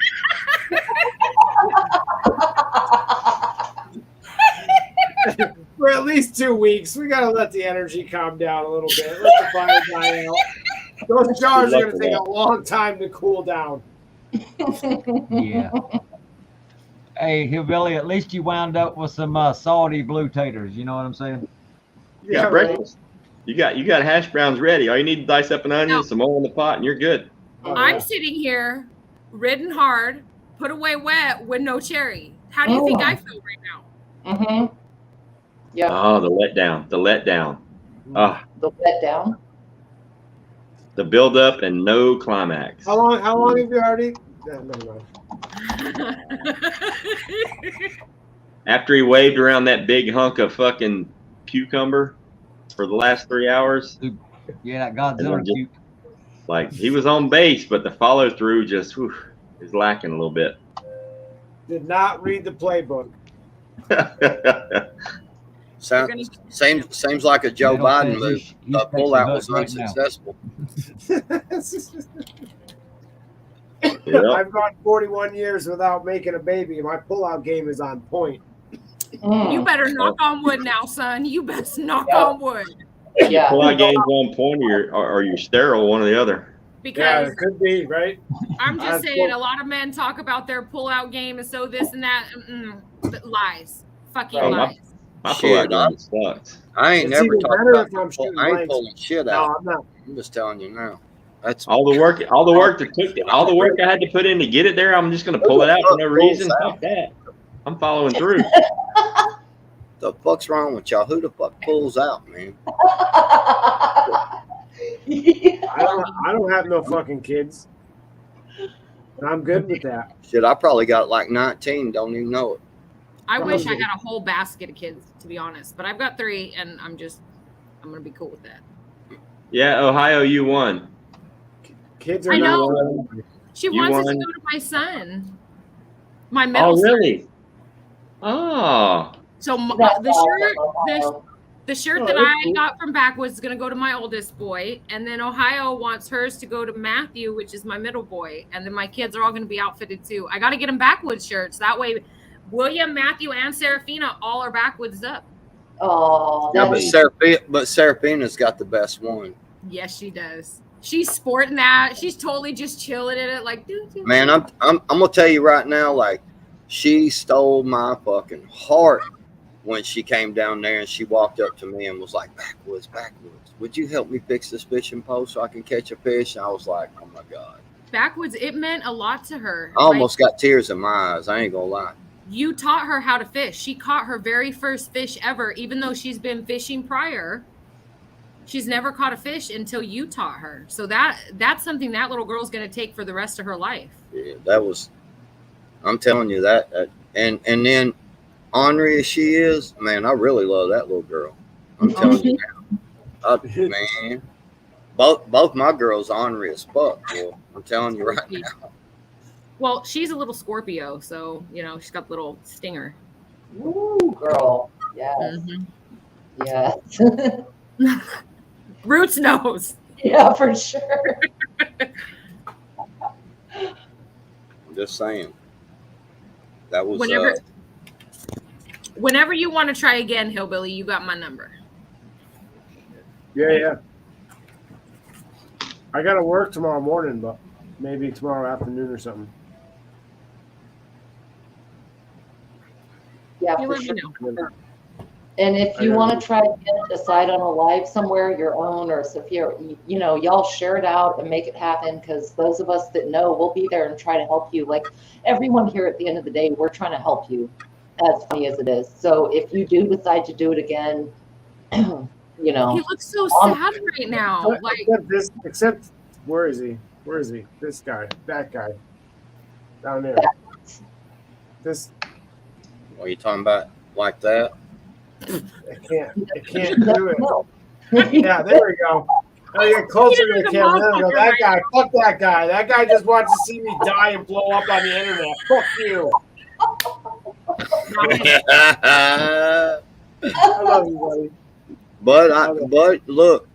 For at least 2 weeks. We gotta let the energy calm down a little bit. Let the fire die out. Those jars are gonna take a long time to cool down. Yeah. Hey, Hillbilly, at least you wound up with some salty blue taters. You know what I'm saying? You got breakfast. You got hash browns ready. All you need to dice up an onion, No. some oil in the pot, and you're good. Oh, I'm yeah. sitting here, ridden hard, put away wet with no cherry. How do you think I feel right now? Mm-hmm. Yep. Oh, the letdown. The letdown. Ah, The let down. the build up and no climax. How long have you already? Never mind. After he waved around that big hunk of fucking cucumber for the last 3 hours, Yeah, that Godzilla just- cute. like he was on base, but the follow through just is lacking a little bit. Did not read the playbook. seems like a Joe Middle Biden says move. he's The fixing pullout was Hutch right now. unsuccessful. Yep. I've gone 41 years without making a baby. My pullout game is on point. You better knock on wood now, son. You best knock Yeah. on wood. Yeah. Pull out game's on point, or you're sterile, one or the other. Yeah, Because it could be, right? I'm just That's saying, cool. a lot of men talk about their pull-out game and so this and that. But lies. Fucking Oh, lies. My Shit, pull out game sucks. I ain't It's never even talking better about if I'm shooting I ain't blanks. pulling shit No, out. I'm not. I'm just telling you now. That's All the work I had to put in to get it there, I'm just gonna pull it out for no reason. Fuck that. I'm following through. the fuck's wrong with y'all? Who the fuck pulls out, man? I don't have no fucking kids. And I'm good with that. Shit, I probably got like 19. Don't even know it. I wish I had a whole basket of kids, to be honest. But I've got 3, and I'm gonna be cool with that. Yeah, Ohio, you won. Kids are I not. know. She You wants us to won. go to my son. My middle Oh, son. really? Oh, So That's the awesome. the shirt Oh, that that's I cool. got from Backwoods is going to go to my oldest boy, and then Ohio wants hers to go to Matthew, which is my middle boy, and then my kids are all going to be outfitted too. I got to get them Backwoods shirts. That way, William, Matthew, and Serafina all are Backwoods up. Oh, Yeah, that but is Serafina's got the best one. Yes, she does. She's sporting that. She's totally just chilling in it, like doo-doo. Man, I'm gonna tell you right now, like she stole my fucking heart when she came down there and she walked up to me and was like, Backwoods, would you help me fix this fishing pole so I can catch a fish? And I was like, oh my God. Backwoods, it meant a lot to her. I almost got tears in my eyes. I ain't gonna lie. You taught her how to fish. She caught her very first fish ever, even though she's been fishing prior. She's never caught a fish until you taught her. So that's something that little girl's going to take for the rest of her life. Yeah, that was, I'm telling you that. And then ornery as she is, man, I really love that little girl. I'm telling you now. Man, both my girls ornery as fuck. Boy. I'm telling you right now. Well, she's a little Scorpio, so you know she's got a little stinger. Ooh, girl. Yes. Mhm. Yes. Roots knows. Yeah, for sure. I'm just saying. That was Whenever you want to try again, Hillbilly, you got my number. Yeah. I got to work tomorrow morning, but maybe tomorrow afternoon or something. Yeah, You for let sure. me know. And if you I want know. to try to decide on a live somewhere, your own, or Sophia, you know, y'all share it out and make it happen. Because those of us that know, we'll be there and try to help you. Like everyone here, at the end of the day, we're trying to help you. As funny as it is. So if you do decide to do it again, you know, He looks so sad right now. Like, Except where is he? Where is he? This guy, that guy, down there. This what are you talking about? Like that? I can't do it. Yeah, there we go. I get closer to the camera. There we go. That guy, fuck that guy. That guy just wants to see me die and blow up on the internet. Fuck you. I love you, buddy. But look,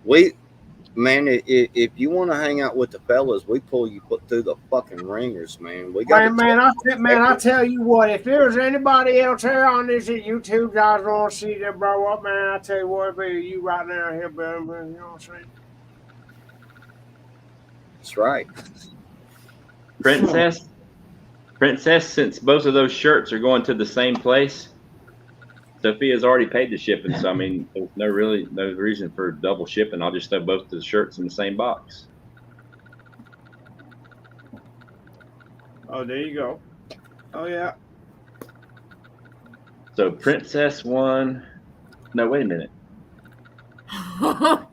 if you want to hang out with the fellas, we pull you through the fucking ringers, man. We got I tell you what, if there's anybody else here on this YouTube guys want to see them blow up, man, I tell you what, it'd be you right now here, man. You know what I'm saying? That's right. Princess, since both of those shirts are going to the same place, Sophia's already paid the shipping. So I mean, there's no reason for double shipping. I'll just throw both the shirts in the same box. Oh, there you go. Oh yeah. So Princess one. No, wait a minute. I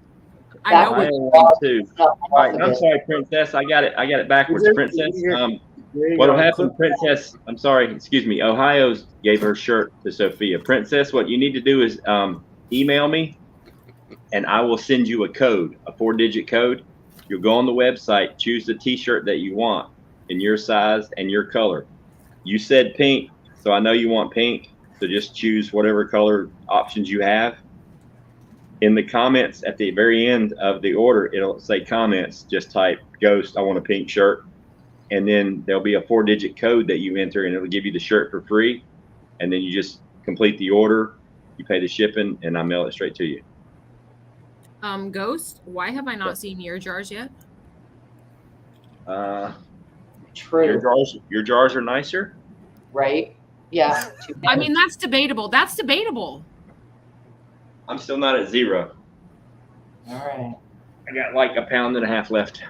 That know. was- Ohio one, two. All All right, I'm sorry, Princess. I got it backwards. Princess. There you What'll go. happen, Princess? I'm sorry, excuse me. Ohio's gave her shirt to Sophia. Princess, what you need to do is email me, and I will send you a code, a 4-digit code. You'll go on the website, choose the T-shirt that you want in your size and your color. You said pink, so I know you want pink. So just choose whatever color options you have. In the comments at the very end of the order, it'll say comments. Just type Ghost, I want a pink shirt. And then there'll be a 4-digit code that you enter, and it'll give you the shirt for free. And then you just complete the order, you pay the shipping, and I mail it straight to you. Ghost, why have I not seen your jars yet? True. Your jars are nicer. Right? Yeah. I mean, that's debatable. That's debatable. I'm still not at 0. All right. I got like a pound and a half left.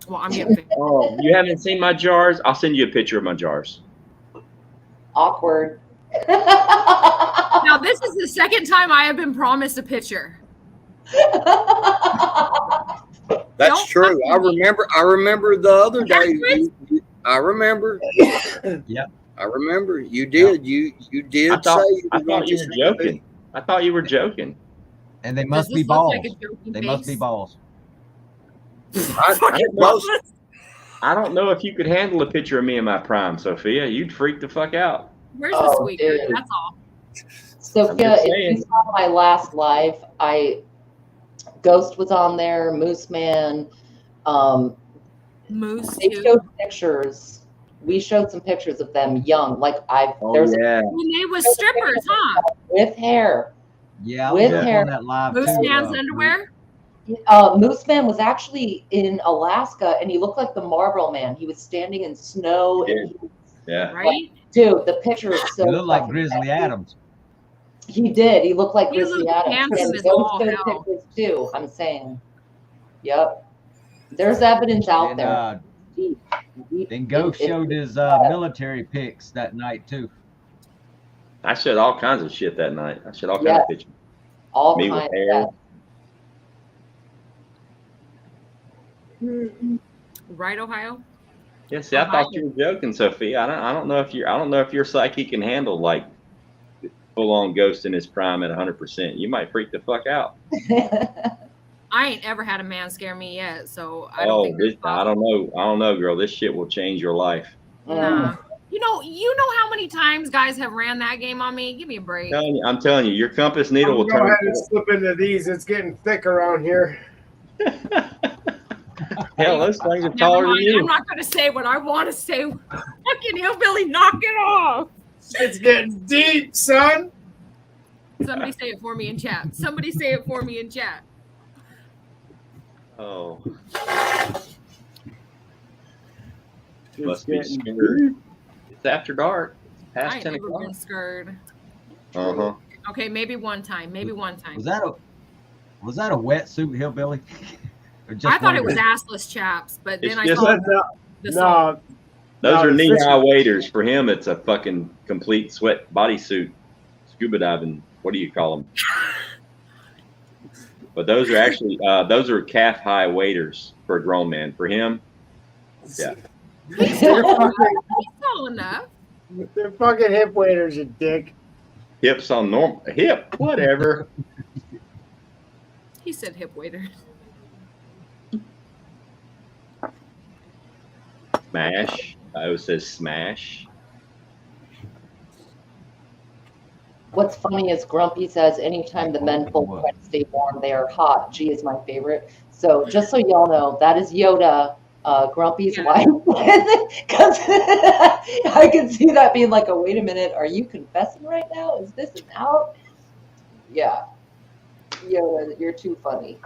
Well, I'm getting big. Oh, you haven't seen my jars? I'll send you a picture of my jars. Awkward. Now, this is the second time I have been promised a picture. That's Don't true. I remember the other That's day. right. I remember. Yep. I remember. You did. You did I thought say you were joking. I thought you were joking. And they Does must this be look balls. like a joking They must be face? balls. I don't know if you could handle a picture of me in my prime, Sophia. You'd freak the fuck out. Where's the Oh, sweet dude. girl? That's all. Sophia, I'm just if saying. you saw my last live, Ghost was on there, Moose Man. Moose, They too. showed pictures. We showed some pictures of them young. Like there's yeah. When they was strippers, huh? with hair. Yeah, I With was up hair. on that live Moose too. man's underwear? Moose Man was actually in Alaska, and he looked like the Marlboro Man. He was standing in snow, He and Yeah. Right? dude, the picture is so. He looked like fucking Grizzly sexy. Adams. He did. He looked like He Grizzly looked Adams. handsome And as those all good hell. pictures too. I'm saying. Yep. There's evidence out And there. Deep, then Ghost it- showed his military pics that night too. I showed all kinds of shit that night. I showed all kinds Yes. of pictures. all Me with kinds hair. of that. Right, Ohio? Yeah, see, I thought you were joking, Sophia. I don't know if your psyche can handle like full on Ghost in his prime at 100%. You might freak the fuck out. I ain't ever had a man scare me yet, so I don't think that's I don't know. I don't know, girl. This shit will change your life. Nah. You know how many times guys have ran that game on me? Give me a break. I'm telling you, your compass needle I'm will gonna go turn. ahead and slip into these. It's getting thick around here. Hell, those things are Never taller than mind. I'm you. not going to say what I want to say. Fucking hillbilly, knock it off. It's getting deep, son. Somebody say it for me in chat. Somebody say it for me in chat. Oh, It's must be getting scary. It's after dark. It's I past ain't 10 never o'clock. been scared. Uh-huh. Okay, maybe one time. Maybe one time. Was that a wetsuit, hillbilly? Or just I thought one it of was the- assless chaps, but then It's I just- saw No, the song. Those No, are the knee-high fishing- waders. For him, it's a fucking complete sweat bodysuit, scuba diving. What do you call them? But those are actually calf-high waders for a grown man. For him, yeah. He's tall enough. They're fucking hip waders, you dick. Hips on normal hip, whatever. He said hip waiter. Smash. I says smash. What's funny is Grumpy says anytime the men full try to stay warm, they are hot. G is my favorite. So just so y'all know, that is Yoda, Grumpy's Yeah. wife. Because I can see that being like, oh, wait a minute, are you confessing right now? Is this an out? Yeah. Yoda, you're too funny.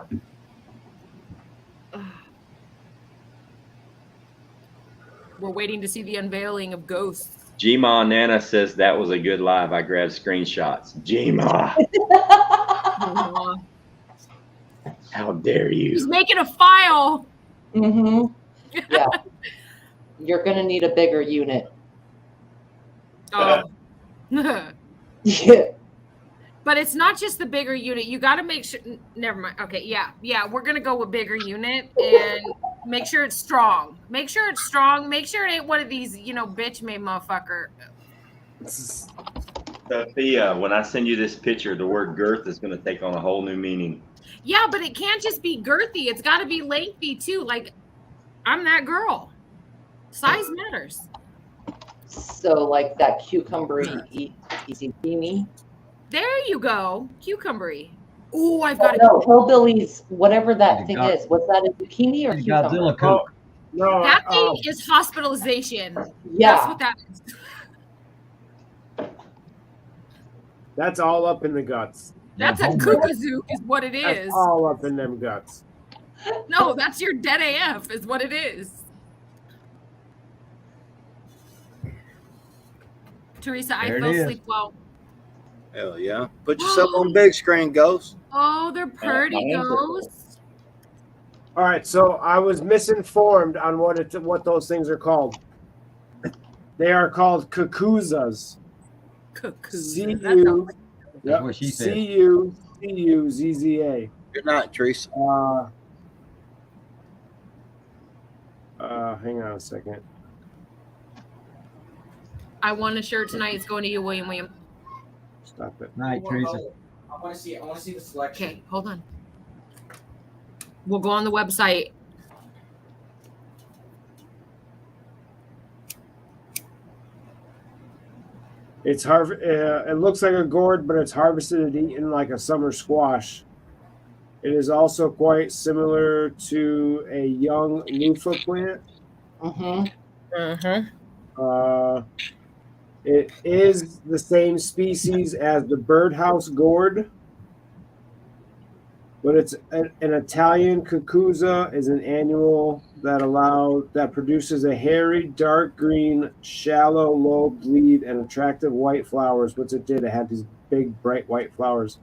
We're waiting to see the unveiling of ghosts. Gma Nana says that was a good live. I grabbed screenshots. Gma, how dare He's you? making a file. Mm-hmm. Yeah. You're going to need a bigger unit. Oh. Yeah. But it's not just the bigger unit. You got to make sure. Never mind. Okay, yeah. We're gonna go with bigger unit and make sure it's strong. Make sure it's strong. Make sure it ain't one of these, bitch made motherfucker. Sophia, when I send you this picture, the word girth is going to take on a whole new meaning. Yeah, but it can't just be girthy. It's got to be lengthy too. Like, I'm that girl. Size matters. So like that cucumber easy beanie. There you go. Cucumbery. Ooh, I've got No, hillbillies, whatever that The thing God- is. Was that a zucchini or The cucumber? Godzilla coat. No, that thing is hospitalization. That's Yeah. what that is. that's all up in the guts. That's a Homewrecker. kookazook is what it That's is. all up in them guts. No, that's your dead AF is what it is. Teresa, I There it fell is. asleep well. Hell yeah. Put yourself on big screen, Ghost. Oh, they're pretty my hands are full. ghosts. All right, so I was misinformed on what those things are called. They are called kukuzas. Cocoon. That sounds That's what she said. Cuzza. Good night, Teresa. Hang on a second. I won a shirt tonight. It's going to you, William. Stop it. Night, Teresa. I want to see the selection. Okay, hold on. We'll go on the website. It's it looks like a gourd, but it's harvested and eaten like a summer squash. It is also quite similar to a young loofah plant. Mm-hmm. It is the same species as the birdhouse gourd, but it's an Italian cucuzza is an annual that produces a hairy, dark green, shallow lobed leaf and attractive white flowers. Which it did. It had these big, bright white flowers.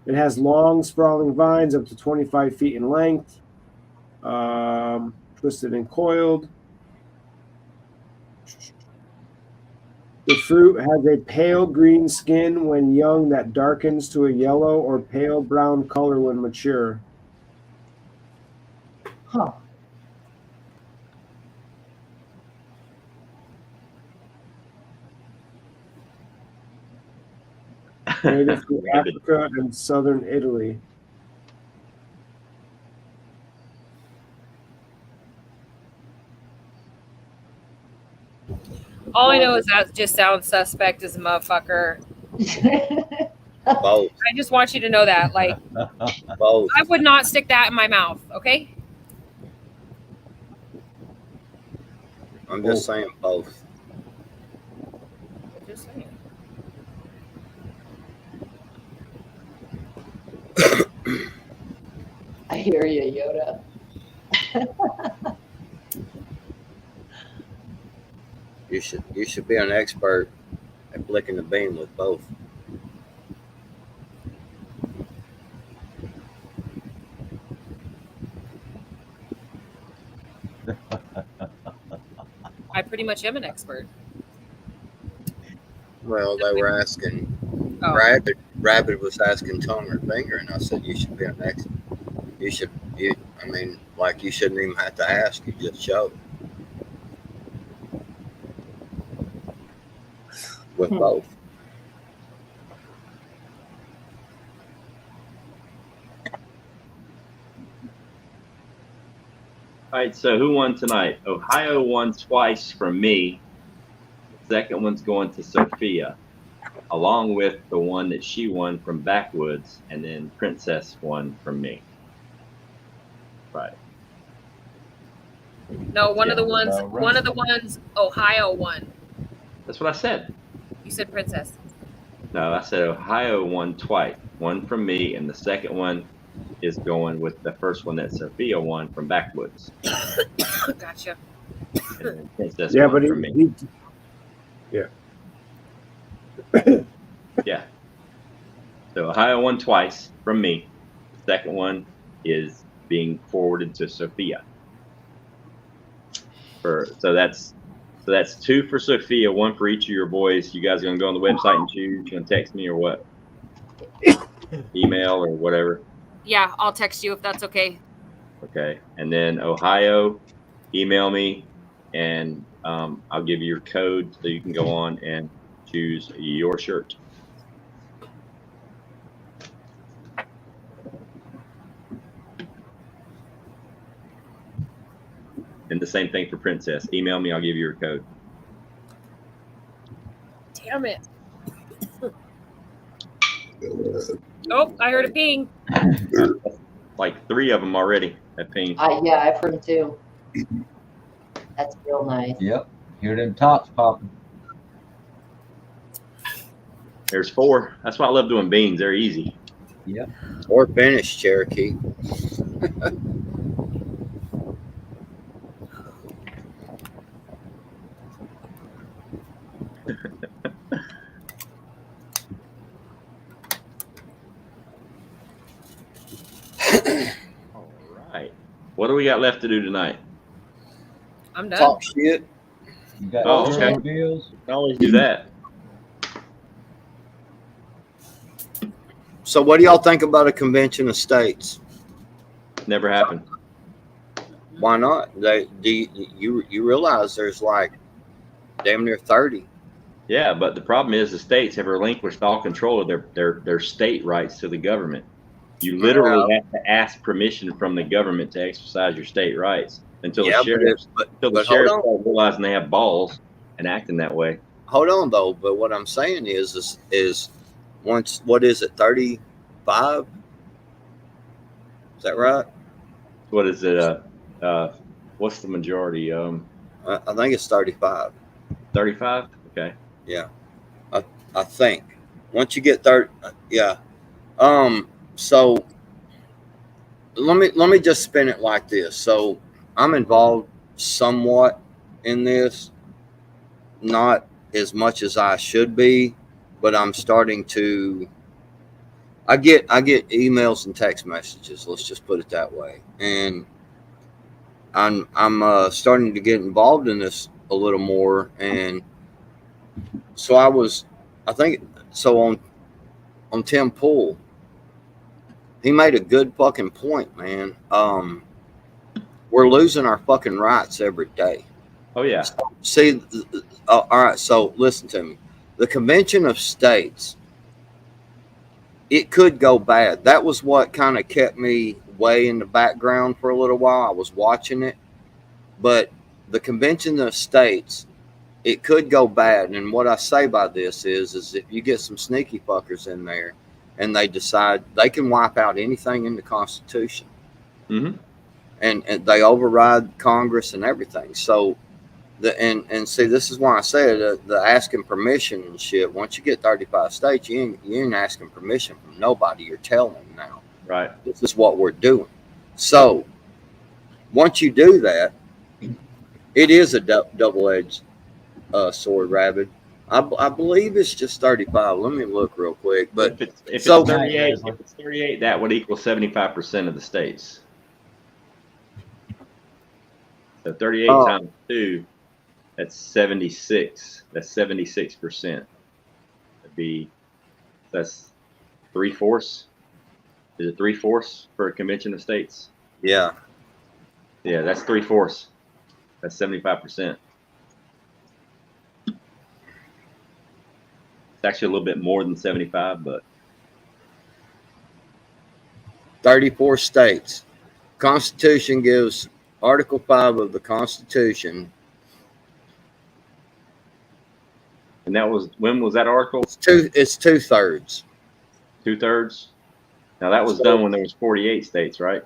It has long, sprawling vines up to 25 feet in length, twisted and coiled. The fruit has a pale green skin when young that darkens to a yellow or pale brown color when mature. Huh. Native to Africa and southern Italy. All I know is that just sounds suspect as a motherfucker. Both. I just want you to know that. Like, Both. I would not stick that in my mouth, okay? I'm just saying both. Just saying. I hear you, Yoda. You should be an expert at flicking the beam with both. I pretty much am an expert. Well, they were asking. Oh. Rabbit was asking tongue or finger, and I said you should be an expert. You should. I mean, like you shouldn't even have to ask. You just show. With both. All right, so who won tonight? Ohio won twice from me. The second one's going to Sophia, along with the one that she won from Backwoods, and then Princess won from me. Right. No, one of the right. ones Ohio won. That's what I said. You said Princess. No, I said Ohio won twice. One from me, and the second one is going with the first one that Sophia won from Backwoods. Gotcha. And then Princess Yeah, won but from me. Yeah. So Ohio won twice from me. The second one is being forwarded to Sophia. So that's two for Sophia, one for each of your boys. You guys are gonna go on the website and choose. You're gonna text me or what? Email or whatever. Yeah, I'll text you if that's okay. Okay. And then Ohio, email me, and I'll give you your code so you can go on and choose your shirt. And the same thing for Princess. Email me, I'll give you your code. Damn it. Oh, I heard a ping. Like 3 of them already at ping. Yeah, I've heard them too. That's real nice. Yep. Hear them tops popping. There's 4. That's why I love doing beans. They're easy. Yep. Or finish, Cherokee. All right. What do we got left to do tonight? I'm done. Talk shit. You got Oh, your okay. bills? We can always do that. So, what do y'all think about a convention of states? Never happened. Why not? You realize there's like damn near 30. Yeah, but the problem is the states have relinquished all control of their state rights to the government. You literally have to ask permission from the government to exercise your state rights until Yeah, the sheriffs but start realizing they have balls and acting that way. hold on though. But what I'm saying is once, what is it, 35? Is that right? What is it? What's the majority? I think it's 35. 35? Okay. Yeah, I think once you get 30, yeah. So let me just spin it like this. So I'm involved somewhat in this, not as much as I should be, but I'm starting to. I get emails and text messages. Let's just put it that way, and I'm starting to get involved in this a little more, and so I think on Tim Pool, he made a good fucking point, man. We're losing our fucking rights every day. Oh yeah. See, all right. So listen to me. The Convention of States, it could go bad. That was what kind of kept me way in the background for a little while. I was watching it, but the Convention of States it could go bad. And what I say by this is if you get some sneaky fuckers in there and they decide they can wipe out anything in the Constitution, Mm-hmm. and they override Congress and everything. So and see, this is why I say the asking permission and shit. Once you get 35 states, you ain't asking permission from nobody. You're telling them now, Right. this is what we're doing. So once you do that, it is a double-edged sword, Rabbit. I believe it's just 35. Let me look real quick. But If so- it's 38, that would equal 75% of the states. So 38 Oh. times 2, that's 76. That's 76%. That's 3/4. Is it 3/4 for a convention of states? yeah, Yeah, that's 3/4. That's 75%. It's actually a little bit more than 75, but 34 states. Constitution gives Article 5 of the Constitution. and that was, when was that article? It's 2/3. 2/3. Now that was done when there was 48 states, right?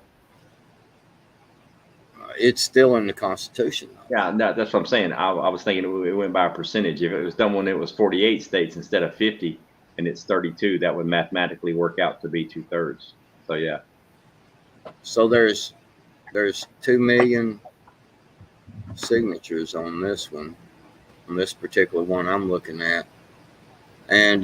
It's still in the Constitution. Yeah, no, that's what I'm saying. I was thinking it went by a percentage. If it was done when it was 48 states instead of 50, and it's 32, that would mathematically work out to be 2/3. So yeah, So there's 2 million signatures on this one, on this particular one I'm looking at. And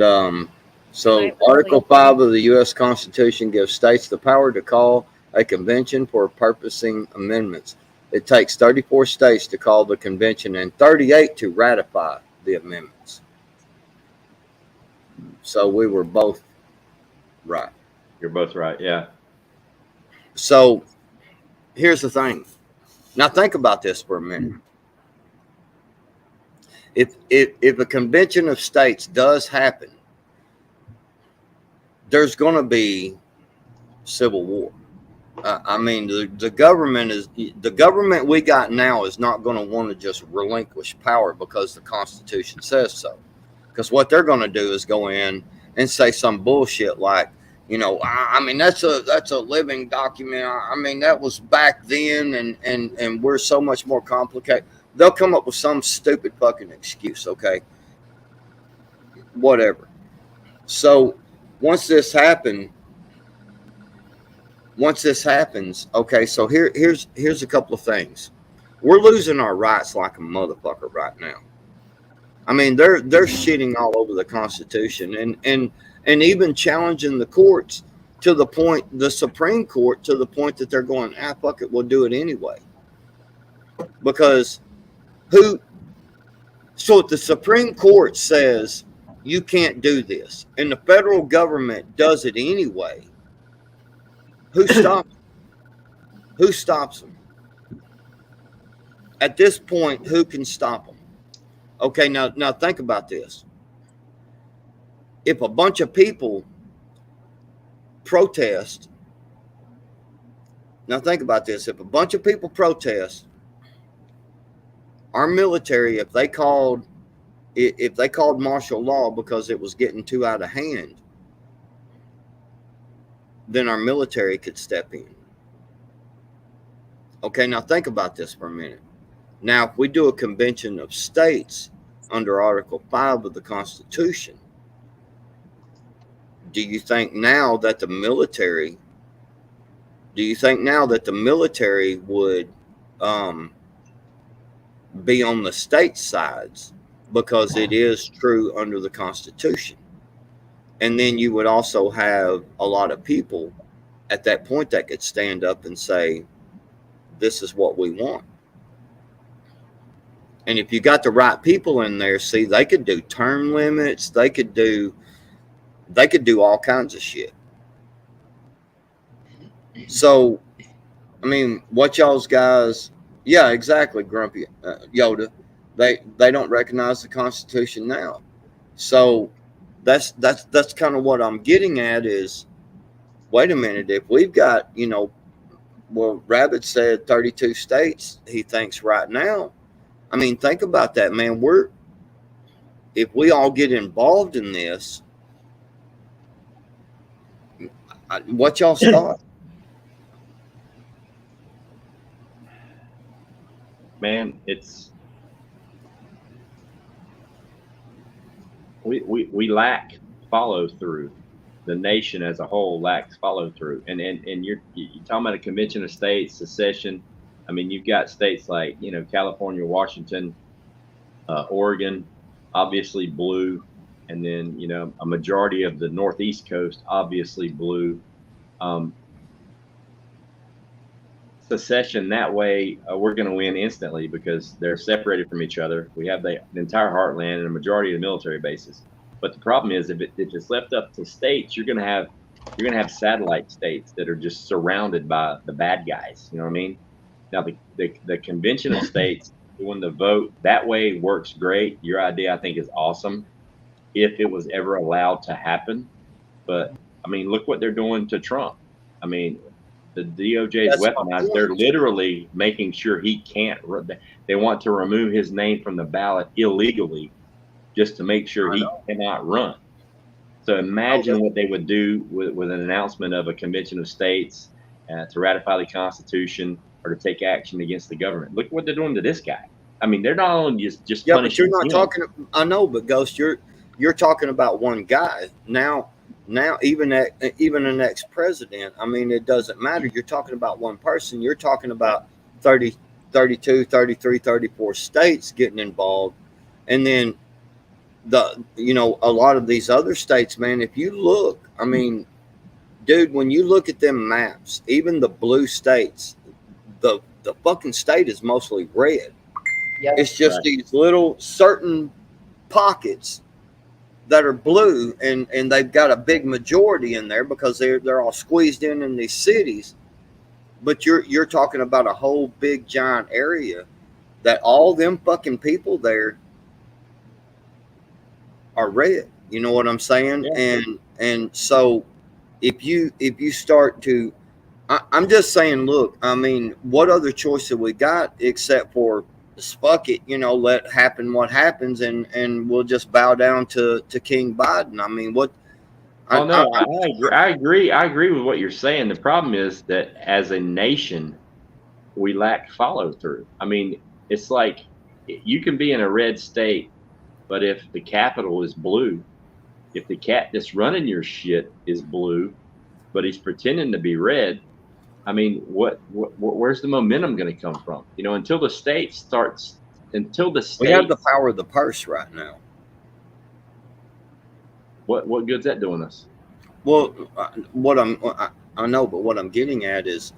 so Right, Article roughly. 5 of the U.S. Constitution gives states the power to call a convention for purposing amendments. It takes 34 states to call the convention and 38 to ratify the amendments. So we were both right. you're both right. Yeah. So here's the thing. Now think about this for a minute. If a convention of states does happen, there's going to be civil war. I mean, the government we got now is not going to want to just relinquish power because the Constitution says so. Because what they're going to do is go in and say some bullshit like, you know, I mean, that's a living document. I mean, that was back then, and we're so much more complicated. They'll come up with some stupid fucking excuse, okay? Whatever. So once this happens, okay, so here's a couple of things. We're losing our rights like a motherfucker right now. I mean, they're shitting all over the Constitution and even challenging the courts to the point, the Supreme Court, to the point that they're going, fuck it, we'll do it anyway. Because so if the Supreme Court says you can't do this and the federal government does it anyway, who stops them? Who stops them? At this point, who can stop them? Okay, now think about this. If a bunch of people protest, now think about this. If a bunch of people protest, our military, if they called martial law because it was getting too out of hand, then our military could step in. Okay, now think about this for a minute. Now, if we do a convention of states under Article 5 of the Constitution, do you think now that the military would be on the state sides because it is true under the Constitution? And then you would also have a lot of people at that point that could stand up and say, this is what we want. And if you got the right people in there, see, they could do term limits. They could do all kinds of shit. So, I mean, what y'all's guys, yeah, exactly, Grumpy Yoda. They don't recognize the Constitution now. So that's kind of what I'm getting at is, wait a minute, if we've got, well, Rabbit said 32 states he thinks right now. I mean, think about that, man. if we all get involved in this, what y'all thought? Man, we lack follow through. The nation as a whole lacks follow through. And you're talking about a convention of states, secession. I mean, you've got states like, California, Washington, Oregon, obviously blue, and then a majority of the Northeast coast, obviously blue. Secession that way, we're going to win instantly because they're separated from each other. We have the entire heartland and a majority of the military bases. But the problem is, if it's left up to states, you're going to have satellite states that are just surrounded by the bad guys. You know what I mean? Now the convention of states doing the vote that way works great. Your idea, I think, is awesome if it was ever allowed to happen. But I mean, look what they're doing to Trump. I mean, the DOJ is weaponized. They're literally making sure he can't. They want to remove his name from the ballot illegally, just to make sure he cannot run. So imagine what they would do with an announcement of a convention of states to ratify the Constitution or to take action against the government. Look what they're doing to this guy. I mean, they're not only just Yeah, but punishing you're not him. talking. I know, but Ghost, you're talking about one guy now. Even an ex-president. I mean, it doesn't matter. You're talking about one person. You're talking about 30, 32, 33, 34 states getting involved, and then a lot of these other states, man. If you look, I mean, dude, when you look at them maps, even the blue states, the fucking state is mostly red. Yep. It's just these little certain pockets that are blue, and they've got a big majority in there because they're all squeezed in these cities. But you're talking about a whole big giant area that all them fucking people there are red. You know what I'm saying? Yeah. And so if you start to, I'm just saying, look, I mean, what other choice have we got except for fuck it, let happen what happens, and we'll just bow down to King Biden. I mean, what? I agree. I agree with what you're saying. The problem is that as a nation, we lack follow through. I mean, it's like you can be in a red state, but if the capital is blue, if the cat that's running your shit is blue, but he's pretending to be red, I mean, where's the momentum going to come from? Until the state starts, we have the power of the purse right now. What good's that doing us? Well, I know, but what I'm getting at is,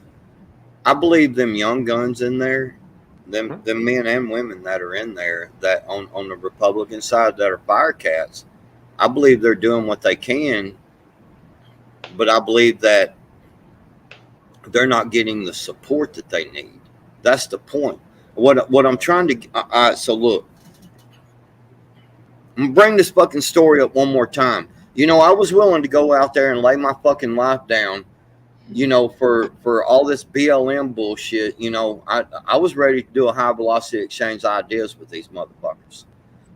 I believe them young guns in there, them men and women that are in there that on the Republican side that are Firecats, I believe they're doing what they can, but I believe that they're not getting the support that they need. That's the point. What I'm trying to so look, I'm gonna bring this fucking story up one more time. I was willing to go out there and lay my fucking life down, for all this BLM bullshit. I was ready to do a high velocity exchange ideas with these motherfuckers,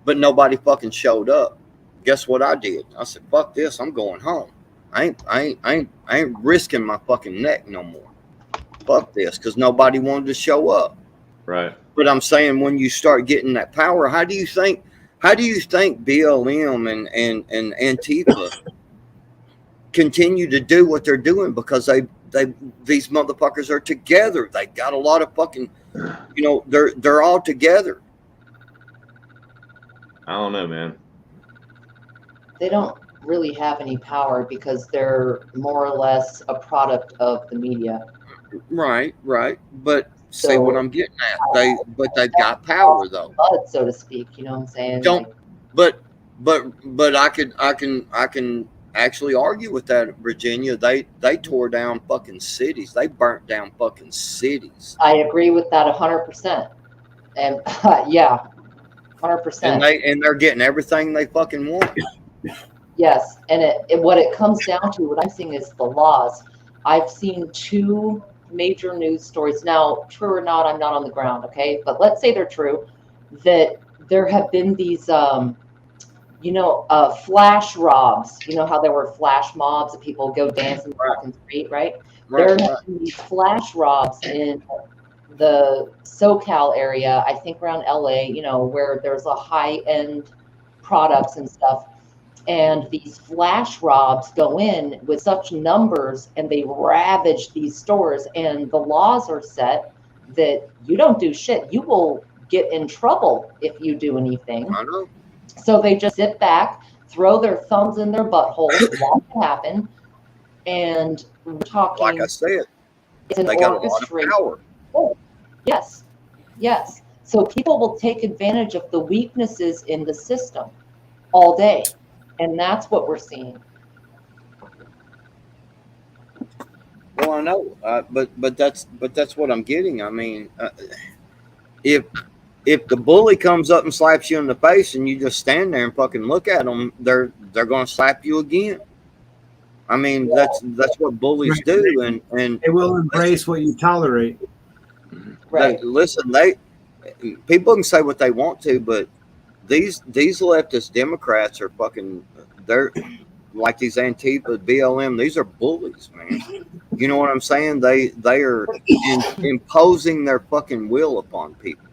but nobody fucking showed up. Guess what I did? I said, fuck this, I'm going home. I ain't risking my fucking neck no more. Fuck this, because nobody wanted to show up. Right. But I'm saying, when you start getting that power, how do you think BLM and Antifa continue to do what they're doing? Because these motherfuckers are together. They got a lot of fucking, they're all together. I don't know, man. They don't really have any power because they're more or less a product of the media. Right. But say what I'm getting at. They've got power though. Blood, so to speak. You know what I'm saying? But I can actually argue with that, Virginia. They tore down fucking cities. They burnt down fucking cities. I agree with that 100%. And yeah, 100%. And they're getting everything they fucking want. Yes, and what it comes down to, what I'm seeing is the laws. I've seen 2 major news stories. Now, true or not, I'm not on the ground, okay? But let's say they're true, that there have been these flash robs. You know how there were flash mobs that people go dance in the fucking street, right? They're having these flash robs in the SoCal area, I think around LA, where there's a high-end products and stuff. And these flash robs go in with such numbers and they ravage these stores. And the laws are set that you don't do shit. You will get in trouble if you do anything. I know. So they just sit back, throw their thumbs in their buttholes, watch it happen. And we're talking. Like I said, it's an they got a lot of orchestrated. power. Oh, yes. Yes. So people will take advantage of the weaknesses in the system all day. And that's what we're seeing. Well, I know, but that's what I'm getting. I mean, if the bully comes up and slaps you in the face and you just stand there and fucking look at them, they're going to slap you again. I mean, that's what bullies do, and They will embrace what you tolerate. Right. People can say what they want to, but these leftist Democrats are fucking, they're like these Antifa, BLM. These are bullies, man. You know what I'm saying? They are imposing their fucking will upon people.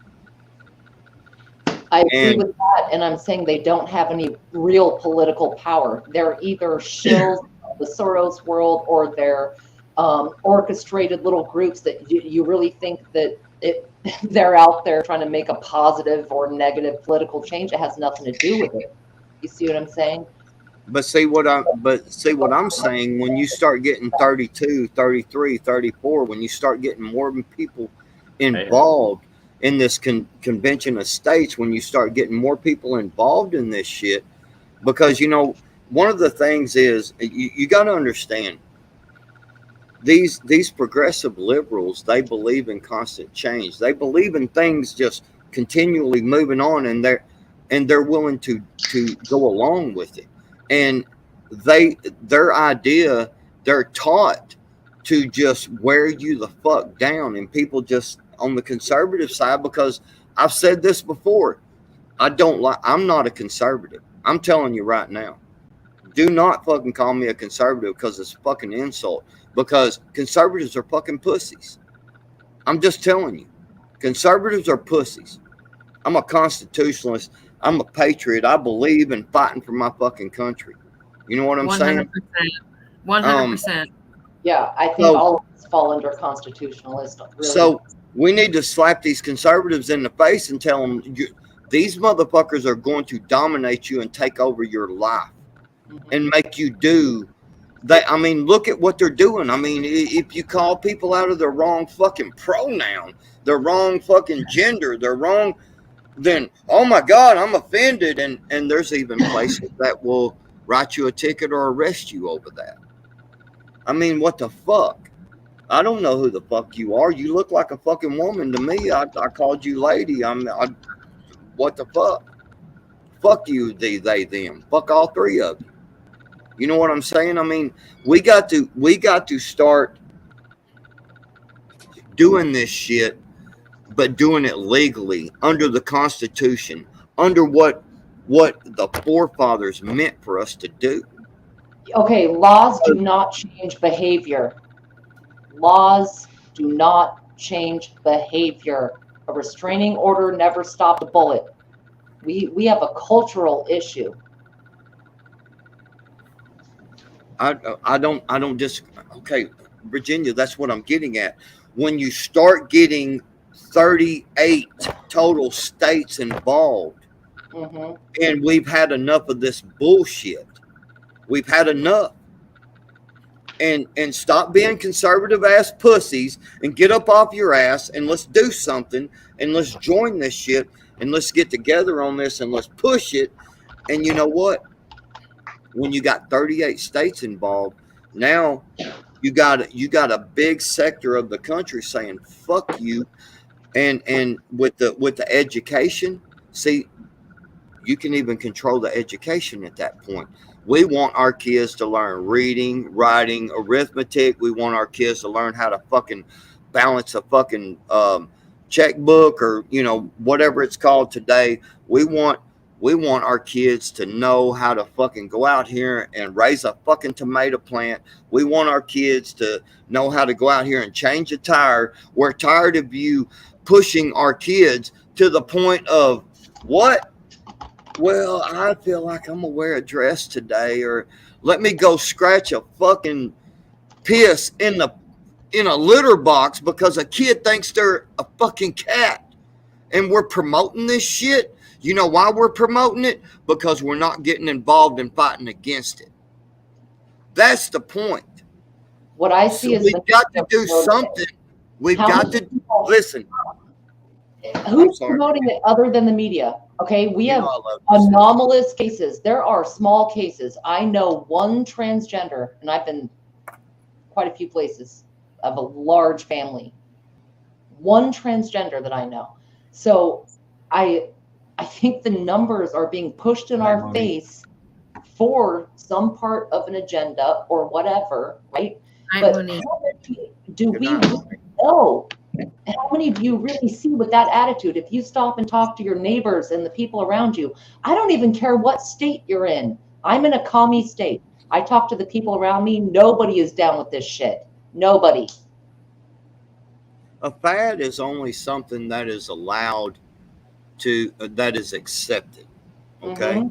I agree with that, and I'm saying they don't have any real political power. They're either shills of the Soros world, or they're orchestrated little groups that you really think that they're out there trying to make a positive or negative political change. It has nothing to do with it. You see what I'm saying? But see what I'm saying, when you start getting 32, 33, 34, when you start getting more people involved in this convention of states, when you start getting more people involved in this shit, because one of the things is you got to understand, these progressive liberals, they believe in constant change. They believe in things just continually moving on, and they're willing to go along with it. And their idea, they're taught to just wear you the fuck down. And people just on the conservative side, because I've said this before, I'm not a conservative. I'm telling you right now, do not fucking call me a conservative, because it's a fucking insult. Because conservatives are fucking pussies. I'm just telling you, conservatives are pussies. I'm a constitutionalist. I'm a patriot. I believe in fighting for my fucking country. You know what I'm 100%. saying? 100%. Yeah, I think all of us fall under constitutionalist. Really. So we need to slap these conservatives in the face and tell them, these motherfuckers are going to dominate you and take over your life and make you do that. I mean, look at what they're doing. I mean, if you call people out of their wrong fucking pronoun, their wrong fucking gender, their wrong, then, oh my God, I'm offended. And there's even places that will write you a ticket or arrest you over that. I mean, what the fuck? I don't know who the fuck you are. You look like a fucking woman to me. I called you lady. What the fuck? Fuck you, they, them. Fuck all three of you. You know what I'm saying? I mean, we got to start doing this shit, but doing it legally, under the Constitution, under what the forefathers meant for us to do. Okay, laws do not change behavior. Laws do not change behavior. A restraining order never stopped a bullet. We have a cultural issue. I don't just, okay, Virginia, that's what I'm getting at. When you start getting 38 total states involved, and we've had enough of this bullshit. We've had enough. And stop being conservative ass pussies and get up off your ass and let's do something, and let's join this shit, and let's get together on this, and let's push it. And you know what? When you got 38 states involved, now you got a big sector of the country saying fuck you. And with the education, see, you can even control the education at that point. We want our kids to learn reading, writing, arithmetic. We want our kids to learn how to fucking balance a fucking checkbook, or whatever it's called today. We want We want our kids to know how to fucking go out here and raise a fucking tomato plant. We want our kids to know how to go out here and change a tire. We're tired of you pushing our kids to the point of what? Well, I feel like I'm gonna wear a dress today, or let me go scratch a fucking piss in a litter box because a kid thinks they're a fucking cat. And we're promoting this shit. You know why we're promoting it? Because we're not getting involved in fighting against it. That's the point. What I So see is we've got to do something. We've got to listen. Who's promoting it other than the media? Okay, we have anomalous cases. There are small cases. I know one transgender, and I've been quite a few places of a large family. One transgender that I know. So I think the numbers are being pushed in our face for some part of an agenda or whatever, right? But how many do we know? How many do you really see with that attitude? If you stop and talk to your neighbors and the people around you, I don't even care what state you're in. I'm in a commie state. I talk to the people around me. Nobody is down with this shit. Nobody. A fad is only something that is allowed to, that is accepted. Okay.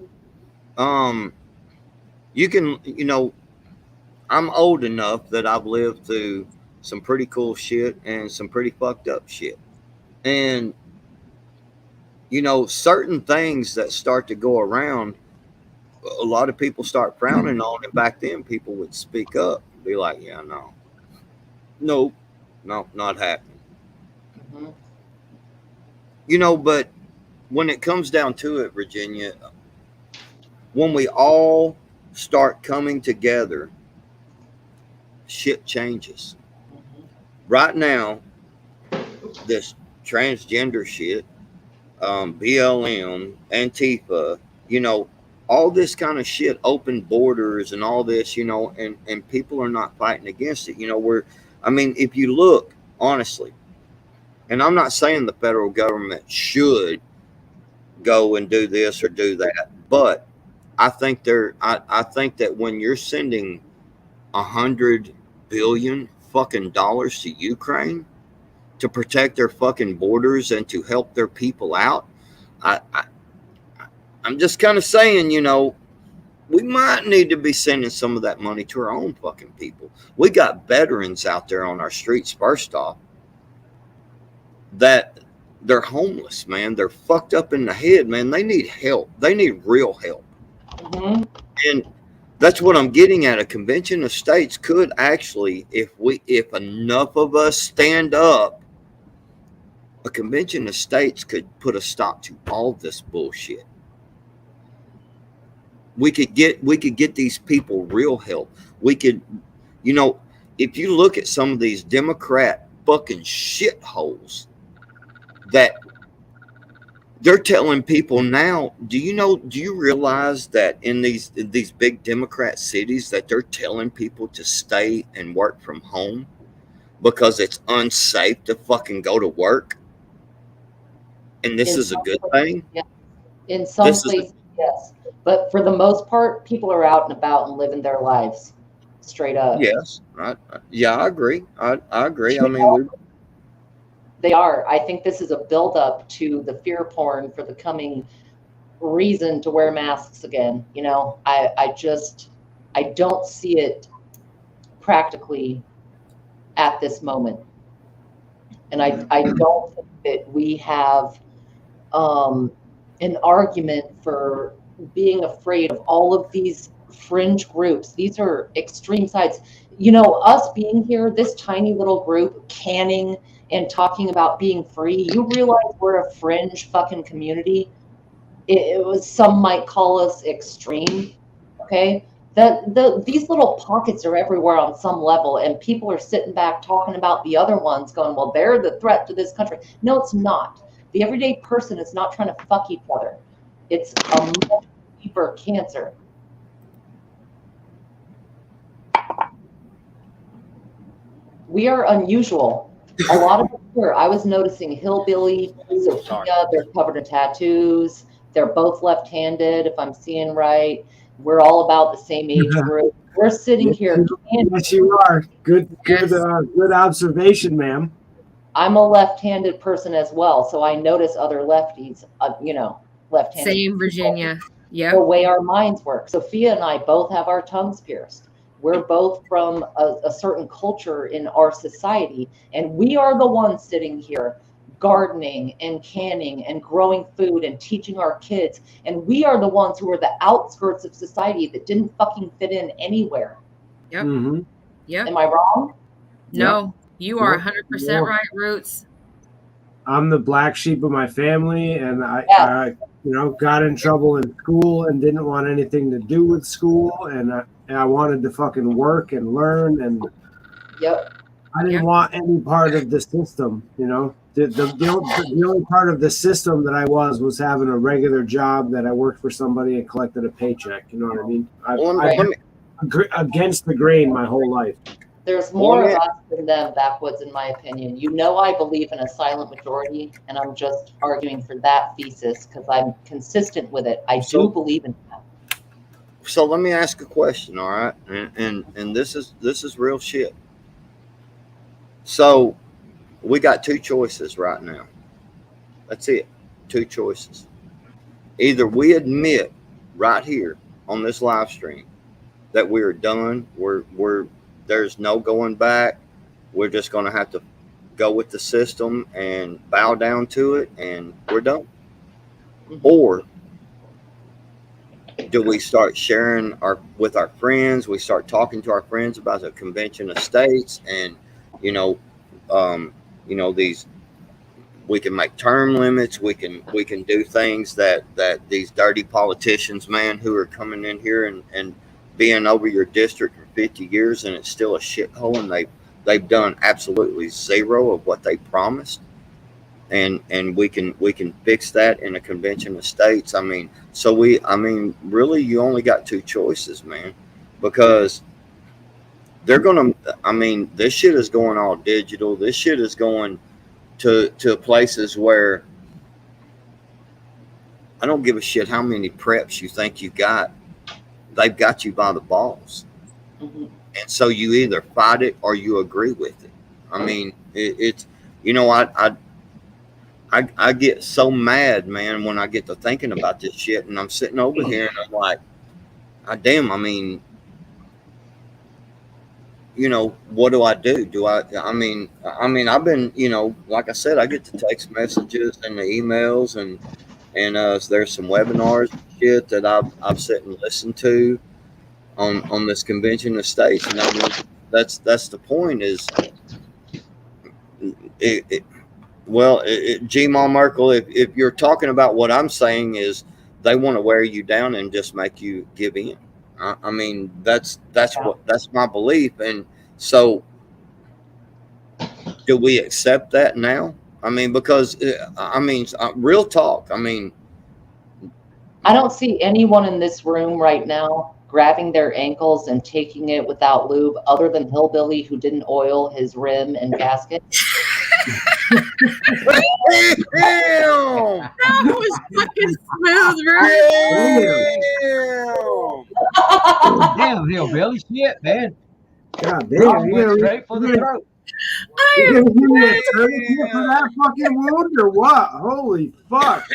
You can, you know, I'm old enough that I've lived through some pretty cool shit and some pretty fucked up shit. And, you know, certain things that start to go around, a lot of people start frowning on it. Back then, people would speak up and be like, yeah, no, not happening. You know, but when it comes down to it, Virginia, when we all start coming together, shit changes. Right now, this transgender shit, BLM, Antifa, you know, all this kind of shit, open borders and all this, you know, and people are not fighting against it. You know, I mean, if you look, honestly, and I'm not saying the federal government should go and do this or do that, but I think I think that when you're sending $100 billion fucking dollars to Ukraine to protect their fucking borders and to help their people out, I'm just kind of saying, you know, we might need to be sending some of that money to our own fucking people. We got veterans out there on our streets, first off, that they're homeless, man. They're fucked up in the head, man. They need help. They need real help. And that's what I'm getting at. A convention of states could actually, if enough of us stand up, a convention of states could put a stop to all this bullshit. We could get these people real help. We could, you know, if you look at some of these Democrat fucking shitholes that they're telling people now, do you realize that in these big Democrat cities that they're telling people to stay and work from home because it's unsafe to fucking go to work? And this is a good thing? Yeah. In some places, yes. But for the most part, people are out and about and living their lives straight up. Yes. I agree. I agree. I mean, they are. I think this is a buildup to the fear porn for the coming reason to wear masks again. You know, I don't see it practically at this moment. And I don't think that we have an argument for being afraid of all of these fringe groups. These are extreme sides. You know, us being here, this tiny little group, canning and talking about being free, you realize we're a fringe fucking community. It was, some might call us extreme, okay? These little pockets are everywhere on some level, and people are sitting back talking about the other ones going, well, they're the threat to this country. No, it's not. The everyday person is not trying to fuck each other. It's a much deeper cancer. We are unusual. A lot of us here, I was noticing hillbilly, Sophia, they're covered in tattoos. They're both left-handed, if I'm seeing right. We're all about the same age group. We're sitting here. Yes, you are. Good observation, ma'am. I'm a left-handed person as well, so I notice other lefties, left-handed. Same, Virginia. Yeah. The way our minds work. Sophia and I both have our tongues pierced. We're both from a certain culture in our society, and we are the ones sitting here gardening and canning and growing food and teaching our kids. And we are the ones who are the outskirts of society that didn't fucking fit in anywhere. Yep. Mm-hmm. Yep. Am I wrong? No, you are Nope. 100% right, Roots. I'm the black sheep of my family, and I Yes. got in trouble in school and didn't want anything to do with school, and I wanted to fucking work and learn, and Yep. I didn't want any part of the system. The only part of the system that I was having a regular job that I worked for somebody and collected a paycheck. You know what I mean? I've against the grain my whole life. There's more of us than them, Backwoods, in my opinion. I believe in a silent majority, and I'm just arguing for that thesis because I'm consistent with it. I do believe in that. So let me ask a question, all right? And this is real shit. So we got two choices right now. That's it. Two choices. Either we admit right here on this live stream that we're done. There's no going back. We're just going to have to go with the system and bow down to it, and we're done. Or do we start sharing with our friends? We start talking to our friends about the Convention of States, and these. We can make term limits. We can do things that these dirty politicians, man, who are coming in here and being over your district for 50 years, and it's still a shithole, and they've done absolutely zero of what they promised, and we can fix that in a Convention of States. Really, you only got two choices, man, because they're gonna. This shit is going all digital. This shit is going to places where I don't give a shit how many preps you think you got. They've got you by the balls. Mm-hmm. And so you either fight it or you agree with it. I get so mad, man, when I get to thinking about this shit, and I'm sitting over here and I'm like, God damn, what do I do? I've been, like I said, I get the text messages and the emails, and there's some webinars and shit that I've sat and listened to on this Convention of States, and that's the point. Is G-Ma Merkel, if you're talking about what I'm saying, is they want to wear you down and just make you give in. That's my belief, and so do we accept that now? Because real talk. I don't see anyone in this room right now grabbing their ankles and taking it without lube, other than Hillbilly, who didn't oil his rim and gasket. Damn! That was fucking smooth, bro. Damn, Hillbilly, shit, man. God Went damn, straight for the throat. you gonna give me a tourniquet for that fucking wound or what? Holy fuck!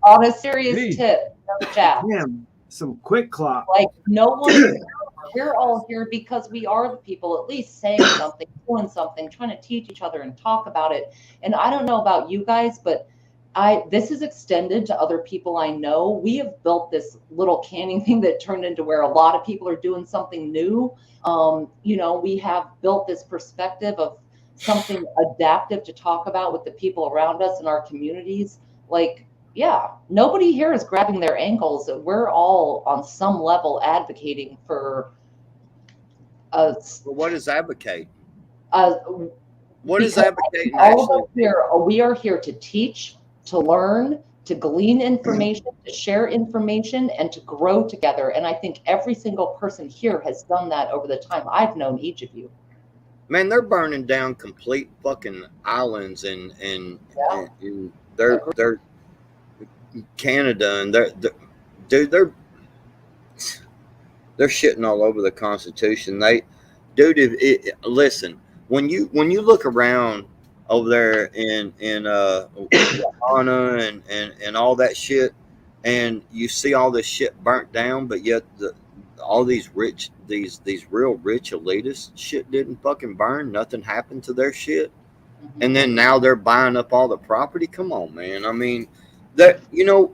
On a serious Jeez. tip, no jab. Damn, some quick clock. Like, no one, we're all here because we are the people at least saying something, doing something, trying to teach each other and talk about it. And I don't know about you guys, but this is extended to other people I know. We have built this little canning thing that turned into where a lot of people are doing something new. We have built this perspective of something adaptive to talk about with the people around us in our communities. Like, yeah, nobody here is grabbing their ankles. We're all on some level advocating for us. Well, what is advocate? What is advocating? All of us here, we are here to teach, to learn, to glean information, to share information, and to grow together. And I think every single person here has done that over the time I've known each of you. Man, they're burning down complete fucking islands, and they're Canada, and they're shitting all over the Constitution. Listen, when you look around over there in Ghana and all that shit, and you see all this shit burnt down, but yet all these real rich elitists shit didn't fucking burn. Nothing happened to their shit, and then now they're buying up all the property. Come on, man. I mean, that the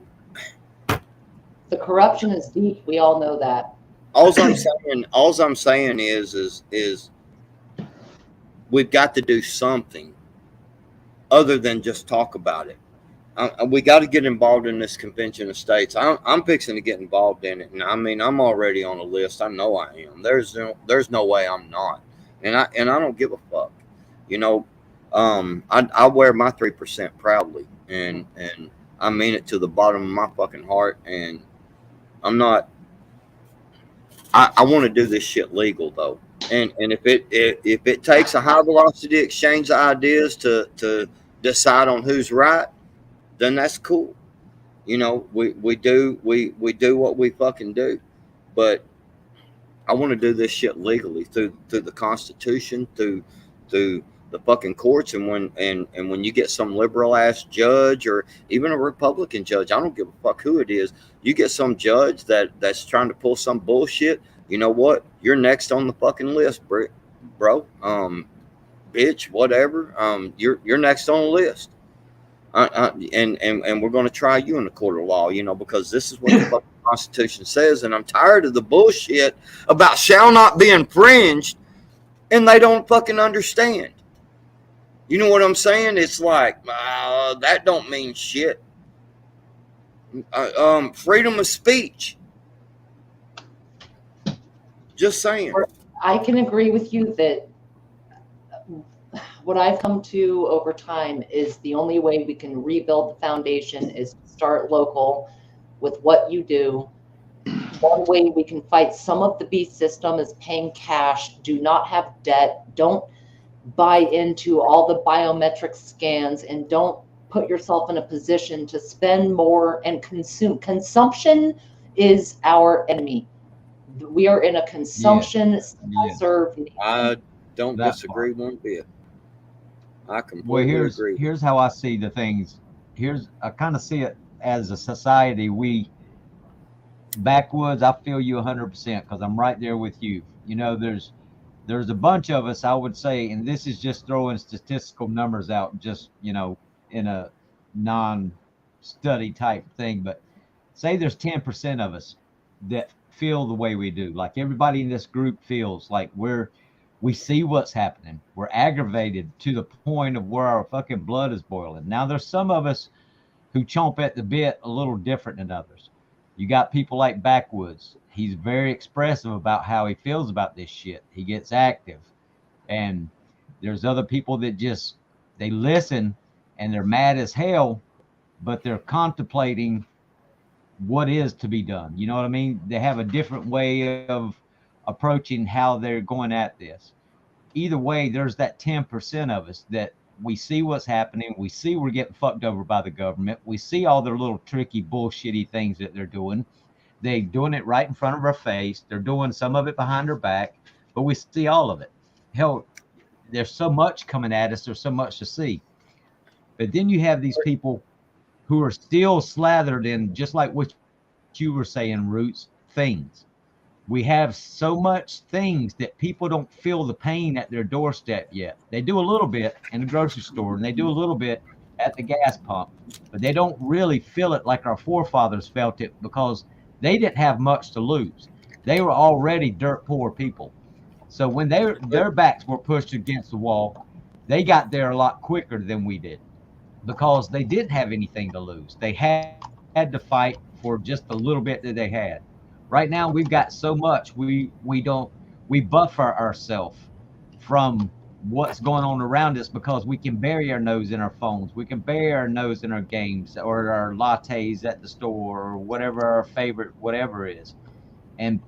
corruption is deep. We all know that. All I'm saying is we've got to do something other than just talk about it. We got to get involved in this convention of states. I'm fixing to get involved in it, and I mean, I'm already on a list. I know I am. There's no way I'm not, and I don't give a fuck. You know, I wear my 3% proudly, and I mean it to the bottom of my fucking heart. And I'm not. I want to do this shit legal though, and if it takes a high velocity exchange of ideas to decide on who's right, then that's cool. You know, we do what we fucking do, but I want to do this shit legally through the Constitution, through the fucking courts, and when you get some liberal ass judge or even a Republican judge, I don't give a fuck who it is. You get some judge that's trying to pull some bullshit. You know what? You're next on the fucking list, bro. Bitch, whatever. You're next on the list. And we're going to try you in the court of law, you know, because this is what the fucking Constitution says, and I'm tired of the bullshit about shall not be infringed, and they don't fucking understand. You know what I'm saying? It's like that don't mean shit. Freedom of speech. Just saying. I can agree with you that what I've come to over time is the only way we can rebuild the foundation is to start local with what you do. One way we can fight some of the beast system is paying cash, do not have debt, don't buy into all the biometric scans, and don't put yourself in a position to spend more and consume. Consumption is our enemy. We are in a consumption serve. I don't disagree one bit. I completely agree. Here's how I see the things. I kind of see it as a society. We backwoods. I feel you 100% because I'm right there with you. You know, there's a bunch of us, I would say, and this is just throwing statistical numbers out, just, you know, in a non-study type thing. But say there's 10% of us that feel the way we do. Like everybody in this group feels like we see what's happening. We're aggravated to the point of where our fucking blood is boiling. Now there's some of us who chomp at the bit a little different than others. You got people like Backwoods. He's very expressive about how he feels about this shit. He gets active. And there's other people that just, they listen and they're mad as hell, but they're contemplating what is to be done. You know what I mean? They have a different way of approaching how they're going at this. Either way, there's that 10% of us that we see what's happening. We see we're getting fucked over by the government. We see all their little tricky, bullshitty things that they're doing. They're doing it right in front of our face. They're doing some of it behind our back, but we see all of it. Hell, there's so much coming at us. There's so much to see. But then you have these people who are still slathered in, just like what you were saying, Roots, things. We have so much things that people don't feel the pain at their doorstep yet. They do a little bit in the grocery store, and they do a little bit at the gas pump, but they don't really feel it like our forefathers felt it because they didn't have much to lose. They were already dirt poor people. So when their backs were pushed against the wall, they got there a lot quicker than we did because they didn't have anything to lose. They had to fight for just a little bit that they had. Right now, we've got so much. We buffer ourselves from what's going on around us because we can bury our nose in our phones. We can bury our nose in our games or our lattes at the store or whatever our favorite whatever is. And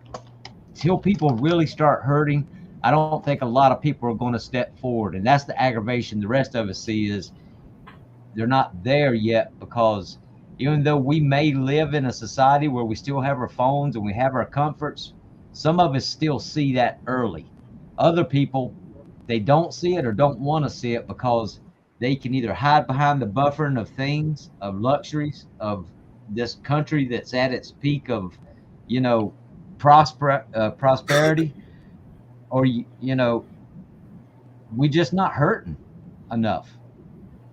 till people really start hurting, I don't think a lot of people are going to step forward. And that's the aggravation the rest of us see is they're not there yet because even though we may live in a society where we still have our phones and we have our comforts, some of us still see that early. Other people, they don't see it or don't want to see it because they can either hide behind the buffering of things, of luxuries, of this country that's at its peak of, you know, prosperity, or, you know, we just not hurting enough.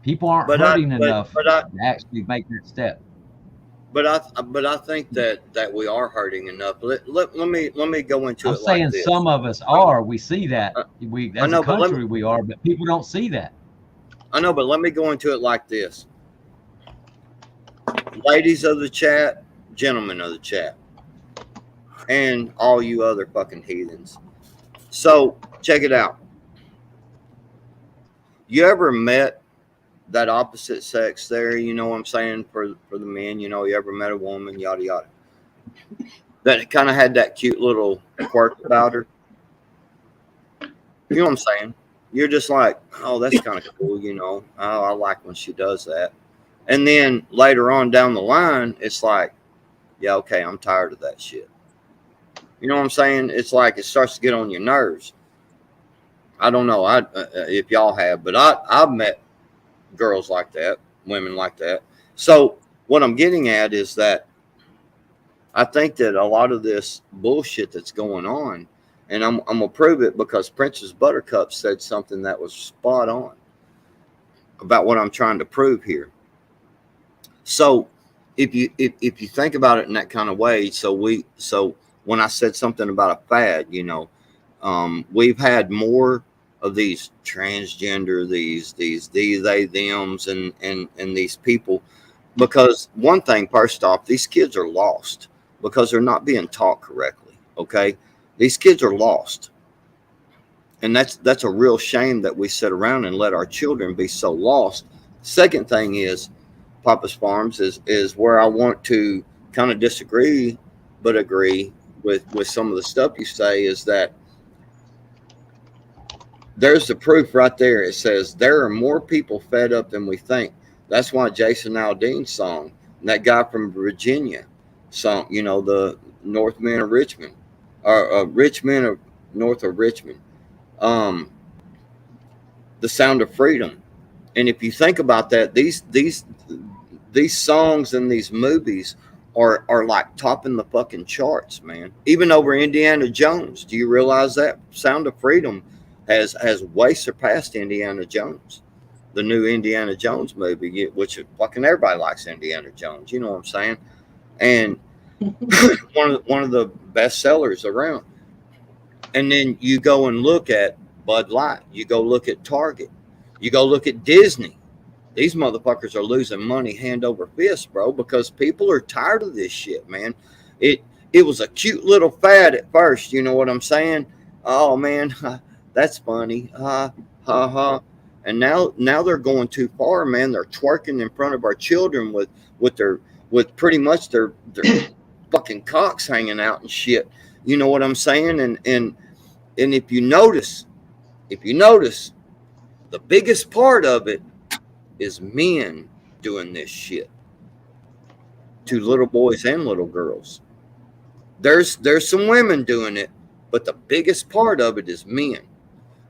People aren't hurting enough to actually make that step. But I think that we are hurting enough. Let me go into I'm it saying like this. some of us are. We see that. We as know, a but let country we are, but people don't see that. I know, but let me go into it like this. Ladies of the chat, gentlemen of the chat, and all you other fucking heathens. So check it out. You ever met that opposite sex there? You know what I'm saying? For the men, you know, you ever met a woman, yada yada, that kind of had that cute little quirk about her? You know what I'm saying? You're just like, oh, that's kind of cool, you know. Oh, I like when she does that. And then later on down the line, it's like, yeah, okay, I'm tired of that shit. You know what I'm saying? It's like it starts to get on your nerves. I don't know if y'all have, but I've met girls like that, women like that. So what I'm getting at is that I think that a lot of this bullshit that's going on, and I'm gonna prove it because Princess Buttercup said something that was spot on about what I'm trying to prove here. So if you think about it in that kind of way, so when I said something about a fad, you know, we've had more of these transgender, these they thems and these people, because one thing, first off, these kids are lost because they're not being taught correctly. Okay, these kids are lost, and that's a real shame that we sit around and let our children be so lost. Second thing is, Papa's Farms is where I want to kind of disagree but agree with some of the stuff you say, is that there's the proof right there. It says there are more people fed up than we think. That's why Jason Aldean's song, and that guy from Virginia song, you know, the Northmen of Richmond, or Richmond of north of Richmond, The Sound of Freedom. And if you think about that, these songs and these movies are like topping the fucking charts, man. Even over Indiana Jones. Do you realize that Sound of Freedom has way surpassed Indiana Jones, the new Indiana Jones movie, which fucking everybody likes Indiana Jones. You know what I'm saying? And one of the best sellers around. And then you go and look at Bud Light. You go look at Target. You go look at Disney. These motherfuckers are losing money hand over fist, bro, because people are tired of this shit, man. It was a cute little fad at first, you know what I'm saying? Oh man, that's funny. Ha ha ha. And now they're going too far, man. They're twerking in front of our children with pretty much their fucking cocks hanging out and shit. You know what I'm saying? And if you notice, the biggest part of it is men doing this shit to little boys and little girls. There's some women doing it, but the biggest part of it is men.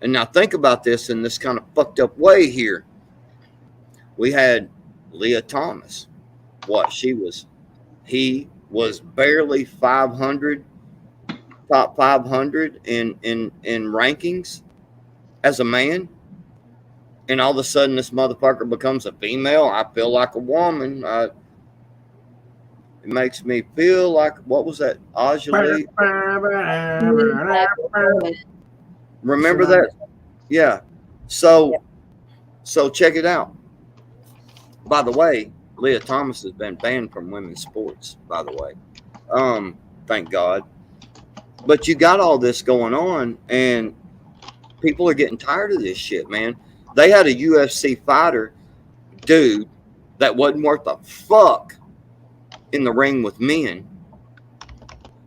And now think about this in this kind of fucked up way here. We had Leah Thomas. He was barely 500, top 500 in rankings as a man. And all of a sudden, this motherfucker becomes a female. I feel like a woman. It makes me feel like, what was that? Ajali? Remember that? Yeah. So check it out. By the way, Leah Thomas has been banned from women's sports, by the way. Thank God. But you got all this going on, and people are getting tired of this shit, man. They had a UFC fighter, dude, that wasn't worth a fuck in the ring with men.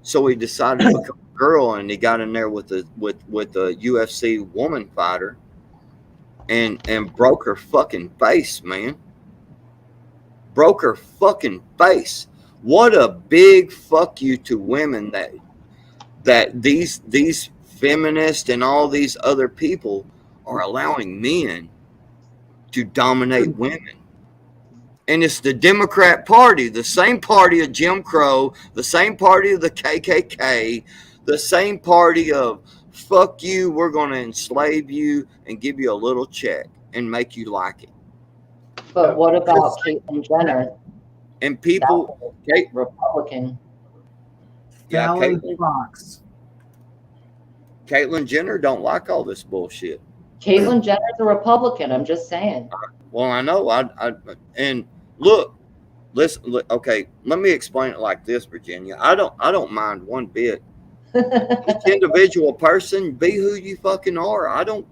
So he decided to become a girl, and he got in there with the UFC woman fighter and broke her fucking face, man. broke her fucking face. What a big fuck you to women that these feminists and all these other people are allowing men to dominate women. And it's the Democrat Party, the same party of Jim Crow, the same party of the KKK, the same party of fuck you, we're going to enslave you and give you a little check and make you like it. But what about Caitlyn Jenner? And people, Kate, Republican. yeah, Fallon Caitlyn, Fox. Caitlyn Jenner don't like all this bullshit. Caitlyn Jenner's a Republican. I'm just saying. Well, I know. And look, listen. Look, okay, let me explain it like this, Virginia. I don't mind one bit. Each individual person, be who you fucking are. I don't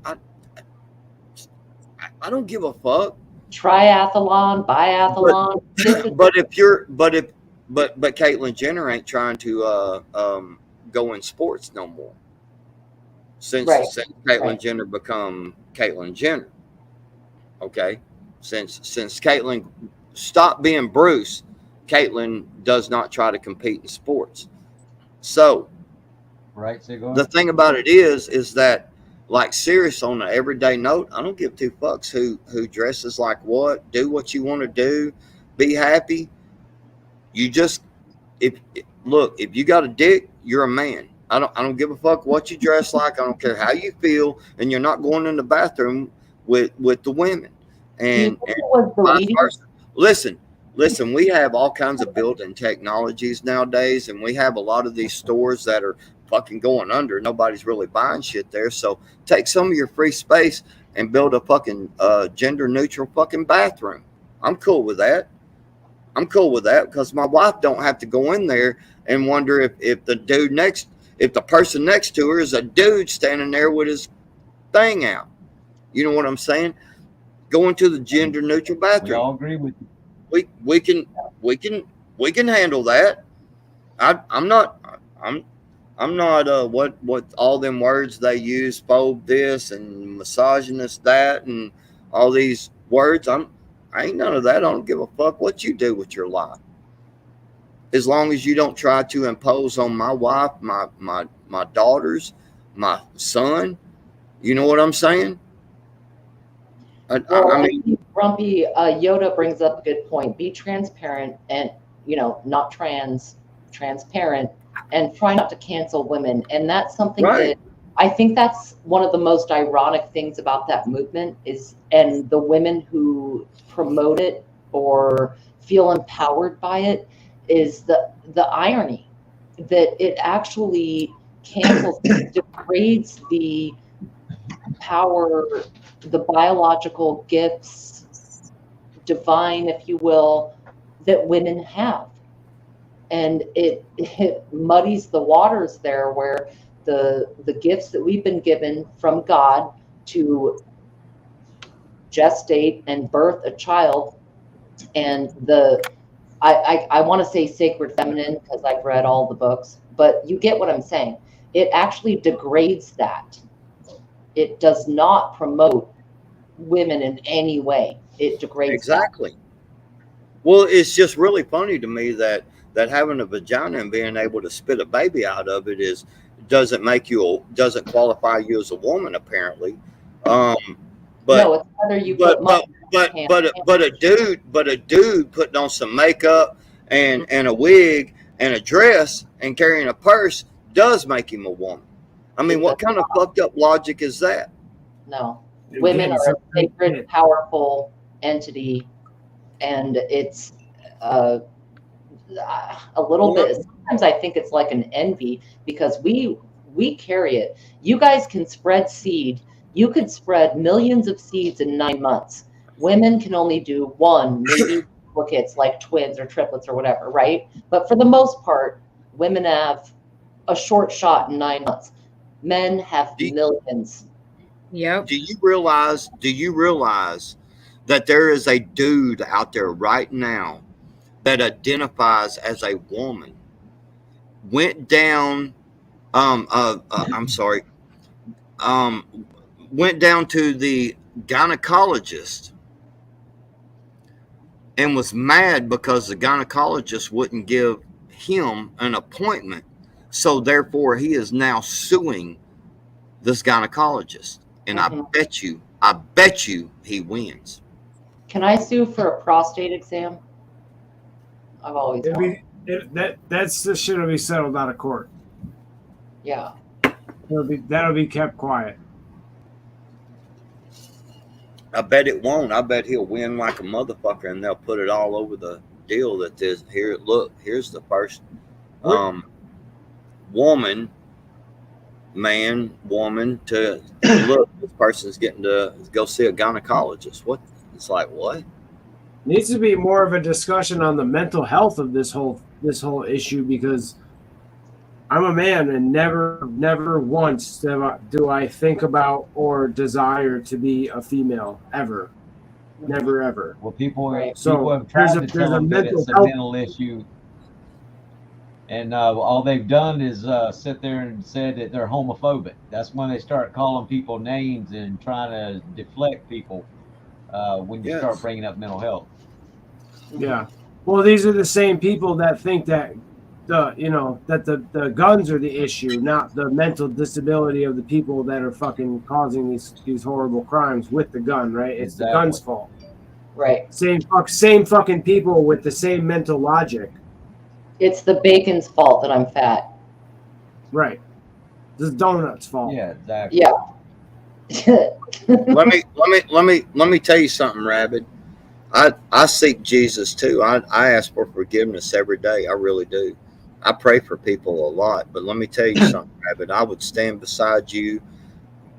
give a fuck. Triathlon, biathlon. But Caitlyn Jenner ain't trying to go in sports no more. Since Caitlyn Jenner become Caitlyn Jenner. Okay, since Caitlyn stopped being Bruce, Caitlyn does not try to compete in sports. So, Right, Cigar? the thing about it is that, like, serious on an everyday note, I don't give two fucks who dresses like what. Do what you want to do. Be happy. You just if you got a dick, you're a man. I don't give a fuck what you dress like. I don't care how you feel, and you're not going in the bathroom with the women. And vice versa. Listen, we have all kinds of built-in technologies nowadays, and we have a lot of these stores that are fucking going under. Nobody's really buying shit there. So take some of your free space and build a fucking gender neutral fucking bathroom. I'm cool with that. I'm cool with that because my wife don't have to go in there and wonder if the person next to her is a dude standing there with his thing out. You know what I'm saying? Go into the gender neutral bathroom. We all agree with you. We can handle that. I'm not what all them words they use, phobe this and misogynist that and all these words. I ain't none of that. I don't give a fuck what you do with your life. As long as you don't try to impose on my wife, my daughters, my son, you know what I'm saying? I mean, Grumpy Yoda brings up a good point. Be transparent and, not transparent, and try not to cancel women. And that's something that I think that's one of the most ironic things about that movement and the women who promote it or feel empowered by it is the irony that it actually cancels, degrades the power, the biological gifts, divine, if you will, that women have. And it muddies the waters there where the gifts that we've been given from God to gestate and birth a child, and I want to say sacred feminine because I've read all the books, but you get what I'm saying. It actually degrades that. It does not promote women in any way. It degrades exactly. That. Well, it's just really funny to me that having a vagina and being able to spit a baby out of it doesn't qualify you as a woman apparently. But no, it's whether you but a dude putting on some makeup and a wig and a dress and carrying a purse does make him a woman. I mean, what kind of fucked up logic is that? No. Women are a sacred, powerful entity, and it's a little bit. Sometimes I think it's like an envy because we carry it. You guys can spread seed. You could spread millions of seeds in 9 months. Women can only do one, maybe duplicates like twins or triplets or whatever, right? But for the most part, women have a short shot in 9 months. Men have millions. Yep. Do you realize that there is a dude out there right now that identifies as a woman, went down went down to the gynecologist and was mad because the gynecologist wouldn't give him an appointment. So therefore, he is now suing this gynecologist, and I bet you he wins. Can I sue for a prostate exam? I've always wanted. This shit'll be settled out of court. Yeah. That'll be kept quiet. I bet it won't. I bet he'll win like a motherfucker, and they'll put it all over the deal that this here. Look, here's the first woman to look. This person's getting to go see a gynecologist. What? It's like what? Needs to be more of a discussion on the mental health of this whole issue, because I'm a man and never once do I think about or desire to be a female ever. Never ever. Well, people have So tried there's to tell them that mental it's a health. mental issue, and all they've done is sit there and said that they're homophobic. That's when they start calling people names and trying to deflect people when you start bringing up mental health. Yeah. Well, these are the same people that think that the guns are the issue, not the mental disability of the people that are fucking causing these horrible crimes with the gun, right? It's the gun's fault. Right. Same fucking people with the same mental logic. It's the bacon's fault that I'm fat. Right. This is donut's fault. Yeah, exactly. Yeah. let me tell you something, Rabbit. I seek Jesus too. I ask for forgiveness every day. I really do. I pray for people a lot. But let me tell you something, Rabbit. I would stand beside you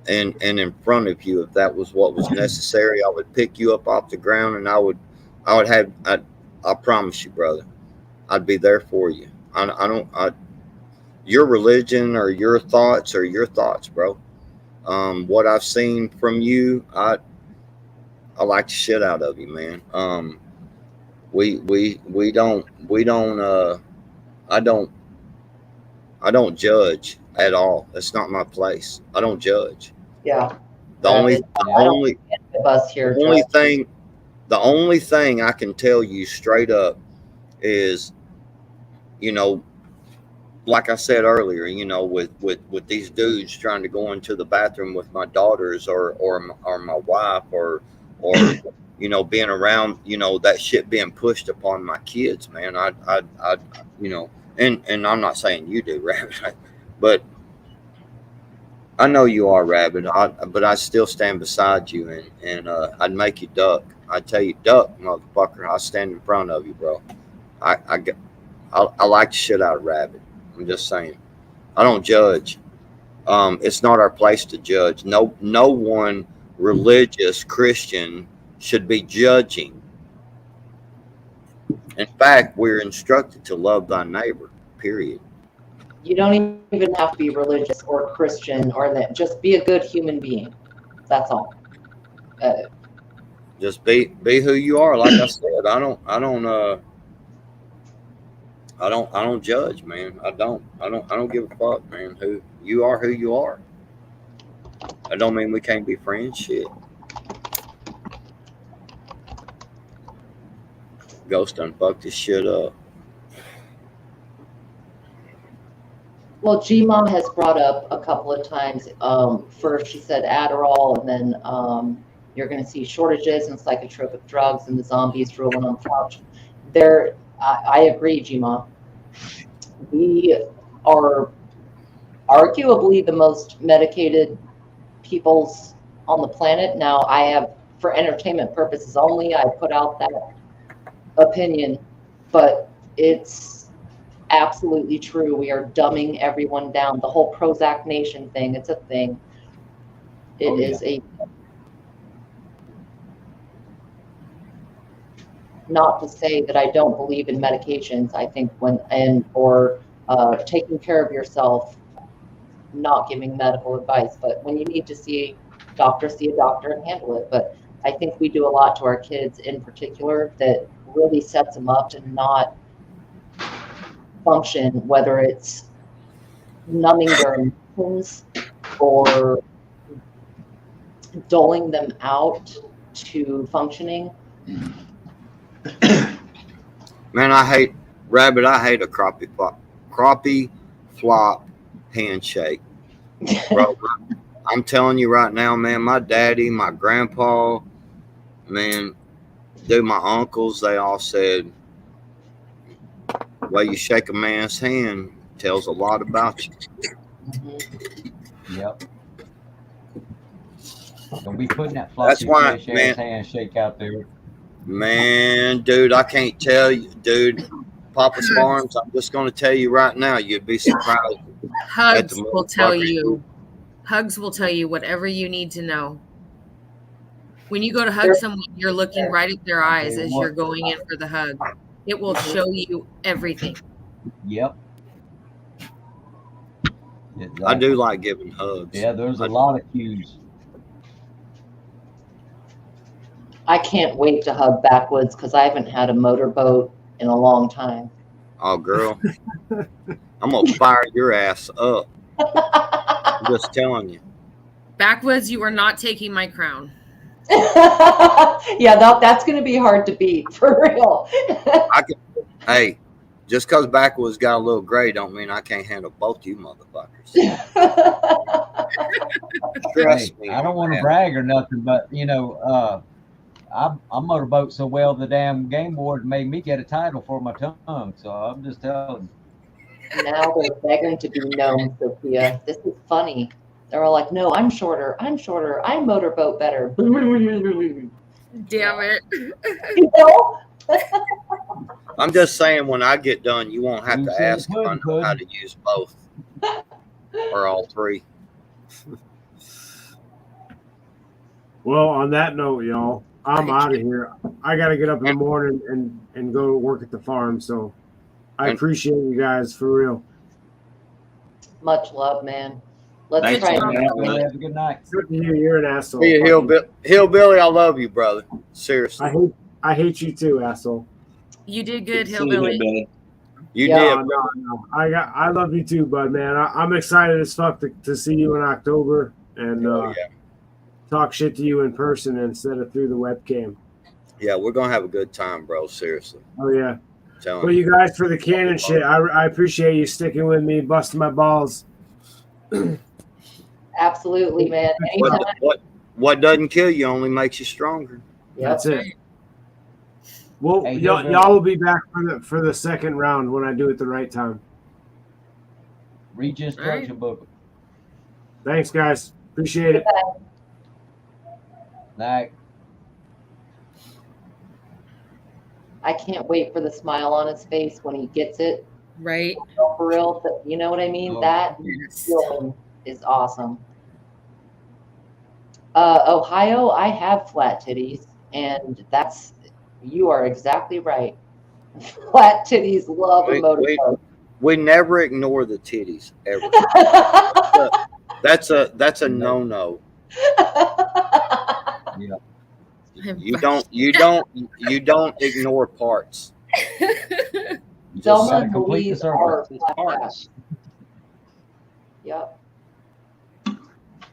and in front of you if that was what was necessary. I would pick you up off the ground, and I promise you, brother, I'd be there for you. Your religion or your thoughts, bro. What I've seen from you, I like the shit out of you, man. I don't judge at all. That's not my place. I don't judge. Yeah. The only thing I can tell you straight up is, like I said earlier, with these dudes trying to go into the bathroom with my daughters or my wife or being around, that shit being pushed upon my kids, man. And I'm not saying you do, Rabbit, but I know you are, Rabbit. But I still stand beside you, and I'd make you duck. I'd tell you, duck, motherfucker. I'll stand in front of you, bro. I like the shit out of Rabbit. I'm just saying. I don't judge. It's not our place to judge. No one religious Christian should be judging. In fact, we're instructed to love thy neighbor, period. You don't even have to be religious or Christian or that. Just be a good human being. That's all. Just be who you are. Like I said, I don't judge, man. I don't give a fuck, man. Who you are. That don't mean we can't be friends. Shit. Ghost done fucked this shit up. Well, Gma has brought up a couple of times. First, she said Adderall, and then you're going to see shortages in psychotropic drugs and the zombies drooling on the couch. I agree, Gma. We are arguably the most medicated peoples on the planet. Now, I have, for entertainment purposes only, I put out that opinion, but it's absolutely true. We are dumbing everyone down. The whole Prozac Nation thing, it's a thing. It is not to say that I don't believe in medications. I think taking care of yourself, not giving medical advice, but when you need to see a doctor and handle it. But I think we do a lot to our kids in particular that really sets them up to not function, whether it's numbing their emotions or doling them out to functioning. Man, I hate a crappie flop handshake. Bro, I'm telling you right now, man, my daddy, my grandpa, man, dude, my uncles, they all said, the way you shake a man's hand tells a lot about you. Yep. Don't be putting that That's floppy why, fresh man. ass handshake out there. Man, dude, I can't tell you, dude. Papa's Farms, I'm just going to tell you right now, you'd be surprised. Hugs the will tell motherfuckers you. Hugs will tell you whatever you need to know. When you go to hug someone, you're looking right at their eyes as you're going in for the hug. It will show you everything. Yep. I do like giving hugs. Yeah, there's a lot of cues. I can't wait to hug Backwoods because I haven't had a motorboat in a long time. Oh, girl. I'm going to fire your ass up. I'm just telling you. Backwoods, you are not taking my crown. Yeah, that's going to be hard to beat, for real. Hey, just because Backwoods got a little gray don't mean I can't handle both you motherfuckers. Trust me. I don't want to brag or nothing, but you know, I motorboat so well the damn game board made me get a title for my tongue. So I'm just telling you. Now they're begging to be known, Sophia. This is funny. They're all like, no, I'm shorter. I motorboat better. Damn it. You know? I'm just saying, when I get done, you won't have to ask if I know how to use both or all three. Well, on that note, y'all, I'm out of here. I got to get up in the morning and go work at the farm. So I appreciate you guys for real. Much love, man. Let's Thanks, try. man. Have a good night. Good to hear you're an asshole. Hey, Hillbilly, I love you, brother. Seriously. I hate you too, asshole. You did good, Hillbilly. You No, did. no. I love you too, bud, man. I'm excited as fuck to see you in October and talk shit to you in person instead of through the webcam. Yeah, we're gonna have a good time, bro. Seriously. Oh yeah. Telling Well, you guys, for the canon shit, I appreciate you sticking with me, busting my balls. Absolutely, man. Anytime. What doesn't kill you only makes you stronger. Yep. That's it. Well, Hey, y'all will be back for the second round when I do it the right time. Read your instruction book. Thanks, guys. Appreciate it. Night. I can't wait for the smile on his face when he gets it. Right. For real. You know what I mean? Oh, That yes. feeling is awesome. Ohio, I have flat titties, and you are exactly right. Flat titties love a motorboat. We never ignore the titties ever. That's a no-no. Yeah. You don't ignore parts. Selma gotta and complete the Louise circle. are It's flat parts. Yep.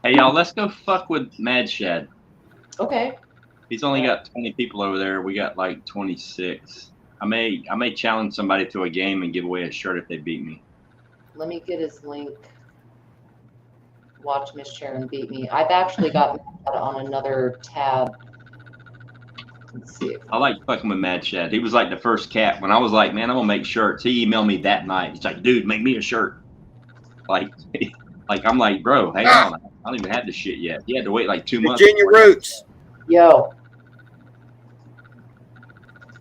Hey, y'all, let's go fuck with Mad Shad. Okay. He's only got 20 people over there. We got like 26. I may challenge somebody to a game and give away a shirt if they beat me. Let me get his link. Watch Miss Sharon beat me. I've actually got that on another tab. Let's see. I like fucking with Mad Shad. He was like the first cat. When I was like, man, I'm gonna make shirts. He emailed me that night. He's like, dude, make me a shirt. Like I'm like, bro, hang on. I don't even have this shit yet. He had to wait like 2 months. Virginia Roots. Yo.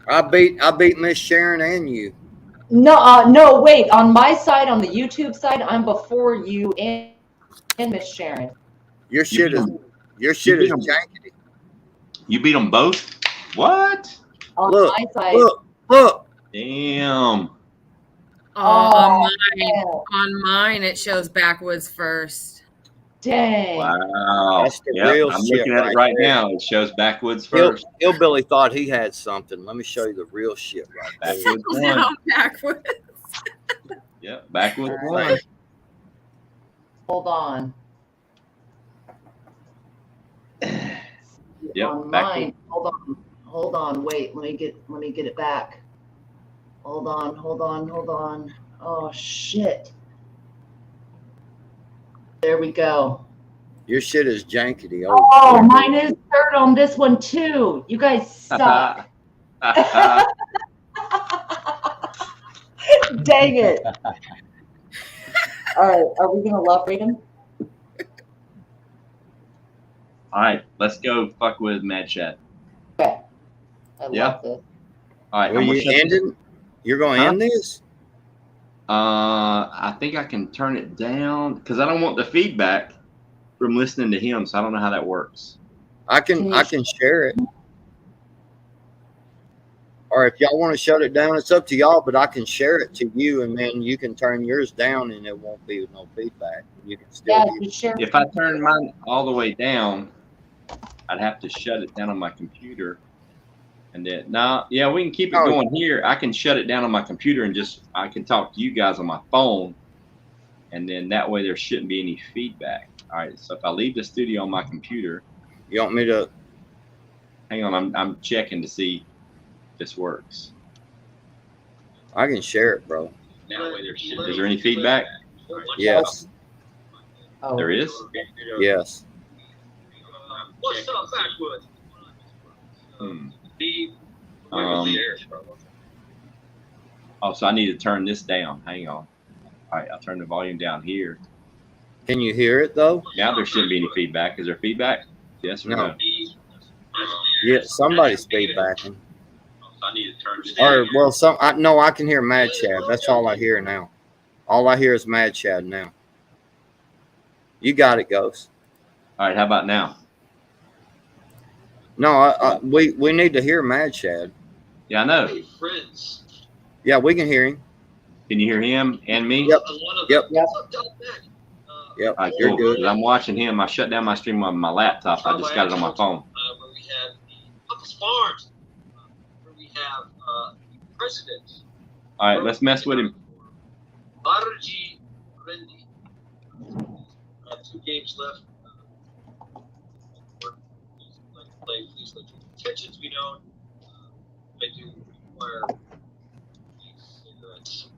I beat Miss Sharon and you. No, wait. On my side, on the YouTube side, I'm before you and Miss Sharon. Your shit is jankety. You beat them both? What? On Look, my side. Look. Damn. On man. mine, it shows Backwoods first. Dang. Wow. That's the Yep, real I'm shit looking at it right right there. now. It shows Backwoods first. Hillbilly thought he had something. Let me show you the real shit right there. Backwoods one. Now Backwoods. Yep, Backwoods All one. right. Hold on. Yep, On Backwoods. mine. Hold on. Wait. Let me get it back. Hold on. Oh shit. There we go. Your shit is jankety. Oh, mine is third on this one too. You guys suck. Dang it. All right, are we gonna love read him? All right, let's go fuck with Mad Chat. Okay. I Yeah. love this. All right, Are I'm gonna you shut this- ending? You're gonna Huh? end this? I think I can turn it down because I don't want the feedback from listening to him, so I don't know how that works. I can share it. Or if y'all want to shut it down, it's up to y'all, but I can share it to you and then you can turn yours down and it won't be no feedback. You can still Yeah, hear. you share. If I turn mine all the way down, I'd have to shut it down on my computer. And then yeah, we can keep it going here. I can shut it down on my computer and I can talk to you guys on my phone. And then that way there shouldn't be any feedback. All right. So if I leave the studio on my computer, You want me to? hang on, I'm checking to see if this works. I can share it, bro. That way is there any feedback? Yes. Oh. There is? Yes. What's up, Backwoods? So I need to turn this down. Hang on. All right, I'll turn the volume down here. Can you hear it though? Now there shouldn't be any feedback. Is there feedback? Yes or no? Yeah, somebody's feedbacking. I need to turn this Or well, I can hear Mad Chad. That's all I hear now. All I hear is Mad Chad now. You got it, Ghost. All right, how about now? No, we need to hear Mad Chad. Yeah, I know. Yeah, we can hear him. Can you hear him and me? Yep. Yep. Yep. All right, You're cool. good. 'Cause I'm watching him. I shut down my stream on my laptop. I just got it on my phone. Where we have the Puppets Farms, where we have the president. All right, let's mess with him. Barji Rendi. 2 games left. Play, please let your intentions be known. I do require cigarettes.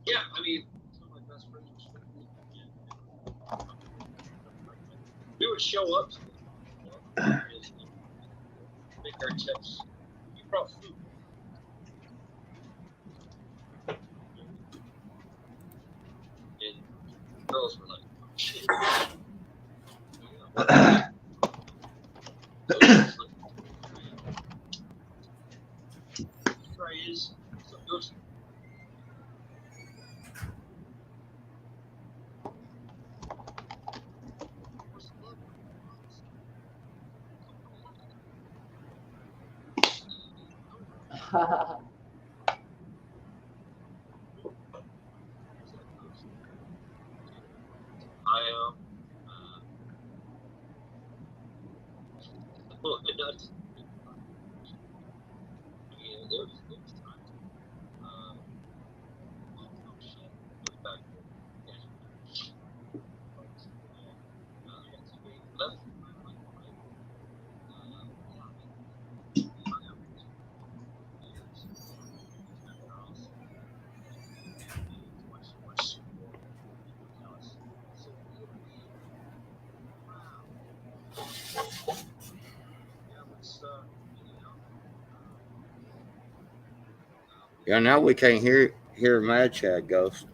Yeah, I mean, some of my best friends we would show up, make our tips. We brought food. And girls were like, shit. Is some ghost. I well, nuts. Yeah, there was time. Back left. Yeah, now we can't hear Mad Chad, Ghost.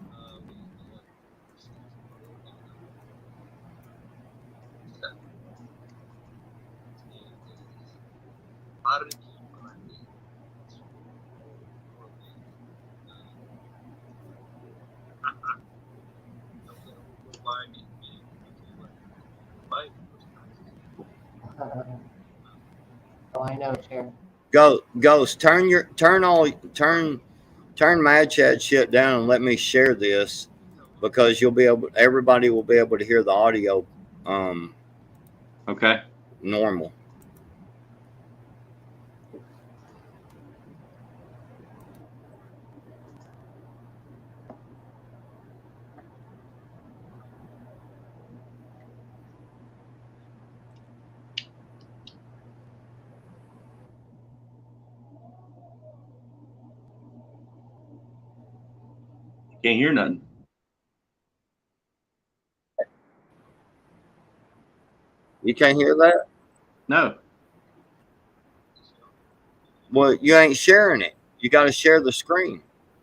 Oh, I know, Chair. Ghost, turn Mad Chad shit down and let me share this because everybody will be able to hear the audio Okay. normal. Can't hear nothing. You can't hear that? No. Well, you ain't sharing it. You got to share the screen.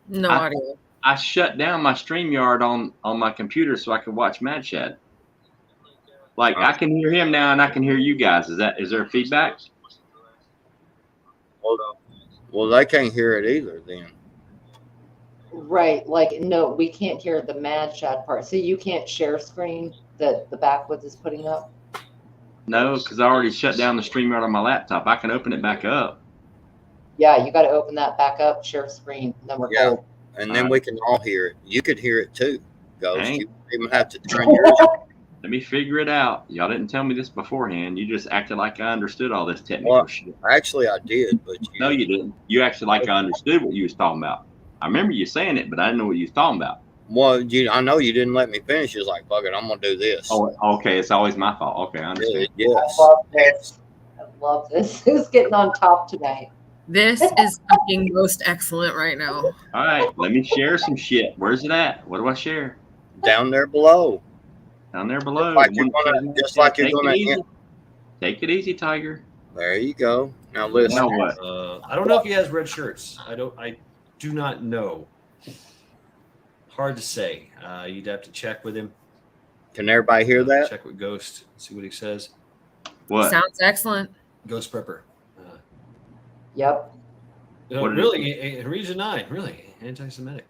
No I- audio. I shut down my StreamYard on my computer so I could watch Mad Chat. Like I can hear him now and I can hear you guys. Is there feedback? Hold on. Well, they can't hear it either then. Right, like, no, we can't hear the Mad Chat part. So you can't share screen that the Backwoods is putting up? No, because I already shut down the StreamYard on my laptop. I can open it back up. Yeah, you got to open that back up, share screen, then we're Yeah. cool. And then we can all hear it. You could hear it too, Ghost. Dang. You don't even have to turn yours. Let me figure it out. Y'all didn't tell me this beforehand. You just acted like I understood all this technical Well, shit. Actually, I did, but No, you didn't. You acted like I understood what you was talking about. I remember you saying it, but I didn't know what you was talking about. Well, I know you didn't let me finish. You was like, fuck it, I'm gonna do this. Oh, okay. It's always my fault. Okay, I understand. Yes. I love this. I love this. Who's getting on top tonight? This is fucking most excellent right now. All right, let me share some shit. Where's it at? What do I share? Down there below. Down there below. Like you're gonna, just like you're Take gonna. it easy. Take it easy, Tiger. There you go. Now listen. Now what? I don't know if he has red shirts. I do not know. Hard to say. You'd have to check with him. Can everybody hear that? Check with Ghost. See what he says. What? Sounds excellent. Ghost Prepper. Yep. What did Really, Region 9, really anti-Semitic.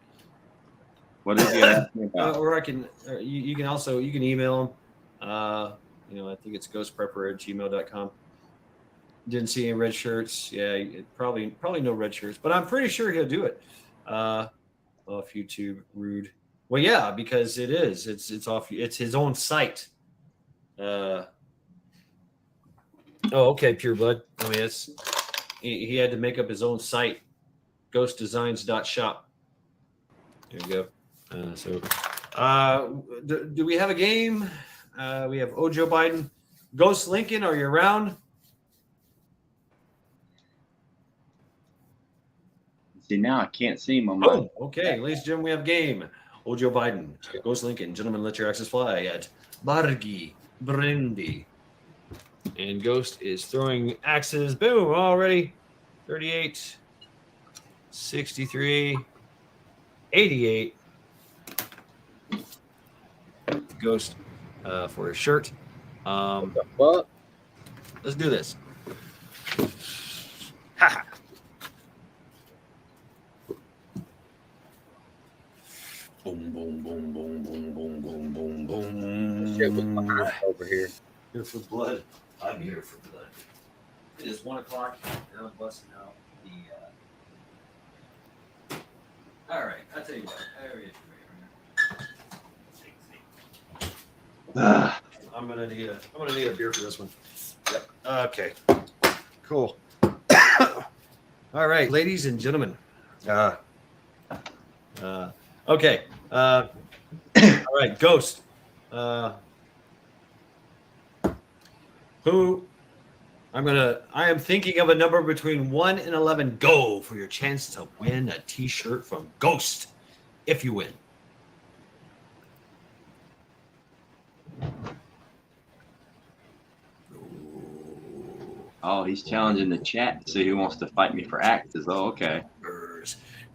What is he asking about? Or I can, or you can also, you can email him. I think it's ghostprepper@gmail.com. Didn't see any red shirts. Yeah, probably no red shirts, but I'm pretty sure he'll do it. Off YouTube, rude. Well, yeah, because it is. It's off. It's his own site. Okay, Pure Blood. I mean, he had to make up his own site, ghostdesigns.shop. There you go. Do we have a game? We have Ojo Biden. Ghost Lincoln, are you around? See, now I can't see him on my. Oh, okay. Ladies and gentlemen, we have game. Ojo Biden. Ghost Lincoln. Gentlemen, let your axes fly at Bargi Brendi. And Ghost is throwing axes. Boom. Already. 38. 63. 88. Ghost for his shirt. What? Let's do this. Ha. Boom, boom, boom, boom, boom, boom, boom, boom, boom. Shit was behind over here. Here for blood. I'm here for blood. It is 1 o'clock, and I'm busting out the. All right, I'll tell you what. There it is. I'm gonna need a beer for this one. Yep. Okay. Cool. All right, ladies and gentlemen. Okay. All right, Ghost. I am thinking of a number between 1 and 11. Go for your chance to win a t-shirt from Ghost if you win. Oh, he's challenging the chat to see who wants to fight me for axes. Oh, okay.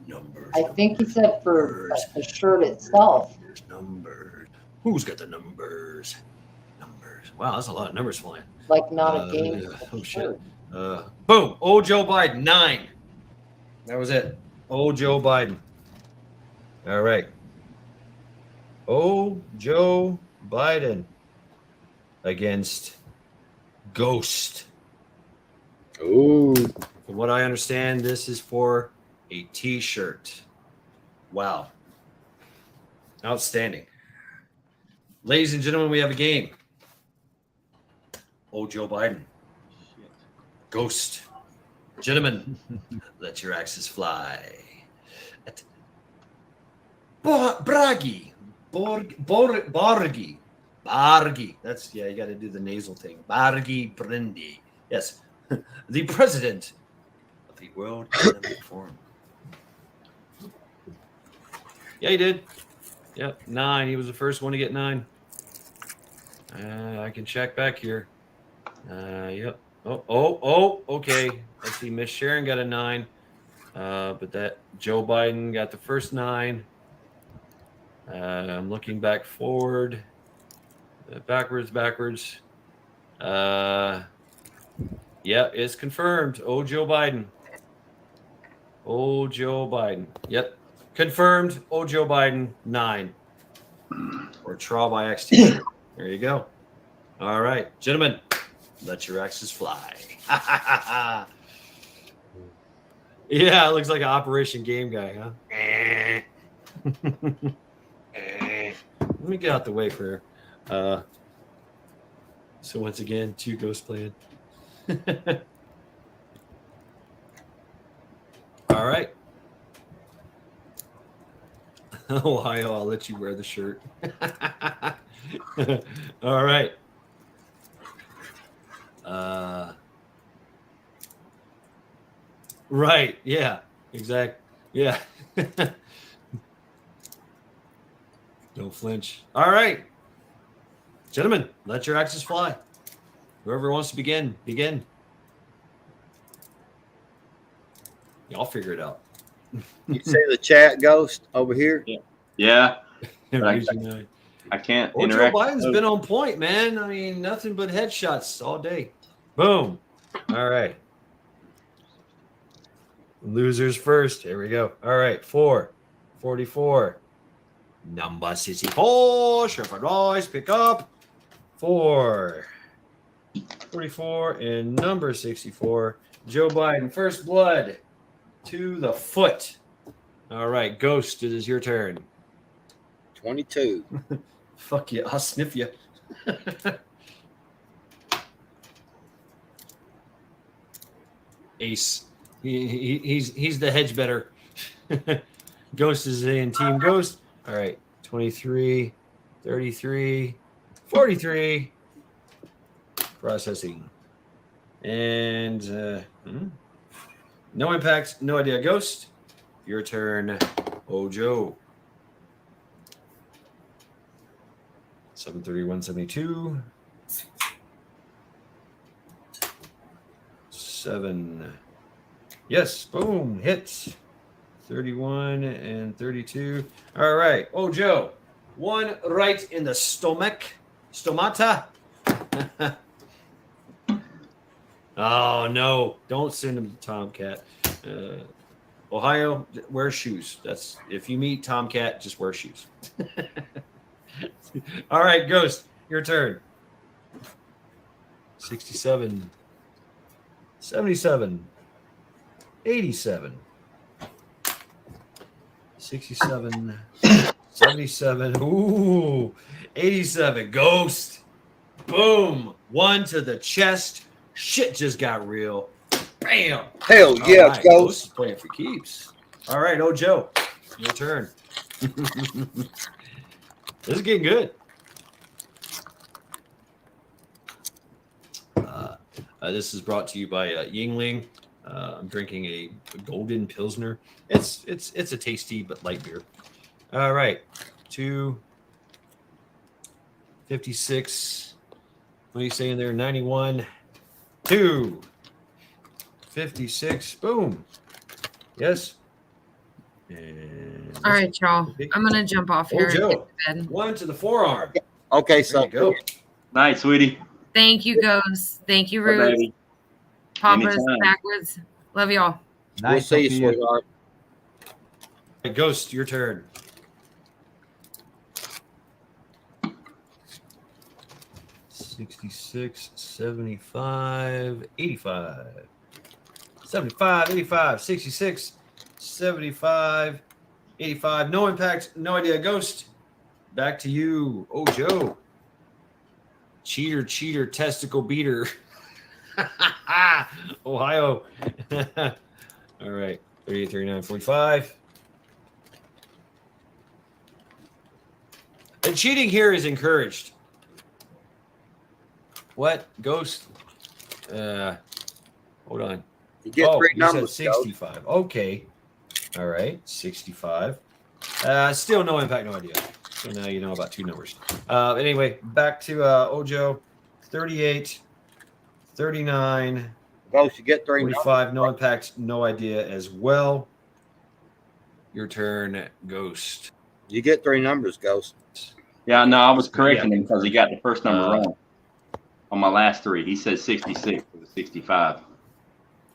Numbers. I think he said for the shirt itself. Numbers. Who's got the numbers? Numbers. Wow, that's a lot of numbers flying. Like not a game. Oh shit. Boom. Old Joe Biden, 9. That was it. Old Joe Biden. All right. Old Joe Biden against Ghost. Ooh. From what I understand, this is for a t-shirt. Wow. Outstanding. Ladies and gentlemen, we have a game. Old Joe Biden. Ghost. Gentlemen, let your axes fly. At Bragi. Borgi. Bargi. That's, yeah, you got to do the nasal thing. Bargi Brendi. Yes. The president of the World Economic Forum. Yeah, he did. Yep, 9. He was the first one to get 9. I can check back here. Yep. Okay. Let's see. Miss Sharon got a 9. But that Joe Biden got the first 9. I'm looking back forward. Backwards. Yeah, it's confirmed. Joe Biden. Joe Biden. Yep. Confirmed. Joe Biden 9. Or Traw by XT. There you go. All right, gentlemen, let your X's fly. Yeah, it looks like an Operation Game Guy, huh? Let me get out the way for so once again, 2 ghost playing. All right. Ohio, I'll let you wear the shirt. All right. Right. Yeah. Exactly. Yeah. Don't flinch. All right. Gentlemen, let your axes fly. Whoever wants to begin. Y'all figure it out. You see the chat, Ghost, over here? Yeah. I can't Joe interact. Biden's been on point, man. I mean, nothing but headshots all day. Boom. All right. Losers first. Here we go. All right. 444. Number 64. Shepherd Royce, pick up. 444 and number 64. Joe Biden, first blood to the foot. All right. Ghost, it is your turn. 22. Fuck you. I'll sniff you. Ace. He's the hedge better. Ghost is in Team Ghost. All right. 23, 33, 43. Processing. And no impact, no idea. Ghost, your turn. Joe. 731, 72. 7. Yes, boom, hits. 31 and 32. All right. Joe. 1 right in the stomata. Oh, no. Don't send him to Tomcat. Ohio, wear shoes. That's if you meet Tomcat, just wear shoes. All right, Ghost, your turn. 67, 77, 87, 67, 77. Ooh, 87. Ghost. Boom. 1 to the chest. Shit just got real. Bam. Hell All yeah, right, Ghost. is playing for keeps. All right, Joe, your turn. This is getting good. This is brought to you by Yingling. I'm drinking a golden pilsner. It's a tasty but light beer. All right, 256. What are you saying there? 91. 256. Boom. Yes. And All right, y'all. I'm gonna jump off here. And Joe. get to bed. 1 to the forearm. Okay, There so you go. Night, sweetie. Thank you, Ghost. Thank you, Bye, Ruth. baby. Papa's Anytime. backwards. Love y'all. we'll Nice see you, talking to you. sweetheart. Ghost, your turn. 66, 75, 85. 75, 85, 66, 75, 85. No impact, no idea. Ghost, back to you. Joe. Cheater, testicle beater. Ohio. All right. 38, 39, 45. And cheating here is encouraged. What? Ghost? Hold on. You get 3 you said numbers, Ghost. 65. Okay. All right. 65. Still no impact, no idea. So now you know about two numbers. Anyway, back to Ojo. 38, 39, Ghost, you get 3 45, no impact, no idea as well. Your turn, Ghost. You get 3 numbers, Ghost. Yeah, no, I was correcting him because he got the first number wrong on my last 3. He said 66. It was 65.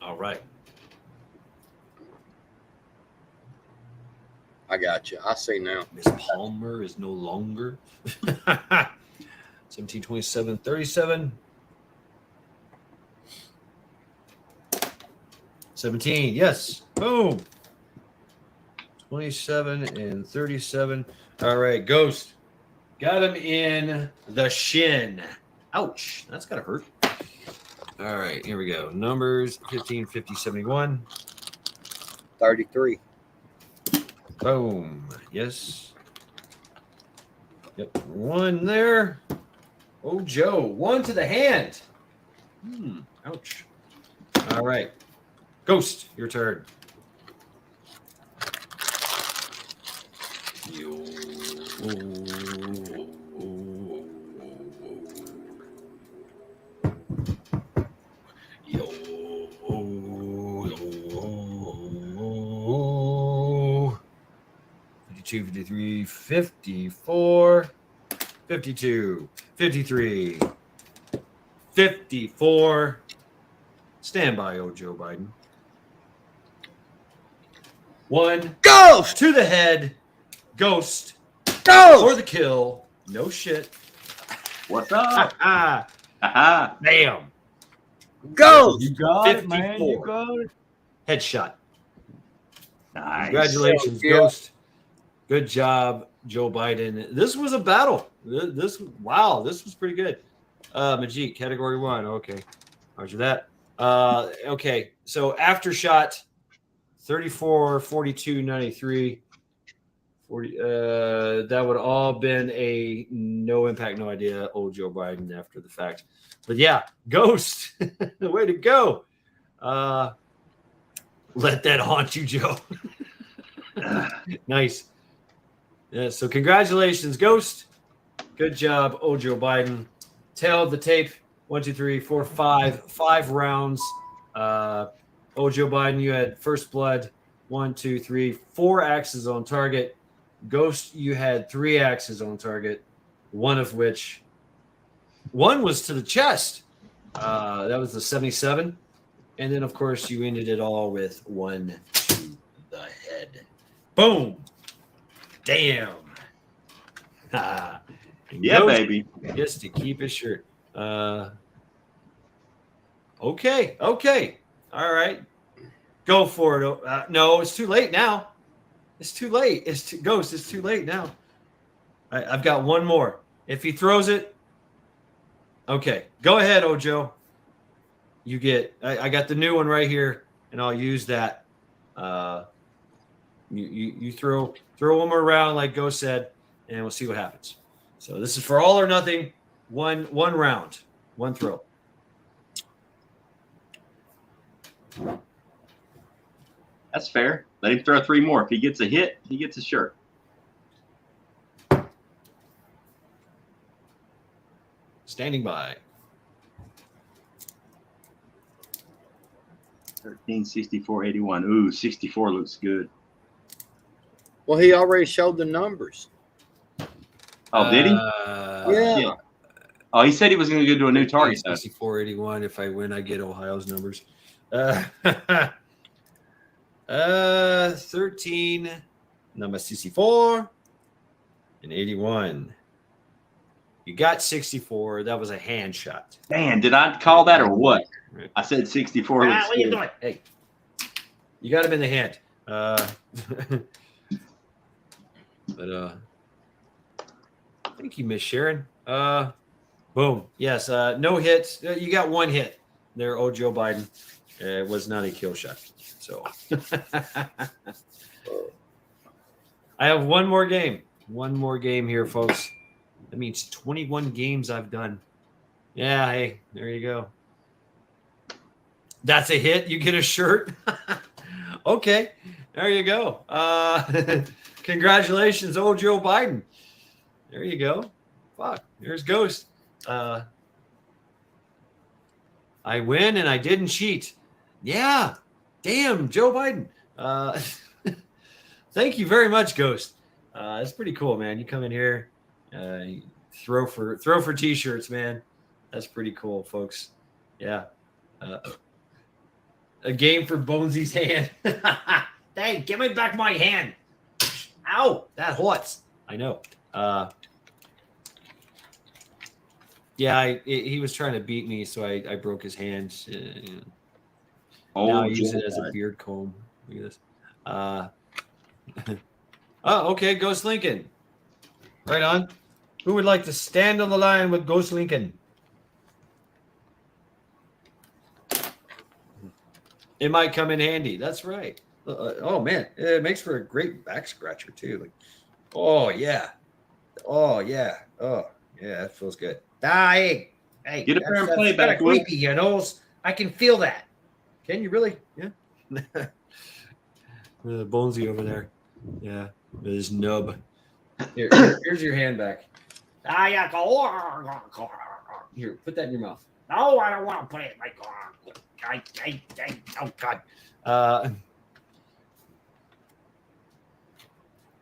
All right. I got you. I see now. Miss Palmer is no longer. 17, 27, 37. 17, yes. Boom. 27 and 37. All right, Ghost. Got him in the shin. Ouch. That's got to hurt. All right, here we go. Numbers 15, 50, 71. 33. Boom. Yes. Yep. 1 there. Oh, Joe. 1 to the hand. Ouch. All right. Ghost, your turn. Yo. 52, 53, 54, 52, 53, 54. Stand by, Joe Biden. 1. Ghost! To the head. Ghost. Ghost! For the kill. No shit. What's up? Bam. Ghost! You got it, man. You 54. got it. Headshot. Nice. Congratulations, Yeah. Ghost. Good job, Joe Biden. This was a battle. This was pretty good. Majik, category 1. Okay. Roger that. Okay. So after shot 34, 42, 93, 40. That would all been a no impact, no idea. Old Joe Biden after the fact. But yeah, Ghost. Way to go. Let that haunt you, Joe. Nice. Yeah, so congratulations, Ghost. Good job, Joe Biden. Tail of the tape. 1, 2, 3, 4, 5. 5 rounds. Joe Biden, you had first blood. 1, 2, 3, 4 axes on target. Ghost, you had 3 axes on target. One was to the chest. That was the 77. And then, of course, you ended it all with 1 to the head. Boom. Damn. Yeah, Ghost baby. gets to keep his shirt. Okay. All right. Go for it. No, it's too late now. It's too late. Ghost, it's too late now. I've got one more. If he throws it, okay. Go ahead, Ojo. You get. I got the new one right here, and I'll use that. You throw one more round, like Ghost said, and we'll see what happens. So this is for all or nothing. One round, one throw. That's fair. Let him throw 3 more. If he gets a hit, he gets a shirt. Standing by. 13, 64, 81. Ooh, 64 looks good. Well, he already showed the numbers. Oh, did he? Yeah. Oh, he said he was going to go to a new target. 64, 81. If I win, I get Ohio's numbers. 13, number 64, and 81. You got 64. That was a hand shot. Man, did I call that or what? I said 64. What are you doing? Hey, you got him in the hand. But thank you, Miss Sharon. Boom. Yes. No hits. You got 1 hit there, Joe Biden. It was not a kill shot. So I have one more game. One more game here, folks. That means 21 games I've done. Yeah, hey, there you go. That's a hit. You get a shirt. Okay, there you go. Congratulations, old Joe Biden. There you go. Fuck, there's Ghost. I win and I didn't cheat. Yeah, damn, Joe Biden. Thank you very much, Ghost. It's pretty cool, man. You come in here, you throw for t-shirts, man. That's pretty cool, folks. Yeah. A game for Bonesy's hand. Hey, give me back my hand. Ow, that hurts. I know. Yeah, he was trying to beat me, so I broke his hand. Now I use it as a beard comb. Look at this. Oh, okay, Ghost Lincoln. Right on. Who would like to stand on the line with Ghost Lincoln? It might come in handy. That's right. Oh man, it makes for a great back scratcher too. Like, oh yeah, oh yeah, oh yeah, that feels good. Hey, Get up there and play back. Creepy, you know. I can feel that. Can you really? Yeah. Bonesy over there. Yeah, with his nub. Here's your hand back. Yeah. Here, put that in your mouth. No, I don't want to put it in my car. Oh God.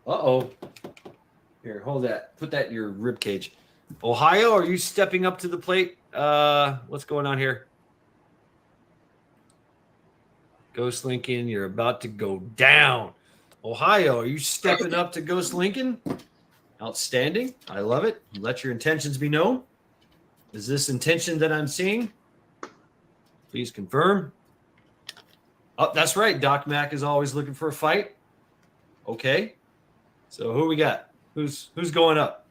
Uh-oh. Here, hold that. Put that in your rib cage. Ohio, are you stepping up to the plate? What's going on here? Ghost Lincoln, you're about to go down. Ohio, are you stepping up to Ghost Lincoln? Outstanding. I love it. Let your intentions be known. Is this intention that I'm seeing? Please confirm. Oh, that's right. Doc Mac is always looking for a fight. Okay. So who we got? Who's going up?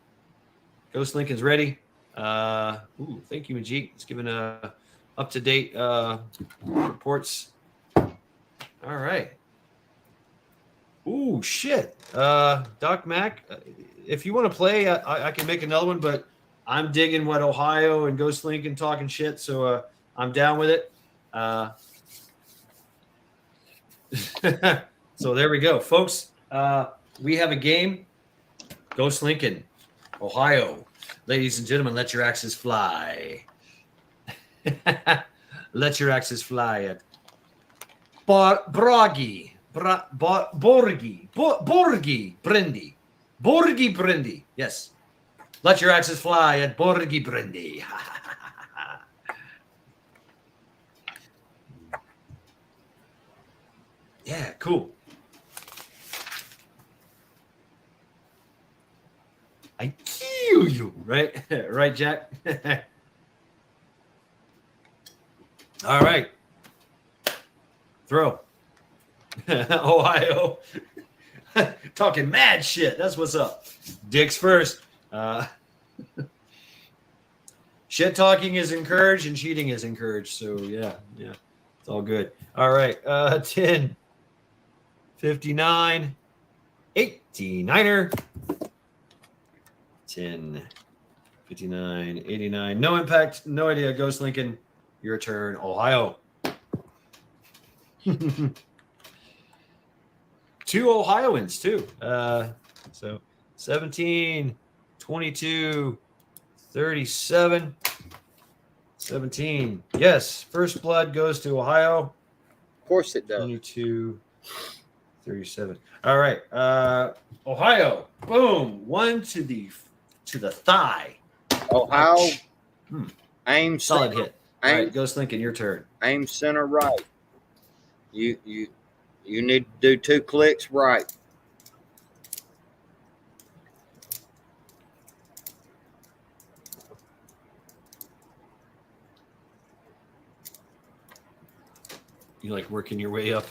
Ghost Lincoln's ready. Thank you, Majik. It's giving up-to-date reports. All right. Ooh, shit. Doc Mac, if you want to play, I can make another one, but I'm digging what Ohio and Ghost Lincoln talking shit, so I'm down with it. So there we go, folks. We have a game. Ghost Lincoln, Ohio. Ladies and gentlemen, let your axes fly. Let your axes fly at Borgi Brendi. Yes. Let your axes fly at Borgi Brendi. Yeah, cool. I kill you, right? Right, Jack? All right. Throw. Ohio. Talking mad shit. That's what's up. Dicks first. Shit talking is encouraged and cheating is encouraged. So, yeah. It's all good. All right. 10, 59, 89er. 10, 59, 89. No impact. No idea. Ghost Lincoln. Your turn. Ohio. 2 Ohioans, too. So 17, 22, 37, 17. Yes. First blood goes to Ohio. Of course it does. 22, 37. All right. Ohio. Boom. 1 to the thigh. Ohio. Aim solid center. hit. All right, Ghost Lincoln, your turn. Aim center right. You need to do 2 clicks right. You like working your way up.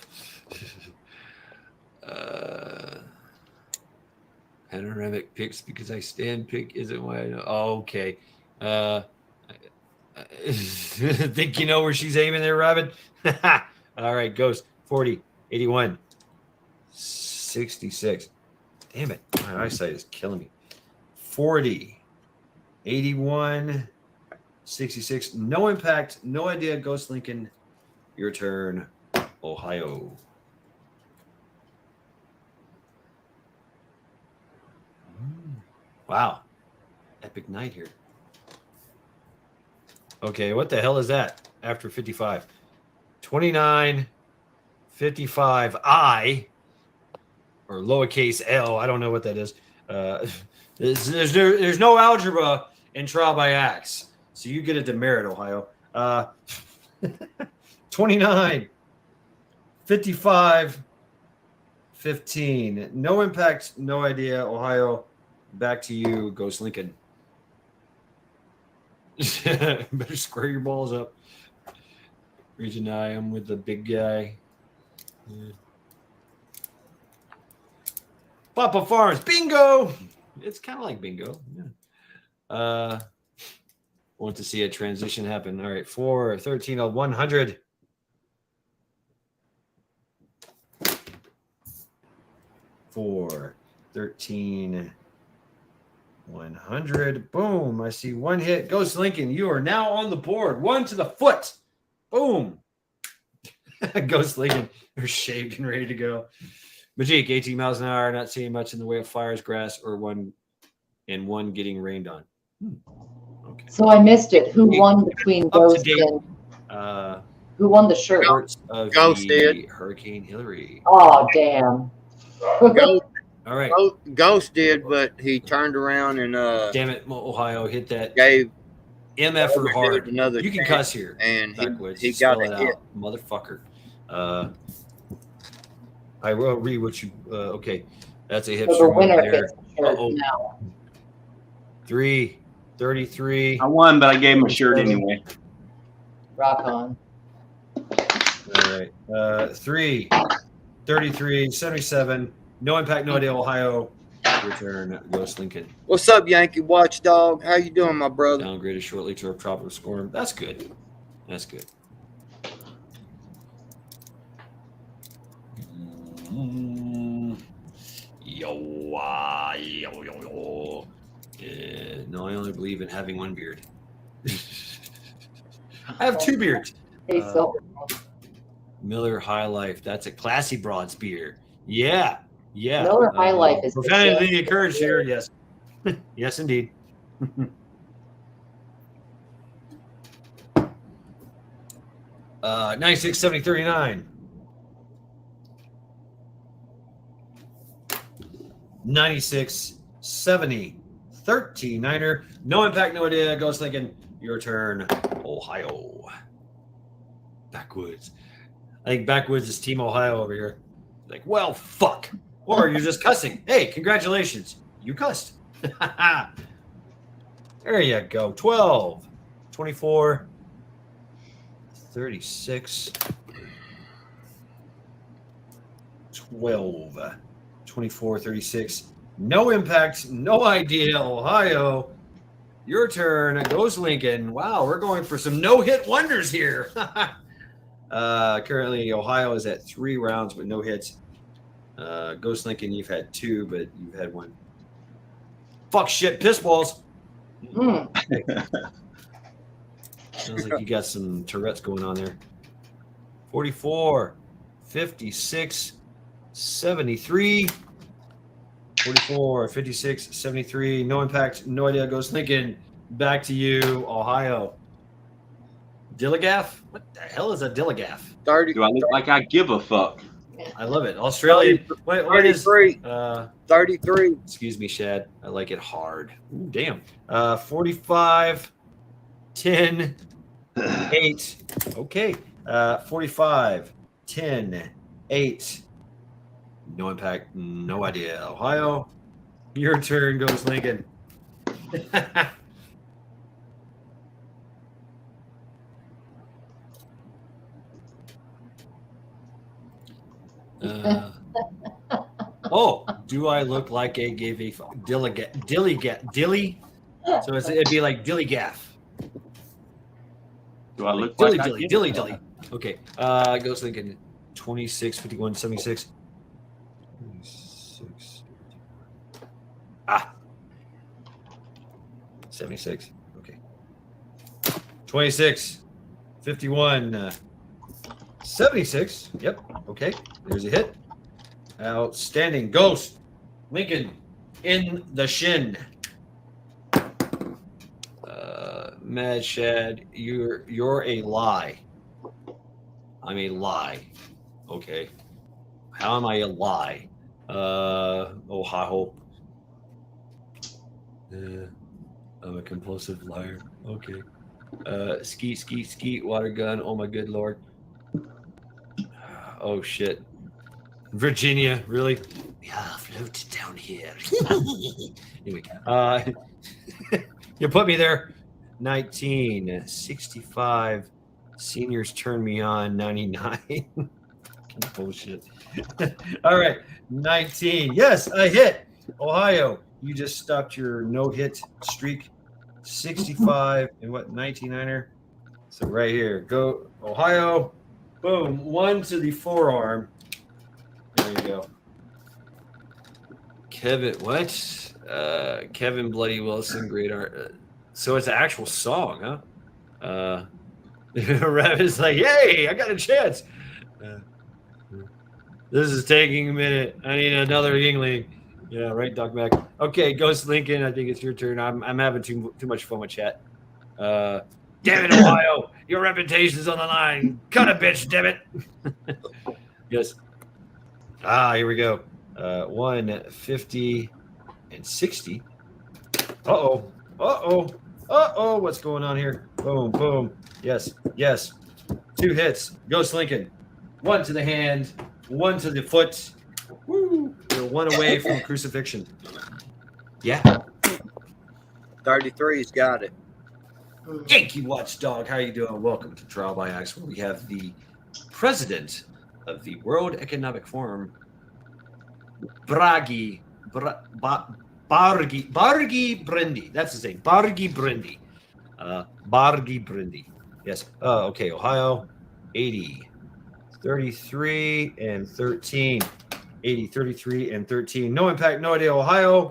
Panoramic picks because I stand pick isn't why I know. Oh, okay. Think you know where she's aiming there, Robin? All right, Ghost. 40, 81, 66. Damn it. My eyesight is killing me. 40, 81, 66. No impact. No idea. Ghost Lincoln. Your turn. Ohio. Wow. Epic night here. Okay, what the hell is that after 55? 29, 55, I, or lowercase L. I don't know what that is. There's no algebra in trial by axe. So you get a demerit, Ohio. 29, 55, 15. No impact, no idea. Ohio, back to you. Ghost Lincoln. Better square your balls up. Region I, I'm with the big guy. Yeah. Papa Farms, bingo! It's kind of like bingo. Yeah. Want to see a transition happen. All right, 4, 13 of 100. 4, 13, 100. Boom. I see one hit. Ghost Lincoln, you are now on the board. 1 to the foot. Boom. Ghost Lincoln, you're shaved and ready to go. Majik, 18 miles an hour, not seeing much in the way of fires, grass, or one getting rained on. Okay. So I missed it. Who won between Ghost and who won the shirt? Ghost did. Hurricane Hillary. Oh, damn. Ghost, all right. Ghost did, but he turned around and damn it, Ohio hit that. Gave MF for hard. Another you can cuss here. And he spell got it a hit. out, motherfucker. I will read what you. Okay, that's a hip. So the winner gets the shirt now. 3, 33. I won, but I gave him a shirt anyway. Rock on. All right. 3, 33, 77. No impact, no idea. Ohio. Return. Ghost Lincoln. What's up, Yankee Watchdog? How you doing, my brother? Downgraded shortly to a tropical storm. That's good. That's good. Yo. No, I only believe in having one beard. I have 2 beards. Miller High Life. That's a classy broad's beer. Yeah. Miller High Life is profanity encouraged here. Yes. Yes, indeed. 96, 70, 39. 96, 70, 39er. No impact, no idea. Ghost Lincoln, your turn. Ohio. Backwoods. I think Backwoods is Team Ohio over here. Like, well, fuck. Or you're just cussing. Hey, congratulations. You cussed. There you go. 12, 24, 36, 12, 24, 36. No impact, no idea. Ohio, your turn. Goes Lincoln. Wow, we're going for some no-hit wonders here. Currently, Ohio is at 3 rounds with no hits. Ghost Lincoln, you've had 2, but you've had 1. Fuck shit, piss balls. Sounds like you got some Tourette's going on there. 44, 56, 73. 44, 56, 73. No impact, no idea. Ghost Lincoln. Back to you, Ohio. Dilligaff? What the hell is a Dilligaff? 30. Do I look like I give a fuck? I love it. Australia. What is 33. Excuse me, Shad. I like it hard. Ooh, damn. 45, 10, 8. Okay. 45, 10, 8. No impact. No idea. Ohio. Your turn, Goes Lincoln. Do I look like a gave a dilly? So it'd be like dilly gaff. Do I look dilly like dilly dilly dilly? Okay. Goes Lincoln. 26, 51, 76. 26. 76. Okay. 26, 51, 76. Yep. Okay. There's a hit. Outstanding. Ghost Lincoln in the shin. Mad Shad, you're a lie. I'm a lie. Okay. How am I a lie? Ohio. I'm a compulsive liar. Okay. Skeet, water gun. Oh my good lord. Oh shit. Virginia, really? Yeah, float down here. Anyway, you put me there. 1965. Seniors turn me on. 99. Bullshit. All right. 19. Yes, I hit. Ohio, you just stopped your no-hit streak. 65 and what? 19-er. So right here, go Ohio. Boom. 1 to the forearm. There you go. Kevin, what? Kevin Bloody Wilson, great art. So it's an actual song, huh? Rabbit's like, yay, I got a chance. This is taking a minute. I need another Yingling. Yeah, right, Doc Mac. Okay, Ghost Lincoln, I think it's your turn. I'm having too much fun with chat. Damn it, Ohio. Your reputation's on the line. Cut a bitch, damn it. Yes. Here we go. 150 and 60. Uh-oh. What's going on here? Boom, boom. Yes. 2 hits. Ghost Lincoln. 1 to the hand, 1 to the foot. Woo. You're 1 away from crucifixion. Yeah. 33's got it. Yankee Watchdog, how you doing? Welcome to Trial by Axe, where we have the president of the World Economic Forum, Bargi Brindy. That's his name. Bargi Brindy. Bargi Brindy. Yes. Okay. Ohio, 80, 33, and 13. 80, 33, and 13. No impact, no idea. Ohio.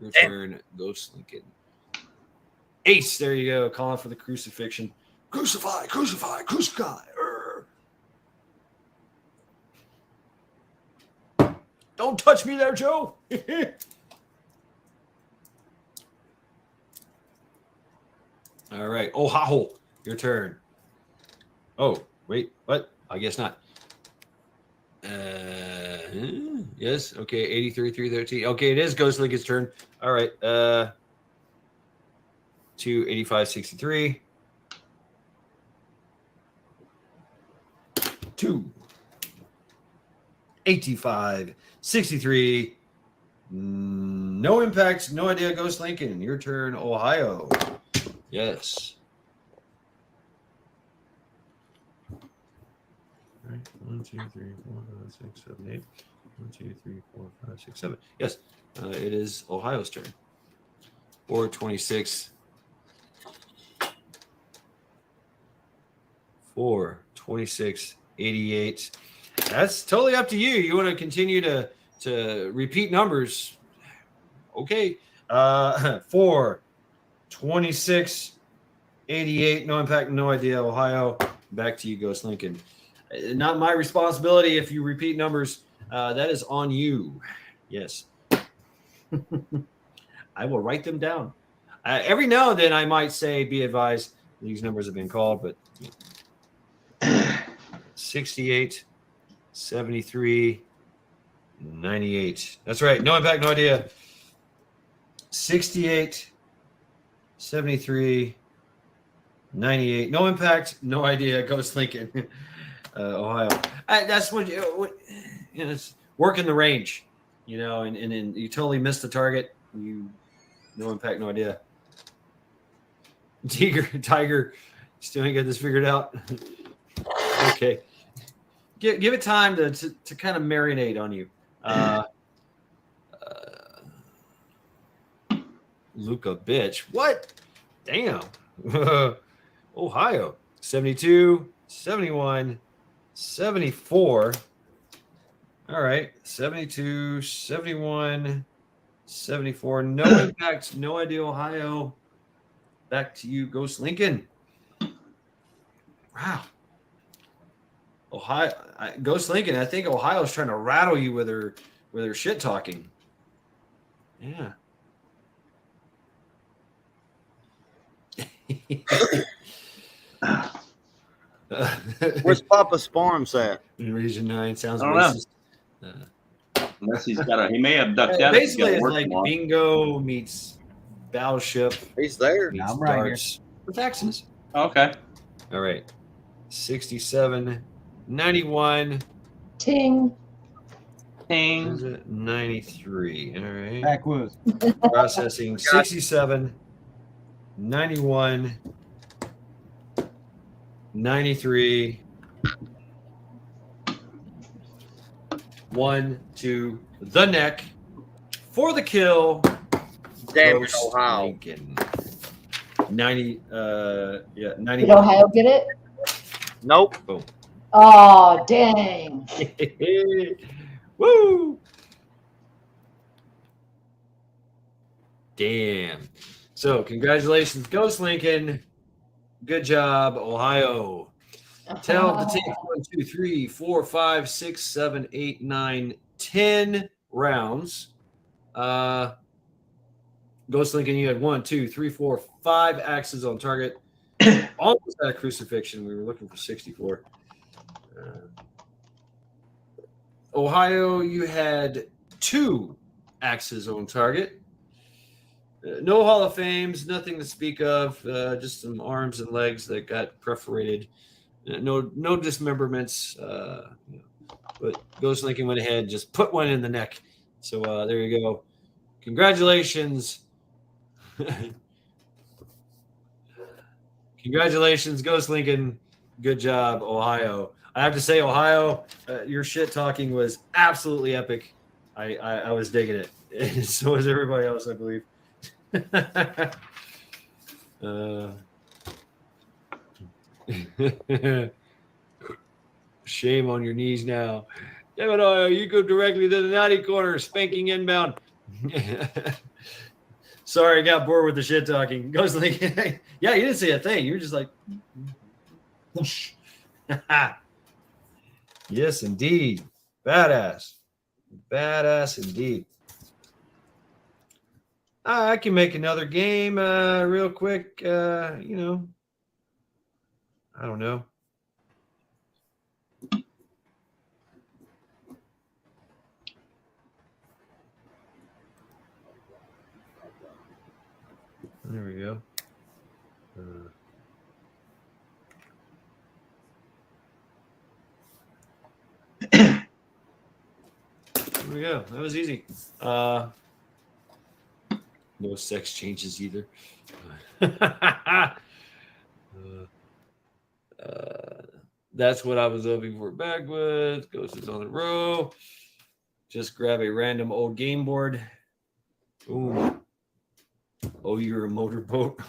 Return Ghost Lincoln. Ace. There you go. Calling for the crucifixion. Crucify. Don't touch me there, Joe. All right. Ohio, your turn. Oh, wait. What? I guess not. Yes. Okay. 83, 313. Okay, it is Ghost Lincoln's turn. All right. 285, 63. 2. 85, 63. No impact. No idea. Ghost Lincoln. Your turn, Ohio. Yes. All right. 1, 2, 3, 4, 5, 6, 7, 8. 1, 2, 3, 4, 5, 6, 7. Yes. It is Ohio's turn. 426. 426, 88. That's totally up to you. You want to continue to repeat numbers? Okay. 4, 26, 88. No impact, no idea. Ohio. Back to you, Ghost Lincoln. Not my responsibility if you repeat numbers. That is on you. Yes. I will write them down. Every now and then I might say, be advised, these numbers have been called, but 68, 73, 98. That's right. No impact, no idea. 68, 73, 98. No impact, no idea. Ghost Lincoln. Ohio. That's what it's work in the range, and then you totally missed the target. No impact, no idea. Tiger, still ain't got this figured out. Okay. Give it time to kind of marinate on you. Luca, bitch. What? Damn. Ohio. 72, 71, 74. All right. 72, 71, 74. No impact. No idea, Ohio. Back to you, Ghost Lincoln. Wow. Ohio, Ghost Lincoln. I think Ohio's trying to rattle you with her shit talking. Yeah. Where's Papa's Farms at? In Region 9 sounds I don't know. racist. Unless he may have ducked out. if he's Basically, gotta it's work like tomorrow. bingo meets battleship He's there. meets I'm right here. darts for taxes. Okay. All right. 67, 91, Ting. what is it? 93. All right. Backwoods. Processing 67, 91, 93. 1, 2, the neck for the kill. Damn it, Ghost Ohio. Lincoln. 90. Yeah, 90. Did Ohio get it? Nope. Boom. Oh, dang. Woo! Damn. So, congratulations, Ghost Lincoln. Good job, Ohio. Tell to take 1, 2, 3, 4, 5, 6, 7, 8, 9, 10 rounds. Ghost Lincoln, you had 1, 2, 3, 4, 5 axes on target. Almost had a crucifixion. We were looking for 64. Ohio, you had 2 axes on target. No Hall of Fames, nothing to speak of. Just some arms and legs that got perforated. No dismemberments. But Ghost Lincoln went ahead and just put one in the neck. So there you go. Congratulations. Congratulations, Ghost Lincoln. Good job, Ohio. I have to say, Ohio, your shit talking was absolutely epic. I was digging it. And so was everybody else, I believe. Shame on your knees now. Damn it, Ohio, you go directly to the naughty corner, spanking inbound. Sorry, I got bored with the shit talking. Goes like, yeah, you didn't say a thing. You were just like, yes, indeed. Badass. Badass indeed. I can make another game real quick. I don't know. There we go. There we go. That was easy. No sex changes either. That's what I was hoping for. Backwoods. Ghost is on the row. Just grab a random old game board. Boom. Oh, you're a motorboat.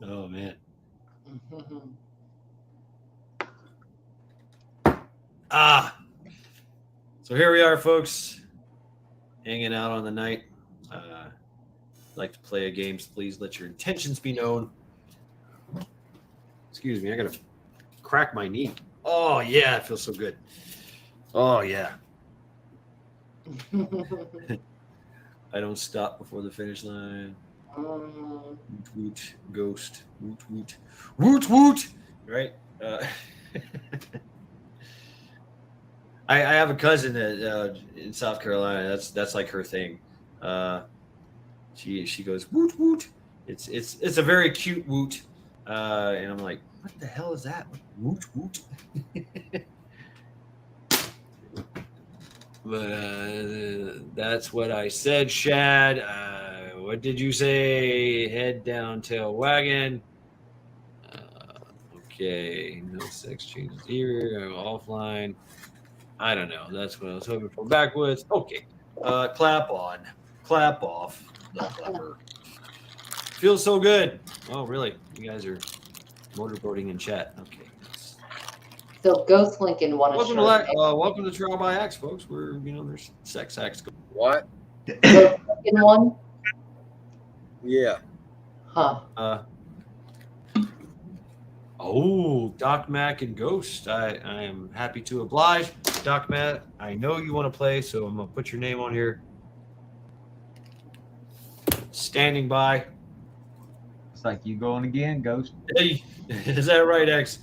Oh, man. So here we are, folks. Hanging out on the night. Like to play a game, so please let your intentions be known. Excuse me, I gotta crack my knee. Oh yeah, it feels so good. Oh yeah. I don't stop before the finish line. Woot woot, ghost. Woot woot, woot woot. Right. I have a cousin that in South Carolina. That's like her thing. She goes woot woot. It's a very cute woot. And I'm like, what the hell is that? Woot woot. But that's what I said, Shad. What did you say? Head down, tail wagon. Okay, no sex changes here. Offline. I don't know. That's what I was hoping for. Backwoods. Okay. Clap on. Clap off. The clapper. Feels so good. Oh, really? You guys are motorboating in chat. Okay. So Ghost Lincoln won a Welcome shirt. welcome to Trial by Axe, folks. We're there's sex acts going. What? Ghost Lincoln won? Yeah. Huh. Oh, Doc Mac and Ghost. I am happy to oblige. Doc Mac, I know you want to play, so I'm gonna put your name on here. Standing by. Looks like you going again, Ghost. Hey, is that right, X?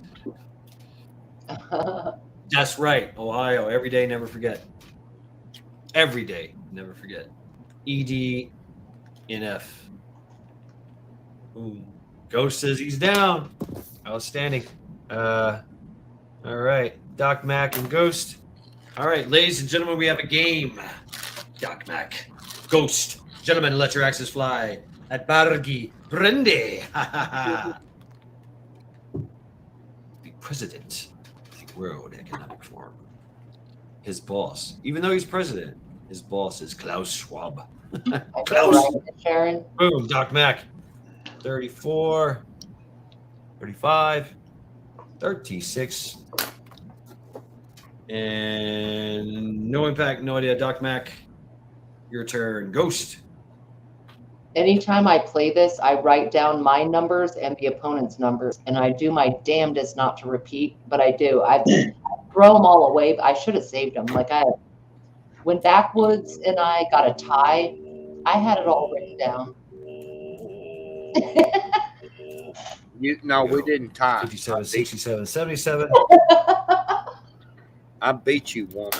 That's right. Ohio. Every day, never forget. Every day, never forget. EDNF. Boom. Ghost says he's down. Outstanding. All right. Doc Mac and Ghost. All right, ladies and gentlemen, we have a game. Doc Mac, Ghost. Gentlemen, let your axes fly at Bargi Brende. The president of the World Economic Forum. His boss, even though he's president, his boss is Klaus Schwab. Klaus. Sharon. Boom, Doc Mac. 34, 35, 36. And no impact, no idea. Doc Mac, your turn. Ghost. Anytime I play this, I write down my numbers and the opponent's numbers, and I do my damnedest not to repeat, but I do. I throw them all away. But I should have saved them. Like when Backwoods and I got a tie, I had it all written down. No, we didn't tie. 57, 67, 77. I beat you, woman.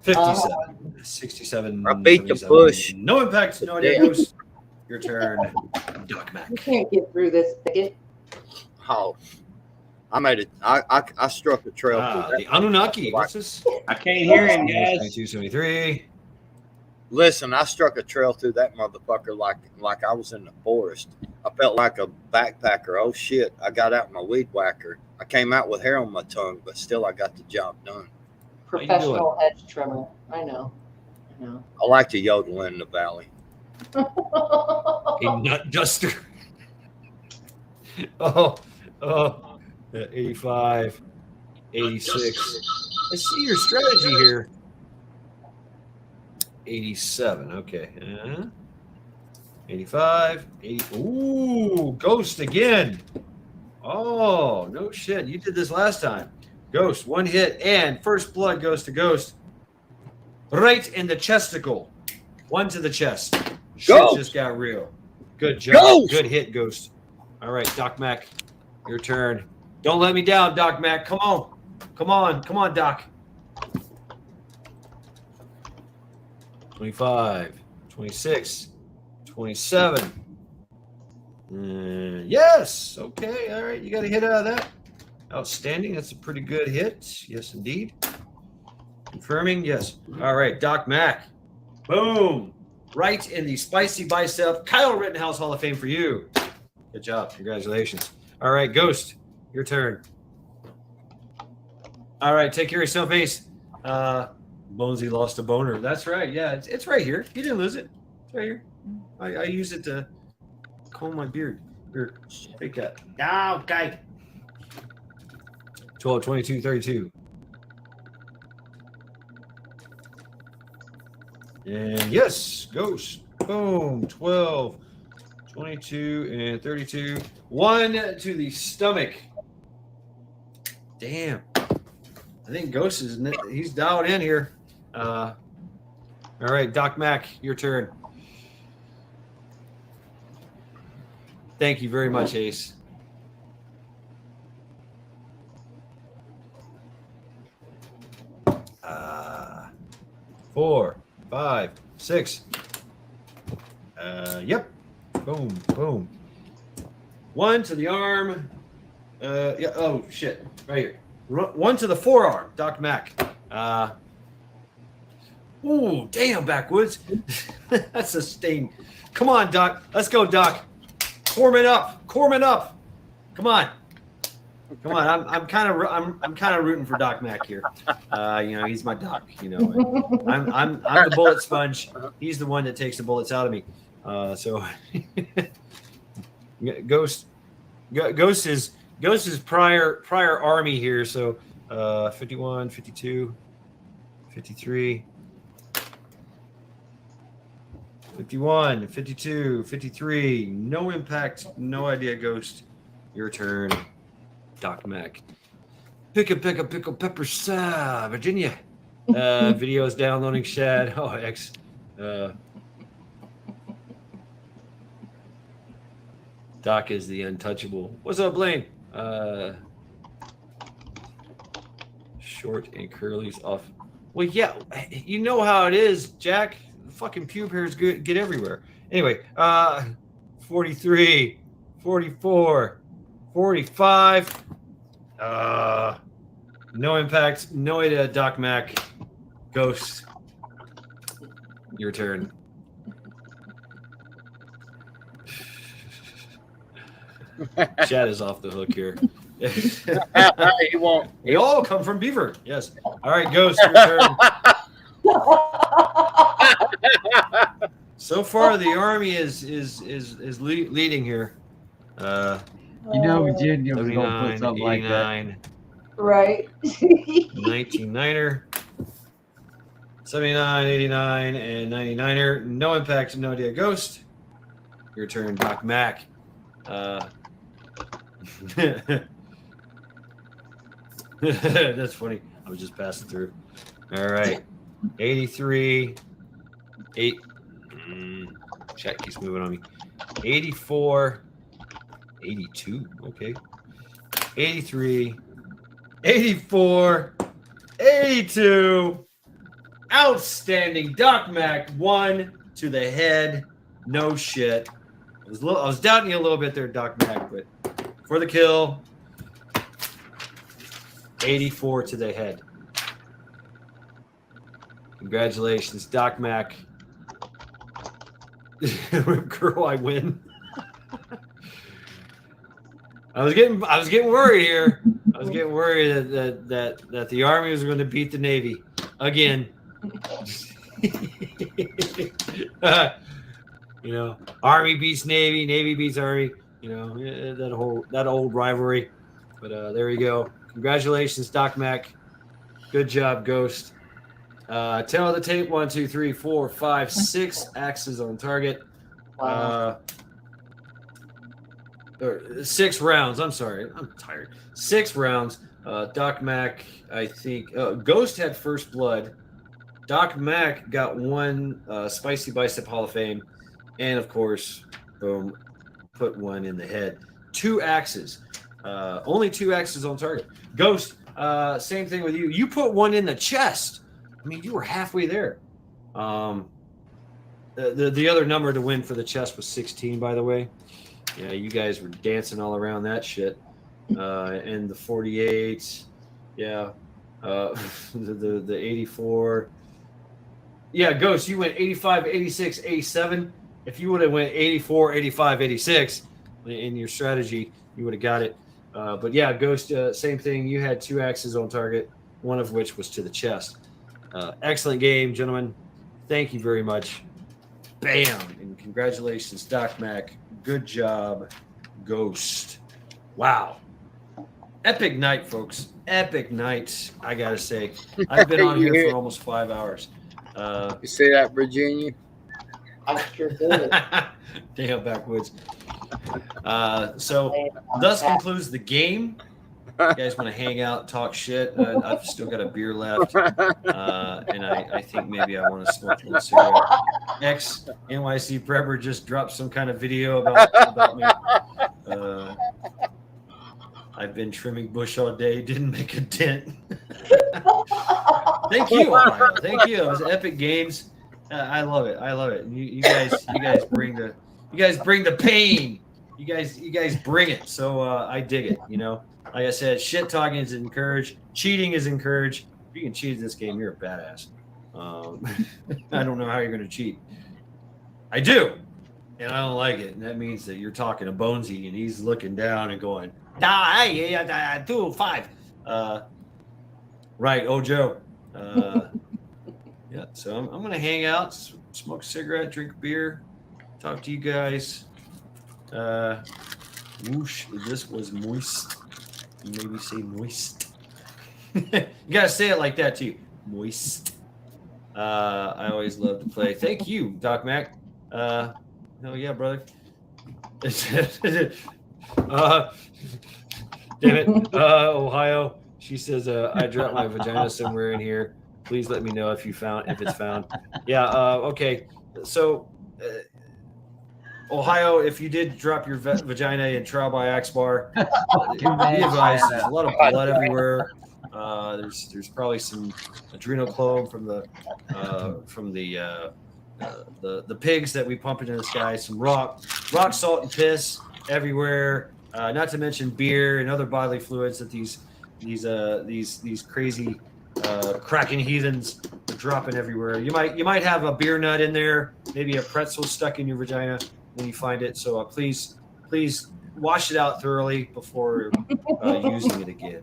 57, 67. I beat the 77. bush. No impact, no idea. Ghost. Your turn, Doc Mac. You can't get through this thicket. Oh, I made it. I struck a trail. The Anunnaki. What's this? I can't hear him, guys. 22, 73. Listen, I struck a trail through that motherfucker like I was in the forest. I felt like a backpacker. Oh shit! I got out my weed whacker. I came out with hair on my tongue, but still I got the job done. Professional hedge trimmer. I know. I like to yodel in the valley. A nut duster. Oh, 85, 86. I see your strategy here. 87. Okay. 85, 80. Ooh, Ghost again. Oh, no shit. You did this last time. Ghost, one hit, and first blood goes to Ghost. Right in the chesticle. One to the chest. Shit just got real. Good job. Ghost! Good hit, Ghost. All right, Doc Mac, your turn. Don't let me down, Doc Mac. Come on. Come on. Come on, Doc. 25, 26, 27. Yes. Okay. All right. You got a hit out of that. Outstanding. That's a pretty good hit. Yes, indeed. Confirming. Yes. All right. Doc Mac. Boom. Right in the spicy bicep. Kyle Rittenhouse Hall of Fame for you. Good job. Congratulations. All right. Ghost, your turn. All right. Take care of yourself, Ace. Bonesy lost a boner. That's right. Yeah. It's right here. You didn't lose it. It's right here. I use it to comb my beard. Here, take that. Okay. 12, 22, 32. And yes, Ghost. Boom. 12, 22, and 32. One to the stomach. Damn. I think Ghost he's dialed in here. All right, Doc Mac, your turn. Thank you very much, Ace. Four, 5, 6. Yep. Boom, boom. One to the arm. Yeah. Oh shit! Right here. One to the forearm. Doc Mac. Ooh, damn, Backwoods. That's a sting. Come on, Doc. Let's go, Doc. Corman up. Corman up. Come on. Come on. I'm kind of rooting for Doc Mac here. He's my doc. I'm the bullet sponge. He's the one that takes the bullets out of me. So Ghost is prior army here. So 51, 52, 53. 51, 52, 53. No impact. No idea, Ghost. Your turn, Doc Mac. Pickle, pepper, Virginia. Videos downloading, Shad. Oh, X. Doc is the untouchable. What's up, Blaine? Short and curly's off. Well, yeah, you know how it is, Jack. The fucking pube hairs get everywhere. Anyway, 43, 44, 45. No impact. No idea, Doc Mac. Ghost. Your turn. Chad is off the hook here. He won't. They all come from Beaver. Yes. All right, Ghost, your turn. So far, the Army is leading here. You know, Virginia was going to put something like that. Right. 19-9er. 79, 89, and 99er. No impact, no idea. Ghost. Your turn, Doc Mac. That's funny. I was just passing through. All right. 83. 8. Chat keeps moving on me. 84. 82. Okay. 83. 84. 82. Outstanding. Doc Mac, 1 to the head. No shit. I was doubting you a little bit there, Doc Mac, but for the kill, 84 to the head. Congratulations, Doc Mac. Girl, I win. I was getting worried here. I was getting worried that the Army was going to beat the Navy again. You know, Army beats Navy, Navy beats Army. You know, that old rivalry. But there you go. Congratulations, Doc Mac. Good job, Ghost. Tail of the tape. 1, 2, 3, 4, 5, 6 axes on target. Wow. 6 rounds. I'm sorry. I'm tired. 6 rounds. Doc Mac, I think. Ghost had first blood. Doc Mac got 1 Spicy Bicep Hall of Fame. And, of course, boom, put 1 in the head. 2 axes. Only 2 axes on target. Ghost, same thing with you. You put 1 in the chest. I mean, you were halfway there. The other number to win for the chest was 16, by the way. Yeah, you guys were dancing all around that shit. And the 48, yeah. The 84. Yeah, Ghost, you went 85, 86, 87. If you would have went 84, 85, 86 in your strategy, you would have got it. But yeah, Ghost, same thing. You had 2 axes on target, one of which was to the chest. Excellent game, gentlemen. Thank you very much. Bam. And congratulations, Doc Mac. Good job, Ghost. Wow. Epic night, folks. Epic night, I got to say. I've been on here for almost 5 hours. You see that, Virginia? I sure did. Damn, backwoods. So thus concludes the game. You guys want to hang out, talk shit? I've still got a beer left, and I think maybe I want to smoke one cigarette. Ex NYC Prepper just dropped some kind of video about me. I've been trimming bush all day, didn't make a dent. Thank you, Ohio. Thank you. It was epic games. I love it. I love it. You guys bring the pain. You guys bring it. So I dig it. You know, like I said, shit talking is encouraged. Cheating is encouraged. If you can cheat in this game, you're a badass. I don't know how you're going to cheat. I do, and I don't like it. And that means that you're talking to Bonesy, and he's looking down and going, 2, 5. Right, Joe. Yeah, so I'm going to hang out, smoke a cigarette, drink a beer, talk to you guys. Whoosh, this was moist. Maybe say moist. You got to say it like that too. Moist. I always love to play. Thank you, Doc Mac. Oh, yeah, brother. Damn it. Ohio. She says, I dropped my vagina somewhere in here. Please let me know if it's found. Yeah. Okay. So Ohio, if you did drop your vagina in trial by Axe Bar, be bad. advised, there's a lot of blood everywhere. There's probably some adrenochrome from the pigs that we pump into this guy. Some rock salt and piss everywhere. Not to mention beer and other bodily fluids that these crazy cracking heathens are dropping everywhere. You might have a beer nut in there, maybe a pretzel stuck in your vagina when you find it. So please wash it out thoroughly before using it again.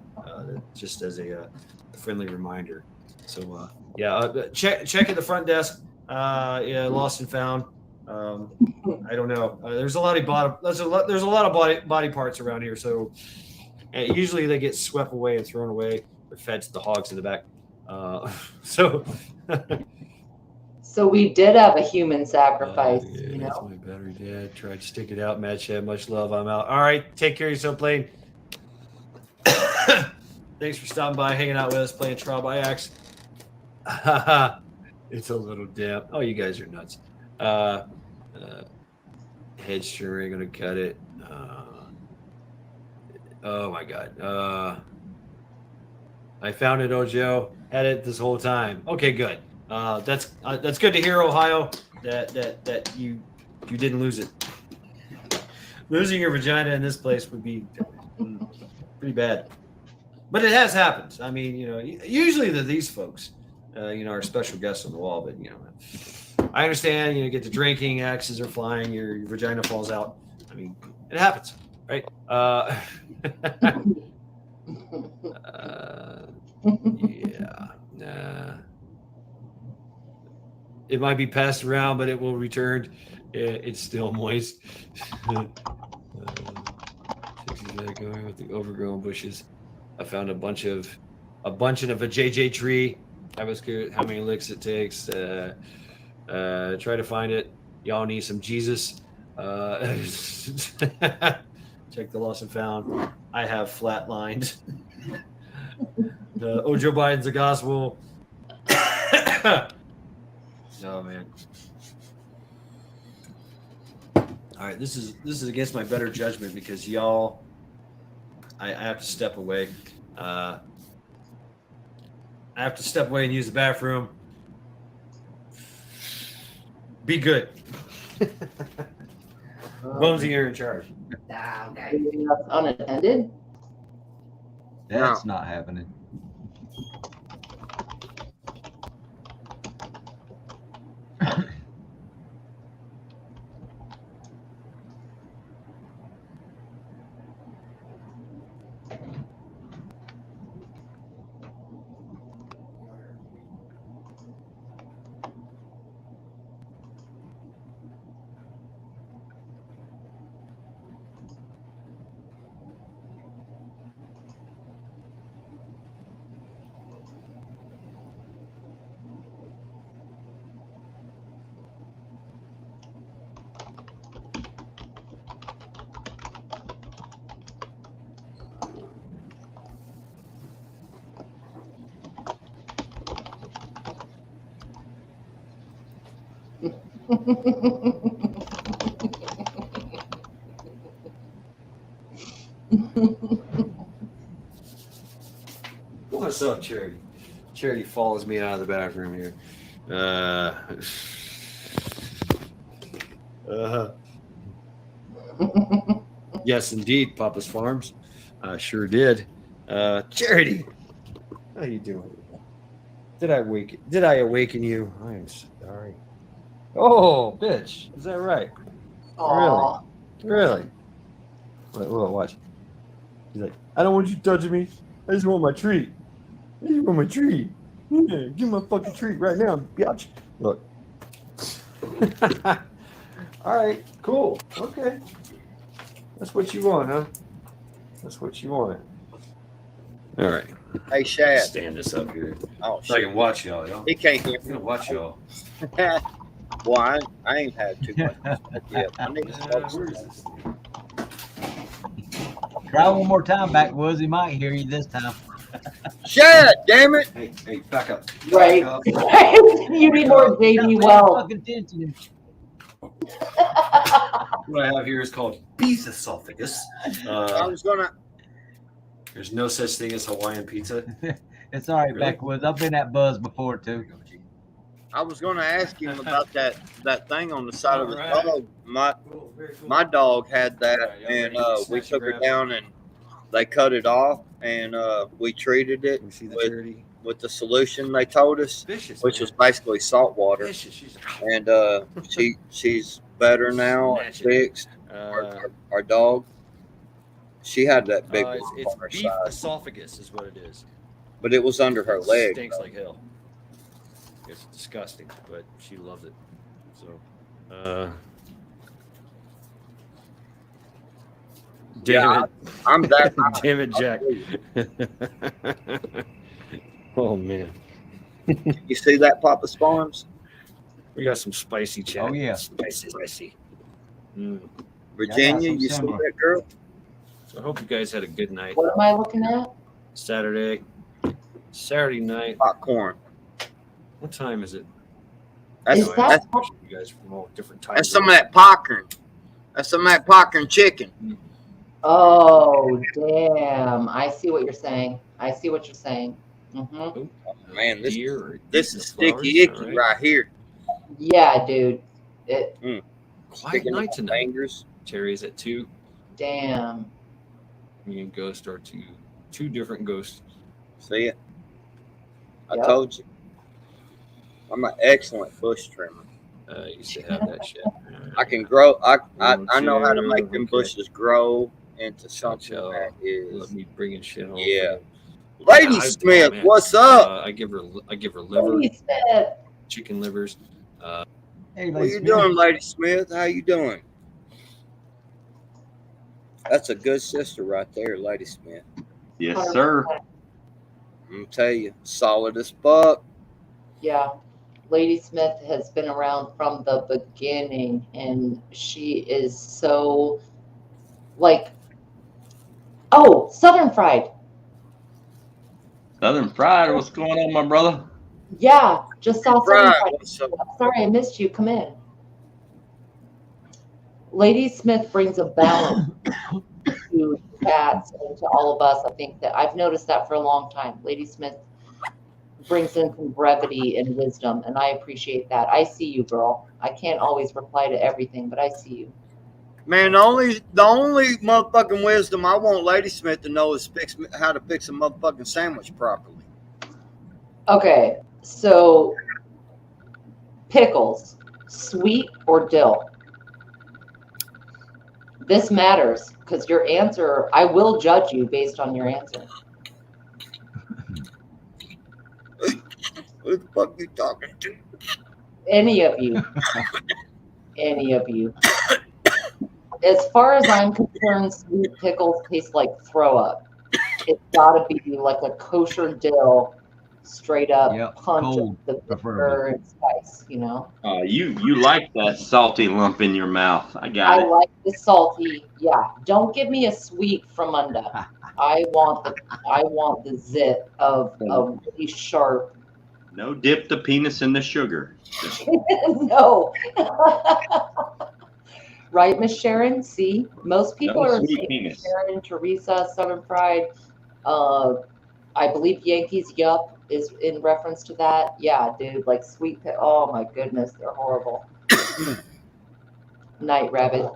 Just as a friendly reminder. So check at the front desk. Lost and found. I don't know. There's a lot of body parts around here. So usually they get swept away and thrown away or fed to the hogs in the back. So we did have a human sacrifice, you That's know. my battery dad. Tried to stick it out. Matt Shed, much love. I'm out. All right. Take care of yourself, Blaine. Thanks for stopping by, hanging out with us, playing Trial by Axe. It's a little damp. Oh, you guys are nuts. Head sure ain't gonna cut it. Oh my god. I found it, Ojo. Had it this whole time. Okay, good. That's good to hear, Ohio. That you didn't lose it. Losing your vagina in this place would be pretty bad. But it has happened. I mean, usually these folks, are special guests on the wall. But I understand. You get to drinking, axes are flying, your vagina falls out. I mean, it happens, right? Yeah. Nah. It might be passed around, but it will return. It's still moist. Going with the overgrown bushes. I found a bunch in a JJ tree. I was curious how many licks it takes. Try to find it. Y'all need some Jesus. Check the lost and found. I have flatlined. Joe Biden's the gospel. Oh man. All right, this is against my better judgment because y'all. I have to step away. I have to step away and use the bathroom. Be good. Bonesy, you're in charge. Okay. That's unattended. That's not happening. What's up, Charity? Charity follows me out of the bathroom here. Yes, indeed, Papa's Farms. Sure did. Charity, how you doing? Did I awaken you? I am sorry. Oh, bitch. Is that right? Aw. Really? Wait, watch. He's like, I don't want you touching me. I just want my treat. I just want my treat. Yeah, give me my fucking treat right now, bitch. Look. All right, cool. Okay. That's what you want, huh? That's what you want. All right. Hey, Shad. Stand this up here. Oh, so I can watch y'all. He can't hear I'm gonna watch y'all. Well, I ain't had too much yet. I need to smoke some. Where is this thing? Try one more time, Backwoods. He might hear you this time. Shad, damn it! Hey, back up. Right. Back up. You need more JD Well. Fucking attention. What I have here is called beef esophagus. I was gonna. There's no such thing as Hawaiian pizza. It's all right, Really? Backwoods. I've been at Buzz before too. I was gonna ask him about that thing on the side of his All right. dog. Cool, very cool. My dog had that, All right, y'all and ready to we snatch took and her grab? down and they cut it off, and we treated it We see the with, dirty. with the solution they told us, Vicious, which man. was basically salt water. Vicious. She's And she's better now, Snatch it. fixed. Our dog. She had that big it's lump on her beef side, esophagus is what it is. but it was under her It leg. stinks like hell. It's disgusting, but she loves it. So, Yeah, damn I'm that. it, damn it, Jack. Oh man, You see that, Papa Farms? we got some spicy chat. Oh, yeah. spicy. Mm. Virginia, some you see similar. that girl? So I hope you guys had a good night. What am I looking at? Saturday night. Popcorn. What time is it? That's, Is that- that's, You guys from all different times. that's some of that popcorn. That's some of that popcorn chicken. Oh, damn. I see what you're saying. Mm-hmm. Man, this Deer or this decent is sticky flowers, icky all right here. Yeah, dude. It. Quiet Sticking night up my tonight. fingers. Terry's at 2. Damn. Me and Ghost are two different ghosts. See it? I Yep. told you. I'm an excellent bush trimmer. Used to have that shit. I can grow. I know how to Two, make them okay. bushes grow into something Gotcha. that is. Let me bring in shit home. Yeah. for you. Lady Yeah, Smith, man. what's up? I give her liver, Lady Smith. chicken livers. Hey, What Lady you Smith. doing, Lady Smith? How you doing? That's a good sister right there, Lady Smith. Yes, sir. I'm gonna tell you, solid as fuck. Yeah. Lady Smith has been around from the beginning, and she is so like, oh, Southern Fried. Southern Fried, what's going on, my brother? Yeah, just saw Southern Right. Fried. What's up? Sorry, I missed you. Come in. Lady Smith brings a balance to cats and to all of us. I think that I've noticed that for a long time. Lady Smith brings in some brevity and wisdom, and I appreciate that. I see you, girl. I can't always reply to everything, but I see you. Man, the only motherfucking wisdom I want Lady Smith to know is how to fix a motherfucking sandwich properly. Okay, so pickles, sweet or dill? This matters because your answer, I will judge you based on your answer. Who the fuck you talking to? Any of you. Any of you. As far as I'm concerned, sweet pickles taste like throw up. It's gotta be like a kosher dill, straight up Yep, punch cold, of the preferably. vinegar and spice, you know? You like that salty lump in your mouth. I got I it. like the salty. Yeah. Don't give me a sweet from under. I want the zit of really sharp. No, dip the penis in the sugar. No. Right, Miss Sharon? See, most people No are sweet saying penis. Sharon, Teresa, Southern Fried. I believe Yankees Yup is in reference to that. Yeah, dude, like sweet. Oh my goodness, they're horrible. Night Rabbit.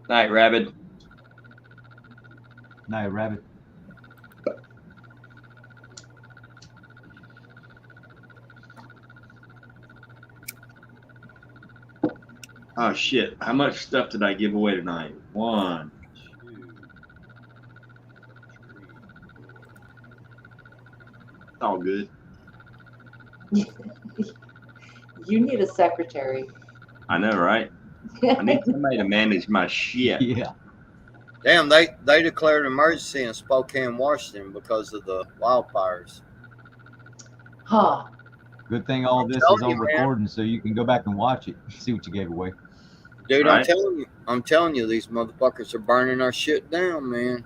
Night, Rabbit. Night Rabbit. Oh shit! How much stuff did I give away tonight? 1, 2, 3. It's all good. You need a secretary. I know, right? I need somebody to manage my shit. Yeah. Damn, they declared an emergency in Spokane, Washington because of the wildfires. Huh. Good thing all this is telling on you, man. recording so you can go back and watch it. See what you gave away. Dude, Right. I'm telling you, these motherfuckers are burning our shit down, man.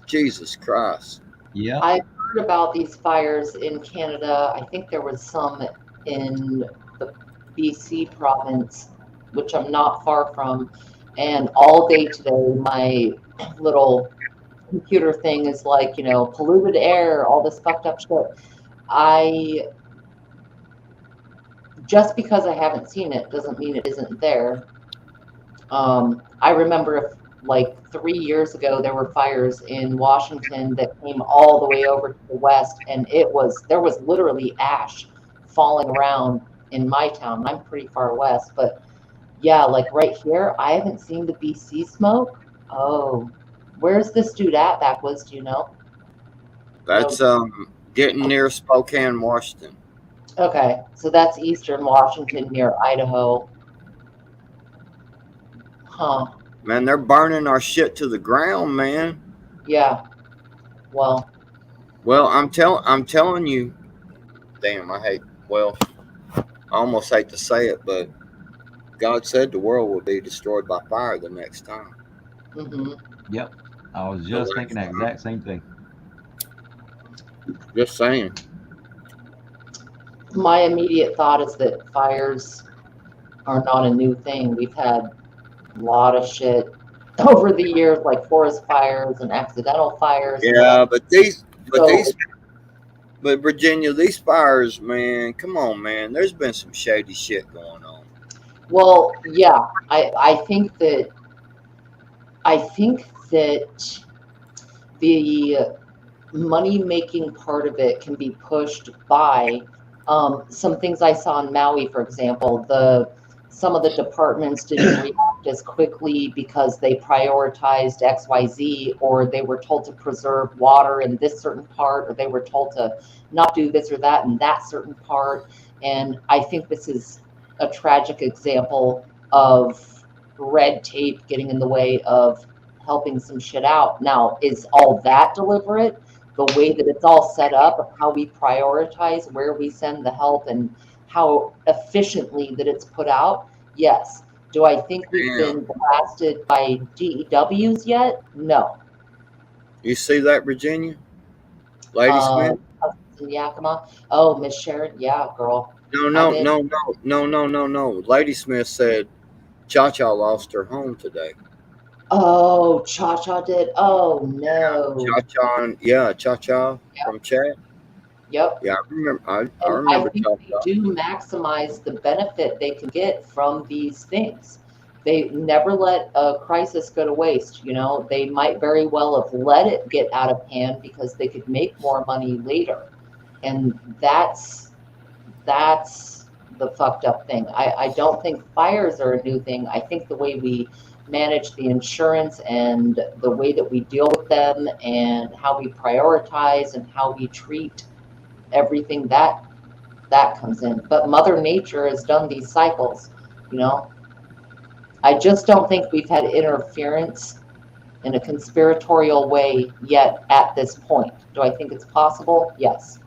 Jesus Christ. Yeah. I heard about these fires in Canada. I think there was some in the BC province. which I'm not far from. And all day today, my little computer thing is like, polluted air, all this fucked up shit. Just because I haven't seen it doesn't mean it isn't there. I remember like 3 years ago, there were fires in Washington that came all the way over to the west, and there was literally ash falling around in my town. I'm pretty far west, but yeah, like right here, I haven't seen the BC smoke. Oh, where's this dude at, Backwoods? Do you know? That's getting near Spokane, Washington. Okay, so that's eastern Washington near Idaho. Huh. Man, they're burning our shit to the ground, man. Yeah. Well, I'm telling you. Damn, I almost hate to say it, but God said the world will be destroyed by fire the next time. Yep. I was just thinking that exact same thing. Just saying. my immediate thought is that fires are not a new thing. We've had a lot of shit over the years, like forest fires and accidental fires. Yeah, but Virginia, these fires, man, come on, man. There's been some shady shit going on. Well, yeah, I think that the money-making part of it can be pushed by some things I saw in Maui, for example. Some of the departments didn't react as quickly because they prioritized XYZ, or they were told to preserve water in this certain part, or they were told to not do this or that in that certain part. And I think this is a tragic example of red tape getting in the way of helping some shit out. Now, is all that deliberate? The way that it's all set up, of how we prioritize where we send the help and how efficiently that it's put out? Yes. Do I think we've been blasted by DEWs yet? No. You see that, Virginia? Lady Smith? In Yakima? Oh, Miss Sharon? Yeah, girl. No. Lady Smith said Cha-Cha lost her home today. Oh, Cha-Cha did? Oh, no. Cha-Cha from Chad. Yep. Yeah, I remember. I think Cha-Cha. they do maximize the benefit they can get from these things. They never let a crisis go to waste. You know, they might very well have let it get out of hand because they could make more money later. And that's the fucked up thing. I don't think fires are a new thing. I think the way we manage the insurance and the way that we deal with them and how we prioritize and how we treat everything, that comes in. But Mother Nature has done these cycles, you know. I just don't think we've had interference in a conspiratorial way yet at this point. Do I think it's possible? Yes.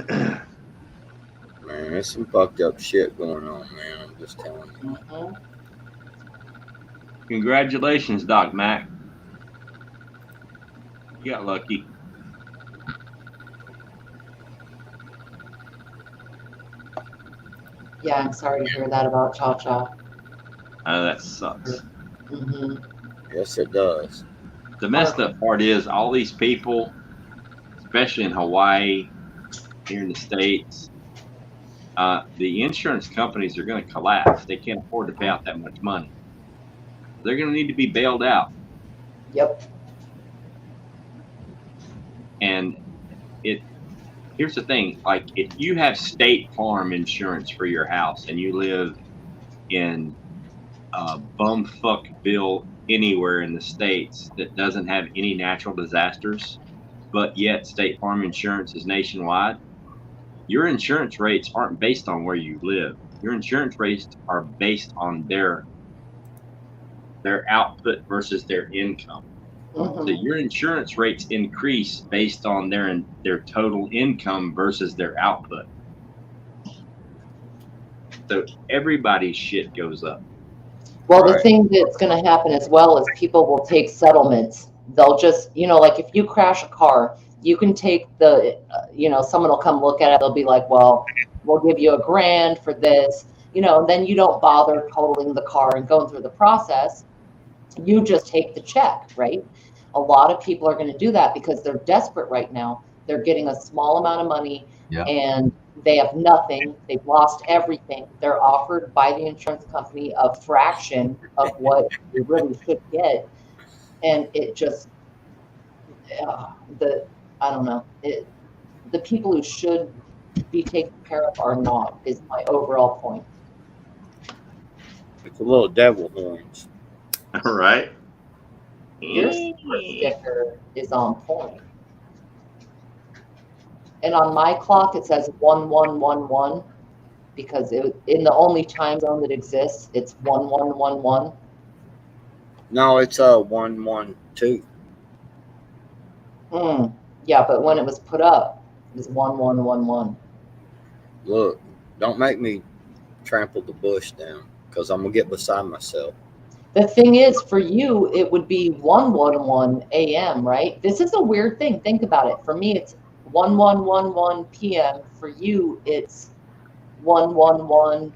Man, there's some fucked up shit going on, man. I'm just telling you. Mm-hmm. Congratulations, Doc Mac. You got lucky. Yeah, I'm sorry to hear that about Cha-Cha. That sucks. Mm-hmm. Yes, it does. The messed up part is all these people, especially in Hawaii, here in the States, the insurance companies are going to collapse. They can't afford to pay out that much money. They're going to need to be bailed out. Yep. And here's the thing, like if you have State Farm insurance for your house and you live in bumfuckville anywhere in the States that doesn't have any natural disasters, but yet State Farm insurance is nationwide, your insurance rates aren't based on where you live. Your insurance rates are based on their output versus their income. So your insurance rates increase based on their total income versus their output. So everybody's shit goes up. Well, the thing that's going to happen as well is people will take settlements. They'll just, like if you crash a car, You can take the, someone will come look at it. They'll be like, well, we'll give you $1,000 for this, and then you don't bother totaling the car and going through the process. You just take the check, right? A lot of people are going to do that because they're desperate right now. They're getting a small amount of money and they have nothing. They've lost everything. They're offered by the insurance company a fraction of what they really should get. And it just, I don't know. The people who should be taken care of are not, is my overall point. It's a little devil horns. All right. Your sticker is on point. And on my clock, it says 1111 because in the only time zone that exists, it's 1111. No, it's 112. Yeah, but when it was put up, it was 1111. Look, don't make me trample the bush down because I'm gonna get beside myself. The thing is, for you, it would be 111 a.m., right? This is a weird thing. Think about it. For me, it's 1111 p.m. For you, it's 111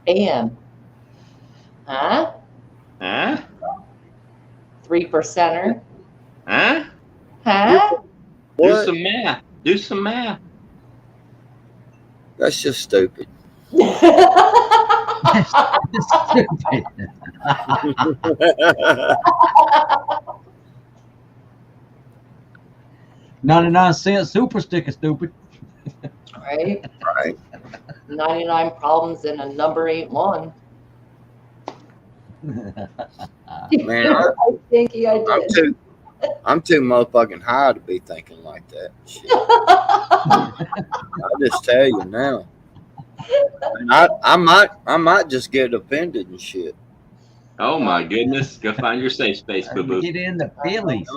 a.m. Huh? Huh? 3%er. Huh? Huh? Do some math. Do some math. That's just stupid. Stupid. 99-cent super sticker, stupid. Right? Right. 99 problems and a number ain't one. Man, I think I did. I'm too motherfucking high to be thinking like that. Shit. I just tell you now. And I might just get offended and shit. Oh my goodness. Go find your safe space, boo boo. Get in the Phillies.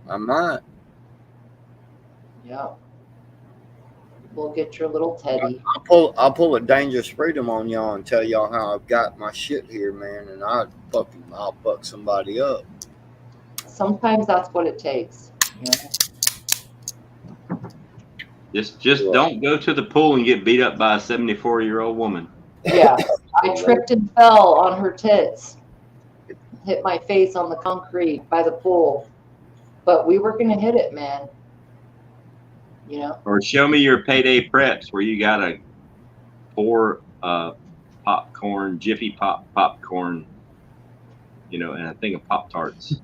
I might. Yeah. We'll get your little teddy. I'll pull a Dangerous Freedom on y'all and tell y'all how I've got my shit here, man, and I'll fuck somebody up. Sometimes that's what it takes. Just don't go to the pool and get beat up by a 74-year-old woman. Yeah. I tripped and fell on her tits. Hit my face on the concrete by the pool. But we were going to hit it, man. Or show me your payday preps where you got to pour popcorn, Jiffy popcorn, and a thing of Pop-Tarts.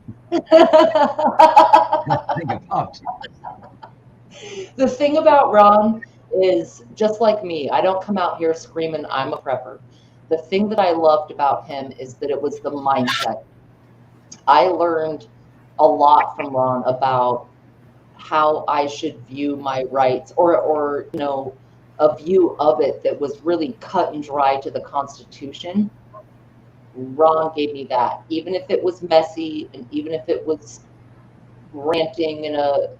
The thing about Ron is, just like me, I don't come out here screaming I'm a prepper. The thing that I loved about him is that it was the mindset. I learned a lot from Ron about how I should view my rights, or a view of it that was really cut and dry to the Constitution. Ron gave me that, even if it was messy and even if it was ranting in a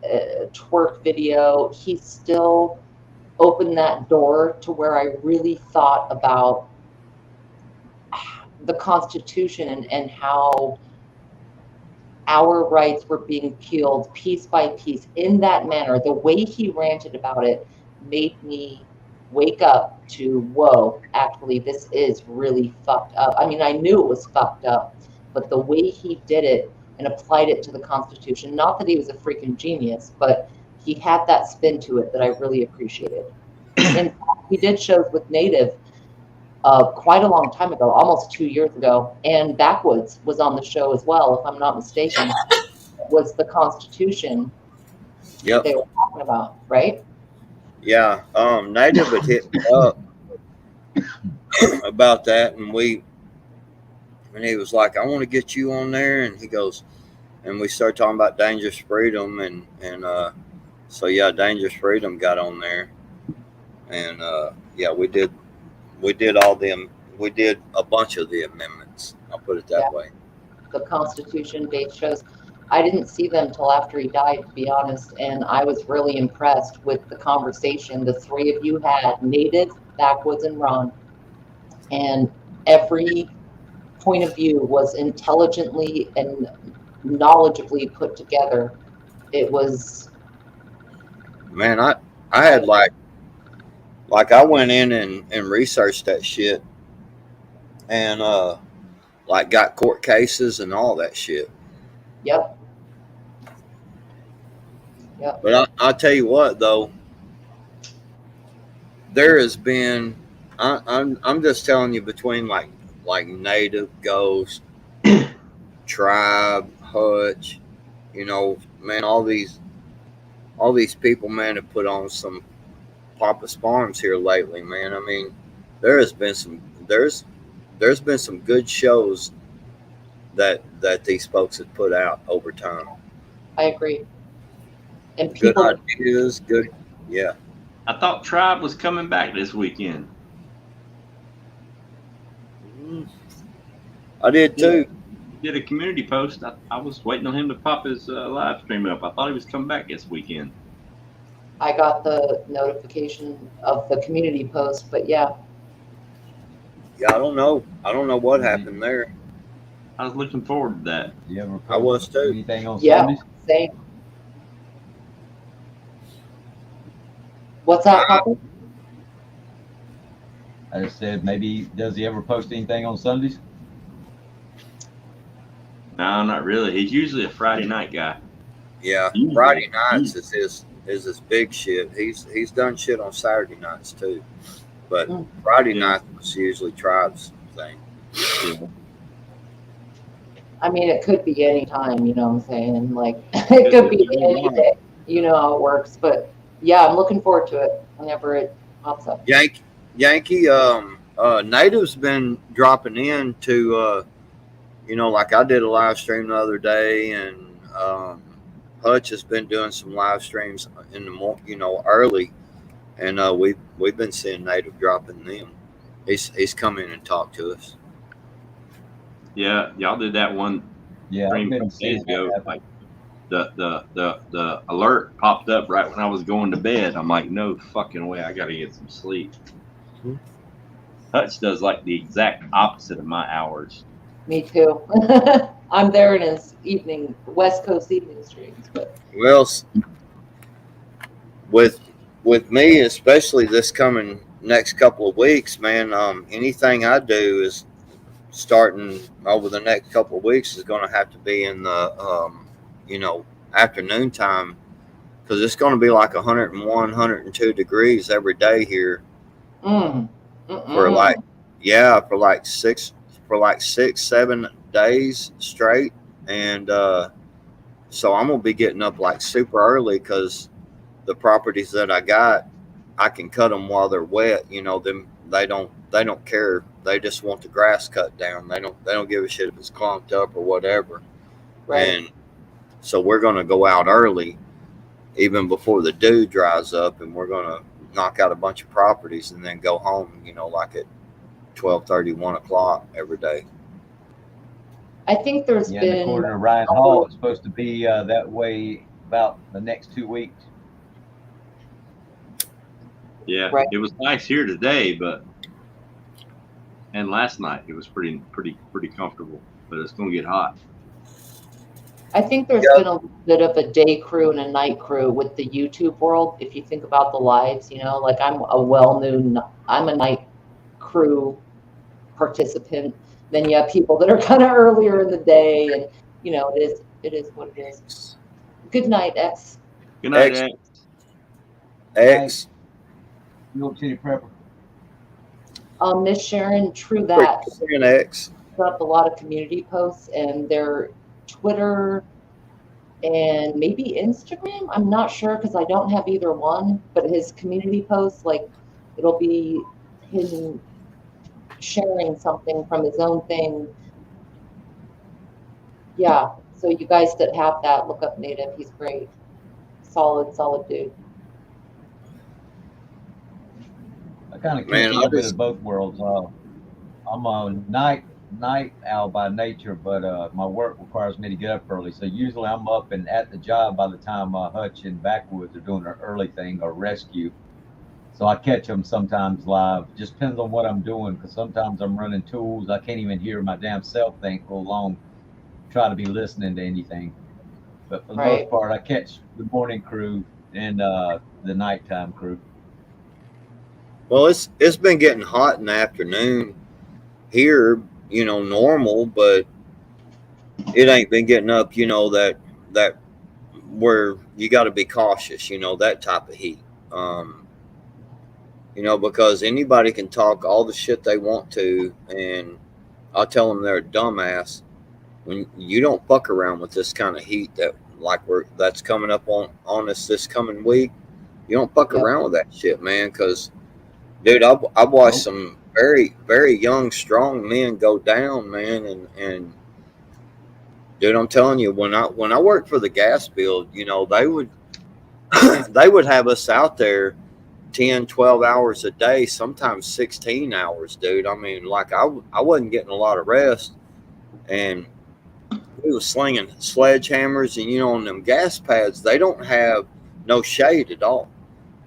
twerk video, he still opened that door to where I really thought about the Constitution and how our rights were being peeled piece by piece in that manner. The way he ranted about it made me wake up to, whoa, actually, this is really fucked up. I mean, I knew it was fucked up, but the way he did it and applied it to the Constitution, not that he was a freaking genius, but he had that spin to it that I really appreciated. And he did shows with Native quite a long time ago, almost 2 years ago, and Backwoods was on the show as well, if I'm not mistaken. Was the Constitution that they were talking about, right? Yeah, Native had hit me up about that, and he was like, I want to get you on there, and he goes, and we started talking about Dangerous Freedom, and so yeah, Dangerous Freedom got on there, and yeah, we did a bunch of the amendments. I'll put it that way. The Constitution-based shows. I didn't see them till after he died, to be honest, and I was really impressed with the conversation the three of you had, Native, Backwoods, and Ron, and every point of view was intelligently and knowledgeably put together it was, Man, I had like I went in and researched that shit and like got court cases and all that shit. yep. But I'll tell you what though, there has been I'm just telling you, between like Native, Ghost, Tribe, Hutch, you know, man, all these people, man, have put on some Papa's Farms here lately, man. I mean, there's been some good shows that these folks have put out over time. I agree. And Good people, ideas, good, yeah. I thought Tribe was coming back this weekend. I did too. He did a community post. I was waiting on him to pop his live stream up. I thought he was coming back this weekend. I got the notification of the community post, but yeah, Yeah, I don't know what happened there. I was looking forward to that. You ever I was post too. anything on yeah, Sundays? same. What's that, Papa? I just said, maybe, does he ever post anything on Sundays? No, not really. He's usually a Friday night guy. Yeah, Usually. Friday nights is his big shit. He's done shit on Saturday nights too, but Friday night was usually Tribe's thing. I mean, it could be any time, you know what I'm saying? Like, it could be any day. You know how it works. But yeah, I'm looking forward to it whenever it pops up. Yankee, Native's been dropping in to, you know, like I did a live stream the other day, and Hutch has been doing some live streams in the you know, early, and we've been seeing Native dropping them. He's come in and talked to us. Yeah, y'all did that one Yeah, I've stream a been couple seeing days that ago. happen. Like the alert popped up right when I was going to bed. I'm like, no fucking way, I gotta get some sleep. Hutch does like the exact opposite of my hours. Me too. I'm there in his evening, West Coast evening streams. But Well, with me, especially this coming next couple of weeks, man, anything I do is starting over the next couple of weeks is going to have to be in the, you know, afternoon time, because it's going to be like 101, 102 degrees every day here for like, yeah, for like 6-7 days straight. And so I'm going to be getting up like super early, because the properties that I got, I can cut them while they're wet. You know, they don't care. They just want the grass cut down. They don't give a shit if it's clumped up or whatever. Right. And so we're going to go out early, even before the dew dries up, and we're going to knock out a bunch of properties and then go home, you know, like at 12:30, 1 o'clock every day. I think there's Yeah, been, and according to Ryan Hall, it's supposed to be that way about the next 2 weeks. Yeah, Right. It was nice here today, and last night it was pretty comfortable, but it's gonna get hot. I think there's been a bit of a day crew and a night crew with the YouTube world. If you think about the lives, you know, like I'm a night crew participant. Then you have people that are kind of earlier in the day, and you know, it is what it is. Good night, X. Good night, X. X. York City Prepper. Miss Sharon, true that. X. Put up a lot of community posts, and their Twitter and maybe Instagram. I'm not sure, because I don't have either one. But his community posts, like, it'll be him sharing something from his own thing. Yeah. So you guys that have that, look up Native. He's great. Solid dude. I kind of Man, catch a little bit of both worlds. I'm a night owl by nature, but my work requires me to get up early. So usually I'm up and at the job by the time Hutch and Backwoods are doing an early thing or rescue. So I catch them sometimes live. Just depends on what I'm doing, because sometimes I'm running tools. I can't even hear my damn self think go along, try to be listening to anything. But for the Right. most part, I catch the morning crew and the nighttime crew. Well, it's been getting hot in the afternoon here, you know, normal, but it ain't been getting up, you know, that where you got to be cautious, you know, that type of heat. You know, because anybody can talk all the shit they want to, and I'll tell them they're a dumbass. When you don't fuck around with this kind of heat that's coming up on us this coming week, you don't fuck Yep. around with that shit, man. Because, dude, I've watched some very, very young, strong men go down, man, and dude, I'm telling you, when I worked for the gas field, you know, they would have us out there 10, 12 hours a day, sometimes 16 hours, dude. I mean, like I wasn't getting a lot of rest, and we was slinging sledgehammers, and you know, on them gas pads, they don't have no shade at all.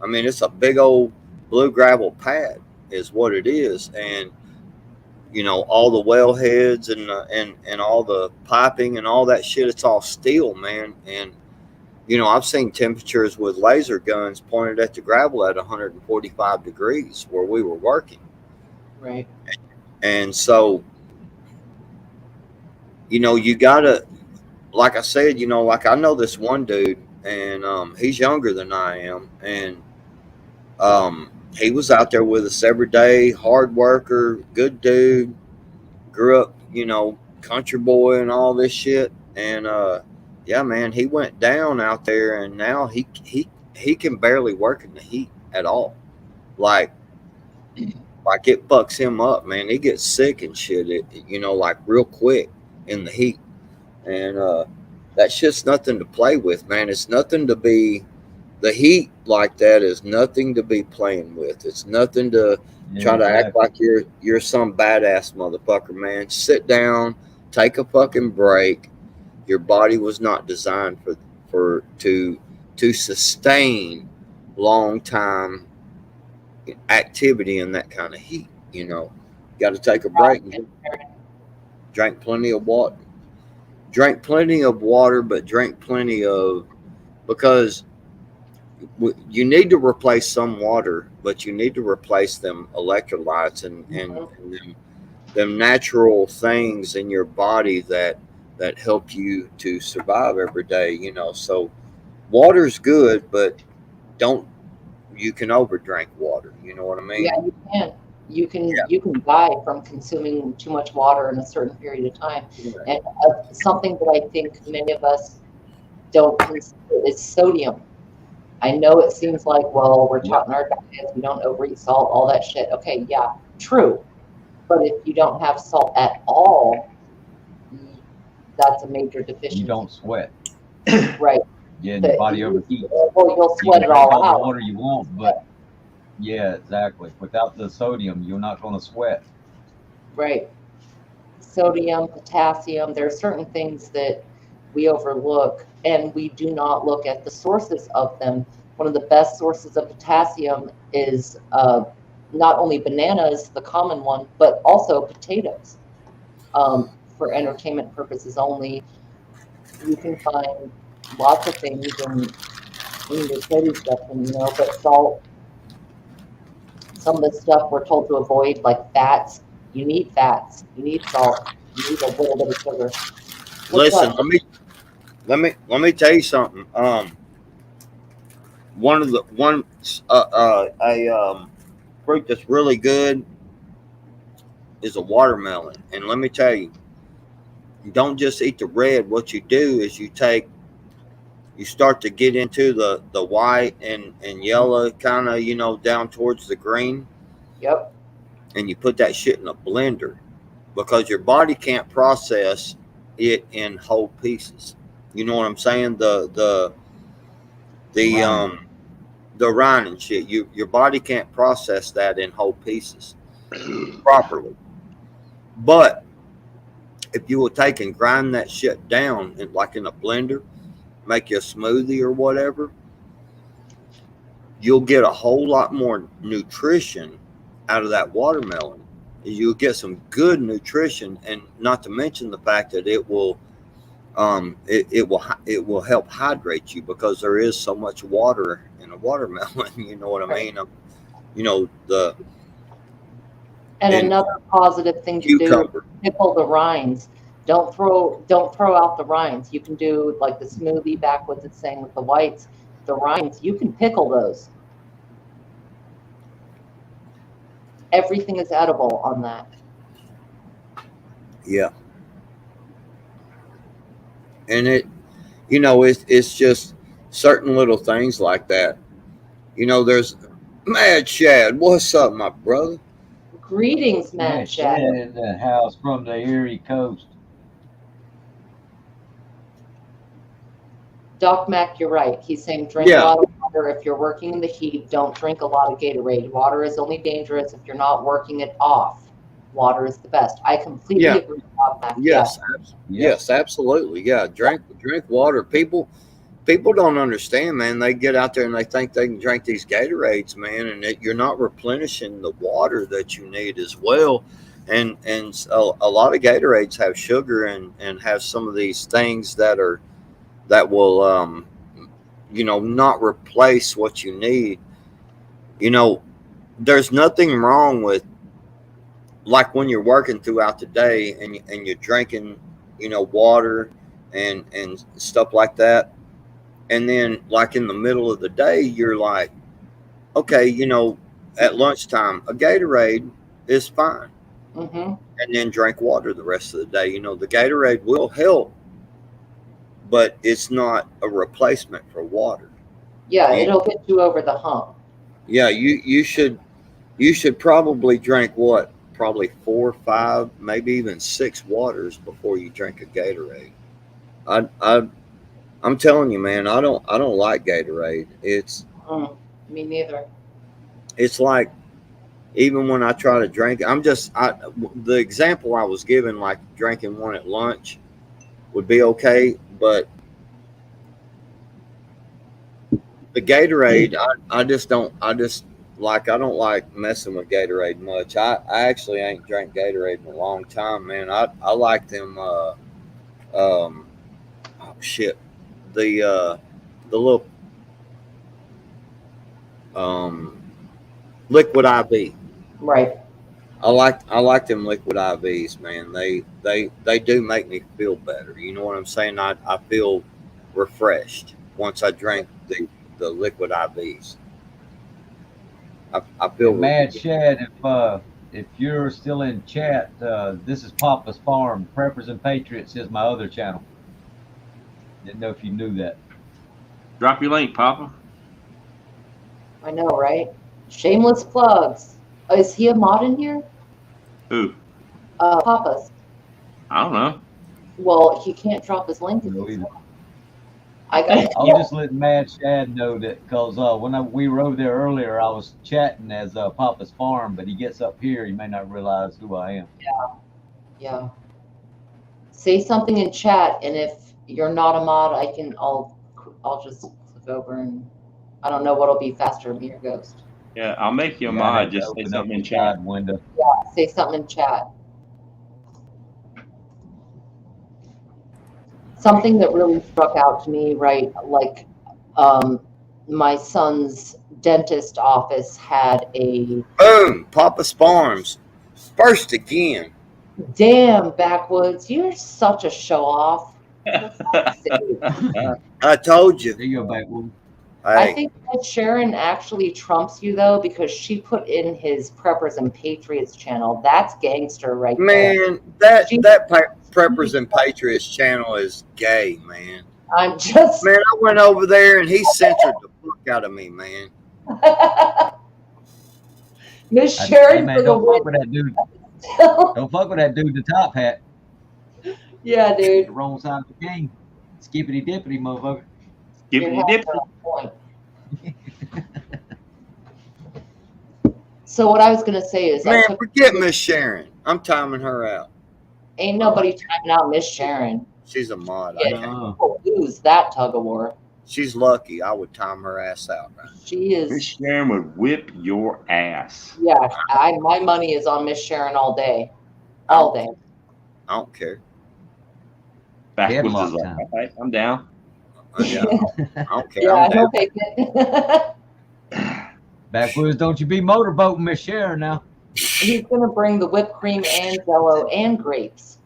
I mean, it's a big old blue gravel pad is what it is, and you know, all the well heads and all the piping and all that shit, it's all steel, man. And you know, I've seen temperatures with laser guns pointed at the gravel at 145 degrees where we were working. Right. And so, you know, you gotta, like I said, you know, like I know this one dude, and he's younger than I am, and he was out there with us every day, hard worker, good dude, grew up, you know, country boy and all this shit. And yeah, man, he went down out there, and now he can barely work in the heat at all. Like it fucks him up, man. He gets sick and shit, you know, like real quick in the heat. And that shit's nothing to play with, man. It's nothing to be, the heat like that is nothing to be playing with. It's nothing to try to act like you're some badass motherfucker, man. Sit down, take a fucking break. Your body was not designed to sustain long time activity in that kind of heat. You know, got to take a break. Drink plenty of water. Drink plenty of water, but drink plenty of, because you need to replace some water, but you need to replace them electrolytes and them natural things in your body that help you to survive every day, you know. So water's good, but you can overdrink water, you know what I mean? Yeah, you can. You can die from consuming too much water in a certain period of time. And something that I think many of us don't consider is sodium. I know it seems like, well, we're taught in our diets, we don't overeat salt, all that shit. Okay, yeah, true. But if you don't have salt at all, that's a major deficiency. You don't sweat. Right. Yeah, your body overheats. Well, you'll sweat it all out. The water you want, but yeah, exactly. Without the sodium, you're not going to sweat. Right. Sodium, potassium, there are certain things that we overlook, and we do not look at the sources of them. One of the best sources of potassium is not only bananas, the common one, but also potatoes. For entertainment purposes only, you can find lots of things in the produce section, you know, but salt, some of the stuff we're told to avoid, like fats. You need fats. You need salt. You need a little bit of sugar. Listen, let me tell you something. Fruit that's really good is a watermelon, and let me tell you, don't just eat the red. What you do is you start to get into the white and yellow, kind of, you know, down towards the green. Yep. And you put that shit in a blender, because your body can't process it in whole pieces. You know what I'm saying? The rind and shit. Your body can't process that in whole pieces properly. But if you will take and grind that shit down like in a blender, make you a smoothie or whatever, you'll get a whole lot more nutrition out of that watermelon. You'll get some good nutrition, and not to mention the fact that it will it will help hydrate you because there is so much water in a watermelon. You know what I mean? You know, And and another positive thing to do cucumber. is pickle the rinds. Don't throw out the rinds. You can do like the smoothie backwoods it's saying with the whites. The rinds, you can pickle those. Everything is edible on that. Yeah. And it's just certain little things like that. There's Mad Shad. What's up, my brother? Greetings, Mad Shad. In the house from the Erie coast. Doc Mac, you're right. He's saying drink a lot of water. If you're working in the heat, don't drink a lot of Gatorade. Water is only dangerous if you're not working it off. Water is the best. I completely agree with Doc Mac. Yes, absolutely. Yeah, drink water. People don't understand, man. They get out there and they think they can drink these Gatorades, man, and you're not replenishing the water that you need as well. And so a lot of Gatorades have sugar and have some of these things that will not replace what you need. There's nothing wrong with, like, when you're working throughout the day and you're drinking water and stuff like that, and then like in the middle of the day you're like, okay, at lunchtime a Gatorade is fine. Mm-hmm. And then drink water the rest of the day. The Gatorade will help, but it's not a replacement for water. Yeah, it'll get you over the hump. Yeah, you should probably drink probably 4, 5, maybe even 6 waters before you drink a Gatorade. I'm telling you, man, I don't like Gatorade. Me neither. It's like, even when I try to drink, the example I was given, like drinking one at lunch would be okay, but the Gatorade, I don't like messing with Gatorade much. I actually ain't drank Gatorade in a long time, man. I like them the little liquid IV. Right. I like them liquid IVs, man. They do make me feel better. You know what I'm saying? I feel refreshed once I drink the liquid IVs. I feel Mad Shad, if you're still in chat, this is Papa's Farm. Preppers and Patriots is my other channel. Didn't know if you knew that. Drop your link, Papa. I know, right? Shameless plugs. Is he a mod in here? Who? Papa's. I don't know. Well, he can't drop his link. No, either. I'll just let Mad Shad know that, because when we were over there earlier, I was chatting as Papa's Farm, but he gets up here, he may not realize who I am. Yeah. Say something in chat, and if you're not a mod, I'll just click over, and I don't know what'll be faster, me or Ghost. Yeah, I'll make you a mod. Just say something in chat. Window. Yeah, say something in chat. Something that really struck out to me, right? Like, my son's dentist office had a boom, Papa's Farms, first again. Damn, Backwoods, you're such a show off. I told you. There you go, Backwoods. I think that Sharon actually trumps you, though, because she put in his Preppers and Patriots channel. That's gangster right there. Man, that Preppers and Patriots channel is gay, man. Man, I went over there and he censored the fuck out of me, man. Miss Sharon, hey, man, don't fuck with that dude. Don't fuck with that dude, the top hat. Yeah, dude. The wrong side of the game. Skippity dippity, motherfucker. Skippity dippity. So what I was gonna say is, man, forget Miss Sharon. I'm timing her out. Ain't nobody timing out Miss Sharon. She's a mod. Yeah, lose that tug of war. She's lucky. I would time her ass out. Right? She is. Miss Sharon would whip your ass. Yeah, my money is on Miss Sharon all day, all day. I don't care. Backwoods Headlock is like, time. all right, I'm down. Yeah, I don't care. Yeah, I'm he'll down. take it. Backwoods, don't you be motorboating Miss Sharon now. He's gonna bring the whipped cream and Jello and grapes.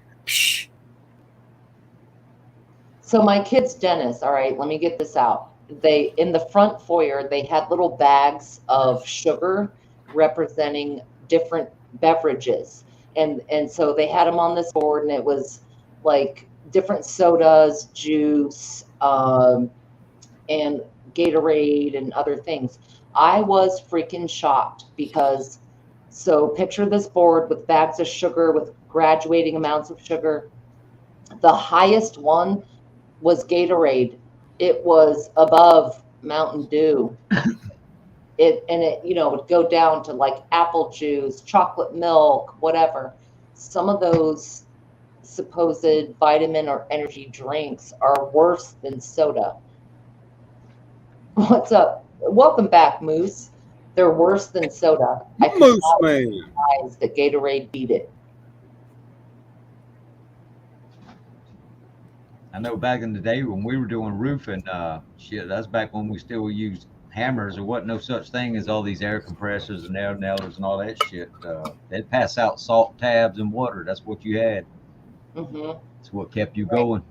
So my kid's dentist, all right, let me get this out. They, in the front foyer, they had little bags of sugar representing different beverages. And so they had them on this board, and it was like different sodas, juice, and Gatorade and other things. I was freaking shocked because, so picture this board with bags of sugar, with graduating amounts of sugar. The highest one was Gatorade. It was above Mountain Dew. It would go down to like apple juice, chocolate milk, whatever. Some of those supposed vitamin or energy drinks are worse than soda. What's up? Welcome back, Moose. They're worse than soda. I could Moose not man. realize that Gatorade beat it. I know back in the day when we were doing roofing, shit, that's back when we still used hammers. There wasn't no such thing as all these air compressors and air nailers and all that shit. They'd pass out salt tabs and water. That's what you had. Mm-hmm. That's what kept you going.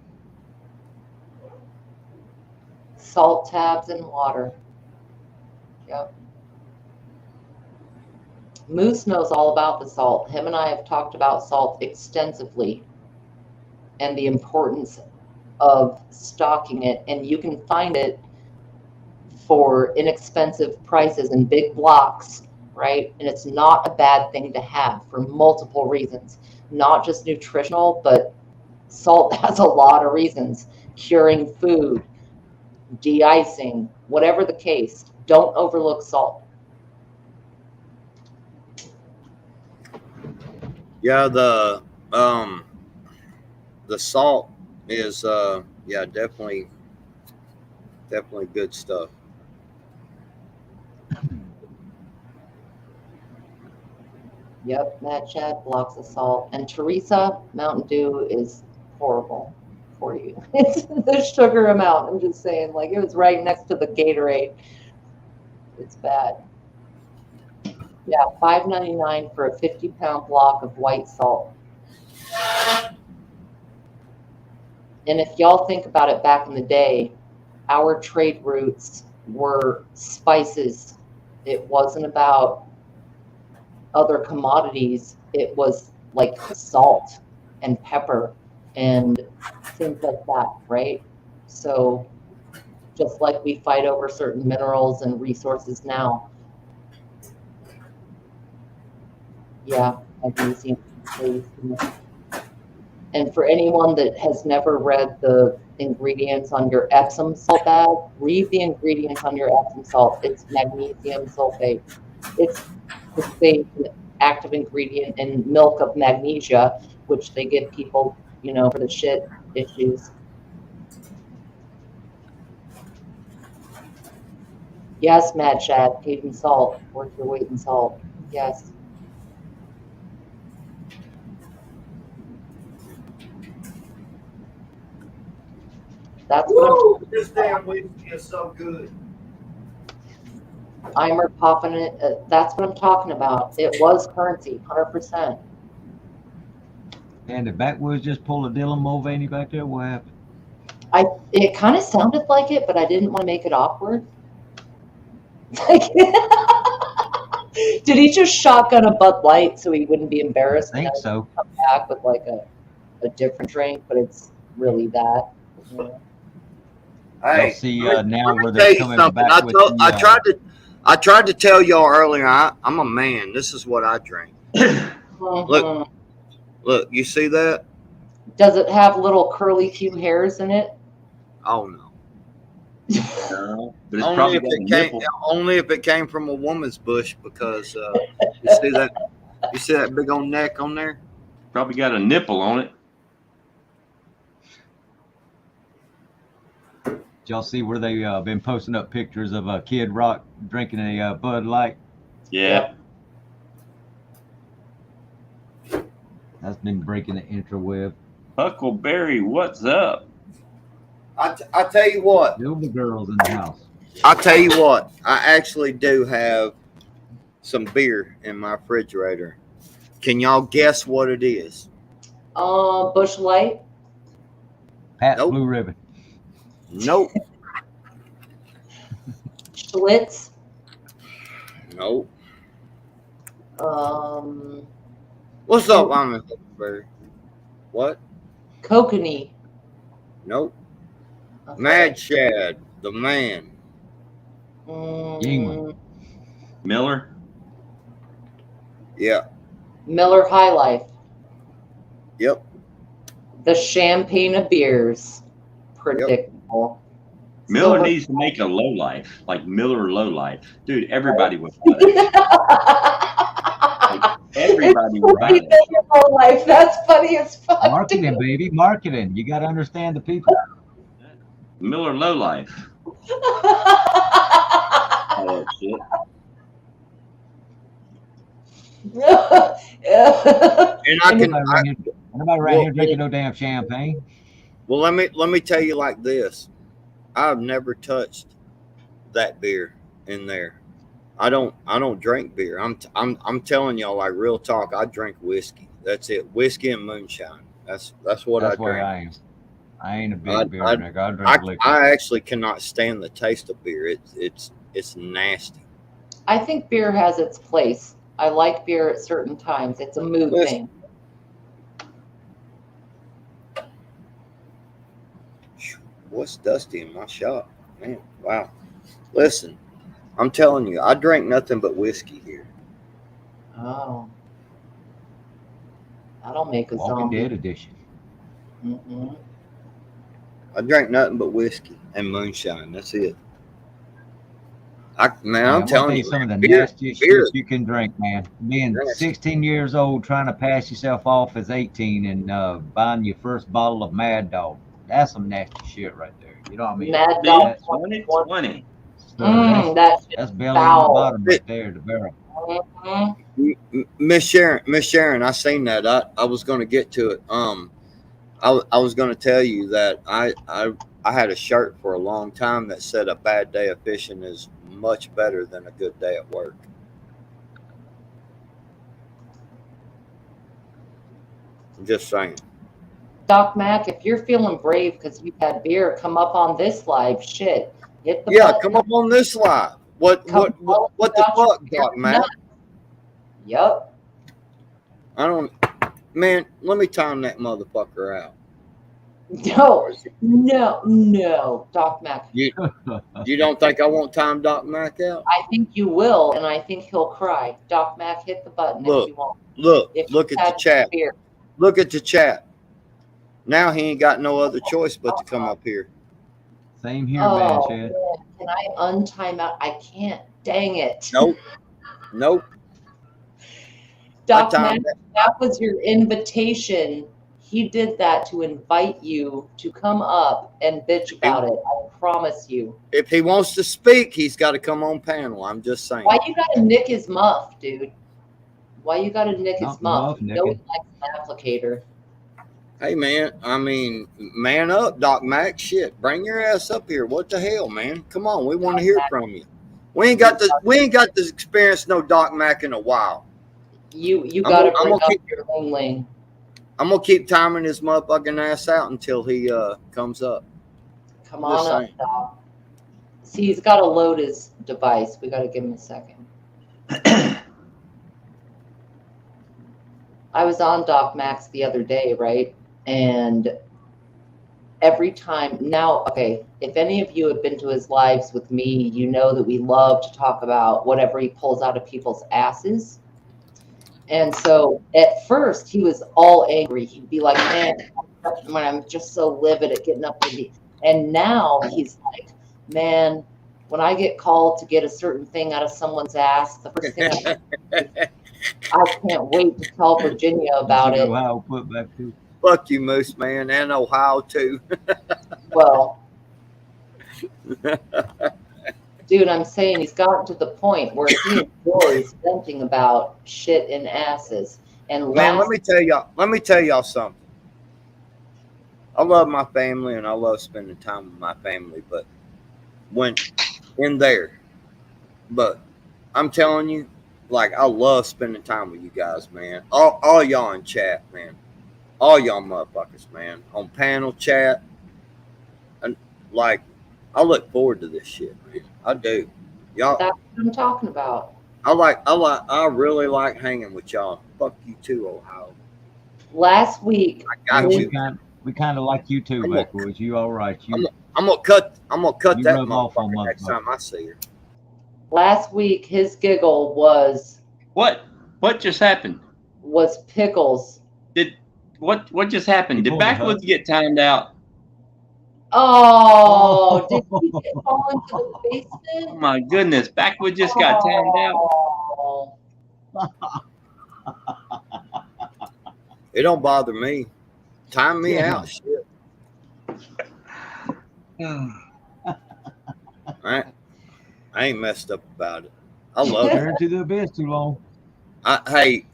Salt tabs and water. Yep. Moose knows all about the salt. Him and I have talked about salt extensively and the importance of stocking it. And you can find it for inexpensive prices in big blocks, right? And it's not a bad thing to have for multiple reasons, not just nutritional, but salt has a lot of reasons. Curing food, de-icing, whatever the case, don't overlook salt. Yeah, the salt is yeah, definitely good stuff. Yep, Mad Chad blocks of salt. And Teresa, Mountain Dew is horrible for you. It's the sugar amount. I'm just saying, like, it was right next to the Gatorade. It's bad. Yeah, $5.99 for a 50-pound block of white salt. And if y'all think about it, back in the day, our trade routes were spices. It wasn't about other commodities. It was like salt and pepper and things like that, right? So just like we fight over certain minerals and resources now. Yeah, magnesium. And for anyone that has never read the ingredients on your Epsom salt bag, read the ingredients on your Epsom salt. It's magnesium sulfate. It's the same active ingredient in milk of magnesia, which they give people, you know, for the shit issues. Yes, Mad Chad, paid in salt, worth your weight in salt. Yes. That's what This damn whiskey is so good. I'm popping it. That's what I'm talking about. It was currency, 100%. And the Backwoods just pull a Dylan Mulvaney back there. What happened? It kind of sounded like it, but I didn't want to make it awkward. Did he just shotgun a Bud Light so he wouldn't be embarrassed? I think so. Come back with like a different drink, but it's really that. Hey, You'll see let me now where tell they're you coming something. back with I tried to tell y'all earlier. I'm a man. This is what I drink. Look, you see that? Does it have little curly few hairs in it? Oh no. No, but it's Only probably if got a it came. nipple. Only if it came from a woman's bush, because you see that. You see that big old neck on there? Probably got a nipple on it. Did y'all see where they been posting up pictures of Kid Rock drinking a Bud Light? Yeah. That's been breaking the interweb. Huckleberry, what's up? I tell you what. Silver girls in the house. I tell you what. I actually do have some beer in my refrigerator. Can y'all guess what it is? Bush Light. Pat's Nope. Blue Ribbon. Nope. Schlitz. Nope. What's up, I'm a Huckleberry? What? Kokanee. Nope. Mad Shad, the man. Yingling. Miller? Yeah. Miller High Life. Yep. The champagne of beers. Predictable. Miller Silver- needs to make a low life, like Miller Low Life. Dude, everybody would buy that. Everybody would buy that. Low Life. That's funny as fuck. Marketing, baby. Marketing. You got to understand the people. Miller Low Life. Oh, shit. And I can. Anybody around here drinking no damn champagne? Well, let me tell you like this. I've never touched that beer in there. I don't drink beer. I'm telling y'all like real talk. I drink whiskey. That's it. Whiskey and moonshine. That's what That's I where drink. I am. I ain't a big beer drinker. I drink liquor. I actually cannot stand the taste of beer. It's nasty. I think beer has its place. I like beer at certain times. It's a mood thing. What's dusty in my shop? Man, wow. Listen, I'm telling you, I drink nothing but whiskey here. Oh. That'll make a Walking zombie. Dead edition. Mm-mm. I drink nothing but whiskey and moonshine. That's it. I'm Man, telling you, some of the beer- nastiest beer- shit you can drink, man. Being Nasty. 16 years old, trying to pass yourself off as 18 and buying your first bottle of Mad Dog. That's some nasty shit right there. You know what I mean? Mad Dog 2020. that shit's That's belly foul. on the bottom right there, the barrel. Mhm. Miss Sharon, I seen that. I was going to get to it. I was going to tell you that I had a shirt for a long time that said a bad day of fishing is much better than a good day at work. I'm just saying. Doc Mac, if you're feeling brave because you've had beer, come up on this live. Shit. Hit the Yeah, button. come up on this live. What the fuck, Doc Mac? Yep. I don't, man. Let me time that motherfucker out. No, Doc Mac. You don't think I won't time Doc Mac out? I think you will, and I think he'll cry. Doc Mac, hit the button if you want. Look If at you've the had chat. beer. Look at the chat. Now he ain't got no other choice but to come up here. Same here, Oh, man, man. Chad. Can I untime out? I can't. Dang it. Nope. Doc I Mac, timed it. that was your invitation. He did that to invite you to come up and bitch about it. I promise you. If he wants to speak, he's got to come on panel. I'm just saying. Why you gotta nick his muff, dude? Why you gotta nick his Not muff? muff, You know he nicking. likes an applicator. Hey man, I mean, man up, Doc Mac. Shit, bring your ass up here. What the hell, man? Come on, we want to hear from you. We ain't got this experience no Doc Mac in a while. You I'm gotta gonna bring up keep- your own lane. I'm gonna keep timing his motherfucking ass out until he comes up. Come Just on up, saying. Doc. See, he's gotta load his device. We gotta give him a second. I was on Doc Max the other day, right? And every time now, okay, if any of you have been to his lives with me, you know that we love to talk about whatever he pulls out of people's asses. And so at first he was all angry. He'd be like, man, I'm just so livid at getting up to be. And now he's like, man, when I get called to get a certain thing out of someone's ass, the first thing I can't wait to tell Virginia about it. Ohio put back too. Fuck you, Moose Man, and Ohio too. Well, dude, I'm saying he's gotten to the point where he enjoys venting about shit in asses. And Man, last, let me tell y'all something. I love my family and I love spending time with my family, but when in there, but I'm telling you, like, I love spending time with you guys, man. All y'all in chat, man. All y'all motherfuckers, man. On panel chat. And like, I look forward to this shit, man. I do. Y'all, That's what I'm talking about. I really like hanging with y'all. Fuck you too, Ohio. Last week, I got Yeah, you. we kind of like you too, Backwoods. You all right? I'm gonna cut You that rub off on motherfucker next motherfucker. time I see her. last week, his giggle was What just happened? Pickles. What just happened? He Did pulled a Backwoods get timed out? Oh, did he fall into the Oh basement? my goodness, Backwoods just got timed out. Oh. It don't bother me. Time me Yeah. out, shit. I ain't messed up about it. I love Turn it. to the abyss too long. Hey,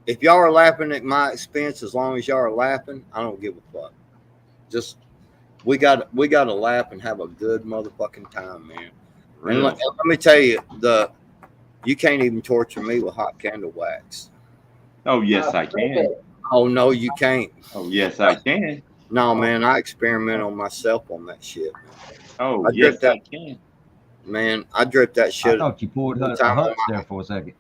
if y'all are laughing at my expense, as long as y'all are laughing, I don't give a fuck. Just we got to laugh and have a good motherfucking time, man. And let me tell you, you can't even torture me with hot candle wax. Oh yes, I can. Oh no, you can't. Oh yes, I can. No, man, I experiment on myself on that shit. Oh I yes, drip that, I can. man. I drip that I shit. thought you poured one a time on Huts my- there for a second.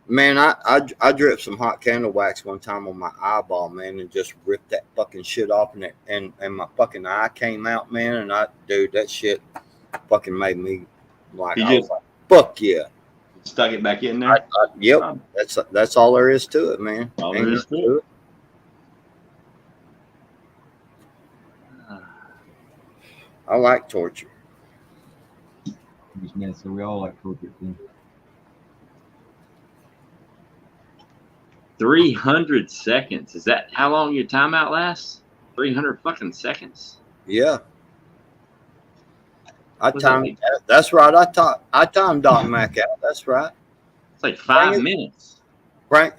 Man, I dripped some hot candle wax one time on my eyeball, man, and just ripped that fucking shit off, and my fucking eye came out, man. And dude, that shit fucking made me like, You I was just like, fuck yeah. stuck it back in there. Yep, that's all there is to it, man. All Ain't there is nothing to it. I like torture. Which means so we all like torture too. 300 seconds. Is that how long your timeout lasts? 300 fucking seconds. Yeah. I Was it timed. like- That's right. I timed Doc Mac out. That's right. It's like 5 Bring it- minutes.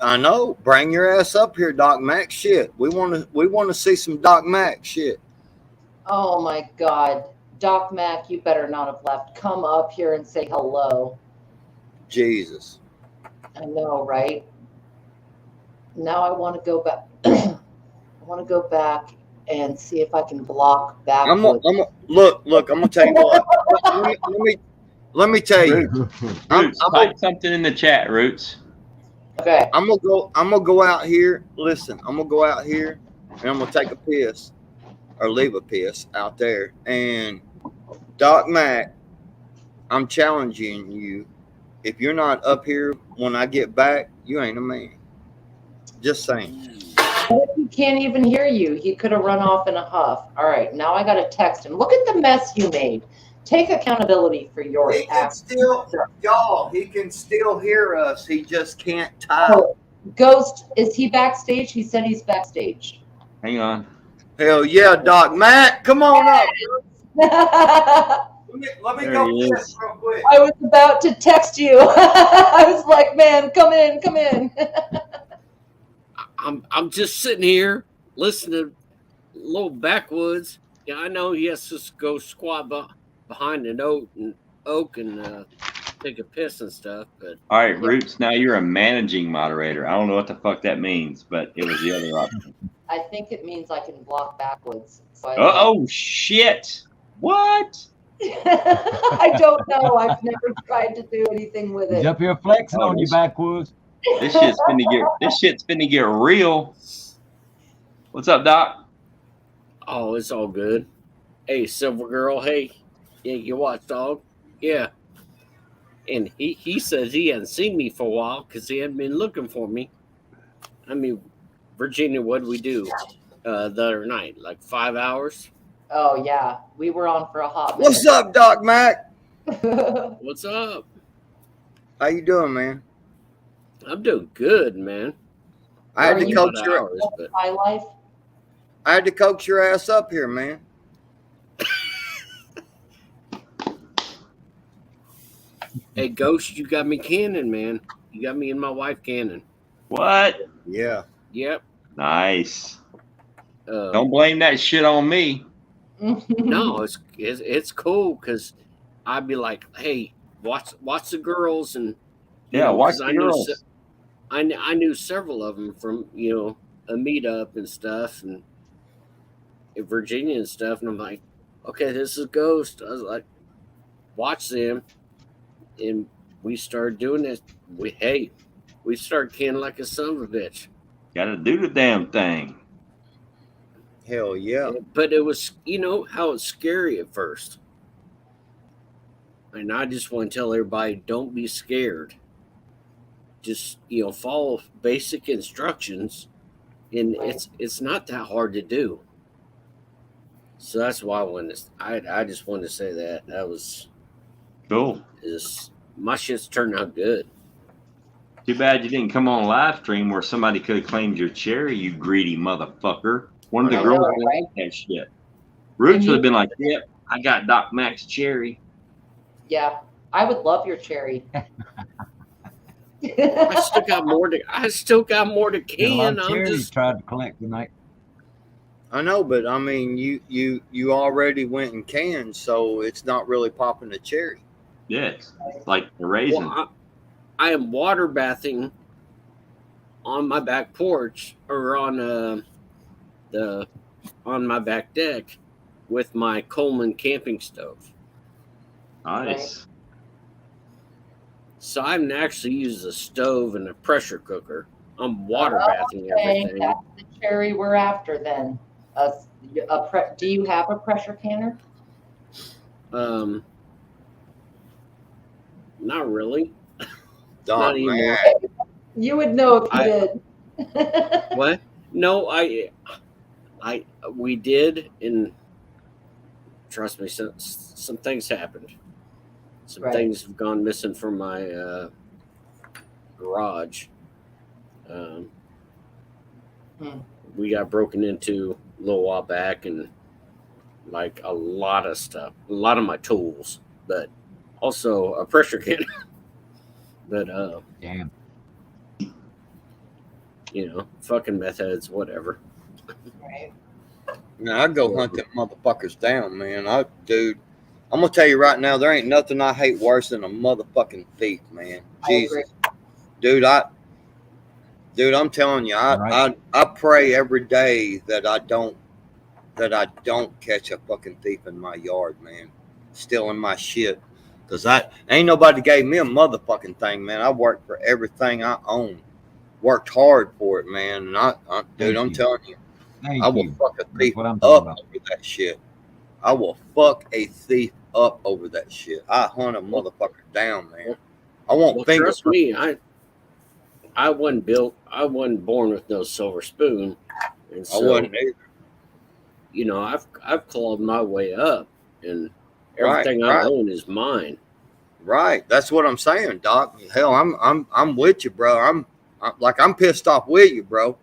I know. Bring your ass up here, Doc Mac. Shit. We want to see some Doc Mac shit. Oh my God. Doc Mac, you better not have left. Come up here and say hello. Jesus. I know, right? Now I want to go back. I want to go back and see if I can block back. Look. I'm gonna tell you what. let me tell you. Roots, type something in the chat, Roots. Okay. I'm gonna go out here. Listen, I'm gonna go out here and I'm gonna take a piss or leave a piss out there. And Doc Mac, I'm challenging you. If you're not up here when I get back, you ain't a man. Just saying. He can't even hear you. He could have run off in a huff. All right, now I got to text him. Look at the mess you made. Take accountability for your He can actions. still, y'all. He can still hear us. He just can't type. Oh, Ghost, is he backstage? He said he's backstage. Hang on. Hell yeah, Doc Mac. Come on up. Let me There go he piss is. real quick. I was about to text you. I was like, man, come in, come in. I'm just sitting here listening to little Backwoods. Yeah, I know he has to go squat behind an oak and take a piss and stuff. But All right, Roots, now you're a managing moderator. I don't know what the fuck that means, but it was the other option. I think it means I can block backwards. So I Oh, shit. What? I don't know. I've never tried to do anything with He's it. up here flexing Oh, on you, this- Backwoods. This shit's finna get real. What's up, Doc? oh, it's all good. Hey, Silver Girl. Hey, yeah, you watchdog? Yeah. And he says he hadn't seen me for a while because he hadn't been looking for me. I mean, Virginia, what did we do the other night? Like 5 hours? Oh yeah, we were on for a hot minute. What's up, Doc Mac? What's up? How you doing, man? I'm doing good, man. I had Are to you coax About your hours, but My life. I had to coax your ass up here, man. hey, Ghost, you got me cannon, man. You got me and my wife cannon. What? Yeah. Yep. Nice. Don't blame that shit on me. No, it's cool because I'd be like, hey, watch the girls and you Yeah, know, watch 'cause the girls. I knew several of them from a meetup and stuff and in Virginia and stuff, and I'm like, okay, this is Ghost. I was like, watch them, and we started doing this. We started canning like a son of a bitch. Gotta do the damn thing. Hell yeah. But it was, how it's scary at first. And I just want to tell everybody, don't be scared. Just, follow basic instructions. And it's not that hard to do. So that's why I just wanted to say that was Cool. My shit's turned out good. Too bad you didn't come on live stream where somebody could have claimed your cherry, you greedy motherfucker. One of the girls would have that shit. Roots would have been like, yep, I got Doc Mac's cherry. Yeah, I would love your cherry. I still got more to can. I'm just tried to collect tonight. I know, but I mean, you already went and canned, so it's not really popping the cherry. Yes, like a raisin. Well, I am water bathing on my back porch or on my back deck with my Coleman camping stove. Nice. So I haven't actually used a stove and a pressure cooker. I'm water bathing everything. That's the cherry we're after then. Do you have a pressure canner? Not really. Not anymore. You would know if you did. What? No, we did, and trust me, some things happened. Some things have gone missing from my garage. We got broken into a little while back, and like a lot of stuff, a lot of my tools, but also a pressure canner. But damn, fucking meth heads, whatever. Right. Now I go hunt them motherfuckers down, man. Dude, I'm gonna tell you right now, there ain't nothing I hate worse than a motherfucking thief, man. Jesus, dude, I'm telling you, I pray every day that I don't catch a fucking thief in my yard, man, stealing my shit. Cause ain't nobody gave me a motherfucking thing, man. I worked for everything I own, worked hard for it, man. And dude, I'm telling you, I will fuck a thief up over that shit. I will fuck a thief up over that shit. I hunt a motherfucker down, man. I want fingers. Trust me, I wasn't born with no silver spoon, and so I wasn't either. I've clawed my way up, and everything I own is mine. Right, that's what I'm saying, Doc. Hell, I'm with you, bro. I'm pissed off with you, bro.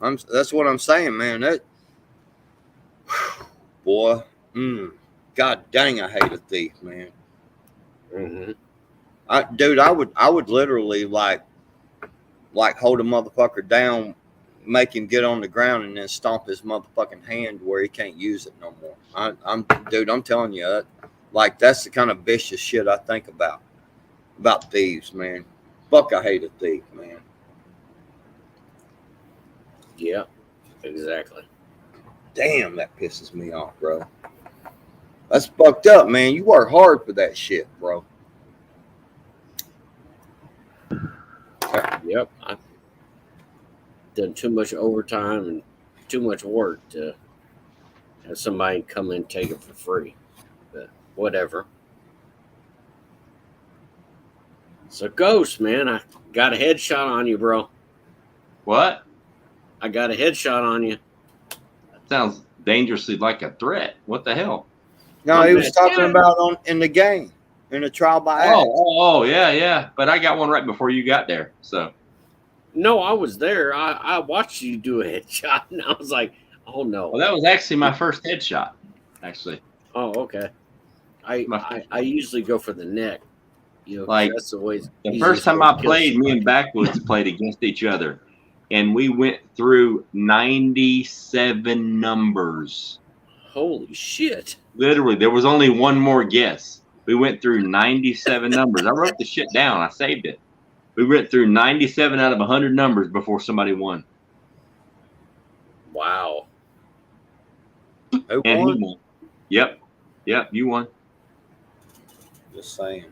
That's what I'm saying, man. That boy, God dang, I hate a thief, man. Mm-hmm. Dude, I would literally like hold a motherfucker down, make him get on the ground, and then stomp his motherfucking hand where he can't use it no more. I'm telling you, that's the kind of vicious shit I think about thieves, man. Fuck, I hate a thief, man. Yeah, exactly. Damn, that pisses me off, bro. That's fucked up, man. You work hard for that shit, bro. Yep, I've done too much overtime and too much work to have somebody come in and take it for free. But whatever. So, Ghost, man, I got a headshot on you, bro. What? I got a headshot on you. That sounds dangerously like a threat. What the hell? No, he was talking about in the game, in the trial by act. Oh, yeah. But I got one right before you got there. So. No, I was there. I watched you do a headshot, and I was like, oh, no. Well, that was actually my first headshot, actually. Oh, okay. I usually go for the neck. Like, that's the way. The first time I played, me and Backwoods played against each other. and we went through 97 numbers. Holy shit. Literally, there was only one more guess. We went through 97 numbers. I wrote the shit down. I saved it. We went through 97 out of 100 numbers before somebody won. Wow. Who And won? he won. Yep, you won. Just saying.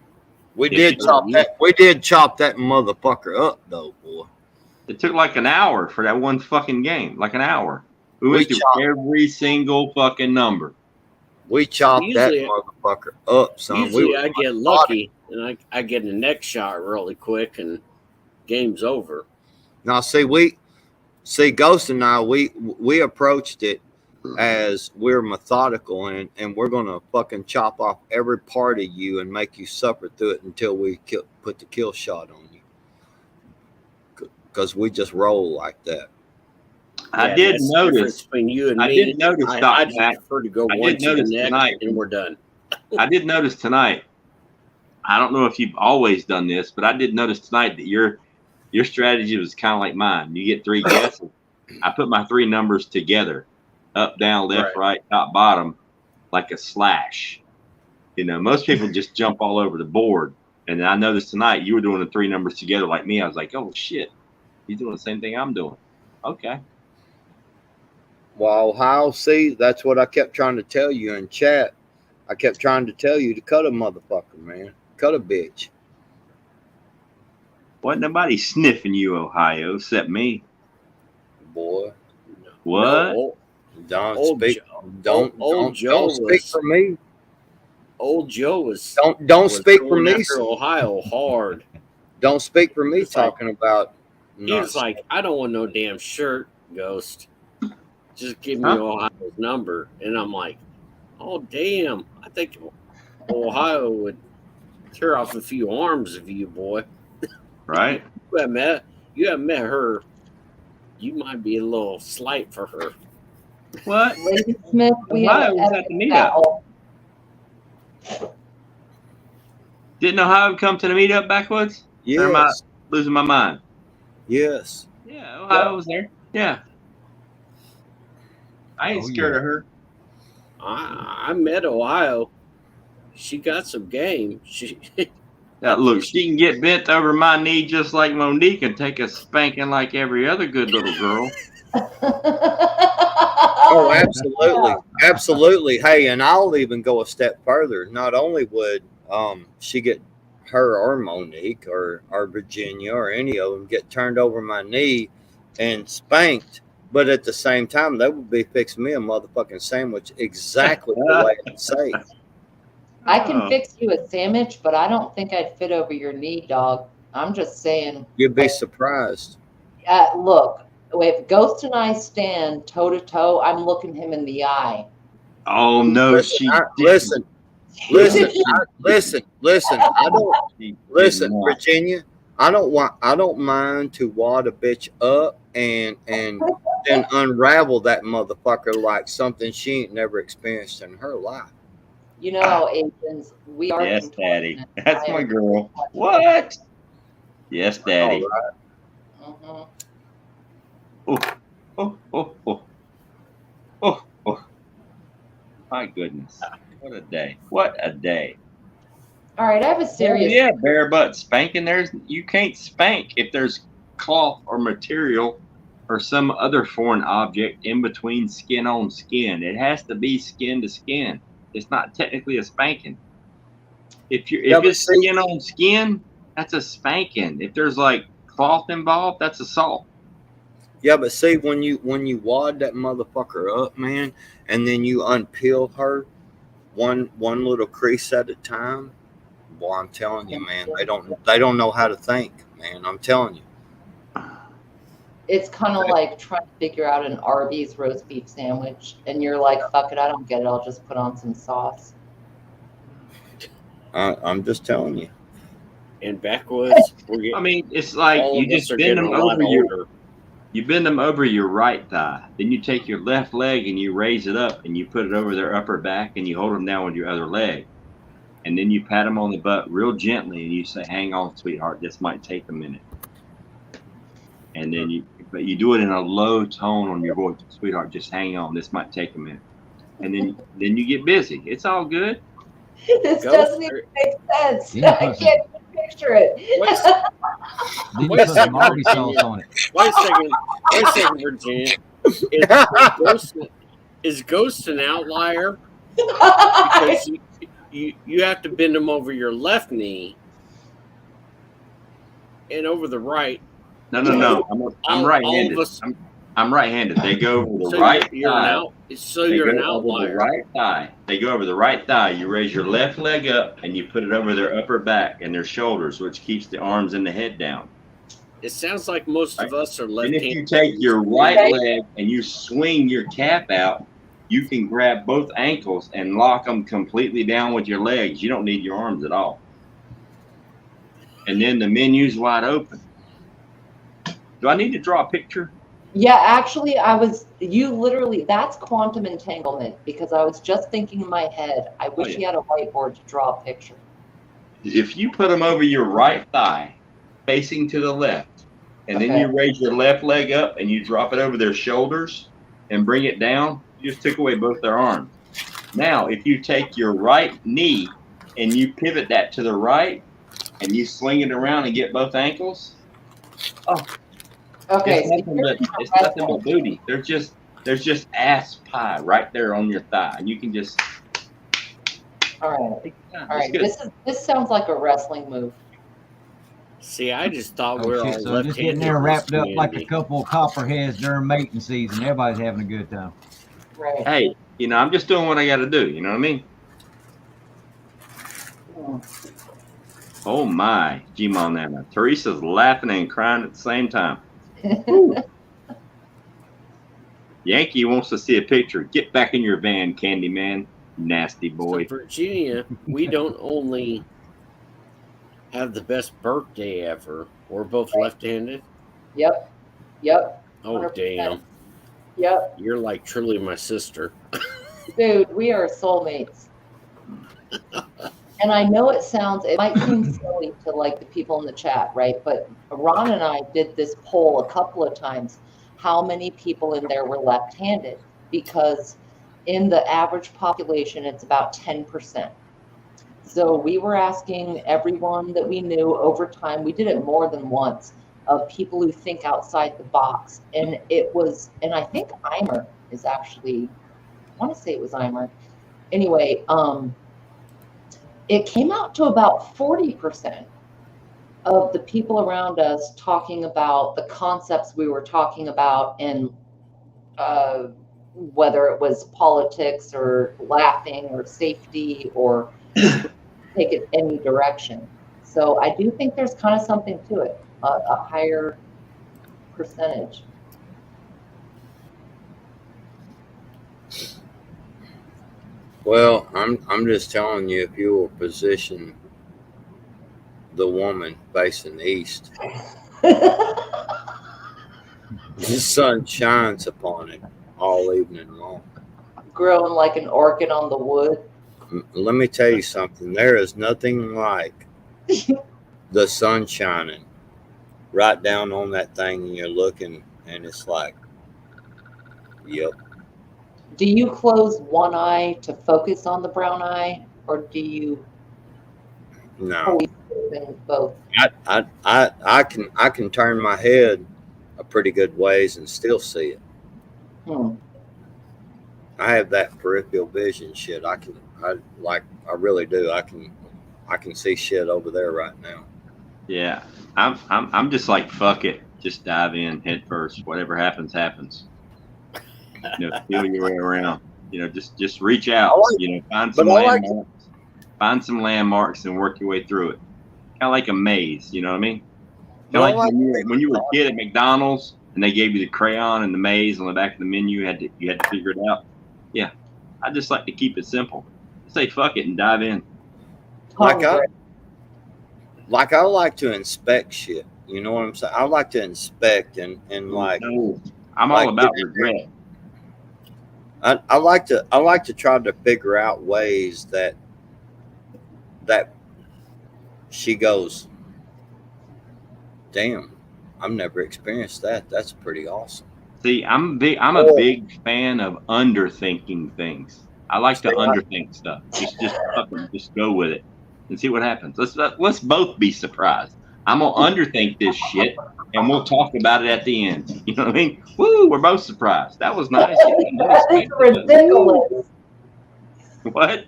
We Yeah, did you chop did. that. We did chop that motherfucker up, though, boy. It took like an hour for that one fucking game. Like an hour. We went through chopped- every single fucking number. We chopped that Usually- motherfucker up, son. Usually We I get lucky and I get a neck shot really quick and game's over. Now, see, Ghost and I, we approached it as we're methodical and we're gonna fucking chop off every part of you and make you suffer through it until we put the kill shot on you. Because we just roll like that. I Yeah, did that's the difference notice. between you and I me. did notice, I Doc, just Matt. prefer to go I one did to the notice neck tonight. and we're done. I did notice tonight. I don't know if you've always done this, but I did notice tonight that your strategy was kind of like mine. You get 3 guesses. I put my 3 numbers together, up, down, left, right, top, bottom, like a slash. You know, most people just jump all over the board. And then I noticed tonight you were doing the 3 numbers together like me. I was like, oh shit, he's doing the same thing I'm doing. Okay. Well, Ohio, see, that's what I kept trying to tell you in chat. I kept trying to tell you to cut a motherfucker, man. Cut a bitch. Wasn't nobody sniffing you, Ohio, except me. Boy. What? No, Don't Old speak. Joe- Don't old Joe don't speak was- for me. Old Joe was Don't was speak for going me. after Ohio hard. Don't speak for me. It's like- Talking about. He was like, I don't want no damn shirt, Ghost. Just give me Huh? Ohio's number. And I'm like, oh damn. I think Ohio would tear off a few arms of you, boy. Right? You haven't met her. You might be a little slight for her. What? Lady Smith, we Ohio have was an at the epic meetup. battle. Didn't Ohio come to the meetup backwoods? Or am I yes, losing my mind? yes. Yeah, Ohio was there. Yeah. I ain't Oh, scared yeah. of her. I met Ohio. She got some game. She Now, look, she can get bent over my knee just like Monique and take a spanking like every other good little girl. Oh, absolutely, absolutely. Hey, and I'll even go a step further. Not only would she get her or Monique or Virginia or any of them get turned over my knee and spanked, but at the same time, they would be fixing me a motherfucking sandwich exactly the way I say. I can Oh. fix you a sandwich, but I don't think I'd fit over your knee, dog. I'm just saying. You'd be surprised. Look, if Ghost and I stand toe to toe, I'm looking him in the eye. Oh no, Listen, she listen. Listen, listen. I don't didn't. listen, Virginia. I don't mind to wad a bitch up and then unravel that motherfucker like something she ain't never experienced in her life. You know how Asians, we are. Yes, Daddy. contortionist. That's I my am- girl. What? Yes, Daddy. Mhm. Oh, oh, oh, oh. Oh, oh. My goodness. What a day. What a day. All right, I have a serious. Yeah, bare butt spanking. You can't spank if there's cloth or material or some other foreign object in between skin on skin. It has to be skin to skin. It's not technically a spanking. If but it's see- skin on skin, that's a spanking. If there's like cloth involved, that's assault. Yeah, but see, when you wad that motherfucker up, man, and then you unpeel her one little crease at a time, boy, I'm telling you, man, they don't know how to think, man. I'm telling you. It's kind of like trying to figure out an Arby's roast beef sandwich, and you're like, "Fuck it, I don't get it. I'll just put on some sauce." I'm just telling you. in backwoods. I mean, it's like all you of us just are bend getting them a lot over your older. you bend them over your right thigh. Then you take your left leg and you raise it up and you put it over their upper back and you hold them down with your other leg. And then you pat them on the butt real gently and you say, "Hang on, sweetheart, this might take a minute." And then you put but you do it in a low tone on your voice. Sweetheart, just hang on. This might take a minute. And then you get busy. It's all good. This doesn't even make sense. I can't picture it. Wait a second. Wait a second, Virginia. Is Ghost an outlier? Because you have to bend them over your left knee and over the right. No. I'm right-handed. I'm right-handed. They go over the right thigh. You're an outlier. The right thigh. They go over the right thigh. You raise your left leg up and you put it over their upper back and their shoulders, which keeps the arms and the head down. It sounds like most of us are left-handed. And if you take your right leg and you swing your cap out, you can grab both ankles and lock them completely down with your legs. You don't need your arms at all. And then the menu's wide open. Do I need to draw a picture? Yeah, actually, that's quantum entanglement, because I was just thinking in my head, I wish you had a whiteboard to draw a picture. If you put them over your right thigh, facing to the left, and then you raise your left leg up and you drop it over their shoulders and bring it down, you just took away both their arms. Now, if you take your right knee and you pivot that to the right and you swing it around and get both ankles, it's nothing but booty. There's just ass pie right there on your thigh, and you can just. All right. This sounds like a wrestling move. See, I just thought we're all so just getting there wrapped up like a couple of copperheads during mating season. Everybody's having a good time. Right. Hey, I'm just doing what I got to do. You know what I mean? Oh my, G-Mon Nana. Teresa's laughing and crying at the same time. Yankee wants to see a picture. Get back in your van, Candyman. Nasty boy. So Virginia, we don't only have the best birthday ever. We're both left-handed. Yep. Oh 100%. damn. Yep. You're like truly my sister. Dude, we are soulmates. And I know it might seem silly to like the people in the chat, right? But Ron and I did this poll a couple of times. How many people in there were left-handed? Because in the average population, it's about 10%. So we were asking everyone that we knew over time. We did it more than once, of people who think outside the box. And I think Eimer is actually, I want to say it was Eimer. Anyway, it came out to about 40% of the people around us talking about the concepts we were talking about, and whether it was politics or laughing or safety or take it any direction. So I do think there's kind of something to it, a higher percentage. Well, I'm just telling you, if you will position the woman facing east, the sun shines upon it all evening long. Growing like an orchid on the wood. Let me tell you something. There is nothing like the sun shining right down on that thing, and you're looking, and it's like, yep. Do you close one eye to focus on the brown eye, or do you? No. Always open both? I can turn my head a pretty good ways and still see it. I have that peripheral vision shit. I really do. I can see shit over there right now. Yeah, I'm just like, fuck it, just dive in head first. Whatever happens, happens. Feel your way around. Just reach out. Find some landmarks and work your way through it. Kind of like a maze. You know what I mean? Kind of like when you were a kid at McDonald's and they gave you the crayon and the maze on the back of the menu. You had to figure it out. Yeah, I just like to keep it simple. Say fuck it and dive in. Like I like to inspect shit. You know what I'm saying? I like to inspect and like. No, I'm all about regret. I like to try to figure out ways that she goes, damn, I've never experienced that. That's pretty awesome. See, I'm a big fan of underthinking things. I like to underthink stuff. Just go with it and see what happens. Let's both be surprised. I'm gonna underthink this shit, and we'll talk about it at the end. You know what I mean? Woo! We're both surprised. That was nice. That's ridiculous. What?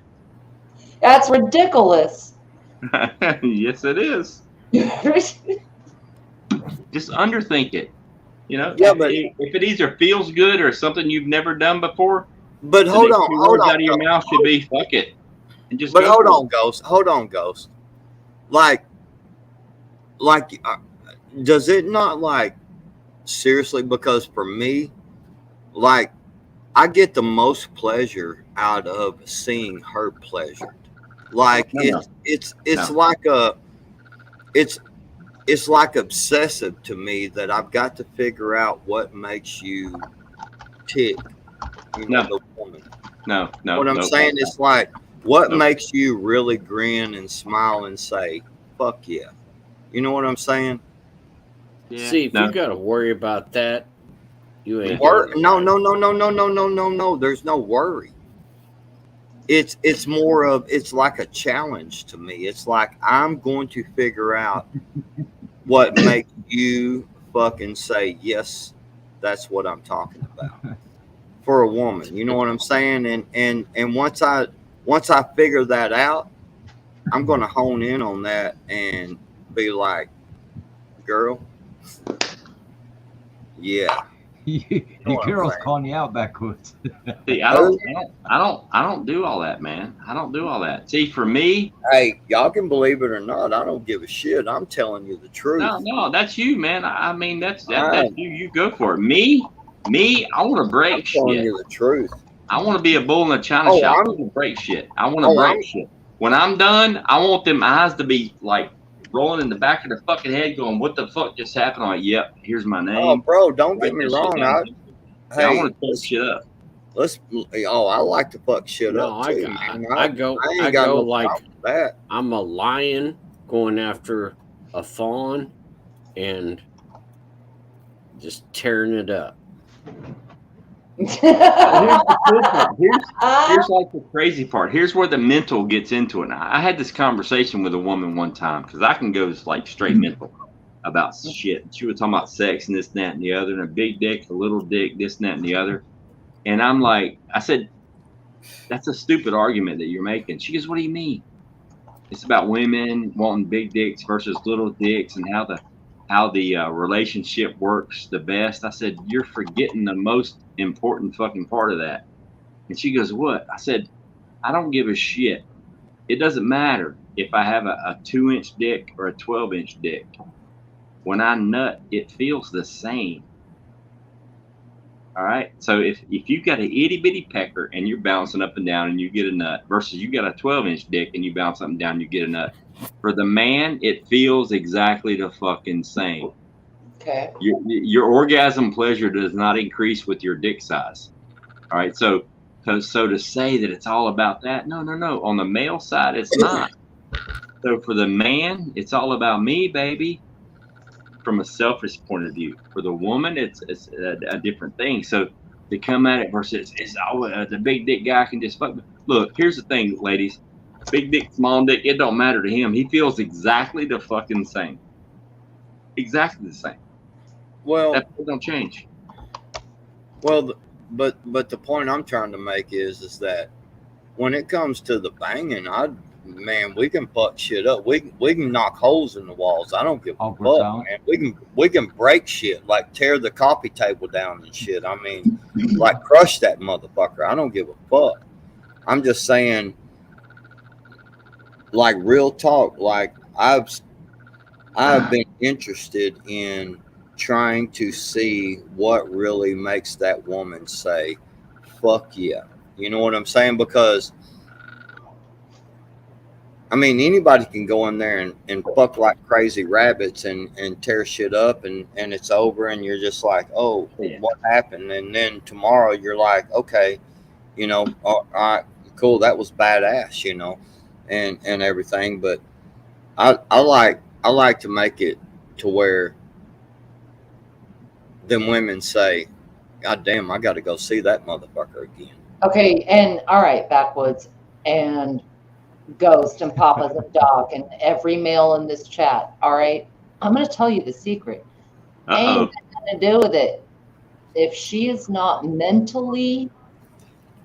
That's ridiculous. Yes, it is. Just underthink it. You know, Yeah, but- if it either feels good or something you've never done before, But the hold next on, few hold words on. out of your mouth should be "fuck it," and just. But go hold for it. on, Ghost. Hold on, Ghost. Like, does it not like seriously? Because for me, like, I get the most pleasure out of seeing her pleasured. Like No. it's No. like it's like obsessive to me that I've got to figure out what makes you tick. You know, No. the woman. No. What I'm no, saying no. is like, what No. makes you really grin and smile and say, "Fuck yeah"? You know what I'm saying? Yeah, See, if no. you got to worry about that, you ain't. No, doing it no, right. no. There's no worry. It's more of, it's like a challenge to me. It's like I'm going to figure out what makes you fucking say yes. That's what I'm talking about for a woman. You know what I'm saying? And once I figure that out, I'm going to hone in on that and be like, girl, yeah. Your what I'm girl's saying? calling you out backwards. See, I don't do all that, man. I don't do all that. See, for me, Hey, y'all can believe it or not. I don't give a shit. I'm telling you the truth. no, that's you, man. I mean, that's Right. you. You go for it. Me, I want to break I'm telling shit. you the truth. I want to be a bull in a china Oh, shop. I I'm- want to break shit. I want to Oh, break I'm- shit. When I'm done, I want them eyes to be like rolling in the back of their fucking head, going, "What the fuck just happened?" I'm like, yep, here's my name. Oh, bro, don't get Write me that shit wrong. down. I Hey, want to fuck shit up. I like to fuck shit No, up I, too, I, man. I go, I ain't I got go no like problem with that. I'm a lion going after a fawn and just tearing it up. Here's the cool part. Here's like the crazy part. Here's where the mental gets into it. I had this conversation with a woman one time because I can go like straight mental about shit. She was talking about sex and this, that, and the other, and a big dick, a little dick, this, and that, and the other. And I'm like, I said, that's a stupid argument that you're making. She goes, what do you mean? It's about women wanting big dicks versus little dicks and how the relationship works the best. I said, you're forgetting the most important fucking part of that. And she goes, what? I said, I don't give a shit. It doesn't matter if I have a 2-inch dick or a 12-inch dick. When I nut, it feels the same. All right. So if you got an itty bitty pecker and you're bouncing up and down and you get a nut versus you got a 12-inch dick and you bounce up and down and you get a nut, for the man, it feels exactly the fucking same. Okay. Your orgasm pleasure does not increase with your dick size. All right. So to say that it's all about that, no. On the male side, it's not. So for the man, it's all about me, baby. From a selfish point of view, for the woman, it's a different thing. So to come at it versus it's always the big dick guy can just fuck. Look, here's the thing, ladies. Big dick, small dick, it don't matter to him. He feels exactly the fucking same. Exactly the same. Well, that don't change. Well, but the point I'm trying to make is that when it comes to the banging, man, we can fuck shit up. We can knock holes in the walls. I don't give a fuck, man. We can break shit, like tear the coffee table down and shit. I mean, like crush that motherfucker. I don't give a fuck. I'm just saying, like real talk. Like I've been interested in trying to see what really makes that woman say, "Fuck yeah." You know what I'm saying? Because I mean, anybody can go in there and fuck like crazy rabbits and tear shit up and it's over and you're just like, oh, what happened? And then tomorrow you're like, okay, you know, all right, cool, that was badass, you know, and everything. But I like to make it to where then women say, God damn, I got to go see that motherfucker again. Okay, and all right, Backwoods and Ghost and Papa's and Doc and every male in this chat. All right, I'm going to tell you the secret. Ain't nothing to do with it. If she is not mentally,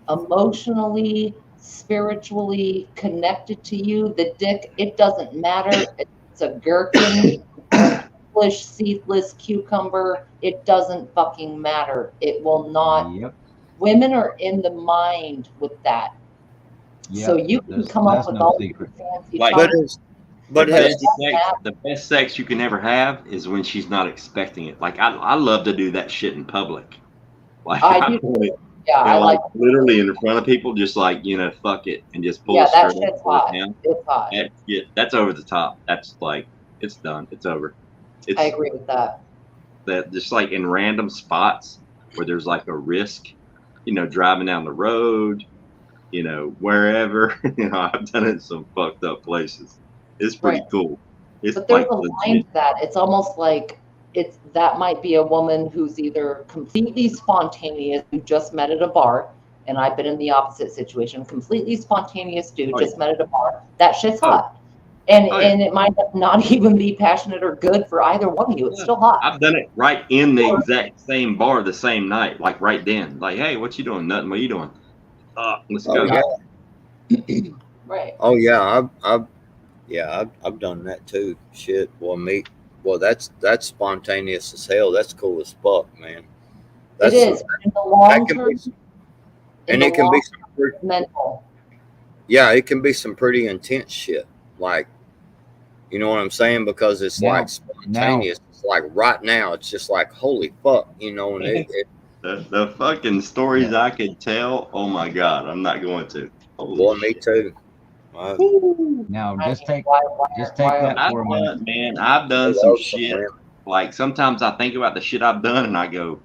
emotionally, spiritually connected to you, the dick, it doesn't matter. It's a gherkin, English, seedless cucumber. It doesn't fucking matter. It will not. Yep. Women are in the mind with that. Yep. So you can come up with all these fancy Like, terms. the best sex you can ever have is when she's not expecting it. Like I love to do that shit in public. Like I do. Yeah, I like literally in front of people, just like, you know, fuck it and just pull Yeah, it that straight shit's up, pull it hot. down. It's hot. That's over the top. That's like, it's done. It's over. It's I agree with that. that just like in random spots where there's like a risk, you know, driving down the road, you know, wherever. You know, I've done it in some fucked up places. It's pretty Right. cool. It's But there's like a line legit. to that. It's almost like that might be a woman who's either completely spontaneous, who just met at a bar, and I've been in the opposite situation. Completely spontaneous dude, just met at a bar. That shit's hot. And it might not even be passionate or good for either one of you. It's still hot. I've done it right in the exact same bar the same night, like right then. Like, hey, what you doing? Nothing. What you doing? Let's go. Right. Oh yeah, I've done that too. Shit, well, that's spontaneous as hell. That's cool as fuck, man. That's It is. In the long that can term, be, and it can be some pretty, mental. yeah, it can be some pretty intense shit. Like, you know what I'm saying? Because it's like spontaneous. It's like right now, it's just like holy fuck, you know. And The fucking stories I could tell. Oh my god, I'm not going to. Boy, me too. Now just take that for a minute. Man, I've done some shit. Like sometimes I think about the shit I've done, and I go,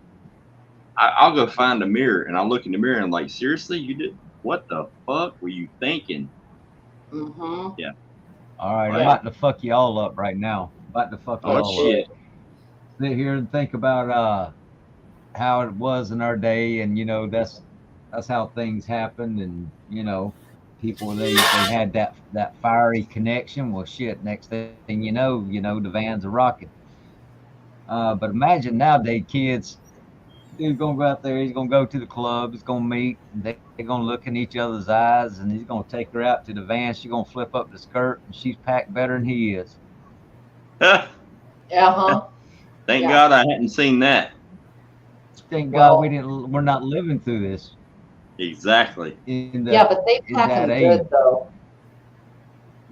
I'll go find a mirror, and I'll look in the mirror, and I'm like, seriously, you did? What the fuck were you thinking? Mm-hmm. Yeah. All right, I'm about to fuck you all up right now. About to fuck you all shit. up. Sit here and think about how it was in our day, and you know that's how things happened, and you know people they had that fiery connection. Well, shit, next thing you know the vans are rocking. But imagine nowadays kids, dude's gonna go out there, he's gonna go to the club, he's gonna meet, they're gonna look in each other's eyes, and he's gonna take her out to the van. She's gonna flip up the skirt, and she's packed better than he is. Thank God I hadn't seen that. Thank God we're not living through this. Exactly. Yeah, but they pack them good though.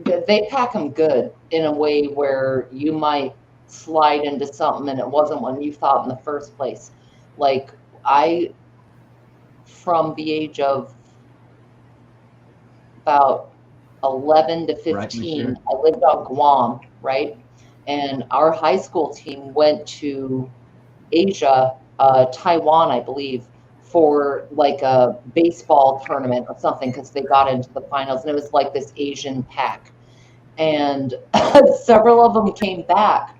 They pack them good in a way where you might slide into something and it wasn't what you thought in the first place. Like from the age of about 11 to 15, I lived on Guam, right? And our high school team went to Asia, Taiwan, I believe, for like a baseball tournament or something, because they got into the finals, and it was like this Asian pack. And several of them came back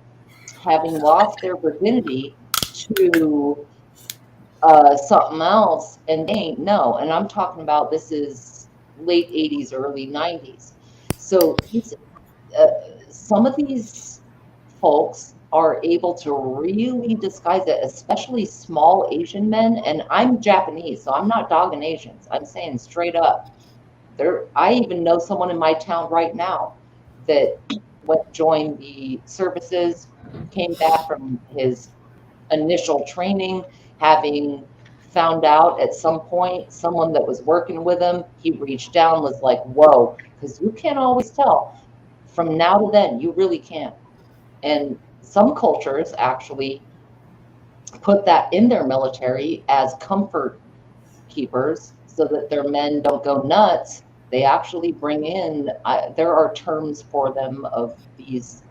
having lost their virginity to something else, and they ain't know. And I'm talking about this is late 80s, early 90s. So some of these folks are able to really disguise it, especially small Asian men. And I'm Japanese, so I'm not dogging Asians. I'm saying straight up. I even know someone in my town right now that joined the services, came back from his initial training, having found out at some point someone that was working with him, he reached down, was like, whoa, because you can't always tell. From now to then, you really can't. And some cultures actually put that in their military as comfort keepers so that their men don't go nuts. They actually bring in, there are terms for them of these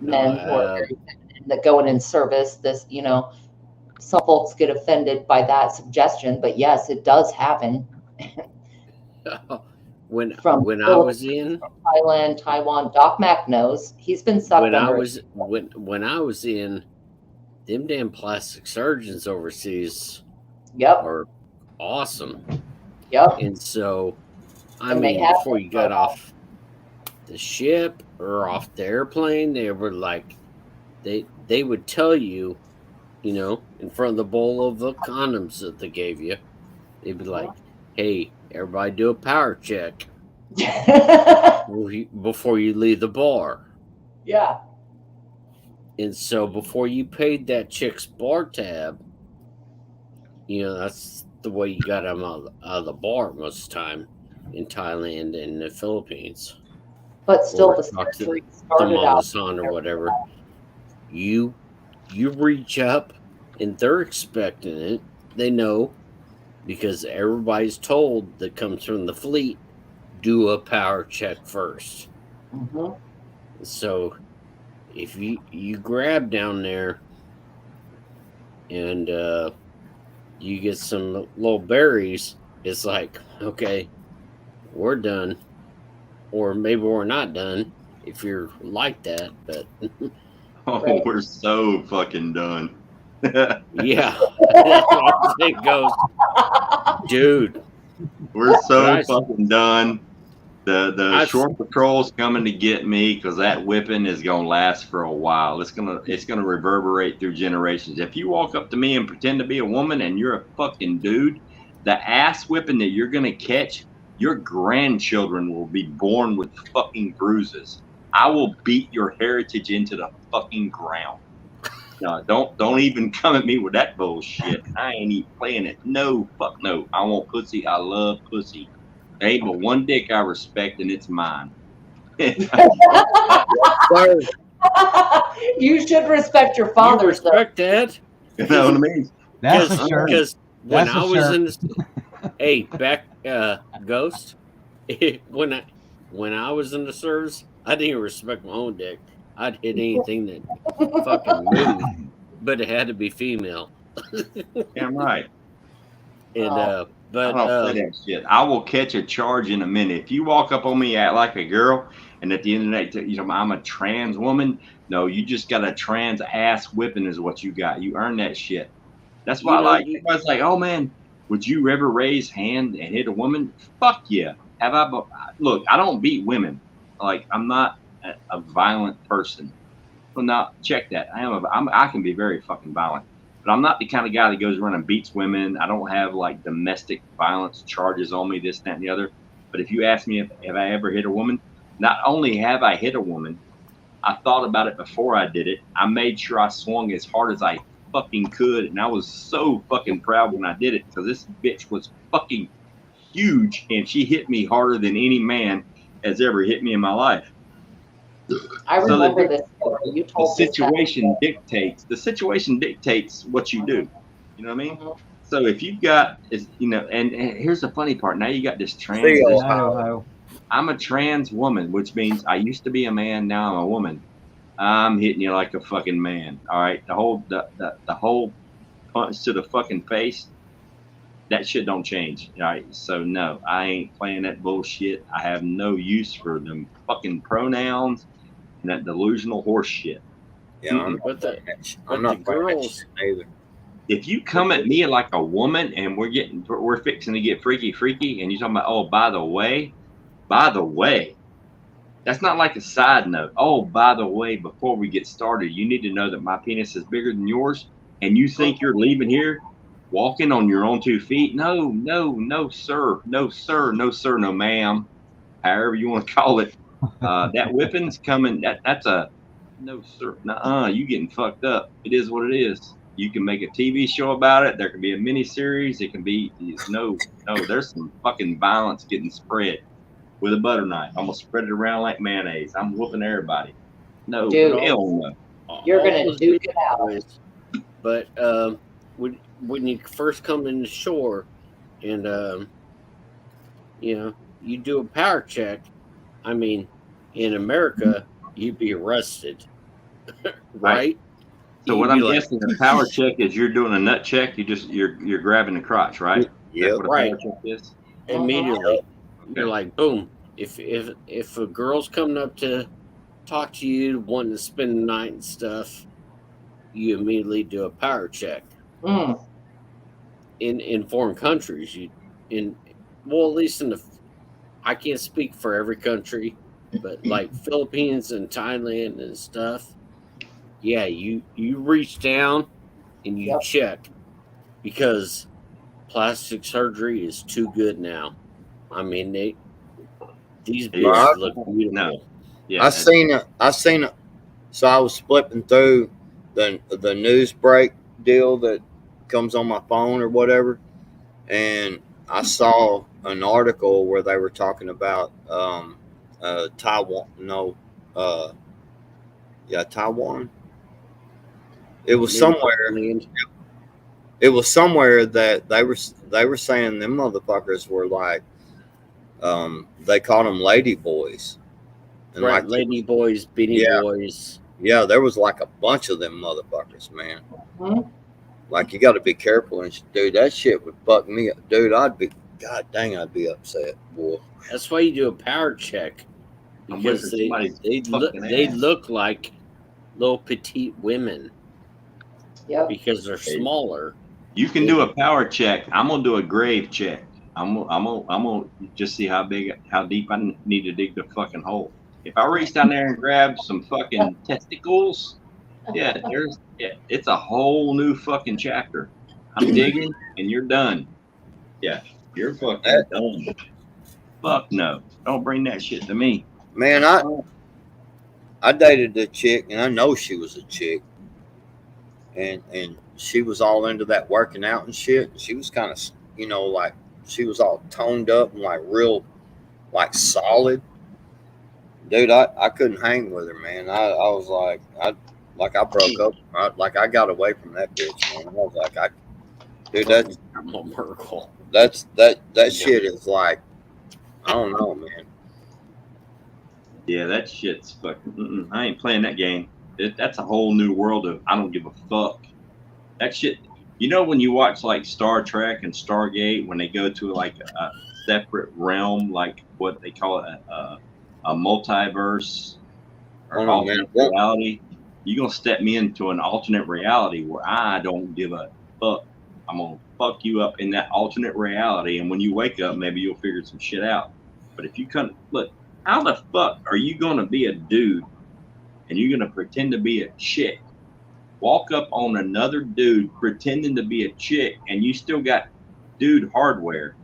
men who are very feminine that go in service. This, you know, some folks get offended by that suggestion, but yes, it does happen. When I was in Thailand, Taiwan, Doc Mack knows. He's been sucked when I under was in them damn plastic surgeons overseas Yep. are awesome. Yep. And so, I And they mean, have before you got off the ship or off the airplane, they were like, they would tell you, you know, in front of the bowl of the condoms that they gave you, they'd be like, "Hey, everybody, do a power check before you leave the bar." Yeah. And so, before you paid that chick's bar tab, you know, that's the way you got them out of the bar most of the time in Thailand and the Philippines. But still, Or the talk to surgery the started Mama out. San or whatever. You reach up and they're expecting it. They know because everybody's told that comes from the fleet, do a power check first. Mm-hmm. So if you grab down there and you get some little berries, it's like, okay, we're done. Or maybe we're not done if you're like that, but Oh, we're so fucking done. yeah, that's how it goes, dude. We're so Guys. fucking done. The I've- short patrol's coming to get me because that whipping is gonna last for a while. It's gonna reverberate through generations. If you walk up to me and pretend to be a woman and you're a fucking dude, the ass whipping that you're gonna catch, your grandchildren will be born with fucking bruises. I will beat your heritage into the fucking ground. No, don't even come at me with that bullshit. I ain't even playing it. No, fuck no. I want pussy. I love pussy. There ain't but one dick I respect, and it's mine. You should respect your You father's. respect that? You know what I mean? That's a shirt. Because when That's a I was shirt. in the, hey, back Ghost, when I was in the service, I didn't even respect my own dick. I'd hit anything that fucking moved, but it had to be female. Damn right. And but I don't play that shit. I will catch a charge in a minute. If you walk up on me act like a girl, and at the end of the day, you know I'm a trans woman. No, you just got a trans ass whipping is what you got. You earn that shit. That's why You know, I like. Everybody's like, oh man, would you ever raise hand and hit a woman? Fuck yeah. Have I? Look, I don't beat women. Like I'm not a violent person. Well, now check that. I can be very fucking violent. But I'm not the kind of guy that goes around and beats women. I don't have like domestic violence charges on me, this, that, and the other. But if you ask me if I ever hit a woman, not only have I hit a woman, I thought about it before I did it. I made sure I swung as hard as I fucking could. And I was so fucking proud when I did it because this bitch was fucking huge. And she hit me harder than any man has ever hit me in my life. I remember this story. You The told this situation dictates what you do. You know what I mean? So if you've got, and here's the funny part. Now you got this trans. I'm a trans woman, which means I used to be a man. Now I'm a woman. I'm hitting you like a fucking man. All right. The whole punch to the fucking face. That shit don't change. All right. So no, I ain't playing that bullshit. I have no use for them fucking pronouns and that delusional horse shit. Yeah, I'm not playing that shit either. If you come at me like a woman and we're fixing to get freaky, and you're talking about, oh, by the way, that's not like a side note. Oh, by the way, before we get started, you need to know that my penis is bigger than yours, and you think you're leaving here walking on your own 2 feet? No, sir, no, ma'am, however you want to call it. That whipping's coming. That's a no, sir. Nuh-uh, you getting fucked up. It is what it is. You can make a TV show about it. There can be a mini series. It can be no. There's some fucking violence getting spread with a butter knife. I'm gonna spread it around like mayonnaise. I'm whooping everybody. No, Dude, hell no. You're gonna duke it out. But when you first come in the shore, and you do a power check. I mean, in America, you'd be arrested, right? So what I'm guessing, a power check is you're doing a nut check. You're grabbing the crotch, right? Yeah, what a right. power check is? Immediately, you're like, boom. If a girl's coming up to talk to you, wanting to spend the night and stuff, you immediately do a power check. Mm. In foreign countries, well, at least I can't speak for every country, but like Philippines and Thailand and stuff, yeah, you reach down and you check, because plastic surgery is too good now. I mean, these bitches look beautiful. No. Yeah, I seen it. So I was flipping through the news break deal that comes on my phone or whatever, and I saw an article where they were talking about Taiwan. No, Taiwan. It was somewhere. It was somewhere that they were saying them motherfuckers were like, they called them lady boys. And Right, like lady boys, beanie boys. Yeah, there was like a bunch of them motherfuckers, man. Mhm. Like, you got to be careful, and dude, that shit would fuck me up, dude. I'd be upset, boy. That's why you do a power check, because they look like little petite women. Yep. Because they're smaller. You can do a power check. I'm gonna do a grave check. I'm gonna just see how deep I need to dig the fucking hole. If I reach down there and grab some fucking testicles, it's a whole new fucking chapter. I'm digging and you're done. Yeah, you're fucking done. Fuck no. Don't bring that shit to me. Man, I dated a chick, and I know she was a chick, and she was all into that working out and shit. She was kind of, like, she was all toned up and like real, like, solid. Dude, I couldn't hang with her, man. I was like, I broke up. I got away from that bitch, man. I was like, dude, that's a miracle. That shit is like, I don't know, man. Yeah, that shit's fucking. I ain't playing that game. That's a whole new world of I don't give a fuck. That shit. You know, when you watch like Star Trek and Stargate, when they go to like a separate realm, like what they call it, a multiverse or alternate reality, you're gonna step me into an alternate reality where I don't give a fuck. I'm gonna fuck you up in that alternate reality, and when you wake up, maybe you'll figure some shit out. But if you look, how the fuck are you gonna be a dude and you're gonna pretend to be a chick, walk up on another dude pretending to be a chick, and you still got dude hardware?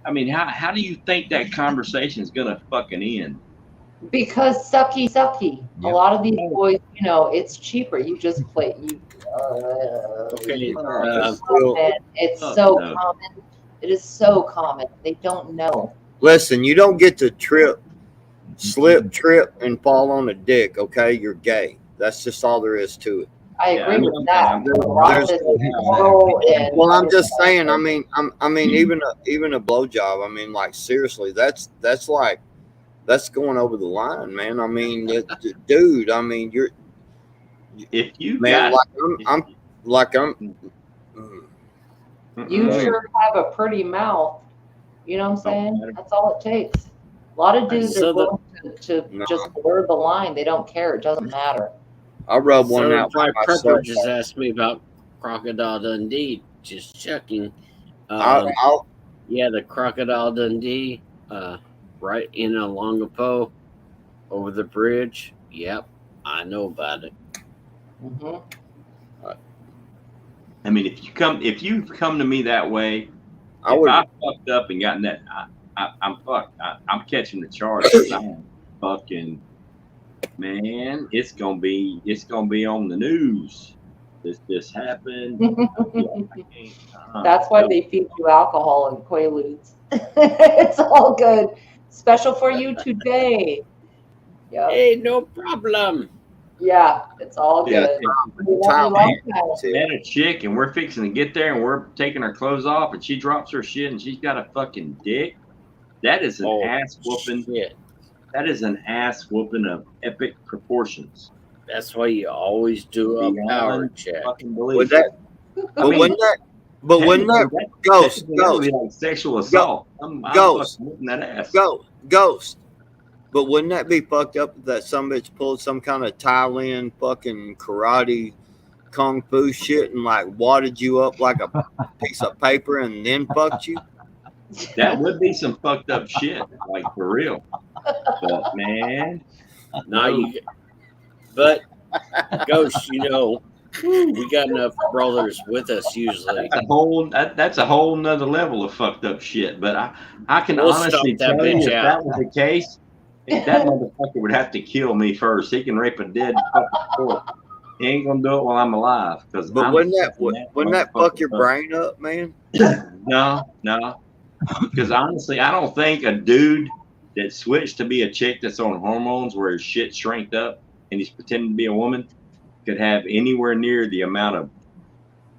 I mean, how do you think that conversation is gonna fucking end? Because sucky. A lot of these boys, it's cheaper. You just play. It's so common. It is so common. They don't know. Listen, you don't get to slip, trip, and fall on a dick. Okay, you're gay. That's just all there is to it. I agree with that. Well, I'm just saying. I mean, even a blowjob. I mean, like, seriously, that's like, that's going over the line, man. I mean, dude. I mean, you're. If you man, You sure have a pretty mouth. You know what I'm saying? That's all it takes. A lot of dudes are willing to just blur the line. They don't care. It doesn't matter. I rub one out. My prepper just asked me about Crocodile Dundee. Just checking. Yeah, the Crocodile Dundee, right in Longapo, over the bridge. Yep, I know about it. Mm-hmm. I mean, if you come to me that way, I fucked up and gotten that, I'm fucked. I'm catching the charge. I'm fucking, man. It's gonna be on the news. This happened. That's why they feed you alcohol and Quaaludes. It's all good. Special for you today. Yep. Hey, no problem. Yeah, it's all good. Man, a chick, and we're fixing to get there, and we're taking our clothes off, and she drops her shit, and she's got a fucking dick. That is an ass whooping. Shit. That is an ass whooping of epic proportions. That's why you always do a power check. Wouldn't that Ghost, like sexual assault. Ghost, that ass. Ghost. But wouldn't that be fucked up that some bitch pulled some kind of Thailand fucking karate kung fu shit and like wadded you up like a piece of paper and then fucked you? That would be some fucked up shit, like for real. But man, No, you. But Ghost, you know, we got enough brothers with us usually. that's a whole nother level of fucked up shit. But I can We'll honestly stomp that tell you, bitch if out. that was the case, that motherfucker would have to kill me first. He can rape a dead fucking corpse. He ain't gonna do it while I'm alive. But wouldn't that fuck your brain up, man? No. Because honestly, I don't think a dude that switched to be a chick that's on hormones where his shit shrinked up and he's pretending to be a woman could have anywhere near the amount of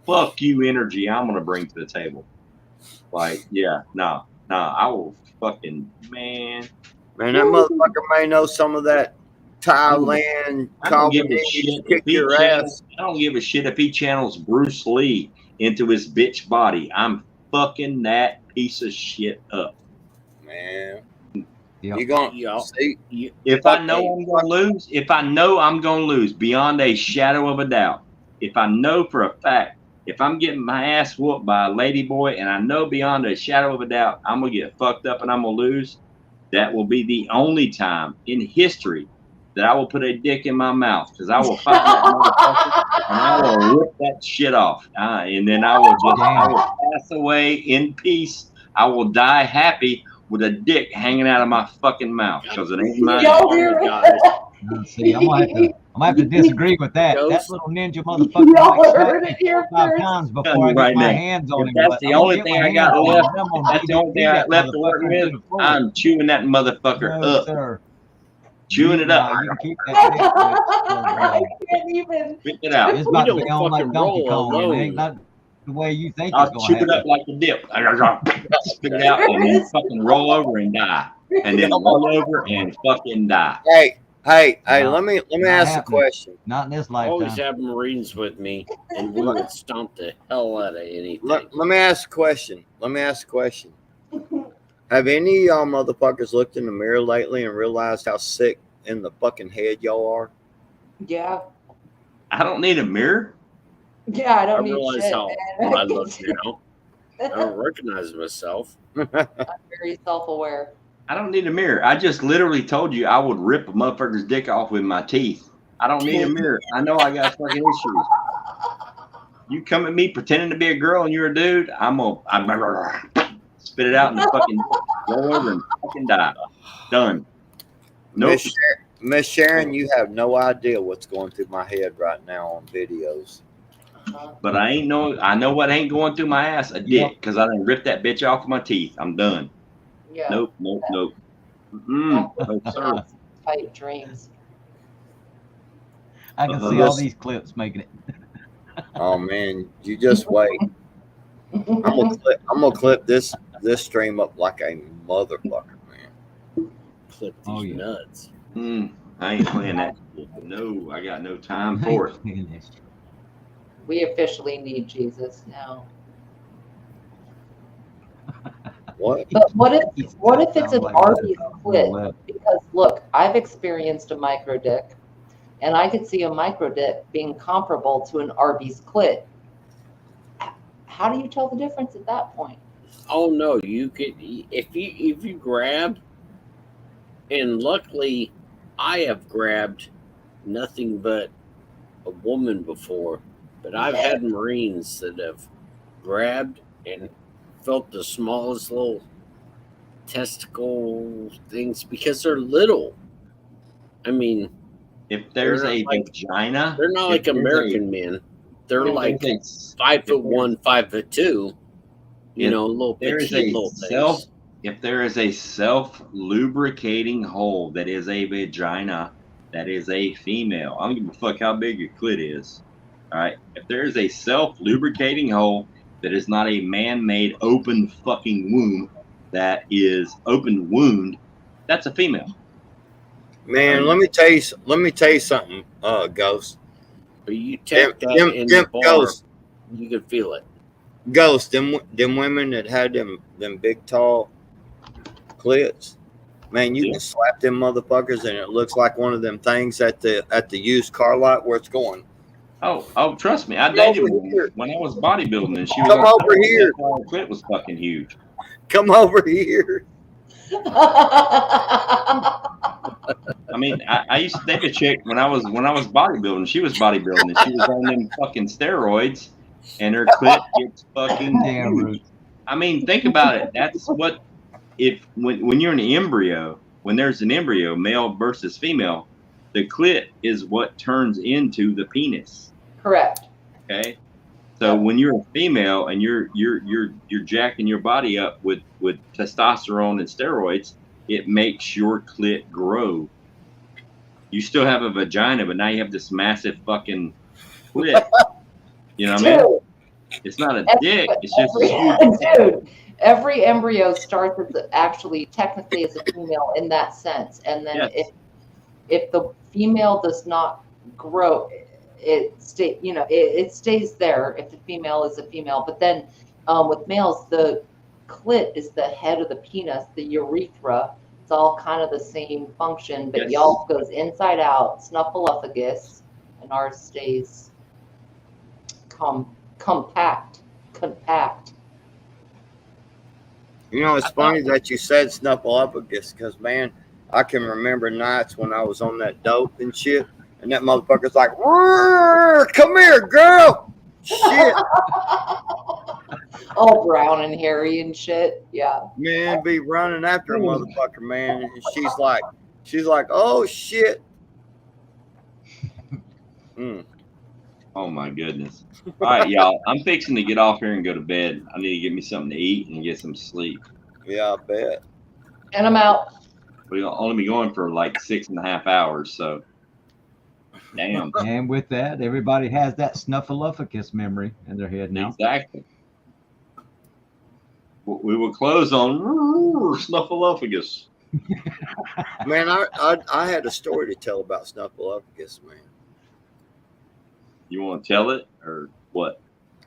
fuck you energy I'm gonna bring to the table. Like, yeah, no, I will fucking man. Man, that motherfucker may know some of that Thailand I don't give a comedy shit kick if he your channels, ass. I don't give a shit if he channels Bruce Lee into his bitch body. I'm fucking that piece of shit up. Man. Yep. You gonna see? If I know I'm gonna lose, if I know I'm gonna lose beyond a shadow of a doubt, if I know for a fact, if I'm getting my ass whooped by a lady boy and I know beyond a shadow of a doubt I'm gonna get fucked up and I'm gonna lose, that will be the only time in history that I will put a dick in my mouth, because I will fight that motherfucker and I will rip that shit off, and then I will pass away in peace. I will die happy with a dick hanging out of my fucking mouth, because it ain't mine. See, I'm gonna have to disagree with that. That little ninja motherfucker Y'all might heard slap it me here 5 first. times before I get my hands on him. That's but the I'm gonna only get thing my I got hands on him, left. and I'm gonna That's the only thing beat I that got left to work motherfucker with. to the floor. I'm chewing that motherfucker No, up. sir. Chewing it up. You can keep that dick, I can't even. Spit it out. It's about to We be don't on like fucking Donkey roll Kong, and it alone. ain't not the way you think I'll it's gonna chew it happen. up like a dip. Spit it out and then fucking roll over and die. And then roll over and fucking die. Hey, No, let me not ask a happening. question. Not in this I always lifetime. have Marines with me, and we would stomp the hell out of anything. Let me ask a question. Have any of y'all motherfuckers looked in the mirror lately and realized how sick in the fucking head y'all are? Yeah. I don't need a mirror. Yeah, I I don't need realize shit, how man. I look now. I don't recognize myself. I'm very self-aware. I don't need a mirror. I just literally told you I would rip a motherfucker's dick off with my teeth. I don't need a mirror. I know I got fucking issues. You come at me pretending to be a girl and you're a dude, I'm spit it out and fucking roll over and fucking die. Done. Nope. Miss Sharon, you have no idea what's going through my head right now on videos. But I know what ain't going through my ass, a dick, because I done ripped that bitch off with my teeth. I'm done. Yeah. Nope. No, sir. Pipe dreams. I can see all these clips making it. Oh man, you just wait. I'm gonna clip this stream up like a motherfucker, man. Clip these nuts. I ain't playing that shit. No, I got no time for it. We officially need Jesus now. What? But what if it's an Arby's clit? Because look, I've experienced a micro dick, and I could see a micro dick being comparable to an Arby's clit. How do you tell the difference at that point? Oh no, you could if you grab, and luckily, I have grabbed nothing but a woman before, but I've had Marines that have grabbed and felt the smallest little testicle things because they're little. I mean, if there's they're a not like, vagina, they're not if like there's American a- men. They're if like there's 5'1", 5'2". You know, little there is petite a little self, things. if there is a self-lubricating hole that is a vagina, that is a female. I don't give a fuck how big your clit is. All right. If there is a self-lubricating hole that is not a man-made open fucking womb, that is open wound, that's a female. Man, let me tell you something, Ghost. But you tap that in the bar, Ghost, you can feel it. Ghost, them women that had them big tall clits, man, you can slap them motherfuckers and it looks like one of them things at the used car lot where it's going. Oh, trust me, I Come dated over one here. when I was bodybuilding, and she was Come on over here. Her clit was fucking huge. Come over here. I mean, I used to date a chick when I was bodybuilding. She was bodybuilding, and she was on them fucking steroids, and her clit gets fucking Damn, huge. I mean, think about it. That's what when you're an embryo, when there's an embryo, male versus female, the clit is what turns into the penis. Correct. Okay. So when you're a female and you're jacking your body up with testosterone and steroids, it makes your clit grow. You still have a vagina, but now you have this massive fucking clit. You know what I mean? It's not a dick. It's just Dude, every embryo starts as actually technically as a female in that sense, and then Yes. if the female does not grow, it stays there. If the female is a female, but then with males, the clit is the head of the penis, the urethra. It's all kind of the same function, but Yes. y'all goes inside out, snuffleupagus, and ours stays compact. You know, it's funny that you said snuffleupagus because, man, I can remember nights when I was on that dope and shit, and that motherfucker's like, "Come here, girl." Shit. All brown and hairy and shit. Yeah. Man, be running after a motherfucker, man. And she's like, "Oh shit." Oh my goodness. All right, y'all. I'm fixing to get off here and go to bed. I need to get me something to eat and get some sleep. Yeah, I bet. And I'm out. We'll only be going for like 6.5 hours, so damn. And with that, everybody has that snuffleupagus memory in their head now. Exactly. We will close on snuffleupagus. Man, I had a story to tell about snuffleupagus, man. You want to tell it or what?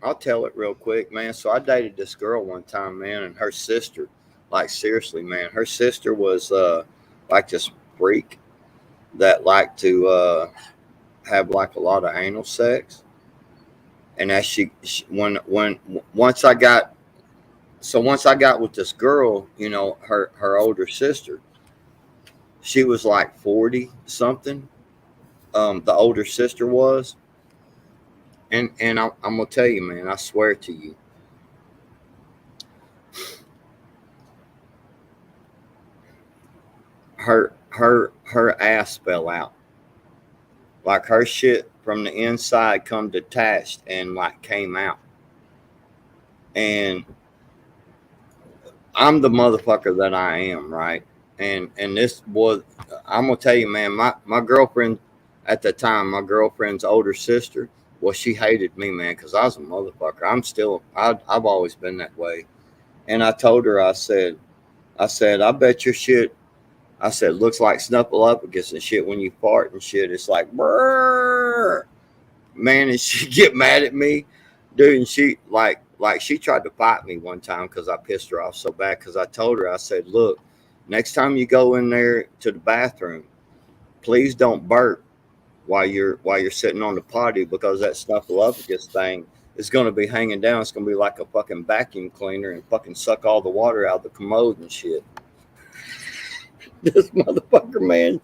I'll tell it real quick, man. So I dated this girl one time, man, and her sister, like seriously, man, her sister was like this freak that liked to have like a lot of anal sex. And as once I got with this girl, you know, her older sister, she was like 40 something. The older sister was. And I'm gonna tell you, man, I swear to you, her ass fell out. Like her shit from the inside come detached and like came out. And I'm the motherfucker that I am, right? And this was, I'm gonna tell you, man, my girlfriend at the time, my girlfriend's older sister, well, she hated me, man, because I was a motherfucker. I've always been that way. And I told her, I said, I bet your shit, I said, looks like snuffleupagus and shit when you fart and shit. It's like, brrr. Man, and she get mad at me, dude. And she like she tried to fight me one time because I pissed her off so bad. Because I told her, I said, look, next time you go in there to the bathroom, please don't burp while you're sitting on the potty, because that snuffleupagus thing is going to be hanging down. It's going to be like a fucking vacuum cleaner and fucking suck all the water out of the commode and shit. This motherfucker, man,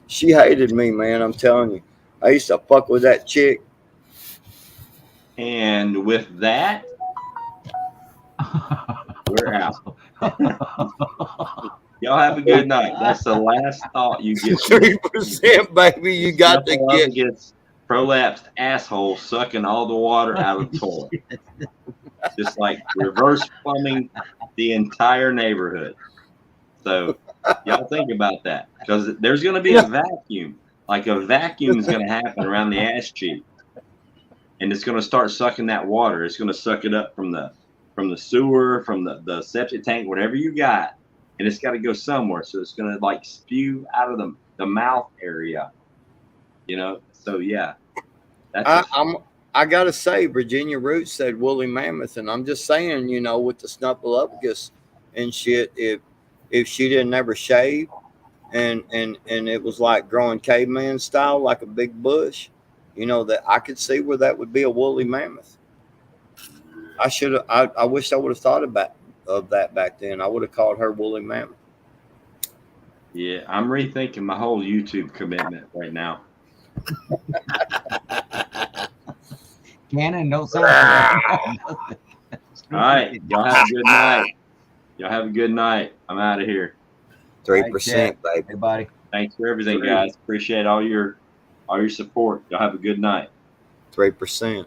she hated me, man. I'm telling you, I used to fuck with that chick. And with that, we're out. Y'all have a good night. That's the last thought you get. 3%, baby. You got to get prolapsed asshole sucking all the water out of the toilet. Just like reverse plumbing the entire neighborhood. So y'all think about that, because there's going to be a vacuum. Like a vacuum is going to happen around the ass cheek, and it's going to start sucking that water. It's going to suck it up from the sewer, from the septic tank, whatever you got. And it's got to go somewhere, so it's gonna like spew out of the mouth area, you know. So yeah, I gotta say, Virginia Roots said woolly mammoth, and I'm just saying, you know, with the snuffleupagus and shit, if she didn't ever shave, and it was like growing caveman style, like a big bush, you know, that I could see where that would be a woolly mammoth. I should have. I wish I would have thought of that back then. I would have called her woolly mammoth. Yeah, I'm rethinking my whole YouTube commitment right now. Cannon, don't sound. All right, y'all have a good night. Y'all have a good night. I'm out of here. 3%, baby. Everybody. Thanks for everything, guys. Appreciate all your support. Y'all have a good night. 3%.